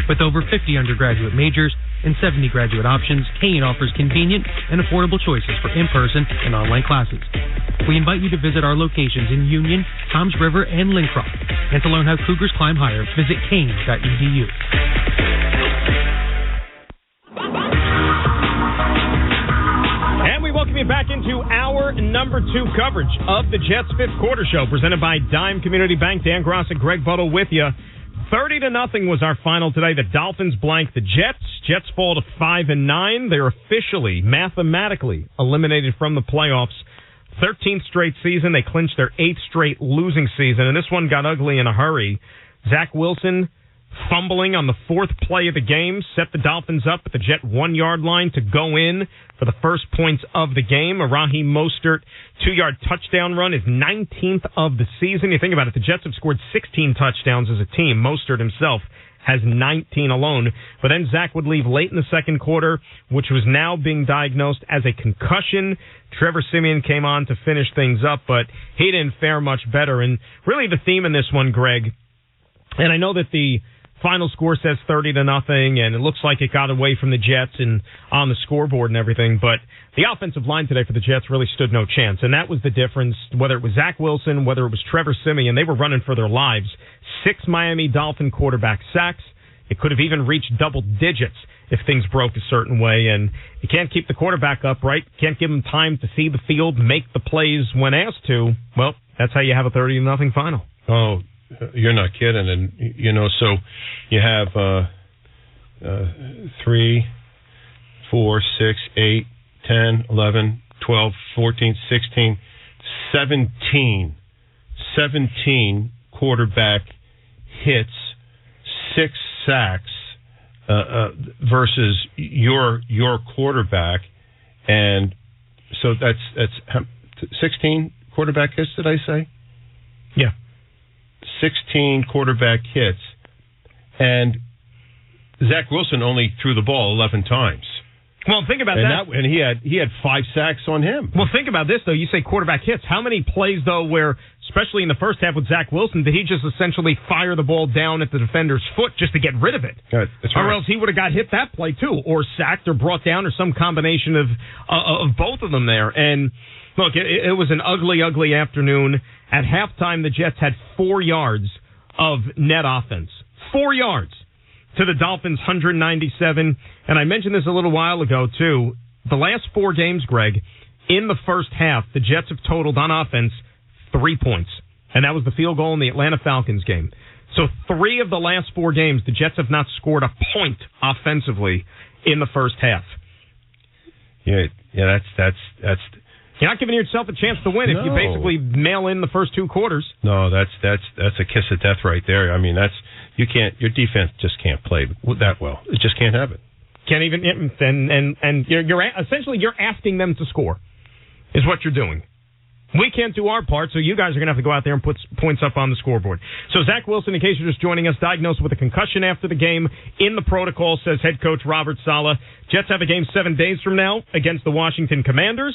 With over 50 undergraduate majors and 70 graduate options, Kane offers convenient and affordable choices for in-person and online classes. We invite you to visit our locations in Union, Toms River, and Lincroft. And to learn how Cougars climb higher, visit kane.edu. And we welcome you back into our number 2 coverage of the Jets Fifth Quarter Show, presented by Dime Community Bank. Dan Gross and Greg Buttle with you. 30-0 was our final today. The Dolphins blank the Jets. Jets fall to 5-9. They're officially, mathematically eliminated from the playoffs. 13th straight season. They clinched their 8th straight losing season, and this one got ugly in a hurry. Zach Wilson fumbling on the 4th play of the game set the Dolphins up at the Jet 1-yard line to go in for the first points of the game. A Raheem Mostert 2-yard touchdown run is 19th of the season. You think about it, the Jets have scored 16 touchdowns as a team. Mostert himself has 19 alone. But then Zach would leave late in the second quarter, which was now being diagnosed as a concussion. Trevor Siemian came on to finish things up, but he didn't fare much better. And really the theme in this one, Greg, and I know that the final score says 30-0, and it looks like it got away from the Jets and on the scoreboard and everything, but the offensive line today for the Jets really stood no chance, and that was the difference. Whether it was Zach Wilson, whether it was Trevor Siemian, they were running for their lives. 6 Miami Dolphin quarterback sacks. It could have even reached double digits if things broke a certain way, and you can't keep the quarterback upright, can't give him time to see the field, make the plays when asked to. Well, that's how you have a 30-0 final. Oh, you're not kidding. And, you know, so you have 3, 4, 6, 8, 10, 11, 12, 14, 16, 17 quarterback hits, 6 sacks versus your quarterback. And so that's 16 quarterback hits, did I say? Yeah. 16 quarterback hits, and Zach Wilson only threw the ball 11 times. Well, think about that. And he had 5 sacks on him. Well, think about this, though. You say quarterback hits. How many plays, though, where especially in the first half with Zach Wilson, did he just essentially fire the ball down at the defender's foot just to get rid of it? That's right. Or else he would have got hit that play too, or sacked or brought down, or some combination of both of them there. And look, it was an ugly, ugly afternoon. At halftime, the Jets had 4 yards of net offense. 4 yards to the Dolphins' 197. And I mentioned this a little while ago, too. The last 4 games, Greg, in the first half, the Jets have totaled on offense 3 points. And that was the field goal in the Atlanta Falcons game. So 3 of the last 4 games, the Jets have not scored a point offensively in the first half. Yeah, that's you're not giving yourself a chance to win if you basically mail in the first 2 quarters. No, that's a kiss of death right there. I mean, your defense just can't play that well. It just can't have it. Can't even, and you're essentially asking them to score, is what you're doing. We can't do our part, so you guys are going to have to go out there and put points up on the scoreboard. So Zach Wilson, in case you're just joining us, diagnosed with a concussion after the game. In the protocol, says head coach Robert Saleh. Jets have a game 7 days from now against the Washington Commanders.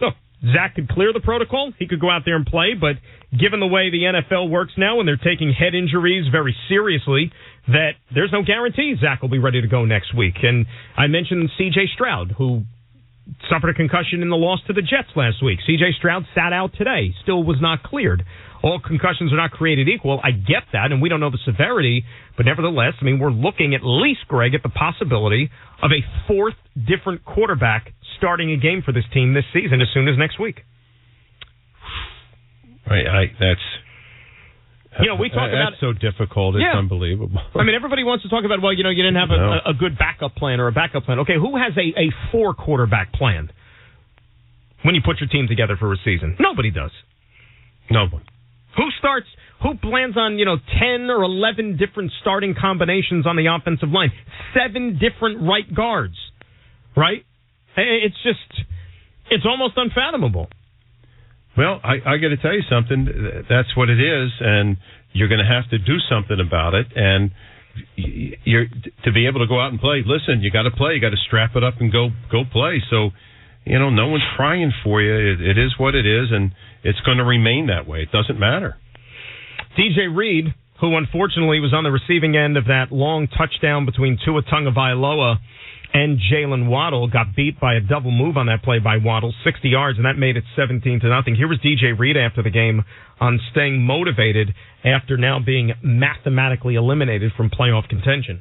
Look, Zach could clear the protocol. He could go out there and play, but given the way the NFL works now and they're taking head injuries very seriously, that there's no guarantee Zach will be ready to go next week. And I mentioned C.J. Stroud, who suffered a concussion in the loss to the Jets last week. C.J. Stroud sat out today, still was not cleared. All concussions are not created equal. I get that, and we don't know the severity, but nevertheless, I mean, we're looking at least, Greg, at the possibility of a 4th different quarterback starting a game for this team this season as soon as next week. Right, we talk about that's so difficult. It's unbelievable. I mean, everybody wants to talk about, you didn't have a good backup plan or a backup plan. Okay, who has a 4 quarterback plan when you put your team together for a season? Nobody does. No one. Who plans on, 10 or 11 different starting combinations on the offensive line? 7 different right guards, right? It's almost unfathomable. Well, I got to tell you something. That's what it is, and you're going to have to do something about it. And to be able to go out and play, listen, you got to play. You got to strap it up and go play. So, no one's crying for you. It is what it is, and it's going to remain that way. It doesn't matter. DJ Reed, who unfortunately was on the receiving end of that long touchdown between Tua Tagovailoa and Jalen Waddle, got beat by a double move on that play by Waddle, 60 yards, and that made it 17-0. Here was DJ Reed after the game on staying motivated after now being mathematically eliminated from playoff contention.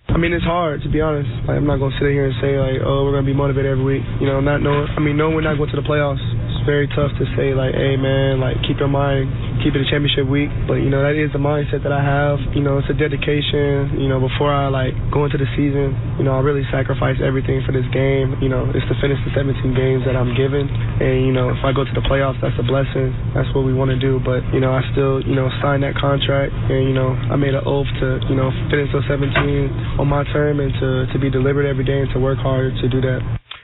I mean, it's hard, to be honest. I'm not going to sit here and say, we're going to be motivated every week. Knowing we're not going to the playoffs, it's very tough to say, hey, man, keep your mind, keep it a championship week. But, that is the mindset that I have. It's a dedication. Before I, go into the season, I really sacrifice everything for this game. It's to finish the 17 games that I'm given. And, if I go to the playoffs, that's a blessing. That's what we want to do. But, I still, signed that contract. And, I made an oath to, finish those 17 on my term and to be deliberate every day and to work hard to do that.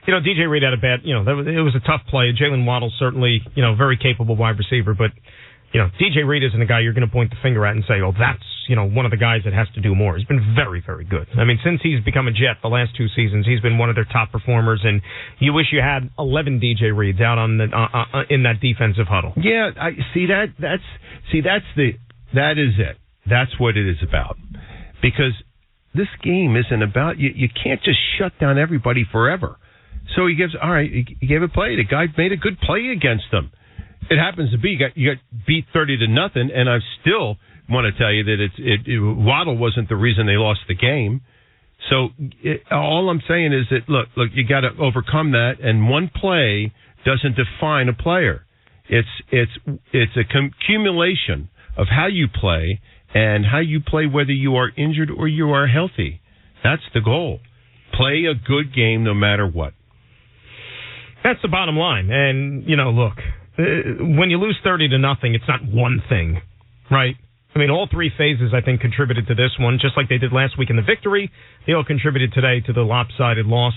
DJ Reed had a bad, it was a tough play. Jalen Waddle certainly, very capable wide receiver, but, DJ Reed isn't a guy you're going to point the finger at and say, that's, one of the guys that has to do more. He's been very, very good. I mean, since he's become a Jet the last 2 seasons, he's been one of their top performers, and you wish you had 11 DJ Reeds out on in that defensive huddle. Yeah, I see that. That is it. That's what it is about. Because this game isn't about you can't just shut down everybody forever. So he gave a play. The guy made a good play against them. It happens to be you got beat 30-0, and I still want to tell you that Waddle wasn't the reason they lost the game. So all I'm saying is that look, you got to overcome that, and one play doesn't define a player. It's a accumulation of how you play. And how you play whether you are injured or you are healthy. That's the goal. Play a good game no matter what. That's the bottom line. And, look, when you lose 30-0, it's not one thing, right? I mean, all 3 phases, I think, contributed to this one, just like they did last week in the victory. They all contributed today to the lopsided loss.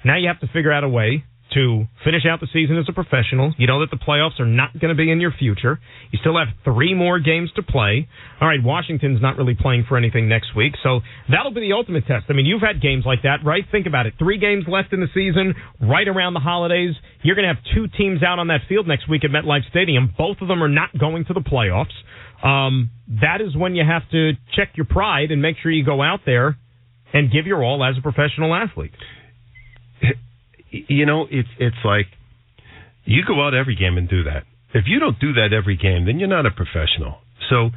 Now you have to figure out a way to finish out the season as a professional. You know that the playoffs are not going to be in your future. You still have 3 more games to play. All right, Washington's not really playing for anything next week, so that'll be the ultimate test. I mean, you've had games like that, right? Think about it. 3 games left in the season, right around the holidays. You're going to have 2 teams out on that field next week at MetLife Stadium. Both of them are not going to the playoffs. That is when you have to check your pride and make sure you go out there and give your all as a professional athlete. You know, it's like you go out every game and do that. If you don't do that every game, then you're not a professional. So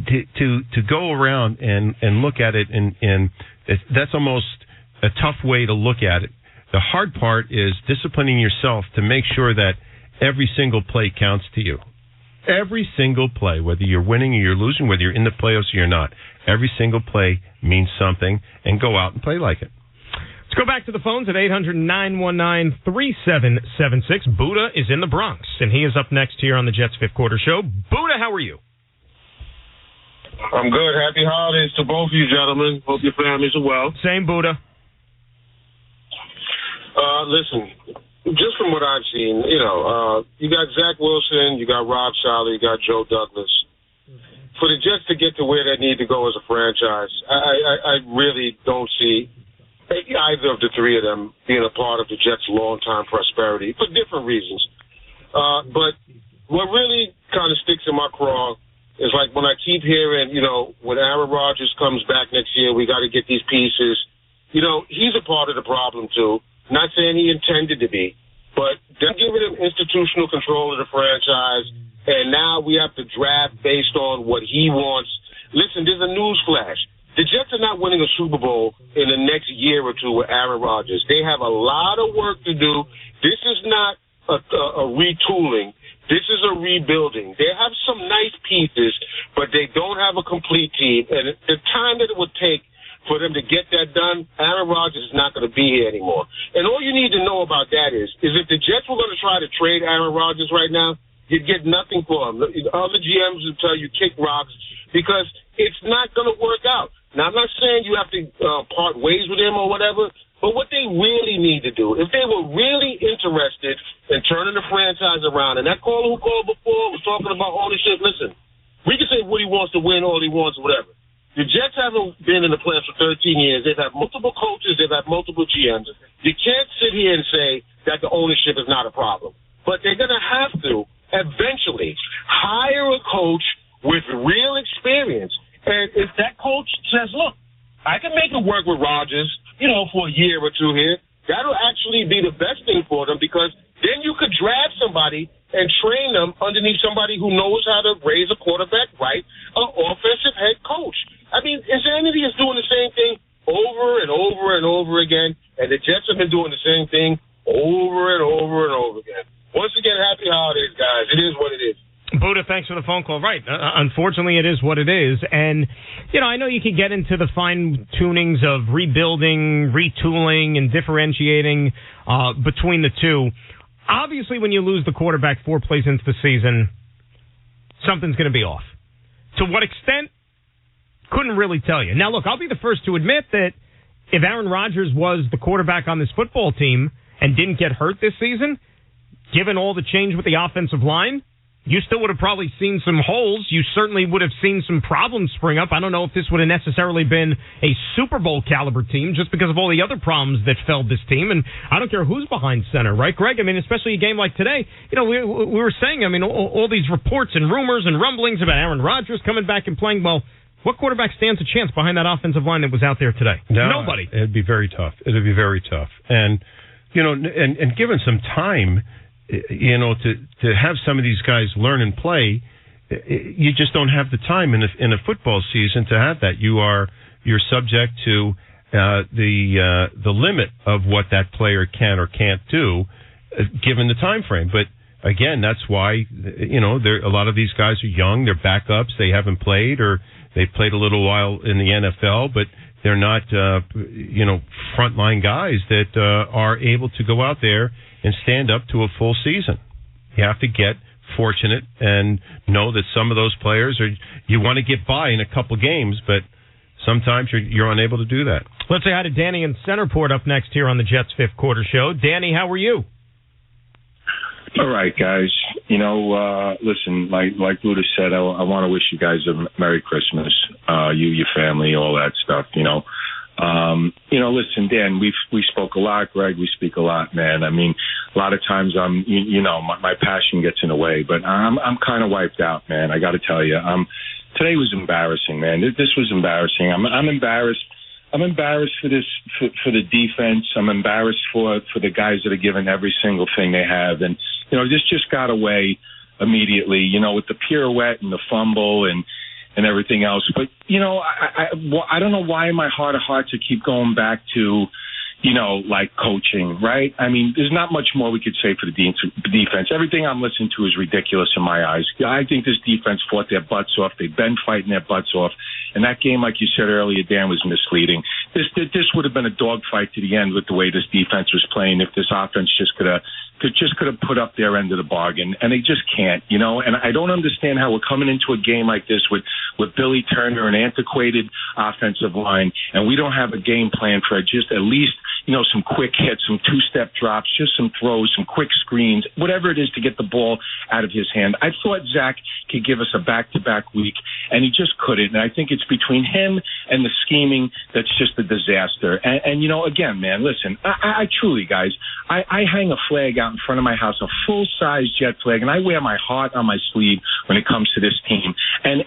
to go around and look at it, and that's almost a tough way to look at it. The hard part is disciplining yourself to make sure that every single play counts to you. Every single play, whether you're winning or you're losing, whether you're in the playoffs or you're not, every single play means something, and go out and play like it. Let's go back to the phones at 800-919-3776. Buddha is in the Bronx, and he is up next here on the Jets Fifth Quarter Show. Buddha, how are you? I'm good. Happy holidays to both of you gentlemen. Hope your families are well. Same, Buddha. Listen, just from what I've seen, you got Zach Wilson, you got Rob Saleh, you got Joe Douglas. For the Jets to get to where they need to go as a franchise, I really don't see either of the 3 of them being a part of the Jets' long-time prosperity for different reasons. But what really kind of sticks in my craw is like when I keep hearing, when Aaron Rodgers comes back next year, we got to get these pieces. He's a part of the problem, too. Not saying he intended to be, but they're giving him institutional control of the franchise, and now we have to draft based on what he wants. Listen, there's a news flash. The Jets are not winning a Super Bowl in the next year or 2 with Aaron Rodgers. They have a lot of work to do. This is not a retooling. This is a rebuilding. They have some nice pieces, but they don't have a complete team. And the time that it would take for them to get that done, Aaron Rodgers is not going to be here anymore. And all you need to know about that is if the Jets were going to try to trade Aaron Rodgers right now, you'd get nothing for him. Other GMs would tell you kick rocks because it's not going to work out. Now, I'm not saying you have to part ways with him or whatever, but what they really need to do, if they were really interested in turning the franchise around, and that caller who called before was talking about ownership, listen, we can say Woody wants to win, all he wants, whatever. The Jets haven't been in the playoffs for 13 years. They've had multiple coaches. They've had multiple GMs. You can't sit here and say that the ownership is not a problem. But they're going to have to eventually hire a coach with real experience. And if that coach says, look, I can make it work with Rodgers, for a year or 2 here, that'll actually be the best thing for them because then you could draft somebody and train them underneath somebody who knows how to raise a quarterback right, an offensive head coach. I mean, Insanity is doing the same thing over and over and over again, and the Jets have been doing the same thing over and over and over again. Once again, happy holidays, guys. It is what it is. Buddha, thanks for the phone call. Right. Unfortunately, it is what it is. And, I know you can get into the fine-tunings of rebuilding, retooling, and differentiating between the two. Obviously, when you lose the quarterback 4 plays into the season, something's going to be off. To what extent? Couldn't really tell you. Now, look, I'll be the first to admit that if Aaron Rodgers was the quarterback on this football team and didn't get hurt this season, given all the change with the offensive line, you still would have probably seen some holes. You certainly would have seen some problems spring up. I don't know if this would have necessarily been a Super Bowl caliber team just because of all the other problems that felled this team. And I don't care who's behind center, right, Greg? I mean, especially a game like today. We were saying, all these reports and rumors and rumblings about Aaron Rodgers coming back and playing. Well, what quarterback stands a chance behind that offensive line that was out there today? Nobody. It'd be very tough. And, and given some time, to have some of these guys learn and play, you just don't have the time in a football season to have that. You're subject to the limit of what that player can or can't do, given the time frame. But again, that's why a lot of these guys are young. They're backups. They haven't played, or they've played a little while in the NFL, but they're not frontline guys that are able to go out there and stand up to a full season. You have to get fortunate and know that some of those players you want to get by in a couple games, but sometimes you're unable to do that. Let's say hi to Danny in Centerport up next here on the Jets Fifth Quarter Show. Danny, how are you? All right, guys. Listen, like Luda said, I want to wish you guys a Merry Christmas. Your family, all that stuff. Listen, Dan, we spoke a lot. Greg, we speak a lot, man. I mean, a lot of times my passion gets in the way, but I'm kind of wiped out, man. I got to tell you, today was embarrassing, man. This was embarrassing. I'm embarrassed. I'm embarrassed for this, for the defense. I'm embarrassed for the guys that are giving every single thing they have. And, this just got away immediately, with the pirouette and the fumble and everything else. But, I don't know why in my heart of hearts I keep going back to, coaching, right? I mean, there's not much more we could say for the defense. Everything I'm listening to is ridiculous in my eyes. I think this defense fought their butts off. They've been fighting their butts off. And that game, like you said earlier, Dan, was misleading. This would have been a dogfight to the end with the way this defense was playing if this offense just could have put up their end of the bargain, and they just can't, And I don't understand how we're coming into a game like this with Billy Turner, an antiquated offensive line, and we don't have a game plan for just at least, some quick hits, some two-step drops, just some throws, some quick screens, whatever it is to get the ball out of his hand. I thought Zach could give us a back-to-back week, and he just couldn't. And I think it's between him and the scheming that's just a disaster. And again, man, listen, I truly, guys, I hang a flag out in front of my house, a full-size Jet flag, and I wear my heart on my sleeve when it comes to this team. And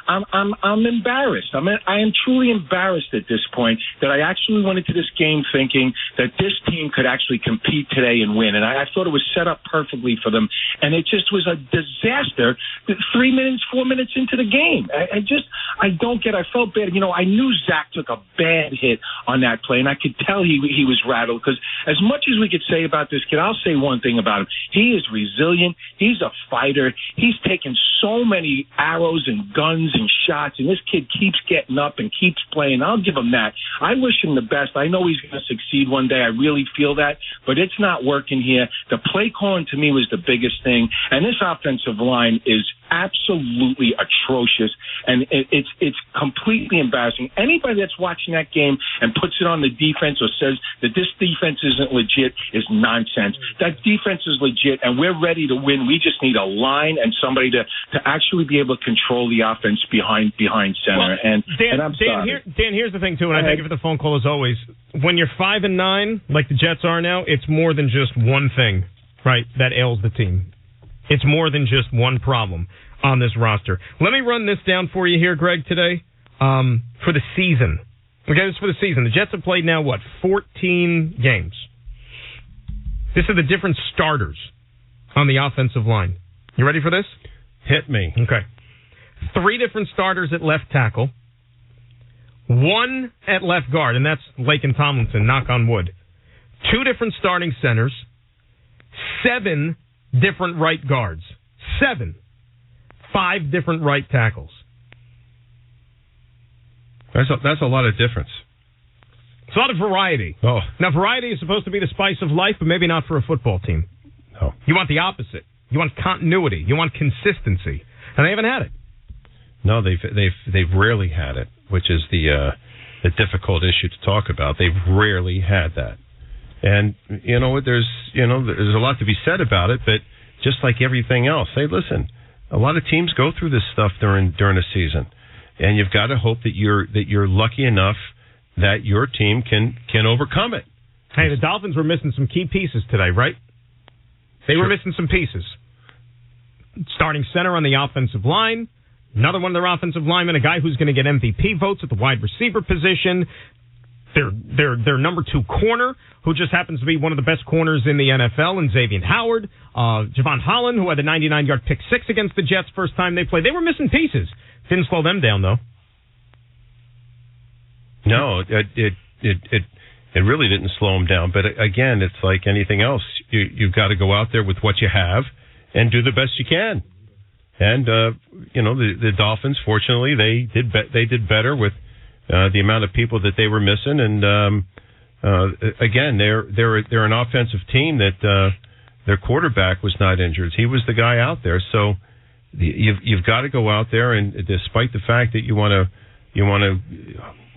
I'm embarrassed. I am truly embarrassed at this point that I actually went into this game thinking that this team could actually compete today and win. And I thought it was set up perfectly for them. And it just was a disaster 4 minutes into the game. I don't get it. I felt bad. I knew Zach took a bad hit on that play, and I could tell he was rattled because as much as we could say about this kid, I'll say one thing about him. He is resilient. He's a fighter. He's taken so many arrows and guns and shots, and this kid keeps getting up and keeps playing. I'll give him that. I wish him the best. I know he's going to succeed one day. I really feel that, but it's not working here. The play calling to me was the biggest thing, and this offensive line is absolutely atrocious, and it's completely embarrassing. Anybody that's watching that game and puts it on the defense or says that this defense isn't legit is nonsense. That defense is legit, and we're ready to win. We just need a line and somebody to actually be able to control the offense behind center. Well, Dan, I'm sorry. Dan, here's the thing, too, and I thank you for the phone call as always. When you're 5-9, like the Jets are now, it's more than just one thing, right, that ails the team. It's more than just one problem on this roster. Let me run this down for you here, Greg, today, for the season. Okay, this is for the season. The Jets have played now, 14 games. This are the different starters on the offensive line. You ready for this? Hit me. Okay. 3 different starters at left tackle. 1 at left guard, and that's Laken Tomlinson, knock on wood. 2 different starting centers. 7 different right guards. 7. 5 different right tackles. That's a lot of difference. It's a lot of variety. Oh. Now, variety is supposed to be the spice of life, but maybe not for a football team. No. You want the opposite. You want continuity. You want consistency. And they haven't had it. No, they've rarely had it, which is the difficult issue to talk about. They've rarely had that. And there's a lot to be said about it, but just like everything else, hey, listen, a lot of teams go through this stuff during a season, and you've got to hope that you're lucky enough that your team can overcome it. Hey, the Dolphins were missing some key pieces today, right? They were missing some pieces. Starting center on the offensive line, another one of their offensive linemen, a guy who's going to get MVP votes at the wide receiver position. Their number 2 corner, who just happens to be one of the best corners in the NFL, and Xavier Howard. Javon Holland, who had the 99-yard pick 6 against the Jets first time they played. They were missing pieces. Didn't slow them down, though. No, it really didn't slow them down. But again, it's like anything else. You've got to go out there with what you have and do the best you can. And the Dolphins, fortunately, they did better with the amount of people that they were missing. And again, they're an offensive team that their quarterback was not injured. He was the guy out there. So you've got to go out there, and despite the fact that you want to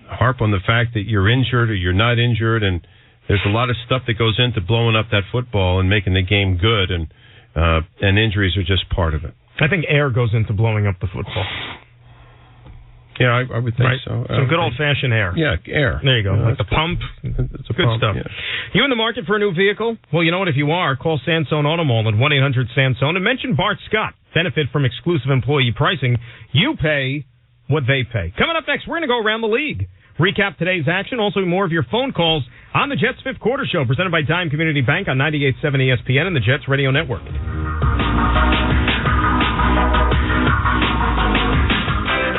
harp on the fact that you're injured or you're not injured, and there's a lot of stuff that goes into blowing up that football and making the game good. And And injuries are just part of it. I think air goes into blowing up the football. Yeah, I would think so. Some good old-fashioned air. Yeah, air. There you go. Yeah, like the pump. It's a good pump, stuff. yeah. You in the market for a new vehicle? Well, you know what? If you are, call Sansone Auto Mall at 1-800-SANSONE and mention Bart Scott. Benefit from exclusive employee pricing. You pay what they pay. Coming up next, we're going to go around the league. Recap today's action. Also, more of your phone calls on the Jets Fifth Quarter Show, presented by Dime Community Bank on 98.7 ESPN and the Jets Radio Network.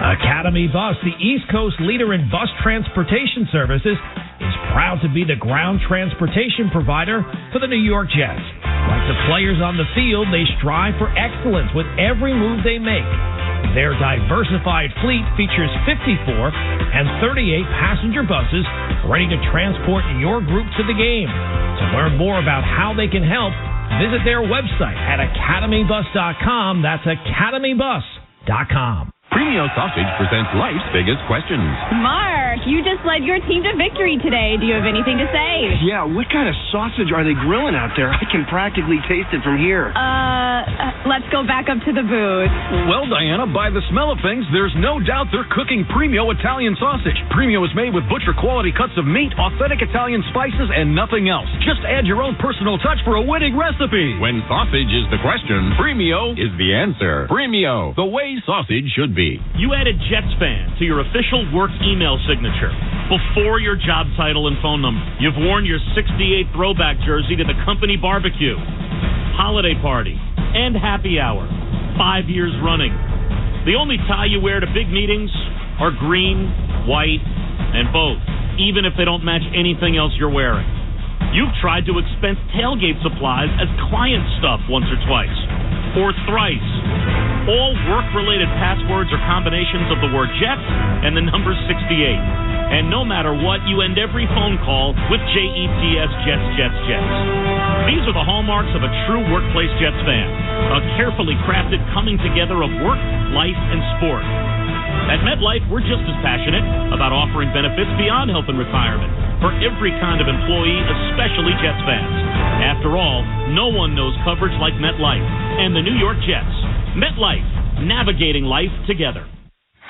Academy Bus, the East Coast leader in bus transportation services, is proud to be the ground transportation provider for the New York Jets. Like the players on the field, they strive for excellence with every move they make. Their diversified fleet features 54 and 38 passenger buses ready to transport your group to the game. To learn more about how they can help, visit their website at academybus.com. That's academybus.com. Premio Sausage presents life's biggest questions. Mark, you just led your team to victory today. Do you have anything to say? Yeah, what kind of sausage are they grilling out there? I can practically taste it from here. Let's go back up to the booth. Well, Diana, by the smell of things, there's no doubt they're cooking Premio Italian sausage. Premio is made with butcher-quality cuts of meat, authentic Italian spices, and nothing else. Just add your own personal touch for a winning recipe. When sausage is the question, Premio is the answer. Premio, the way sausage should be. You added Jets fan to your official work email signature before your job title and phone number. You've worn your 68 throwback jersey to the company barbecue, holiday party, and happy hour. 5 years running. The only tie you wear to big meetings are green, white, and both, even if they don't match anything else you're wearing. You've tried to expense tailgate supplies as client stuff once or twice, or thrice. All work-related passwords or combinations of the word Jets and the number 68. And no matter what, you end every phone call with JETS, Jets, Jets, Jets. These are the hallmarks of a true workplace Jets fan. A carefully crafted coming together of work, life, and sport. At MetLife, we're just as passionate about offering benefits beyond health and retirement for every kind of employee, especially Jets fans. After all, no one knows coverage like MetLife and the New York Jets. MetLife, navigating life together.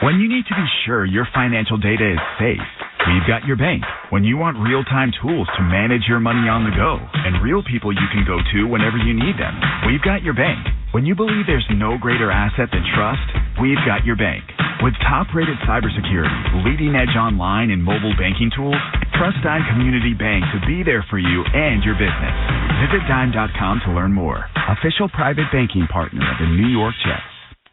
When you need to be sure your financial data is safe, we've got your bank. When you want real-time tools to manage your money on the go and real people you can go to whenever you need them, we've got your bank. When you believe there's no greater asset than trust, we've got your bank. With top-rated cybersecurity, leading-edge online and mobile banking tools, trust Dime Community Bank to be there for you and your business. Visit Dime.com to learn more. Official private banking partner of the New York Jets.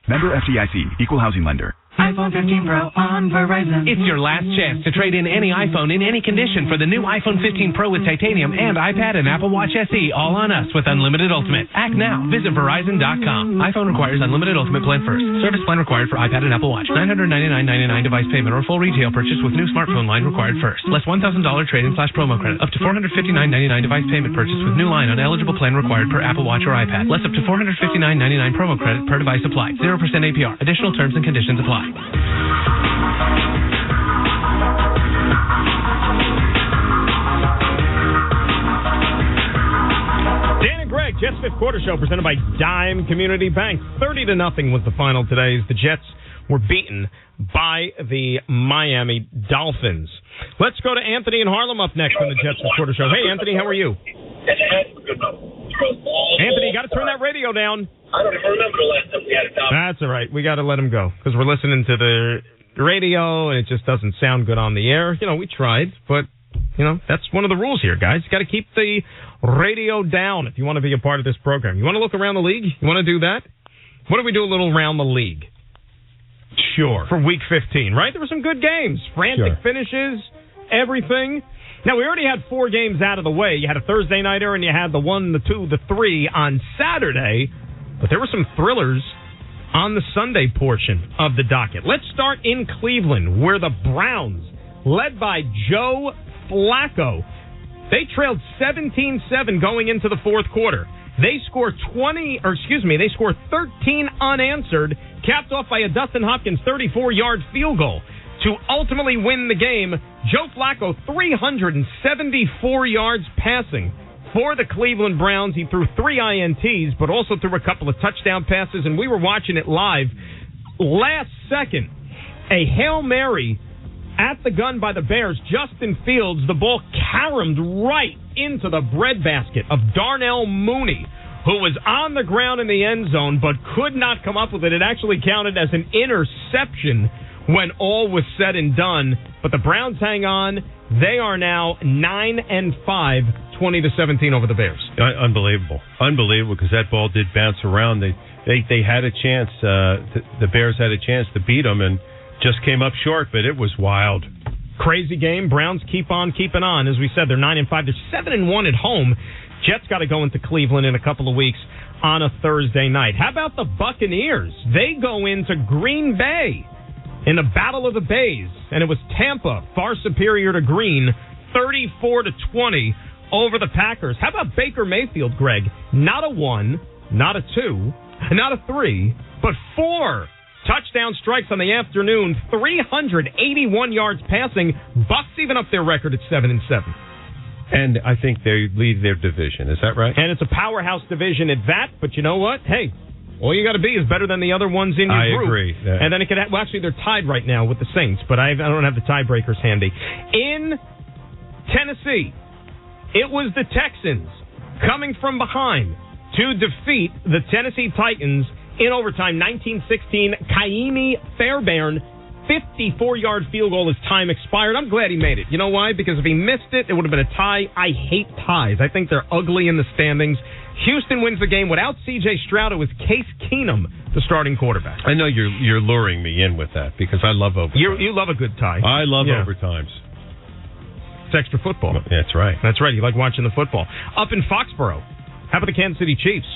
Member FDIC, Equal Housing Lender. iPhone 15 Pro on Verizon. It's your last chance to trade in any iPhone in any condition for the new iPhone 15 Pro with titanium and iPad and Apple Watch SE, all on us with Unlimited Ultimate. Act now. Visit Verizon.com. iPhone requires Unlimited Ultimate plan first. Service plan required for iPad and Apple Watch. $999.99 device payment or full retail purchase with new smartphone line required first. Less $1,000 trade-in/promo credit. Up to $459.99 device payment purchase with new line on eligible plan required per Apple Watch or iPad. Less up to $459.99 promo credit per device applied. 0% APR. Additional terms and conditions apply. Dan and Greg, Jets Fifth Quarter Show, presented by Dime Community Bank. 30-0 was the final today as the Jets were beaten by the Miami Dolphins. Let's go to Anthony in Harlem up next on the Jets Fifth Quarter Show. Hey, Anthony, how are you? Anthony, you got to turn that radio down. I don't even remember the last time we had a Dolphins. That's all right. We got to let him go because we're listening to the radio and it just doesn't sound good on the air. You know, we tried, but, you know, that's one of the rules here, guys. You got to keep the radio down if you want to be a part of this program. You want to look around the league? You want to do that? What if we do a little around the league? Sure. For Week 15, right? There were some good games. Frantic finishes, everything. Now, we already had 4 games out of the way. You had a Thursday nighter and you had the 1, the 2, the 3 on Saturday. But there were some thrillers on the Sunday portion of the docket. Let's start in Cleveland, where the Browns, led by Joe Flacco, they trailed 17-7 going into the fourth quarter. They scored 13 unanswered, capped off by a Dustin Hopkins 34-yard field goal to ultimately win the game. Joe Flacco, 374 yards passing, For the Cleveland Browns, he threw 3 INTs, but also threw a couple of touchdown passes, and we were watching it live. Last second, a Hail Mary at the gun by the Bears. Justin Fields, the ball caromed right into the breadbasket of Darnell Mooney, who was on the ground in the end zone but could not come up with it. It actually counted as an interception when all was said and done. But the Browns hang on. They are now 9-5, 20-17 over the Bears. Unbelievable, because that ball did bounce around. They had a chance. The Bears had a chance to beat them and just came up short. But it was wild. Crazy game. Browns keep on keeping on. As we said, they're 9-5. They're 7-1 at home. Jets got to go into Cleveland in a couple of weeks on a Thursday night. How about the Buccaneers? They go into Green Bay in the Battle of the Bays, and it was Tampa far superior to Green, 34-20 over the Packers. How about Baker Mayfield, Greg? Not a 1, not a 2, not a 3, but 4 touchdown strikes on the afternoon, 381 yards passing. Bucs even up their record at 7-7. And I think they lead their division. Is that right? And it's a powerhouse division at that, but you know what? Hey, all you got to be is better than the other ones in your group. I agree. Yeah. And then it could well, actually, they're tied right now with the Saints, but I don't have the tiebreakers handy. In Tennessee, it was the Texans coming from behind to defeat the Tennessee Titans in overtime, 19-16. Kaimi Fairbairn, 54-yard field goal as time expired. I'm glad he made it. You know why? Because if he missed it, it would have been a tie. I hate ties. I think they're ugly in the standings. Houston wins the game without C.J. Stroud. It was Case Keenum, the starting quarterback. I know you're luring me in with that because I love overtime. You love a good tie. I love overtimes. It's extra football. That's right. That's right. You like watching the football. Up in Foxborough, how about the Kansas City Chiefs?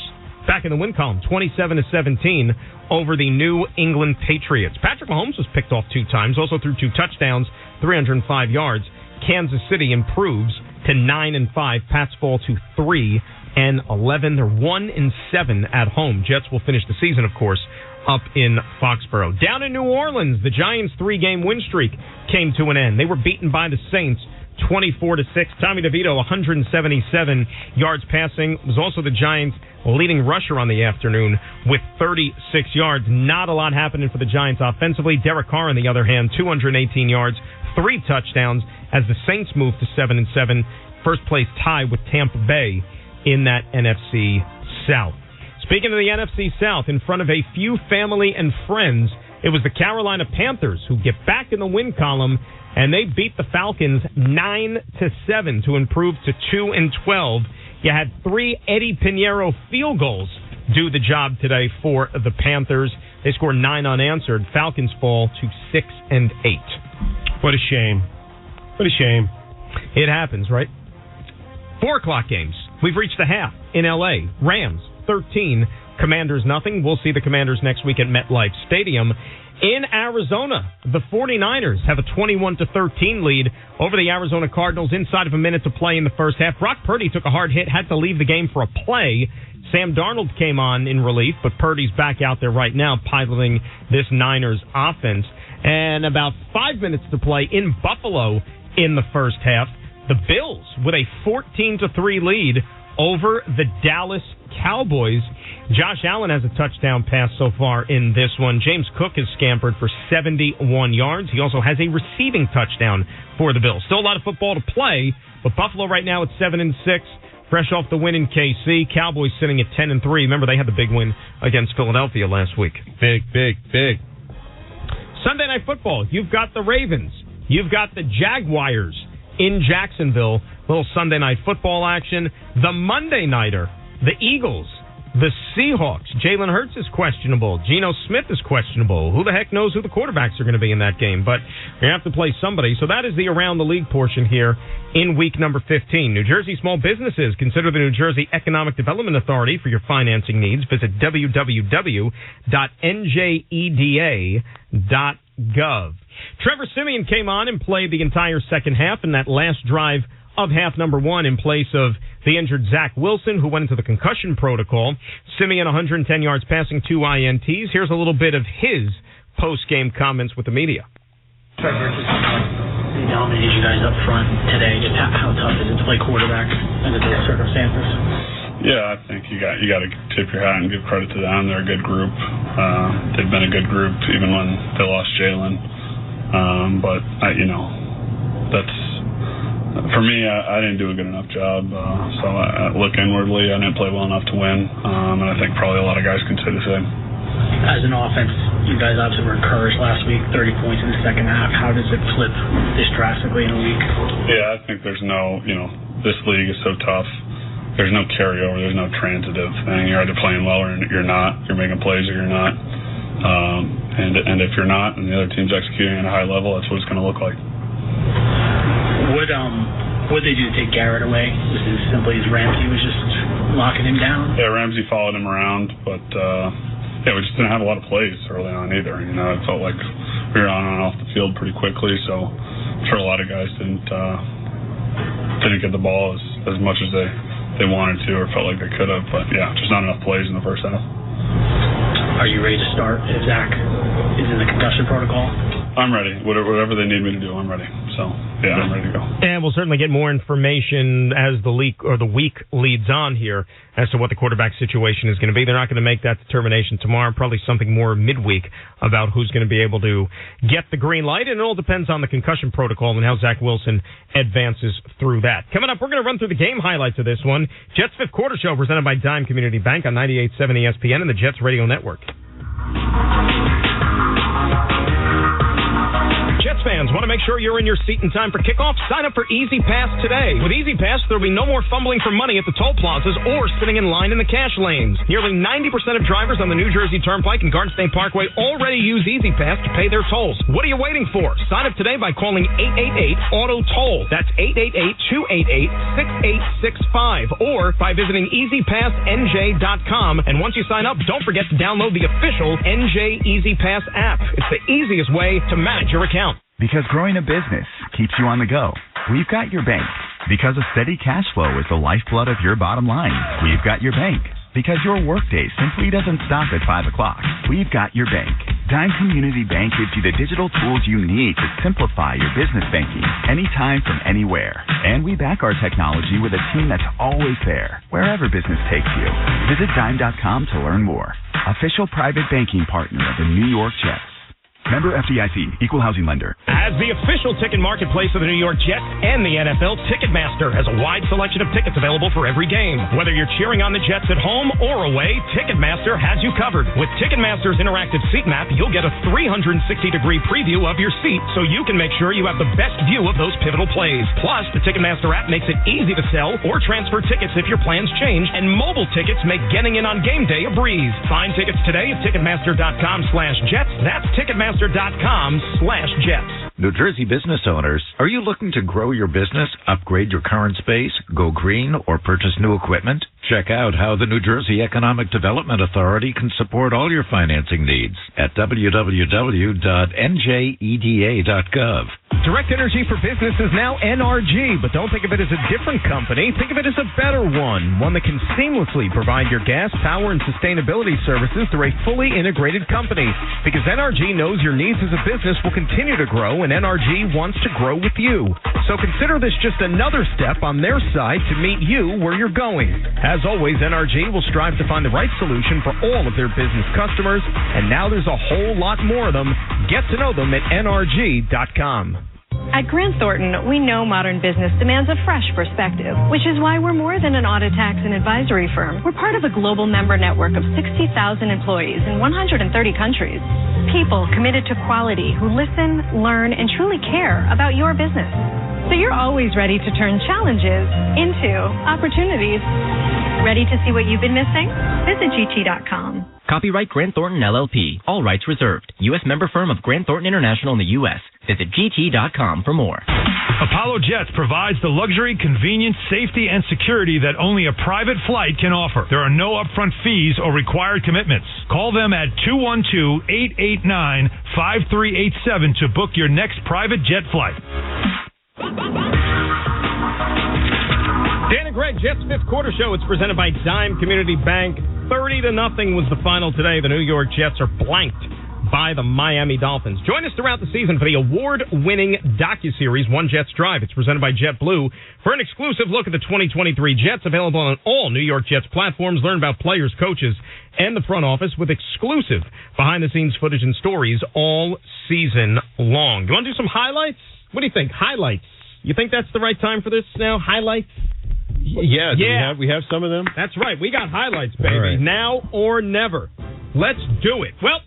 Back in the win column, 27-17 over the New England Patriots. Patrick Mahomes was picked off 2 times, also threw 2 touchdowns, 305 yards. Kansas City improves to 9-5. Pats fall to 3-11. They're 1-7 at home. Jets will finish the season, of course, up in Foxborough. Down in New Orleans, the Giants' 3-game win streak came to an end. They were beaten by the Saints 24-6. Tommy DeVito, 177 yards passing, was also the Giants' leading rusher on the afternoon with 36 yards. Not a lot happening for the Giants offensively. Derek Carr, on the other hand, 218 yards, 3 touchdowns as the Saints move to 7-7. First place tie with Tampa Bay in that NFC South. Speaking of the NFC South, in front of a few family and friends, it was the Carolina Panthers who get back in the win column, and they beat the Falcons 9-7 to improve to 2-12. You had 3 Eddie Pinheiro field goals do the job today for the Panthers. They scored 9 unanswered. Falcons fall to 6-8. What a shame. What a shame. It happens, right? 4 o'clock games. We've reached the half in L.A. Rams 13, Commanders nothing. We'll see the Commanders next week at MetLife Stadium. In Arizona, the 49ers have a 21-13 lead over the Arizona Cardinals inside of a minute to play in the first half. Brock Purdy took a hard hit, had to leave the game for a play. Sam Darnold came on in relief, but Purdy's back out there right now piloting this Niners offense. And about 5 minutes to play in Buffalo in the first half. The Bills with a 14-3 lead over the Dallas Cowboys. Josh Allen has a touchdown pass so far in this one. James Cook has scampered for 71 yards. He also has a receiving touchdown for the Bills. Still a lot of football to play, but Buffalo right now at 7-6, fresh off the win in KC. Cowboys sitting at 10-3. Remember, they had the big win against Philadelphia last week. Big. Sunday Night Football. You've got the Ravens. You've got the Jaguars in Jacksonville. Little Sunday Night Football action. The Monday Nighter, the Eagles, the Seahawks. Jalen Hurts is questionable. Geno Smith is questionable. Who the heck knows who the quarterbacks are going to be in that game? But you have to play somebody. So that is the Around the League portion here in week number 15. New Jersey small businesses. Consider the New Jersey Economic Development Authority for your financing needs. Visit www.njeda.gov. Trevor Siemian came on and played the entire second half in that last drive of half number 1 in place of the injured Zach Wilson, who went into the concussion protocol. Siemian, 110 yards passing, 2 INTs. Here's a little bit of his post-game comments with the media. The really dominated you guys up front today. Just how tough is it to play quarterback under those circumstances? Yeah, I think you got to tip your hat and give credit to them. They're a good group. They've been a good group even when they lost Jalen. But that's for me. I didn't do a good enough job. So I look inwardly. I didn't play well enough to win, and I think probably a lot of guys can say the same. As an offense, you guys obviously were encouraged last week, 30 points in the second half. How does it flip this drastically in a week? Yeah, I think there's no, this league is so tough. There's no carryover. There's no transitive thing. You're either playing well or you're not. You're making plays or you're not. And if you're not, and the other team's executing at a high level, that's what it's going to look like. What did they do to take Garrett away? Was it as simply as Ramsey was just locking him down? Yeah, Ramsey followed him around, but we just didn't have a lot of plays early on either. It felt like we were on and off the field pretty quickly, so I'm sure a lot of guys didn't get the ball as much as they wanted to or felt like they could have. But yeah, just not enough plays in the first half. Are you ready to start if Zach is in the concussion protocol? I'm ready. Whatever they need me to do, I'm ready. So, yeah, I'm ready to go. And we'll certainly get more information as the week leads on here as to what the quarterback situation is going to be. They're not going to make that determination tomorrow. Probably something more midweek about who's going to be able to get the green light. And it all depends on the concussion protocol and how Zach Wilson advances through that. Coming up, we're going to run through the game highlights of this one. Jets Fifth Quarter Show presented by Dime Community Bank on 98.7 ESPN and the Jets Radio Network. Jets fans, want to make sure you're in your seat in time for kickoff? Sign up for Easy Pass today. With Easy Pass, there will be no more fumbling for money at the toll plazas or sitting in line in the cash lanes. Nearly 90% of drivers on the New Jersey Turnpike and Garden State Parkway already use Easy Pass to pay their tolls. What are you waiting for? Sign up today by calling 888-AUTO-TOLL. That's 888-288-6865. Or by visiting EasyPassNJ.com. And once you sign up, don't forget to download the official NJ Easy Pass app. It's the easiest way to manage your account. Because growing a business keeps you on the go, we've got your bank. Because a steady cash flow is the lifeblood of your bottom line, we've got your bank. Because your workday simply doesn't stop at 5 o'clock, we've got your bank. Dime Community Bank gives you the digital tools you need to simplify your business banking anytime from anywhere. And we back our technology with a team that's always there, wherever business takes you. Visit Dime.com to learn more. Official private banking partner of the New York Jets. Member FDIC, Equal Housing Lender. As the official ticket marketplace of the New York Jets and the NFL, Ticketmaster has a wide selection of tickets available for every game. Whether you're cheering on the Jets at home or away, Ticketmaster has you covered. With Ticketmaster's interactive seat map, you'll get a 360-degree preview of your seat so you can make sure you have the best view of those pivotal plays. Plus, the Ticketmaster app makes it easy to sell or transfer tickets if your plans change, and mobile tickets make getting in on game day a breeze. Find tickets today at Ticketmaster.com/Jets. That's Ticketmaster.com/Jets. New Jersey business owners, are you looking to grow your business, upgrade your current space, go green, or purchase new equipment? Check out how the New Jersey Economic Development Authority can support all your financing needs at www.njeda.gov. Direct Energy for Business is now NRG, but don't think of it as a different company. Think of it as a better one that can seamlessly provide your gas, power, and sustainability services through a fully integrated company. Because NRG knows your needs as a business will continue to grow, and NRG wants to grow with you. So consider this just another step on their side to meet you where you're going. As always, NRG will strive to find the right solution for all of their business customers, and now there's a whole lot more of them. Get to know them at NRG.com. At Grant Thornton, we know modern business demands a fresh perspective, which is why we're more than an audit, tax, and advisory firm. We're part of a global member network of 60,000 employees in 130 countries. People committed to quality who listen, learn, and truly care about your business. So you're always ready to turn challenges into opportunities. Ready to see what you've been missing? Visit GT.com. Copyright Grant Thornton LLP. All rights reserved. U.S. member firm of Grant Thornton International in the U.S. Visit GT.com for more. Apollo Jets provides the luxury, convenience, safety, and security that only a private flight can offer. There are no upfront fees or required commitments. Call them at 212-889-5387 to book your next private jet flight. Dan and Greg, Jets Fifth Quarter Show. It's presented by Dime Community Bank. 30-0 was the final today. The New York Jets are blanked by the Miami Dolphins. Join us throughout the season for the award-winning docuseries One Jets Drive. It's presented by JetBlue. For an exclusive look at the 2023 Jets, available on all New York Jets platforms, learn about players, coaches, and the front office with exclusive behind-the-scenes footage and stories all season long. You want to do some highlights? What do you think? Highlights. You think that's the right time for this now? Highlights? Yeah. We have some of them? That's right. We got highlights, baby. Right. Now or never. Let's do it. Well,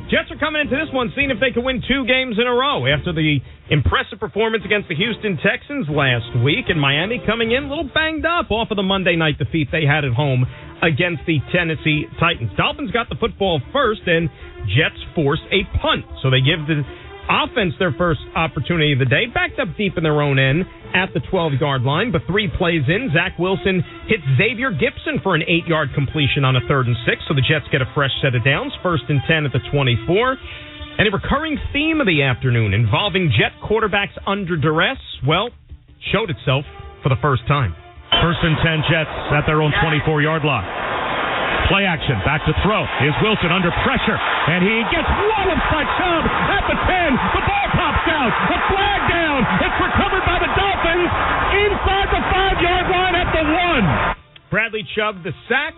Jets are coming into this one seeing if they can win 2 games in a row after the impressive performance against the Houston Texans last week, and Miami coming in a little banged up off of the Monday night defeat they had at home against the Tennessee Titans. Dolphins got the football first, and Jets forced a punt, so they give the offense their first opportunity of the day, backed up deep in their own end at the 12-yard line, but 3 plays in, Zach Wilson hit Xavier Gipson for an 8-yard completion on a 3rd and 6, so the Jets get a fresh set of downs, 1st and 10 at the 24. And a recurring theme of the afternoon involving Jet quarterbacks under duress, well, showed itself for the first time. 1st and 10 Jets at their own 24-yard line. Play action, back to throw. Is Wilson under pressure, and he gets walloped by Chubb at the 10. The ball pops out. A flag down. It's recovered by the Dolphins inside the 5-yard line at the 1. Bradley Chubb, the sack,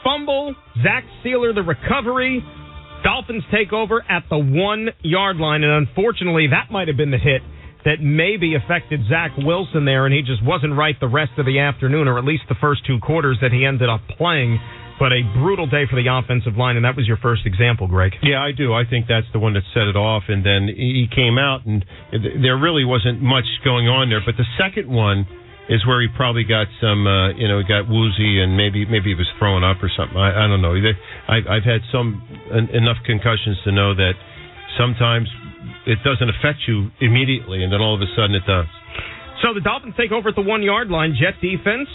fumble. Zach Sealer, the recovery. Dolphins take over at the 1-yard line, and unfortunately, that might have been the hit that maybe affected Zach Wilson there, and he just wasn't right the rest of the afternoon, or at least the first 2 quarters that he ended up playing. But a brutal day for the offensive line, and that was your first example, Greg. Yeah, I do. I think that's the one that set it off, and then he came out, and there really wasn't much going on there. But the second one is where he probably got some, he got woozy, and maybe he was throwing up or something. I don't know. I've had enough concussions to know that sometimes it doesn't affect you immediately, and then all of a sudden it does. So the Dolphins take over at the 1-yard line. Jet defense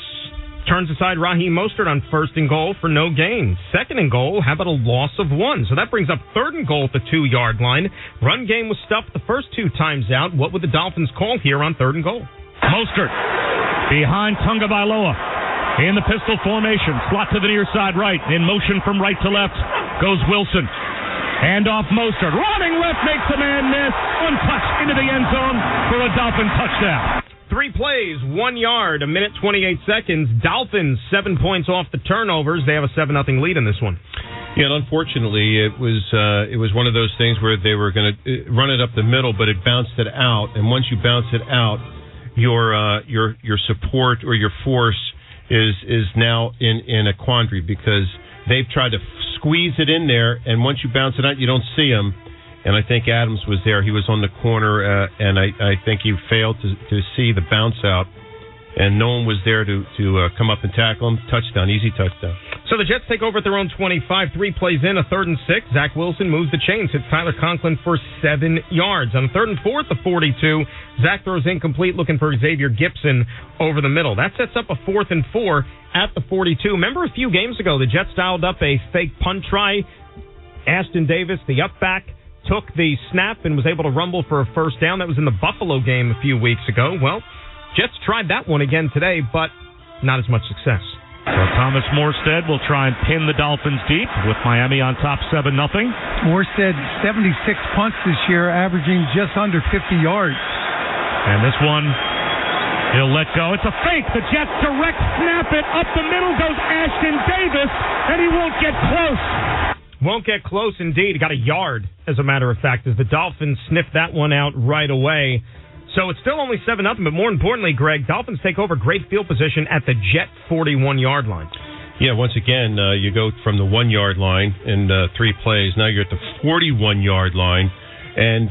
turns aside Raheem Mostert on 1st and goal for no gain. 2nd and goal, how about a loss of 1? So that brings up 3rd and goal at the 2-yard line. Run game was stuffed the first 2 times out. What would the Dolphins call here on 3rd and goal? Mostert behind Tunga Bailoa in the pistol formation. Slot to the near side right. In motion from right to left goes Wilson. Hand off Mostert. Running left makes a man miss. Untouched into the end zone for a Dolphin touchdown. 3 plays, 1 yard, 1:28 seconds. Dolphins 7 points off the turnovers. They have a 7-0 lead in this one. Yeah, and unfortunately, it was one of those things where they were going to run it up the middle, but it bounced it out. And once you bounce it out, your support or your force is now in a quandary, because they've tried to squeeze it in there, and once you bounce it out, you don't see them. And I think Adams was there. He was on the corner, and I think he failed to see the bounce out. And no one was there to come up and tackle him. Touchdown, easy touchdown. So the Jets take over at their own 25. 3 plays in, a 3rd and 6. Zach Wilson moves the chains, hits Tyler Conklin for 7 yards. On 3rd and 4 at the 42, Zach throws incomplete, looking for Xavier Gipson over the middle. That sets up a 4th and 4 at the 42. Remember a few games ago, the Jets dialed up a fake punt try. Ashton Davis, the up back, took the snap and was able to rumble for a first down. That was in the Buffalo game a few weeks ago. Well, Jets tried that one again today, but not as much success. So Thomas Morstead will try and pin the Dolphins deep with Miami on top 7-0. Morstead, 76 punts this year, averaging just under 50 yards. And this one, he'll let go. It's a fake. The Jets direct snap it. Up the middle goes Ashton Davis, and he won't get close. Won't get close, indeed. Got a yard, as a matter of fact, as the Dolphins sniffed that one out right away. So it's still only 7-0, but more importantly, Greg, Dolphins take over great field position at the Jet 41-yard line. Yeah, once again, you go from the 1-yard line in 3 plays. Now you're at the 41-yard line, and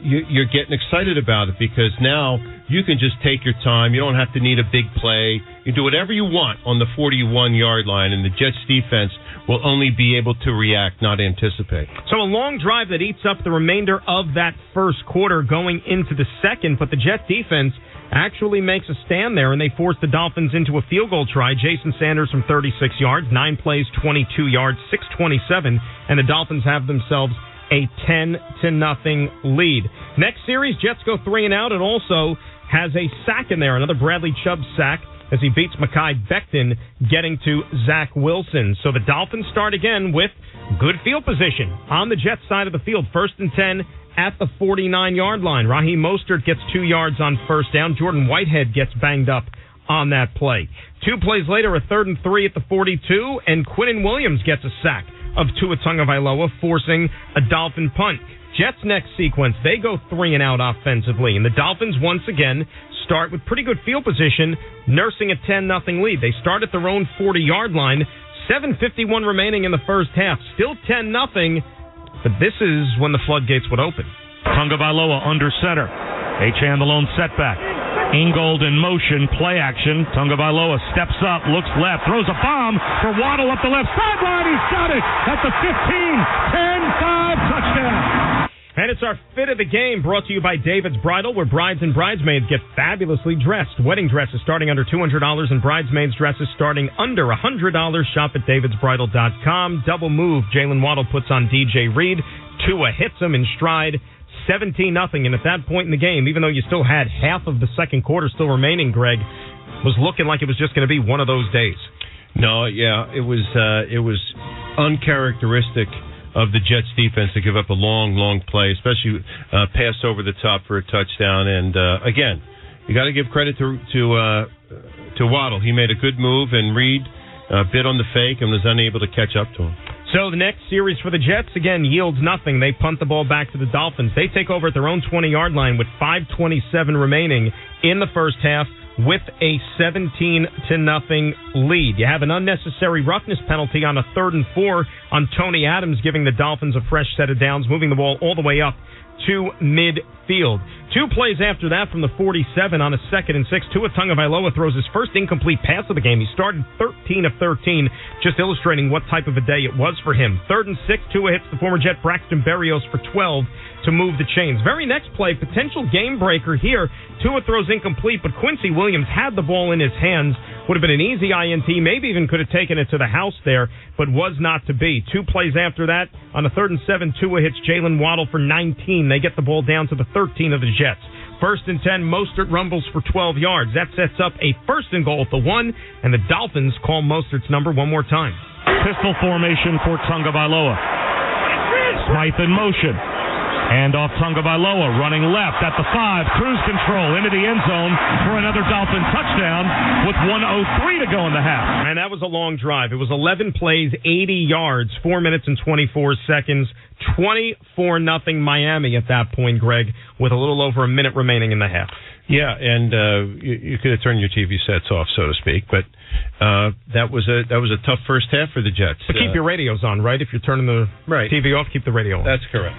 you're getting excited about it, because now you can just take your time. You don't have to need a big play. You do whatever you want on the 41-yard line, and the Jets defense will only be able to react, not anticipate. So a long drive that eats up the remainder of that first quarter going into the second, but the Jet defense actually makes a stand there, and they force the Dolphins into a field goal try. Jason Sanders from 36 yards, 9 plays, 22 yards, 6:27, and the Dolphins have themselves a 10-0 lead. Next series, Jets go 3 and out. It also has a sack in there, another Bradley Chubb sack. as he beats Mekhi Becton, getting to Zach Wilson. So the Dolphins start again with good field position on the Jets side of the field. 1st and 10 at the 49-yard line. Raheem Mostert gets 2 yards on first down. Jordan Whitehead gets banged up on that play. 2 plays later, a 3rd and 3 at the 42, and Quinnen Williams gets a sack of Tua Tagovailoa, forcing a Dolphin punt. Jets' next sequence, they go 3 and out offensively, and the Dolphins once again start with pretty good field position, nursing a 10-0 lead. They start at their own 40-yard line, 7:51 remaining in the first half, still 10-0, but this is when the floodgates would open. Tagovailoa under center. Achane the lone setback. Ingold in motion, play action. Tagovailoa steps up, looks left, throws a bomb for Waddle up the left sideline. He's got it at the 15, 10-5 touchdown. And it's our fit of the game, brought to you by David's Bridal, where brides and bridesmaids get fabulously dressed. Wedding dresses starting under $200 and bridesmaids dresses starting under $100. Shop at davidsbridal.com. Double move. Jalen Waddle puts on DJ Reed. Tua hits him in stride. 17-0, and at that point in the game, even though you still had half of the second quarter still remaining, Greg, was looking like it was just going to be one of those days. No, yeah, it was uncharacteristic of the Jets defense to give up a long play, especially pass over the top for a touchdown. And again, you got to give credit to Waddle. He made a good move, and Reed bit on the fake and was unable to catch up to him. So the next series for the Jets, again, yields nothing. They punt the ball back to the Dolphins. They take over at their own 20-yard line with 5:27 remaining in the first half with a 17-0 lead. You have an unnecessary roughness penalty on a 3rd and 4 on Tony Adams, giving the Dolphins a fresh set of downs, moving the ball all the way up to midfield. 2 plays after that from the 47 on a 2nd and 6. Tua Tagovailoa throws his first incomplete pass of the game. He started 13 of 13, just illustrating what type of a day it was for him. 3rd and 6, Tua hits the former Jet Braxton Berrios for 12 to move the chains. Very next play, potential game breaker here. Tua throws incomplete, but Quincy Williams had the ball in his hands. Would have been an easy INT, maybe even could have taken it to the house there, but was not to be. 2 plays after that, on a 3rd and 7, Tua hits Jalen Waddle for 19. They get the ball down to the 13 of the Jets. 1st and 10, Mostert rumbles for 12 yards. That sets up a 1st and goal at the 1, and the Dolphins call Mostert's number one more time. Pistol formation for Tagovailoa. Smythe in motion. And off Tagovailoa, running left at the 5, cruise control into the end zone for another Dolphin touchdown with 1:03 to go in the half. And that was a long drive. It was 11 plays, 80 yards, 4 minutes and 24 seconds, 24-0 Miami at that point, Greg, with a little over a minute remaining in the half. Yeah, and you could have turned your TV sets off, so to speak, but that was a tough first half for the Jets. But keep your radios on, right? If you're turning the TV off, keep the radio on. That's correct.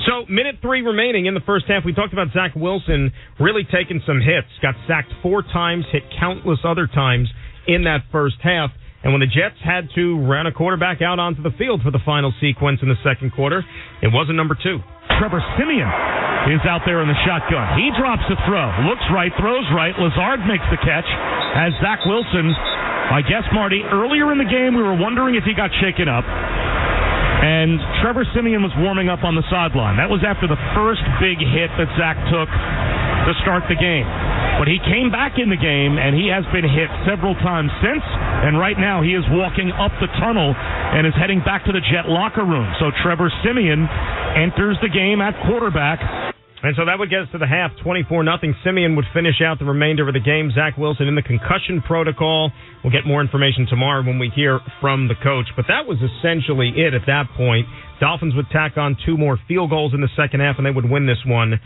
So, minute 3 remaining in the first half. We talked about Zach Wilson really taking some hits. Got sacked 4 times, hit countless other times in that first half. And when the Jets had to run a quarterback out onto the field for the final sequence in the second quarter, it wasn't number 2. Trevor Siemian is out there in the shotgun. He drops the throw. Looks right, throws right. Lazard makes the catch as Zach Wilson, I guess, Marty, earlier in the game we were wondering if he got shaken up. And Trevor Siemian was warming up on the sideline. That was after the first big hit that Zach took to start the game. But he came back in the game, and he has been hit several times since. And right now he is walking up the tunnel and is heading back to the Jet locker room. So Trevor Siemian enters the game at quarterback. And so that would get us to the half, 24-0. Siemian would finish out the remainder of the game. Zach Wilson in the concussion protocol. We'll get more information tomorrow when we hear from the coach. But that was essentially it at that point. Dolphins would tack on 2 more field goals in the second half, and they would win this one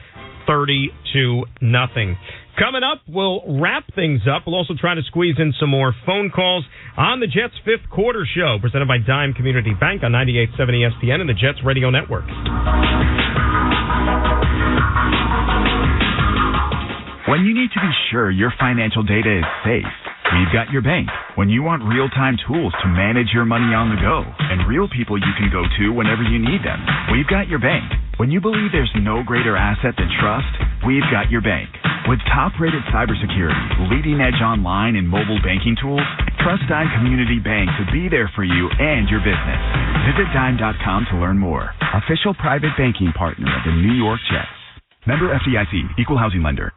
32-0. Coming up, we'll wrap things up. We'll also try to squeeze in some more phone calls on the Jets' fifth quarter show, presented by Dime Community Bank on 98.7 ESPN and the Jets Radio Network. When you need to be sure your financial data is safe, we've got your bank. When you want real-time tools to manage your money on the go and real people you can go to whenever you need them, we've got your bank. When you believe there's no greater asset than trust, we've got your bank. With top-rated cybersecurity, leading-edge online and mobile banking tools, trust Dime Community Bank to be there for you and your business. Visit Dime.com to learn more. Official private banking partner of the New York Jets. Member FDIC, Equal Housing Lender.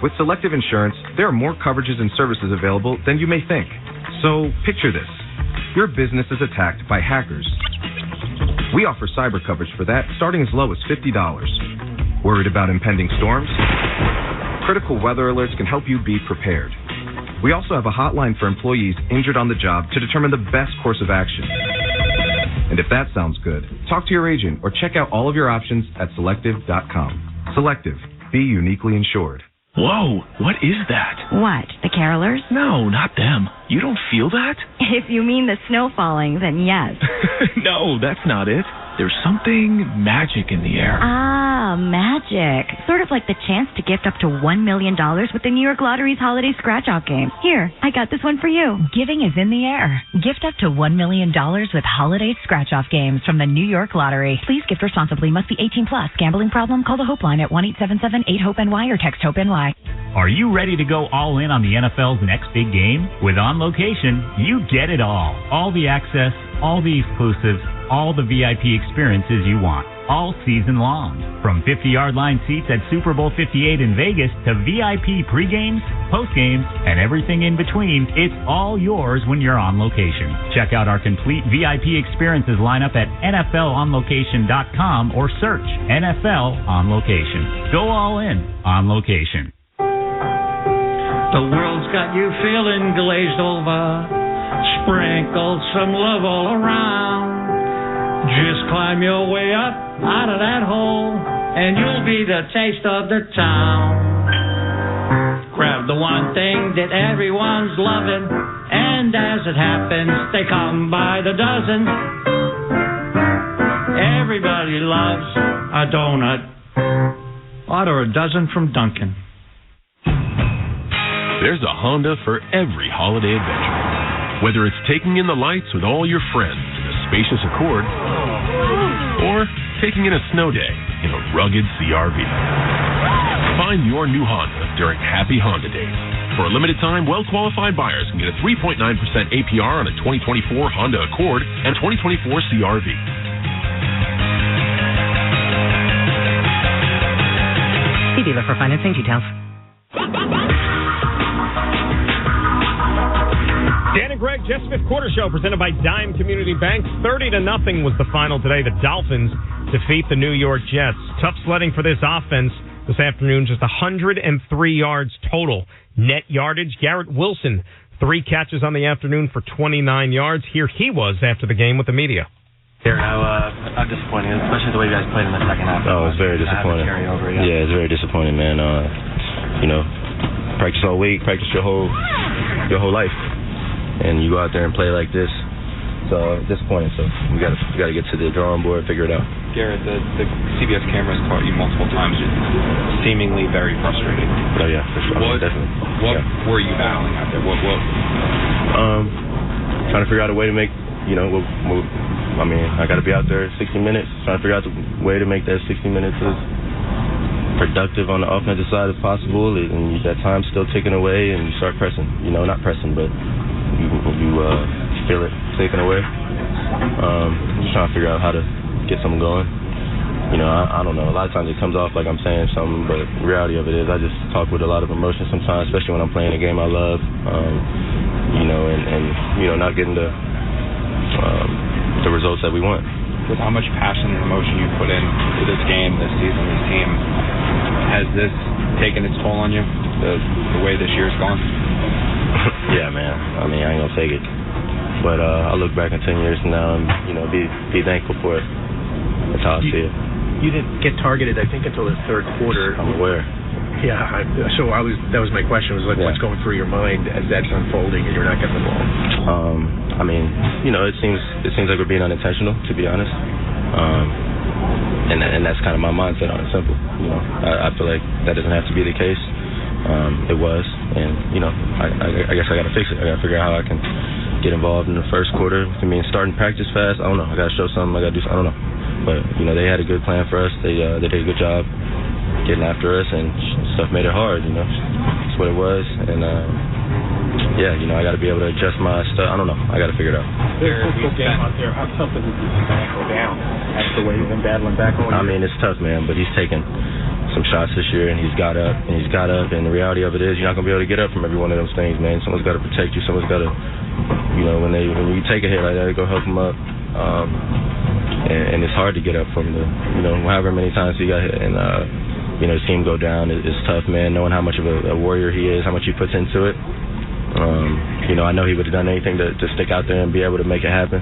With Selective Insurance, there are more coverages and services available than you may think. So, picture this. Your business is attacked by hackers. We offer cyber coverage for that, starting as low as $50. Worried about impending storms? Critical weather alerts can help you be prepared. We also have a hotline for employees injured on the job to determine the best course of action. And if that sounds good, talk to your agent or check out all of your options at selective.com. Selective. Be uniquely insured. Whoa, what is that? What, the carolers? No, not them. You don't feel that? If you mean the snow falling, then yes. No, that's not it. There's something magic in the air. Ah, magic. Sort of like the chance to gift up to $1 million with the New York Lottery's Holiday Scratch-Off game. Here, I got this one for you. Giving is in the air. Gift up to $1 million with Holiday Scratch-Off games from the New York Lottery. Please gift responsibly. Must be 18 plus. Gambling problem? Call the Hope line at 1-877-8-HOPE-NY or text HOPE-NY. Are you ready to go all in on the NFL's next big game? With On Location, you get it all. All the access, all the exclusives, all the VIP experiences you want, all season long. From 50-yard line seats at Super Bowl 58 in Vegas to VIP pre-games, post-games, and everything in between, it's all yours when you're on location. Check out our complete VIP experiences lineup at NFLOnLocation.com or search NFL On Location. Go all in on location. The world's got you feeling glazed over. Sprinkle some love all around. Just climb your way up out of that hole, and you'll be the taste of the town. Grab the one thing that everyone's loving, and as it happens, they come by the dozen. Everybody loves a donut. Order a dozen from Dunkin'. There's a Honda for every holiday adventure. Whether it's taking in the lights with all your friends in a spacious Accord, or taking in a snow day in a rugged CRV. Find your new Honda during Happy Honda Days. For a limited time, well-qualified buyers can get a 3.9% APR on a 2024 Honda Accord and 2024 CRV. See dealer for financing details. Dan and Greg, Jets Fifth Quarter Show presented by Dime Community Bank. 30-0 was the final today. The Dolphins defeat the New York Jets. Tough sledding for this offense this afternoon. Just 103 yards total. Net yardage. Garrett Wilson, 3 catches on the afternoon for 29 yards. Here he was after the game with the media. I'm disappointed, especially the way you guys played in the second half. Oh, it's very disappointing. Yeah, it's very disappointing, man. Practice all week, practice your whole life. And you go out there and play like this, so disappointing. So we got to get to the drawing board, figure it out. Garrett, the CBS cameras caught you multiple times, just seemingly very frustrated. Oh yeah, for sure. What were you battling out there? What? Trying to figure out a way to make, I got to be out there 60 minutes, trying to figure out the way to make that 60 minutes as productive on the offensive side as possible, and that time's still ticking away, and you start pressing. Not pressing, but you feel it taken away. Just trying to figure out how to get something going. I don't know. A lot of times it comes off like I'm saying something, but the reality of it is I just talk with a lot of emotion sometimes, especially when I'm playing a game I love. And not getting the results that we want. With how much passion and emotion you put into this game, this season, this team, has this taken its toll on you? The way this year's gone? Yeah, man. I ain't gonna take it. But I'll look back in 10 years from now and be thankful for it. That's how I see it. You didn't get targeted, I think, until the third quarter. I'm aware. Yeah. That was my question. Was what's going through your mind as that's unfolding and you're not getting the ball? It seems like we're being unintentional, to be honest. And that's kind of my mindset on it. Simple. I feel like that doesn't have to be the case. It was, and I guess I got to fix it. I got to figure out how I can get involved in the first quarter. Starting practice fast. I don't know. I got to show something. I got to do. I don't know. But they had a good plan for us. They did a good job getting after us, and stuff made it hard. That's what it was, and I got to be able to adjust my stuff. I don't know. I got to figure it out. Game out there. How tough is it to go down? That's the way you've been battling back on. It's tough, man. But he's taking some shots this year, and he's got up, and the reality of it is you're not going to be able to get up from every one of those things, man. Someone's got to protect you. Someone's got to, when you take a hit like that, go help him up. And it's hard to get up from however many times he got hit. And, seeing him go down is tough, man, knowing how much of a warrior he is, how much he puts into it. I know he would have done anything to stick out there and be able to make it happen,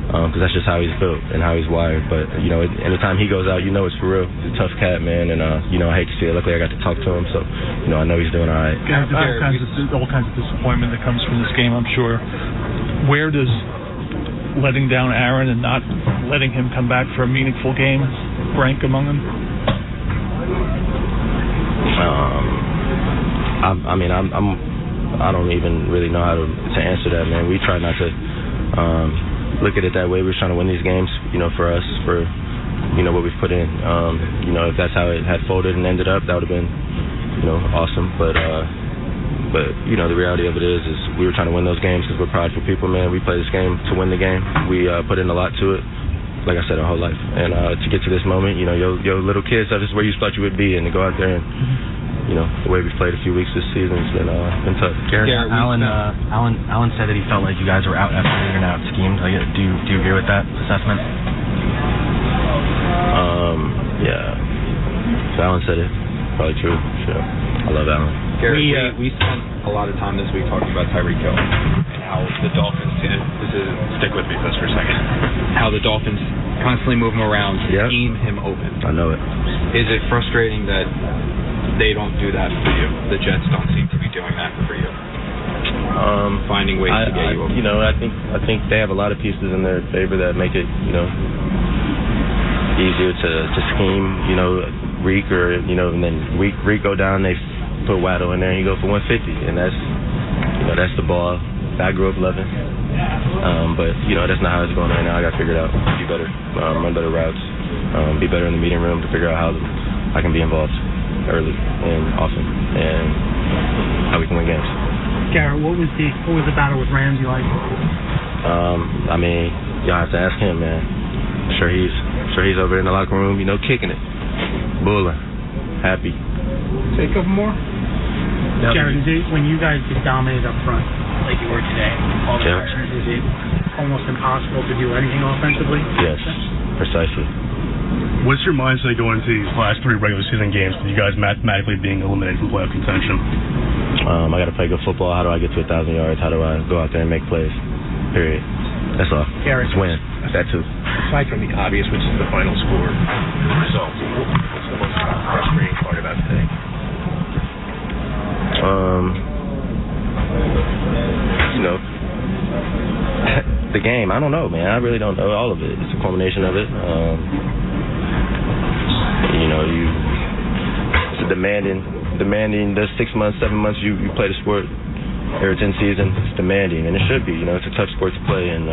because that's just how he's built and how he's wired. But, anytime he goes out, it's for real. He's a tough cat, man, and, I hate to see it. Luckily, I got to talk to him, so, I know he's doing all right. All kinds of disappointment that comes from this game, I'm sure. Where does letting down Aaron and not letting him come back for a meaningful game rank among them? I don't even really know how to answer that, man. We try not to look at it that way. We're trying to win these games, for us, for what we've put in. If that's how it had folded and ended up, that would have been, awesome. But the reality of it is we were trying to win those games because we're prideful people, man. We play this game to win the game. We put in a lot to it, like I said, our whole life. And to get to this moment, your little kids, this is where you thought you would be, and to go out there and, the way we've played a few weeks this season has been tough. Garrett, Alan said that he felt like you guys were out estimated and out schemed. Do you agree with that assessment? Yeah. So Alan said it. Probably true. Sure. I love Alan. Garrett, we spent a lot of time this week talking about Tyreek Hill and how the Dolphins stick with me for a second. How the Dolphins constantly move him around, scheme him open. I know it. Is it frustrating that they don't do that for you? The Jets don't seem to be doing that for you. Finding ways to get you open. I think they have a lot of pieces in their favor that make it, easier to scheme, Reek or, and then Reek go down, they put Waddle in there and you go for 150, and that's the ball I grew up loving. But that's not how it's going right now. I got to figure it out, be better, run better routes, be better in the meeting room to figure out how I can be involved early and often, and how we can win games. Garrett, what was the battle with Ramsey like? Y'all have to ask him, man. I'm sure he's over in the locker room, kicking it, bulling, happy. Say a couple more. Garrett, when you guys get dominated up front, like you were today, all the pressure, is it almost impossible to do anything offensively? Yes, precisely. What's your mindset going into these last 3 regular season games with you guys mathematically being eliminated from playoff contention? I got to play good football. How do I get to 1,000 yards? How do I go out there and make plays? Period. That's all. Garrett, just win. That too. Aside from the obvious, which is the final score, the results, what's the most frustrating part about today? The game. I don't know, man. I really don't know all of it. It's a culmination of it. It's a demanding the 6 months, 7 months you play the sport. Here it's in season. It's demanding, and it should be. It's a tough sport to play, and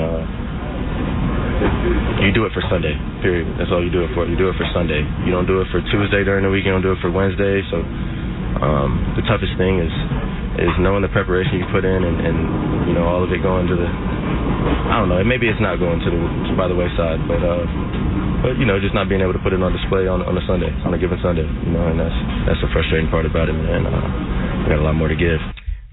you do it for Sunday. Period. That's all you do it for. You do it for Sunday. You don't do it for Tuesday during the week. You don't do it for Wednesday. So the toughest thing is knowing the preparation you put in, and all of it going to the. I don't know. Maybe it's not going by the wayside, but just not being able to put it on display on a Sunday, on a given Sunday, and that's the frustrating part about it, man. I got a lot more to give.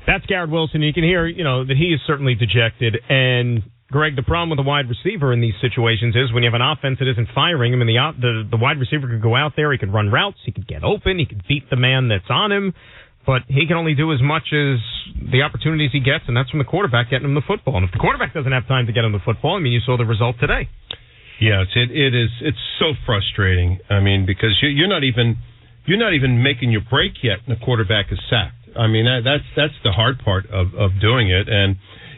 That's Garrett Wilson. You can hear, that he is certainly dejected. And Greg, the problem with a wide receiver in these situations is when you have an offense that isn't firing him, and the wide receiver could go out there, he could run routes, he could get open, he could beat the man that's on him. But he can only do as much as the opportunities he gets, and that's from the quarterback getting him the football. And if the quarterback doesn't have time to get him the football, you saw the result today. Yes, it's so frustrating. Because you're not even making your break yet, and the quarterback is sacked. That's the hard part of doing it. And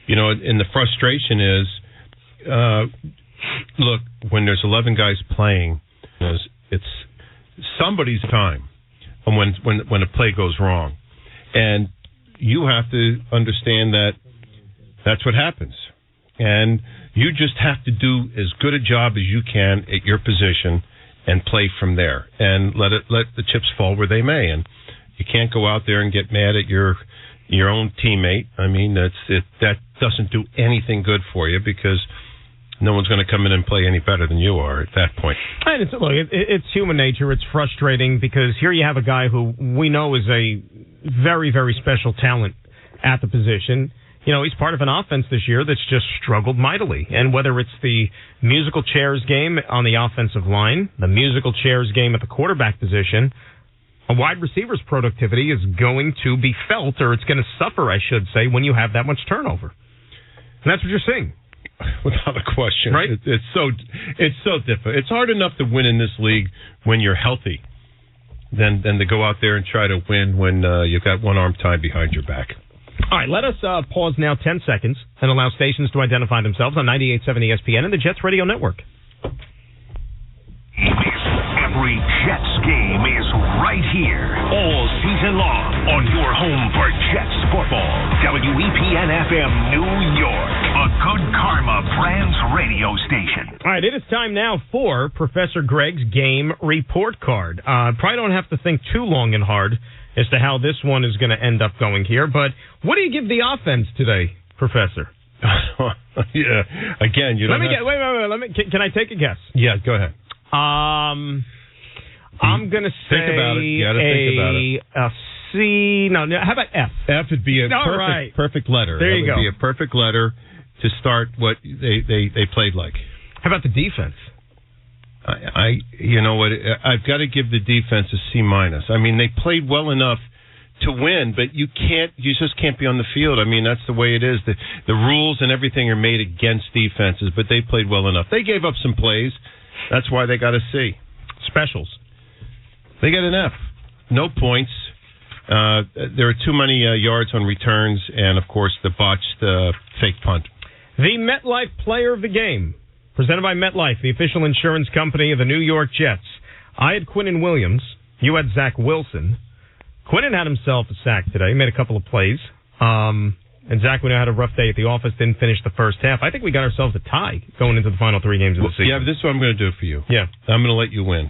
and the frustration is, look, when there's 11 guys playing, it's somebody's time, and when a play goes wrong. And you have to understand that that's what happens. And you just have to do as good a job as you can at your position and play from there. And let the chips fall where they may. And you can't go out there and get mad at your own teammate. That doesn't do anything good for you, because no one's going to come in and play any better than you are at that point. And it's human nature. It's frustrating because here you have a guy who we know is a very, very special talent at the position. You know, he's part of an offense this year that's just struggled mightily. And whether it's the musical chairs game on the offensive line, the musical chairs game at the quarterback position, a wide receiver's productivity is going to be felt, or it's going to suffer, I should say, when you have that much turnover. And that's what you're seeing. Without a question. Right? It's so difficult. It's hard enough to win in this league when you're healthy than to go out there and try to win when you've got one arm tied behind your back. All right, let us pause now 10 seconds and allow stations to identify themselves on 98.7 ESPN and the Jets Radio Network. Every Jets game is right here all season long on your home for Jets football. WEPN FM New York, a Good Karma Brands radio station. All right, it is time now for Professor Greg's game report card. Probably don't have to think too long and hard as to how this one is going to end up going here, but what do you give the offense today, Professor? Yeah, again, you don't wait. Can I take a guess? Yeah, go ahead. I'm going to say think about it. You got to think about it. A C. No, how about F? F would be a perfect letter. There you go. That would be a perfect letter to start what they played like. How about the defense? You know what? I've got to give the defense a C-. I mean, they played well enough to win, but you just can't be on the field. I mean, that's the way it is. The rules and everything are made against defenses, but they played well enough. They gave up some plays. That's why they got a C. Specials. They got an F. No points. There are too many yards on returns, and, of course, the botched fake punt. The MetLife Player of the Game, presented by MetLife, the official insurance company of the New York Jets. I had Quinnen Williams. You had Zach Wilson. Quinnen had himself a sack today, made a couple of plays. And Zach, we know had a rough day at the office, didn't finish the first half. I think we got ourselves a tie going into the final 3 games of the season. Yeah, but this is what I'm going to do for you. Yeah. I'm going to let you win.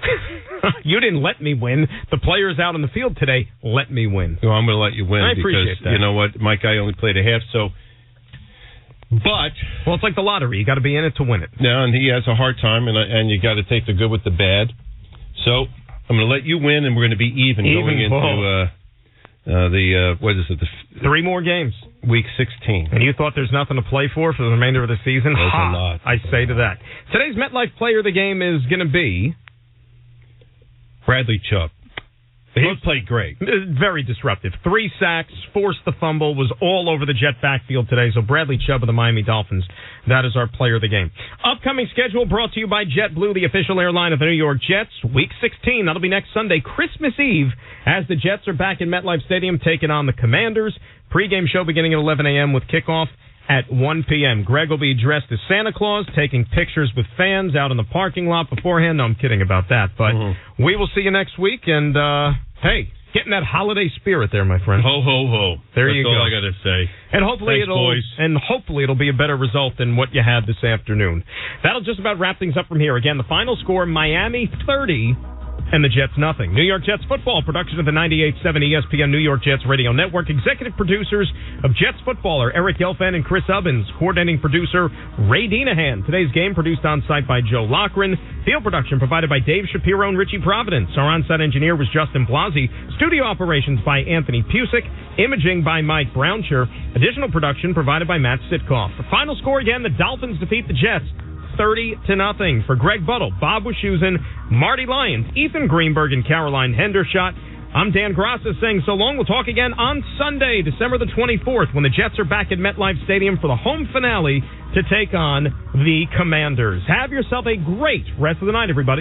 You didn't let me win. The players out on the field today let me win. Well, I'm going to let you win. I appreciate that. You know what? My guy only played a half, so... But... Well, it's like the lottery. You got to be in it to win it. Yeah, and he has a hard time, and you got to take the good with the bad. So, I'm going to let you win, and we're going to be even going into... what is it? 3 more games. Week 16. And you thought there's nothing to play for the remainder of the season? There's a lot. I say to that. Today's MetLife Player of the Game is going to be... Bradley Chubb. He played great. Very disruptive. 3 sacks, forced the fumble, was all over the Jet backfield today. So Bradley Chubb of the Miami Dolphins, that is our player of the game. Upcoming schedule brought to you by JetBlue, the official airline of the New York Jets. Week 16, that'll be next Sunday, Christmas Eve, as the Jets are back in MetLife Stadium taking on the Commanders. Pre-game show beginning at 11 a.m. with kickoff at 1 p.m. Greg will be dressed as Santa Claus, taking pictures with fans out in the parking lot beforehand. No, I'm kidding about that. But we will see you next week. And, hey, getting that holiday spirit there, my friend. Ho, ho, ho. There you go. That's all I got to say. And hopefully Thanks, hopefully it'll be a better result than what you had this afternoon. That'll just about wrap things up from here. Again, the final score, Miami 30. And the Jets nothing. New York Jets football, production of the 98.7 ESPN New York Jets Radio Network. Executive producers of Jets football are Eric Gelfand and Chris Ubbins. Coordinating producer Ray Dinahan. Today's game produced on site by Joe Lochran. Field production provided by Dave Shapiro and Richie Providence. Our on-site engineer was Justin Blasi. Studio operations by Anthony Pusick. Imaging by Mike Brownshire. Additional production provided by Matt Sitkoff. The final score again, the Dolphins defeat the Jets 30-0. For Greg Buttle, Bob Wischusen, Marty Lyons, Ethan Greenberg, and Caroline Hendershot, I'm Dan Grassa saying so long. We'll talk again on Sunday, December the 24th, when the Jets are back at MetLife Stadium for the home finale to take on the Commanders. Have yourself a great rest of the night, everybody.